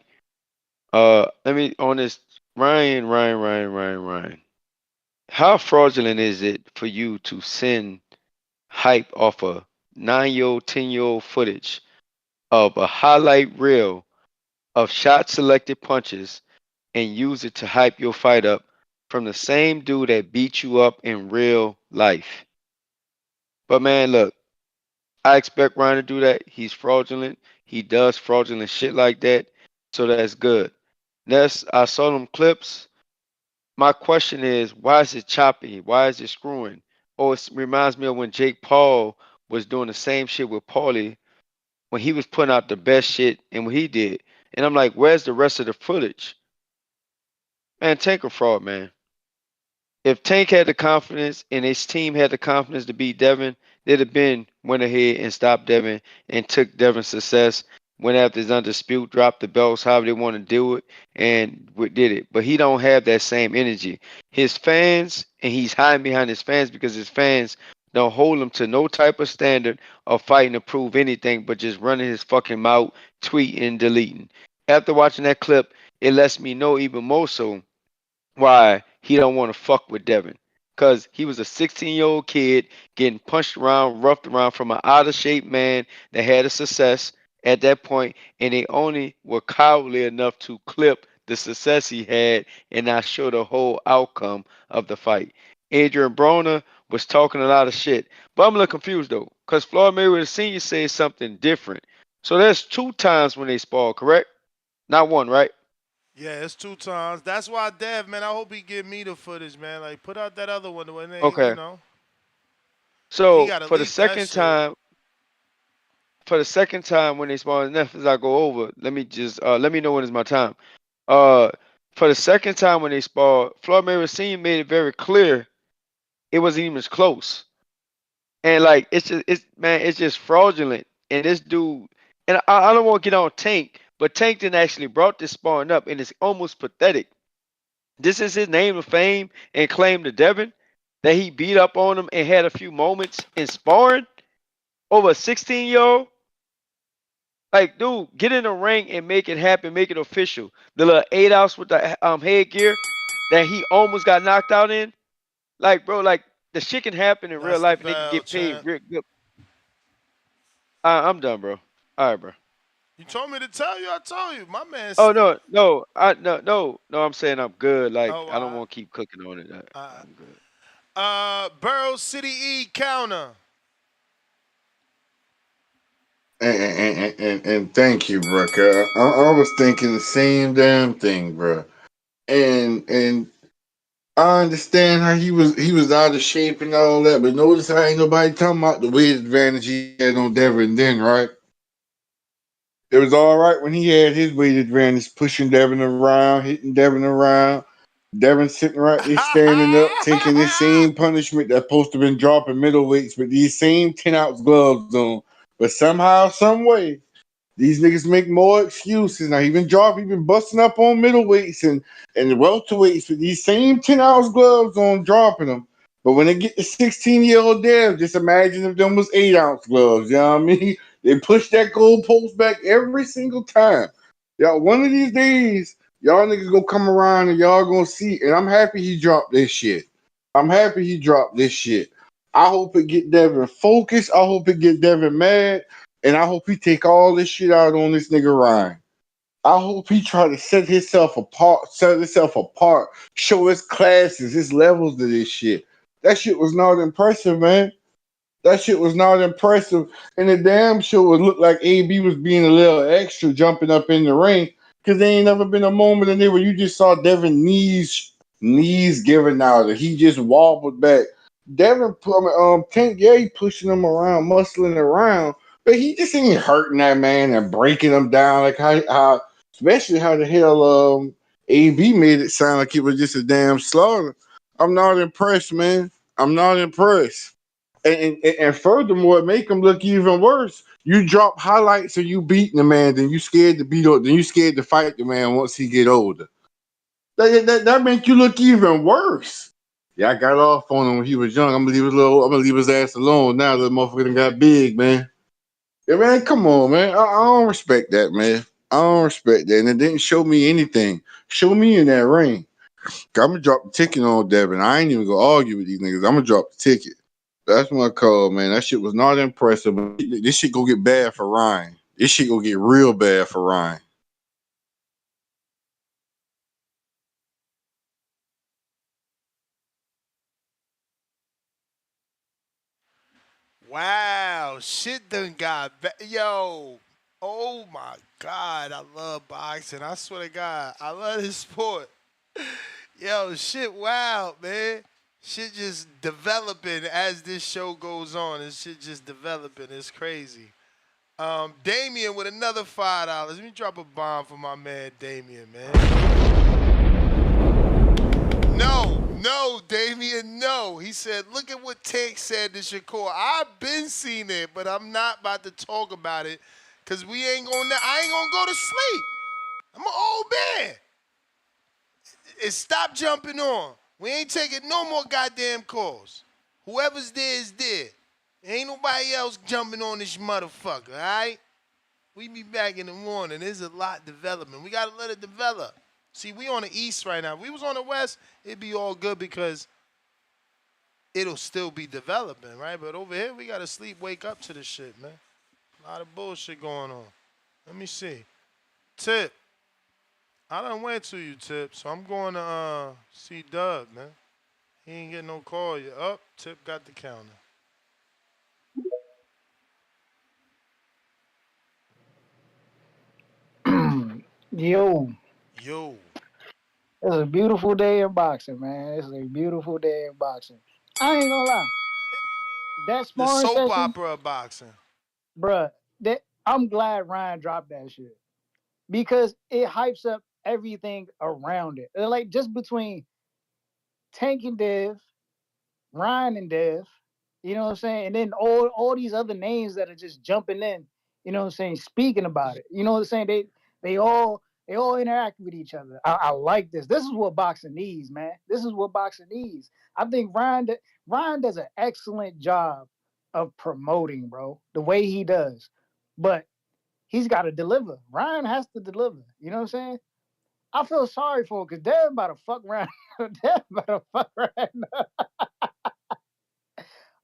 Let me on this Ryan. How fraudulent is it for you to send hype off a 9-year-old, 10-year-old footage of a highlight reel of shot selected punches and use it to hype your fight up from the same dude that beat you up in real life? But man, look, I expect Ryan to do that. He's fraudulent. He does fraudulent shit like that. So that's good. Next, I saw them clips. My question is, why is it choppy? Why is it screwing? Oh, it reminds me of when Jake Paul was doing the same shit with Paulie when he was putting out the best shit and what he did. And I'm like, where's the rest of the footage? Man, Tank a fraud, man. If Tank had the confidence and his team had the confidence to beat Devin, they'd have been went ahead and stopped Devin and took Devin's success, went after his undisputed, dropped the belts, however they want to do it, and did it. But he don't have that same energy. His fans, and he's hiding behind his fans because his fans don't hold him to no type of standard of fighting to prove anything, but just running his fucking mouth, tweeting and deleting. After watching that clip, it lets me know even more so why he don't want to fuck with Devin. Cause he was a 16-year-old kid getting punched around, roughed around from an out of shape man that had a success at that point, and they only were cowardly enough to clip the success he had and not show the whole outcome of the fight. Adrian Broner was talking a lot of shit, but I'm a little confused though, cause Floyd Mayweather Sr. said something different. So there's 2 times when they spar, correct? Not one, right? Yeah, it's 2 times. That's why Dev, man, I hope he give me the footage, man. Like, put out that other one when they, Okay. he So got to leak that shit. for the second time when they spawn enough as I go over, let me just let me know when it's my time. Uh for the second time when they spawned, Floyd Mayweather Sr. made it very clear it wasn't even close. And like it's just fraudulent. And this dude, and I don't want to get on Tank, but Tank didn't actually brought this spawn up, and it's almost pathetic. This is his name of fame and claim to Devin that he beat up on him and had a few moments in sparring over a 16-year-old. Like, dude, get in the ring and make it happen, make it official. The little 8 ounce with the headgear that he almost got knocked out in. Like, bro, like the shit can happen in real That's the life and they can bell, get paid champ. real good. I'm done, bro. All right, bro. You told me to tell you. I told you. My man. Oh no. No. I'm saying I'm good. Like, Oh, I don't want to keep cooking on it. I'm good. Borough City E counter. And thank you, bro. 'Cause I was thinking the same damn thing, bro. And I understand how he was out of shape and all that, but notice how ain't nobody talking about the weight advantage he had on Devin then, right? It was all right when he had his weight advantage, pushing Devin around, hitting Devin around. Devin sitting right there standing up, taking the same punishment that's supposed to have been dropping middleweights with these same 10-ounce gloves on. But somehow, some way, these niggas make more excuses. Now he been busting up on middleweights and welterweights with these same 10-ounce gloves on, dropping them. But when they get the 16-year-old Dev, just imagine if them was 8-ounce gloves. You know what I mean? They push that goalpost back every single time. Y'all, one of these days, y'all niggas gonna come around and y'all gonna see. And I'm happy he dropped this shit. I'm happy he dropped this shit. I hope it get Devin focused. I hope it get Devin mad. And I hope he take all this shit out on this nigga Ryan. I hope he try to set himself apart, show his classes, his levels to this shit. That shit was not impressive, man. That shit was not impressive. And the damn sure would look like AB was being a little extra jumping up in the ring. Cause there ain't never been a moment in there where you just saw Devin knees knees giving out, and he just wobbled back. Tank, yeah, he pushing him around, muscling around, but he just ain't hurting that man and breaking him down like how especially how the hell AB made it sound like it was just a damn slaughter. I'm not impressed, man. I'm not impressed. And furthermore, it make him look even worse. You drop highlights and you beating the man, then you scared to beat up, then you scared to fight the man once he get older. That make you look even worse. Yeah, I got off on him when he was young. I'm gonna leave his ass alone now. The motherfucker done got big, man. Yeah, man, come on, man. I don't respect that, man. I don't respect that. And it didn't show me anything. Show me in that ring. I'm gonna drop the ticket on Devin. I ain't even gonna argue with these niggas. I'm gonna drop the ticket. That's my call, man. That shit was not impressive. This shit go get bad for Ryan. This shit go get real bad for Ryan. Wow, shit done got yo. Oh my God, I love boxing. I swear to God, I love this sport. Yo, shit, wow, man. Shit just developing as this show goes on. This shit just developing. It's crazy. Damien with another $5. Let me drop a bomb for my man Damien, man. No, Damien, no. He said, look at what Tank said to Shakur. I've been seeing it, but I'm not about to talk about it because I ain't gonna go to sleep. I'm an old man. Stop jumping on. We ain't taking no more goddamn calls. Whoever's there is there. Ain't nobody else jumping on this motherfucker, all right? We be back in the morning. There's a lot developing. We got to let it develop. See, we on the east right now. If we was on the west, it'd be all good because it'll still be developing, right? But over here, we got to sleep, wake up to this shit, man. A lot of bullshit going on. Let me see. Tip. I done went to you, Tip, so I'm going to see Doug, man. He ain't getting no call yet. Up, Tip got the counter. Yo, Yo. it's a beautiful day in boxing, man. It's a beautiful day in boxing. I ain't gonna lie. That The sparring soap session, opera of boxing. bruh, I'm glad Ryan dropped that shit because it hypes up everything around it. Like just between Tank and Dev, Ryan and Dev, you know what I'm saying? And then all these other names that are just jumping in, you know what I'm saying, speaking about it. You know what I'm saying? They all interact with each other. I like this. This is what boxing needs, man. This is what boxing needs. I think Ryan does an excellent job of promoting, bro, the way he does. But he's got to deliver. Ryan has to deliver. You know what I'm saying? I feel sorry for him because they're about to fuck around. They're about to fuck around.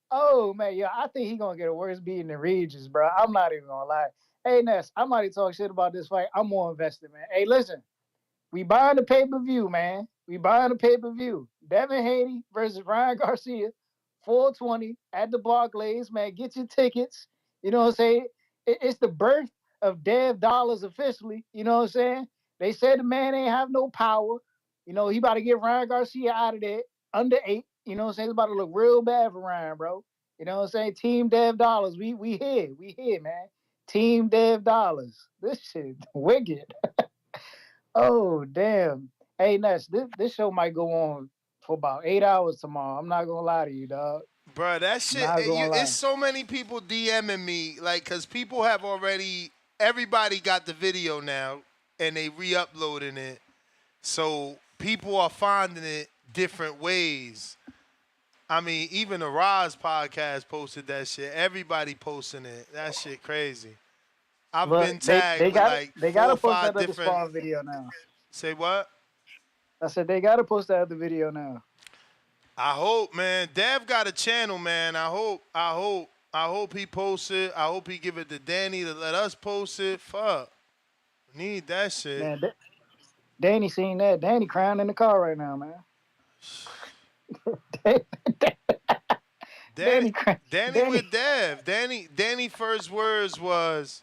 Oh man, yeah, I think he gonna get a worse beating than Regis, bro. I'm not even gonna lie. Hey Ness, I might talk shit about this fight. I'm more invested, man. Hey, listen, we buying the pay-per-view, man. We buying the pay-per-view. Devin Haney versus Ryan Garcia, 420 at the Barclays, man. Get your tickets. You know what I'm saying? It's the birth of Dev Dollars officially. You know what I'm saying? They said the man ain't have no power. You know, he about to get Ryan Garcia out of there under 8. You know what I'm saying? It's about to look real bad for Ryan, bro. You know what I'm saying? Team Dev Dollars. We here. We here, man. Team Dev Dollars. This shit wicked. Oh damn! Hey Ness, this show might go on for about 8 hours tomorrow. I'm not gonna lie to you, dog. Bro, that I'm shit, not gonna it's lie. so many people DMing me, like, because people have already, everybody got the video now, and they re-uploading it. So people are finding it different ways. I mean, even the Roz podcast posted that shit. Everybody posting it. That shit crazy. I've But been tagged with like they 4 gotta or post 5 that other different, spawn video now. say what? I said they gotta post that other video now. I hope, man. Dev got a channel, man. I hope he posts it. I hope he give it to Danny to let us post it. Fuck. Need that shit. Man, Danny seen that. Danny crying in the car right now, man. Danny Danny crying. Danny Danny. with Dev. Danny first words was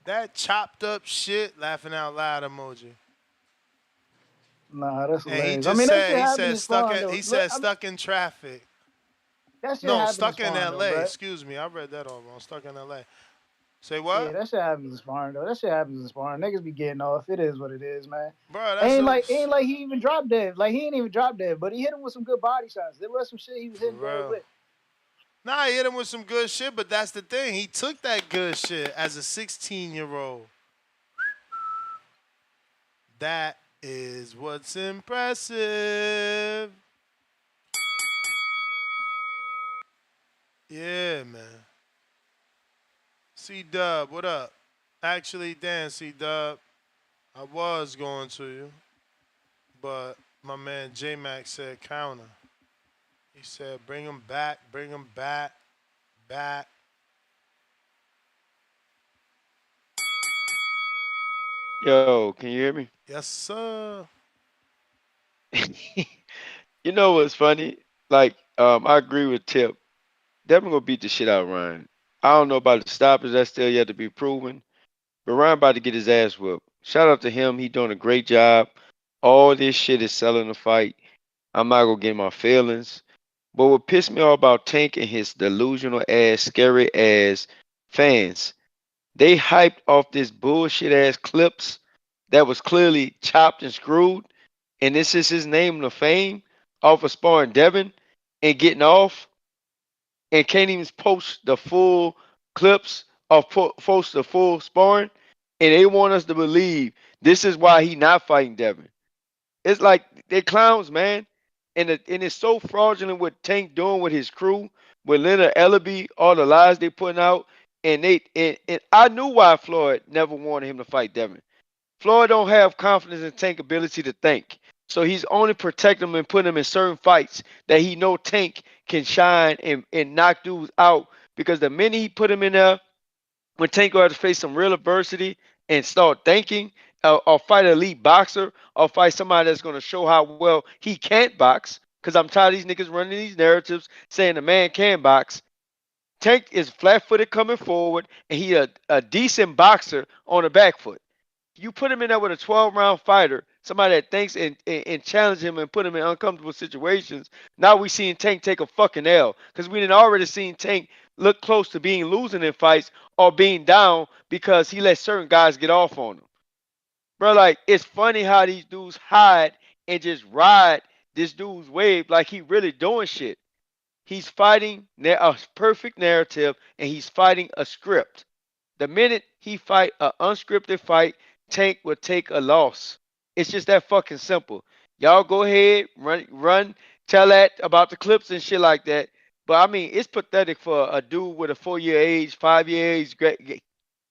that chopped up shit, laughing out loud emoji. Nah, that's And he hilarious. I just mean, that said shit happened in sparring though. he Look, said stuck in traffic. that shit No, happened in stuck in sparring though, L.A. bro. Excuse me, I read that all wrong. Stuck in L.A. Say Yeah, what, that shit happens in sparring though. That shit happens in sparring. Niggas be getting off. It is what it is, man. bro? That's Ain't like he even dropped dead. Like he ain't even dropped dead, but he hit him with some good body shots. There was some shit he was for hitting dead real. with. Nah, he hit him with some good shit, but that's the thing. He took that good shit as a 16-year-old. That is what's impressive. Yeah, man. C Dub, what up? Actually, Dan, C Dub, I was going to you, but my man J Mac said counter. He said bring him back, back. Yo, can you hear me? Yes, sir. You know what's funny? Like, I agree with Tip. Devin gonna beat the shit out of Ryan. I don't know about the stoppers. That's still yet to be proven. But Ryan about to get his ass whooped. Shout out to him. He doing a great job. All this shit is selling the fight. I'm not gonna get in my feelings. But what pissed me off about Tank and his delusional ass, scary ass fans, they hyped off this bullshit ass clips that was clearly chopped and screwed. And this is his name to fame off of sparring Devin and getting off and can't even post the full clips of post the full sparring. And they want us to believe this is why he not fighting Devin. It's like they clowns, man. And it's so fraudulent what Tank doing with his crew, with Leonard Ellaby, all the lies they putting out. And I knew why Floyd never wanted him to fight Devin. Floyd don't have confidence in Tank's ability to think. So he's only protecting him and putting him in certain fights that he know Tank can shine and knock dudes out. Because the minute he put him in there, when Tank will have to face some real adversity and start thinking, or fight an elite boxer, or fight somebody that's going to show how well he can't box. Because I'm tired of these niggas running these narratives saying the man can box. Tank is flat footed coming forward, and he a decent boxer on the back foot. You put him in there with a 12-round fighter, somebody that thinks and challenge him and put him in uncomfortable situations. Now we seeing Tank take a fucking L because we didn't already seen Tank look close to being losing in fights or being down because he let certain guys get off on him. Bro, like it's funny how these dudes hide and just ride this dude's wave like he really doing shit. He's fighting a perfect narrative and he's fighting a script. The minute he fight an unscripted fight, Tank will take a loss. It's just that fucking simple. Y'all go ahead, tell that about the clips and shit like that. But I mean, it's pathetic for a dude with a 4-year age, 5-year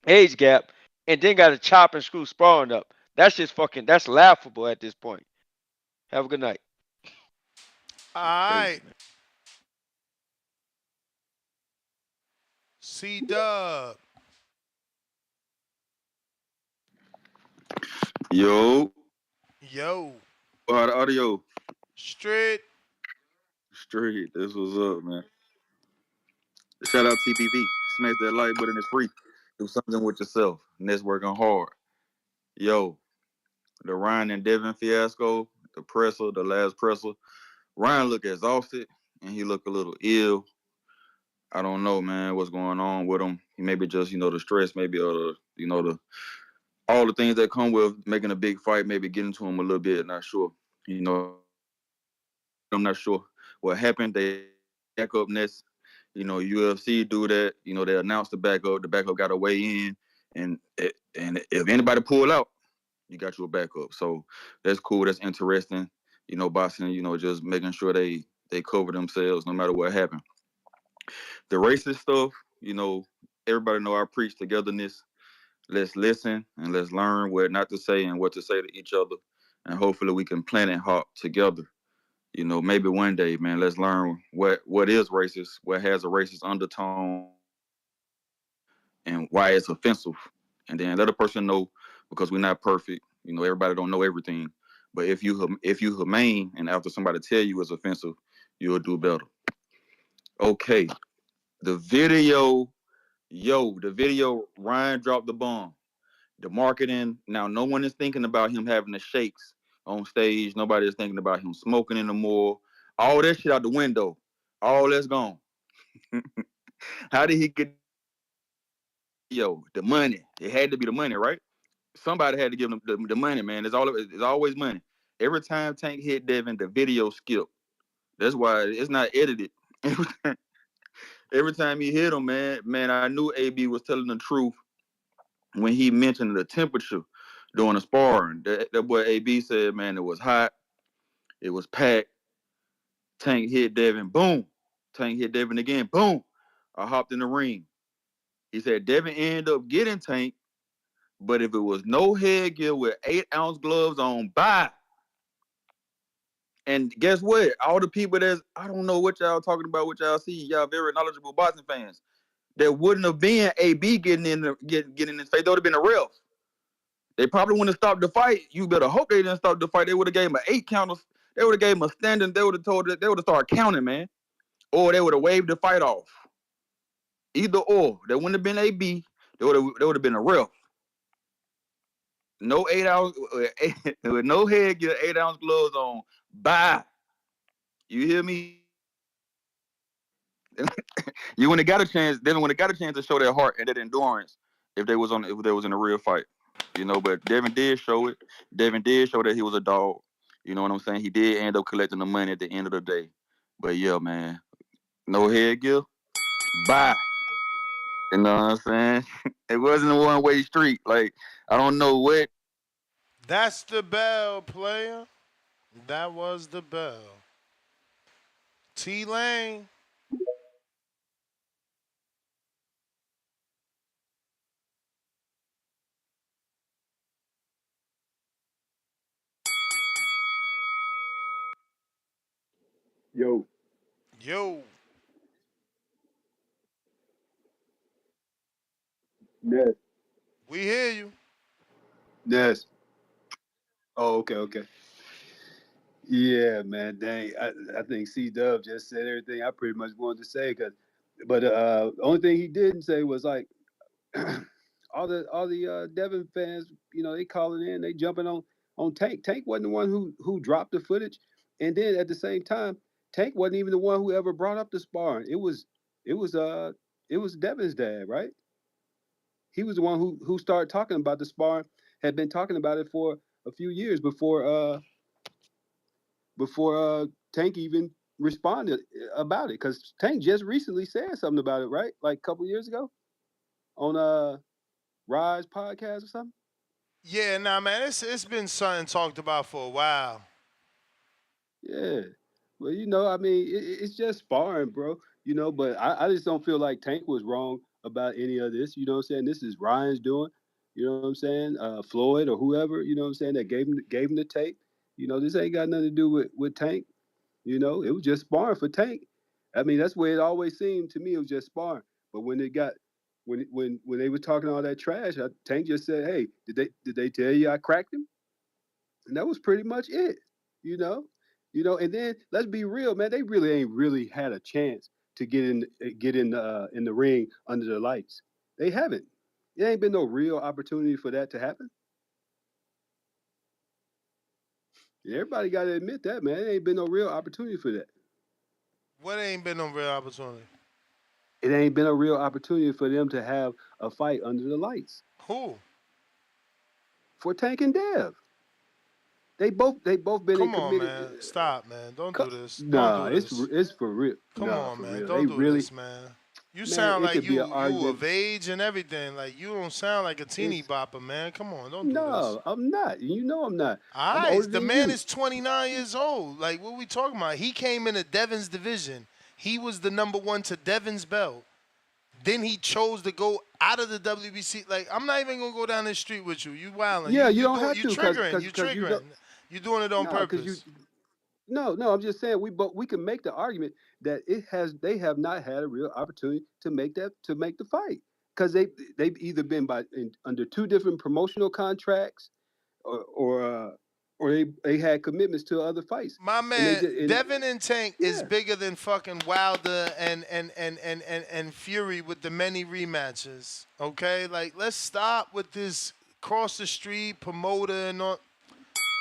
age gap, and then got to chop and screw sparring up. That's just fucking. That's laughable at this point. Have a good night. All Shit crazy, right, man. C Dub. Yo, Yo, the audio straight. straight. This was up, man. Shout out TBV. Smash that like button. It's free. Do something with yourself. Networking hard. Yo, the Ryan and Devin fiasco, the last presser. Ryan looked exhausted and he looked a little ill. I don't know, man, what's going on with him. He maybe just, the stress, maybe the all the things that come with making a big fight, maybe getting to him a little bit. Not sure. I'm not sure what happened. They back up next. UFC do that. They announced the backup. The backup got to weigh in, and if anybody pull out, you got your backup. So that's cool. That's interesting. Boxing. Just making sure they cover themselves no matter what happened. The racist stuff. Everybody know I preach togetherness. Let's listen and let's learn what not to say and what to say to each other, and hopefully we can plan and hop together. Maybe one day, man, let's learn what is racist, what has a racist undertone, and why it's offensive. And then let a person know, because we're not perfect. Everybody don't know everything. But if you humane and after somebody tell you it's offensive, you'll do better. Okay. The video, Ryan dropped the bomb. The marketing, now no one is thinking about him having the shakes on stage. Nobody is thinking about him smoking anymore. All that shit out the window. All that's gone. How did he get the money? It had to be the money, right? Somebody had to give him the money, man. It's always money. Every time Tank hit Devin, the video skipped. That's why it's not edited. Every time he hit him, man, I knew AB was telling the truth when he mentioned the temperature during the sparring. That boy AB said, man, it was hot, it was packed. Tank hit Devin, boom. Tank hit Devin again, boom. I hopped in the ring. He said Devin ended up getting Tank, but if it was no headgear with 8-ounce gloves on, bye. And guess what? All the people I don't know what y'all talking about, what y'all see. Y'all very knowledgeable boxing fans. There wouldn't have been AB getting in his face. There would have been a ref. They probably wouldn't have stopped the fight. You better hope they didn't stop the fight. They would have gave him an 8 count. They would have gave him a standing. They would have told that they would have started counting, man. Or they would have waved the fight off. Either or. There wouldn't have been AB. There would have been a ref. No 8-ounce, with no headgear, 8-ounce gloves on. Bye. You hear me? You wouldn't have got a chance. They wouldn't have got a chance to show their heart and that endurance if they was in a real fight. But Devin did show it. Devin did show that he was a dog. You know what I'm saying? He did end up collecting the money at the end of the day. But yeah, man, no headgear. Bye. You know what I'm saying? It wasn't a one-way street. Like, I don't know what. That's the bell, player. That was the bell. T-Lane. Yo, Yo. Ness, We hear you. Ness. Oh, okay. Yeah, man, dang. I think C Dub just said everything I pretty much wanted to say. But the only thing he didn't say was like all the Devin fans, they calling in, they jumping on Tank. Tank wasn't the one who dropped the footage, and then at the same time, Tank wasn't even the one who ever brought up the sparring. It was Devin's dad, right? He was the one who started talking about the sparring, had been talking about it for a few years before Tank even responded about it. Because Tank just recently said something about it, right? Like a couple years ago on Rise podcast or something. Yeah, nah, man, it's been something talked about for a while. Yeah. Well, I mean, it's just sparring, bro. But I just don't feel like Tank was wrong about any of this. You know what I'm saying? This is Ryan's doing. You know what I'm saying? Floyd or whoever, you know what I'm saying, that gave him the tape. This ain't got nothing to do with Tank. It was just sparring for Tank. I mean, that's where it always seemed to me. It was just sparring. But when they were talking all that trash, Tank just said, "Hey, did they tell you I cracked him?" And that was pretty much it. You know, And then let's be real, man. They really ain't really had a chance to get in the ring under the lights. They haven't. There ain't been no real opportunity for that to happen. And everybody got to admit that, man. There ain't been no real opportunity for that. What ain't been no real opportunity? It ain't been a real opportunity for them to have a fight under the lights. Who? For Tank and Dev. They both been in Come on, committed. man. Stop, man. Don't do this. Don't Nah, do it's this. it's for real. Come Nah, on, for man. real. They Don't do really, this, man. You man. sound It like could be an you argument. of age and everything. Like you don't sound like a teeny It's bopper, man. Come on, don't do this. No, I'm not. I'm not. I'm Alright, older the than man you. is 29 years old. Like, what we talking about? He came into Devin's division. He was the number one to Devin's belt. Then he chose to go out of the WBC. Like, I'm not even gonna go down this street with you. You wilding. Yeah, you don't have You to, cause triggering. cause You cause you triggering. don't. You doing it on No, cause you. purpose. No. I'm just saying we can make the argument that they have not had a real opportunity to make the fight because they've either been under two different promotional contracts or they had commitments to other fights My and they man, did and Devin and Tank is yeah. bigger than fucking Wilder and Fury with the many rematches. Okay? Like, let's stop with this cross the street promoter and all.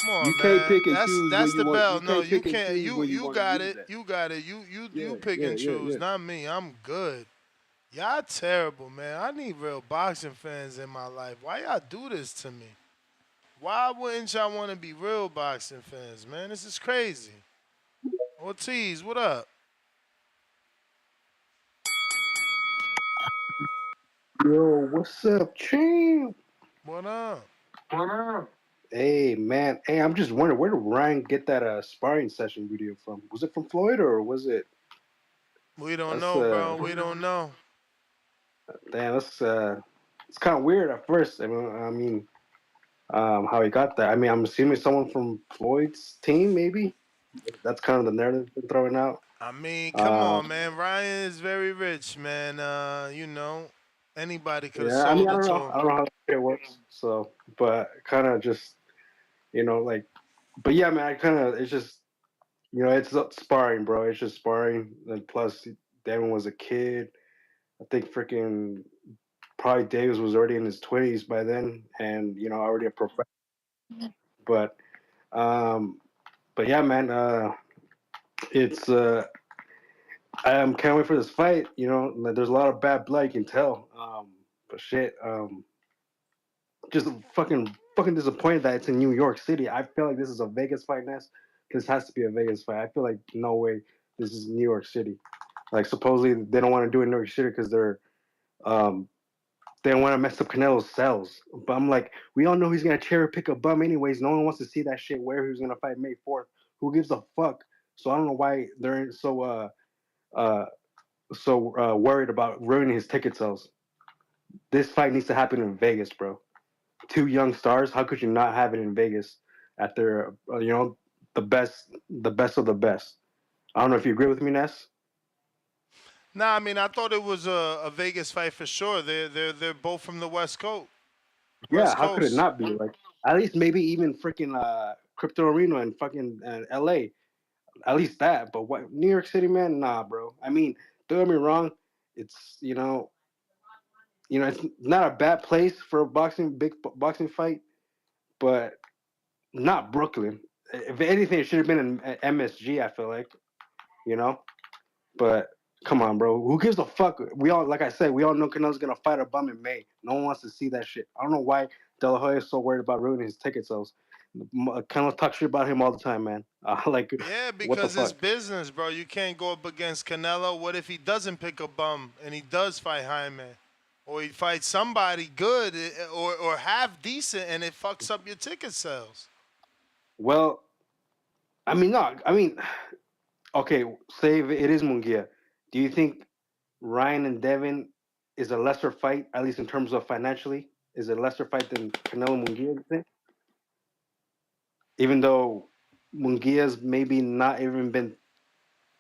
Come You on, can't man. pick and choose when That's you the want. You bell. No, can't you pick and can't. choose You when you you want to got use it. that. You got it. You Yeah, pick yeah, and yeah, choose, yeah. not me. I'm good. Y'all terrible, man. I need real boxing fans in my life. Why y'all do this to me? Why wouldn't y'all want to be real boxing fans, man? This is crazy. Ortiz, what up? Yo, what's up, champ? What up? Hey, man. Hey, I'm just wondering, where did Ryan get that sparring session video from? Was it from Floyd or was it? We don't That's know, bro. We don't know. damn. It's kind of weird at first. How he got that. I mean, I'm assuming someone from Floyd's team, maybe. That's kind of the narrative they're throwing out. I mean, come Um, on, man. Ryan is very rich, man. Anybody could have yeah. I mean, sold I it don't to know. him. I don't know how it works. So, but kind of just, like, but yeah, man. I kind of it's just. It's sparring, bro. It's just sparring. And plus, Devin was a kid. I think freaking probably Davis was already in his 20s by then, and already a professional. But, um, but yeah, man. It's I can't wait for this fight. There's a lot of bad blood. You can tell. But shit. Just fucking disappointed that it's in New York City. I feel like this is a Vegas fight, Ness. This has to be a Vegas fight. I feel like no way this is New York City. Like supposedly they don't want to do it in New York City because um they don't want to mess up Canelo's cells. But I'm like, we all know he's gonna cherry pick a bum anyways. No one wants to see that shit where he was gonna fight May 4th. Who gives a fuck? So I don't know why they're uh worried about ruining his ticket sales. This fight needs to happen in Vegas, bro. Two young stars. How could you not have it in Vegas at their the best of the best? I don't know if you agree with me, Ness. Nah, I mean, I thought it was a Vegas fight for sure. They're both from the West Coast. Yeah, West how could it Coast. not be? Like at least maybe even freaking Crypto Arena and fucking L.A. At least that. But what New York City, man? Nah, bro. I mean, don't get me wrong. It's it's not a bad place for a big boxing fight, but not Brooklyn. If anything, it should have been in MSG. I feel like you know. But come on, bro. Who gives a fuck? We all, like I said, we all know Canelo's gonna fight a bum in May. No one wants to see that shit. I don't know why De La Hoya is so worried about ruining his ticket sales. Canelo talks shit about him all the time, man. Like, Yeah, what the because it's fuck? business, bro. You can't go up against Canelo. What if he doesn't pick a bum and he does fight Jaime? Or he fights somebody good or half decent and it fucks up your ticket sales. Well, I mean, no, I mean, okay, say if it is Mungia. Do you think Ryan and Devin is a lesser fight, at least in terms of financially? Is it a lesser fight than Canelo Mungia? You think? Even though Mungia's maybe not even been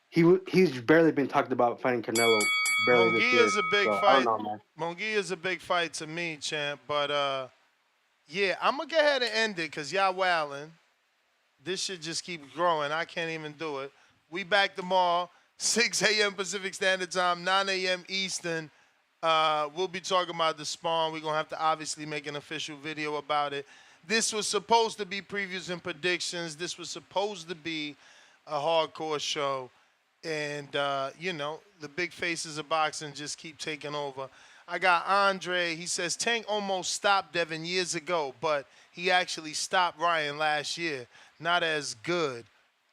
he's barely been talked about fighting Canelo barely this Munguia year. is a big So I don't fight. know, man. Munguia is a big fight to me, champ. But yeah, I'm gonna go ahead and end it because y'all wildin'. This shit just keeps growing. I can't even do it. We back tomorrow, 6 a.m. Pacific Standard Time, 9 a.m. Eastern. We'll be talking about the Spawn. We're going to have to obviously make an official video about it. This was supposed to be previews and predictions. This was supposed to be a hardcore show. And, the big faces of boxing just keep taking over. I got Andre. He says Tank almost stopped Devin years ago, but he actually stopped Ryan last year. Not as good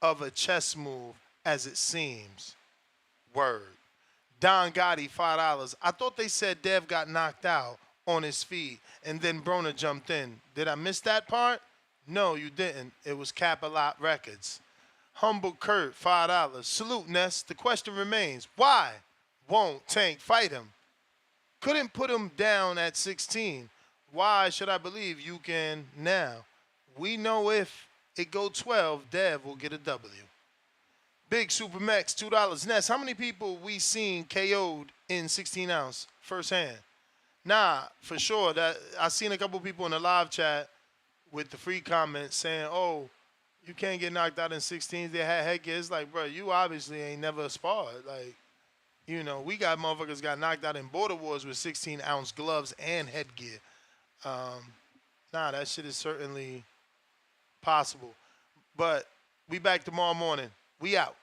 of a chess move as it seems. Word. Don Gotti, $5. I thought they said Dev got knocked out on his feet and then Broner jumped in. Did I miss that part? No, you didn't. It was Cap-A-Lot Records. Humble Kurt, $5. Salute, Ness. The question remains, why won't Tank fight him? Couldn't put him down at 16. Why should I believe you can now? We know if it go 12, Dev will get a W. Big Super Max, $2. Ness, how many people we seen KO'd in 16 ounce firsthand? Nah, for sure. That I seen a couple people in the live chat with the free comments saying, "Oh, you can't get knocked out in 16s." They had headgear. It's like, bro, you obviously ain't never sparred. Like, we got motherfuckers got knocked out in border wars with 16-ounce gloves and headgear. Nah, that shit is certainly possible. But we back tomorrow morning. We out.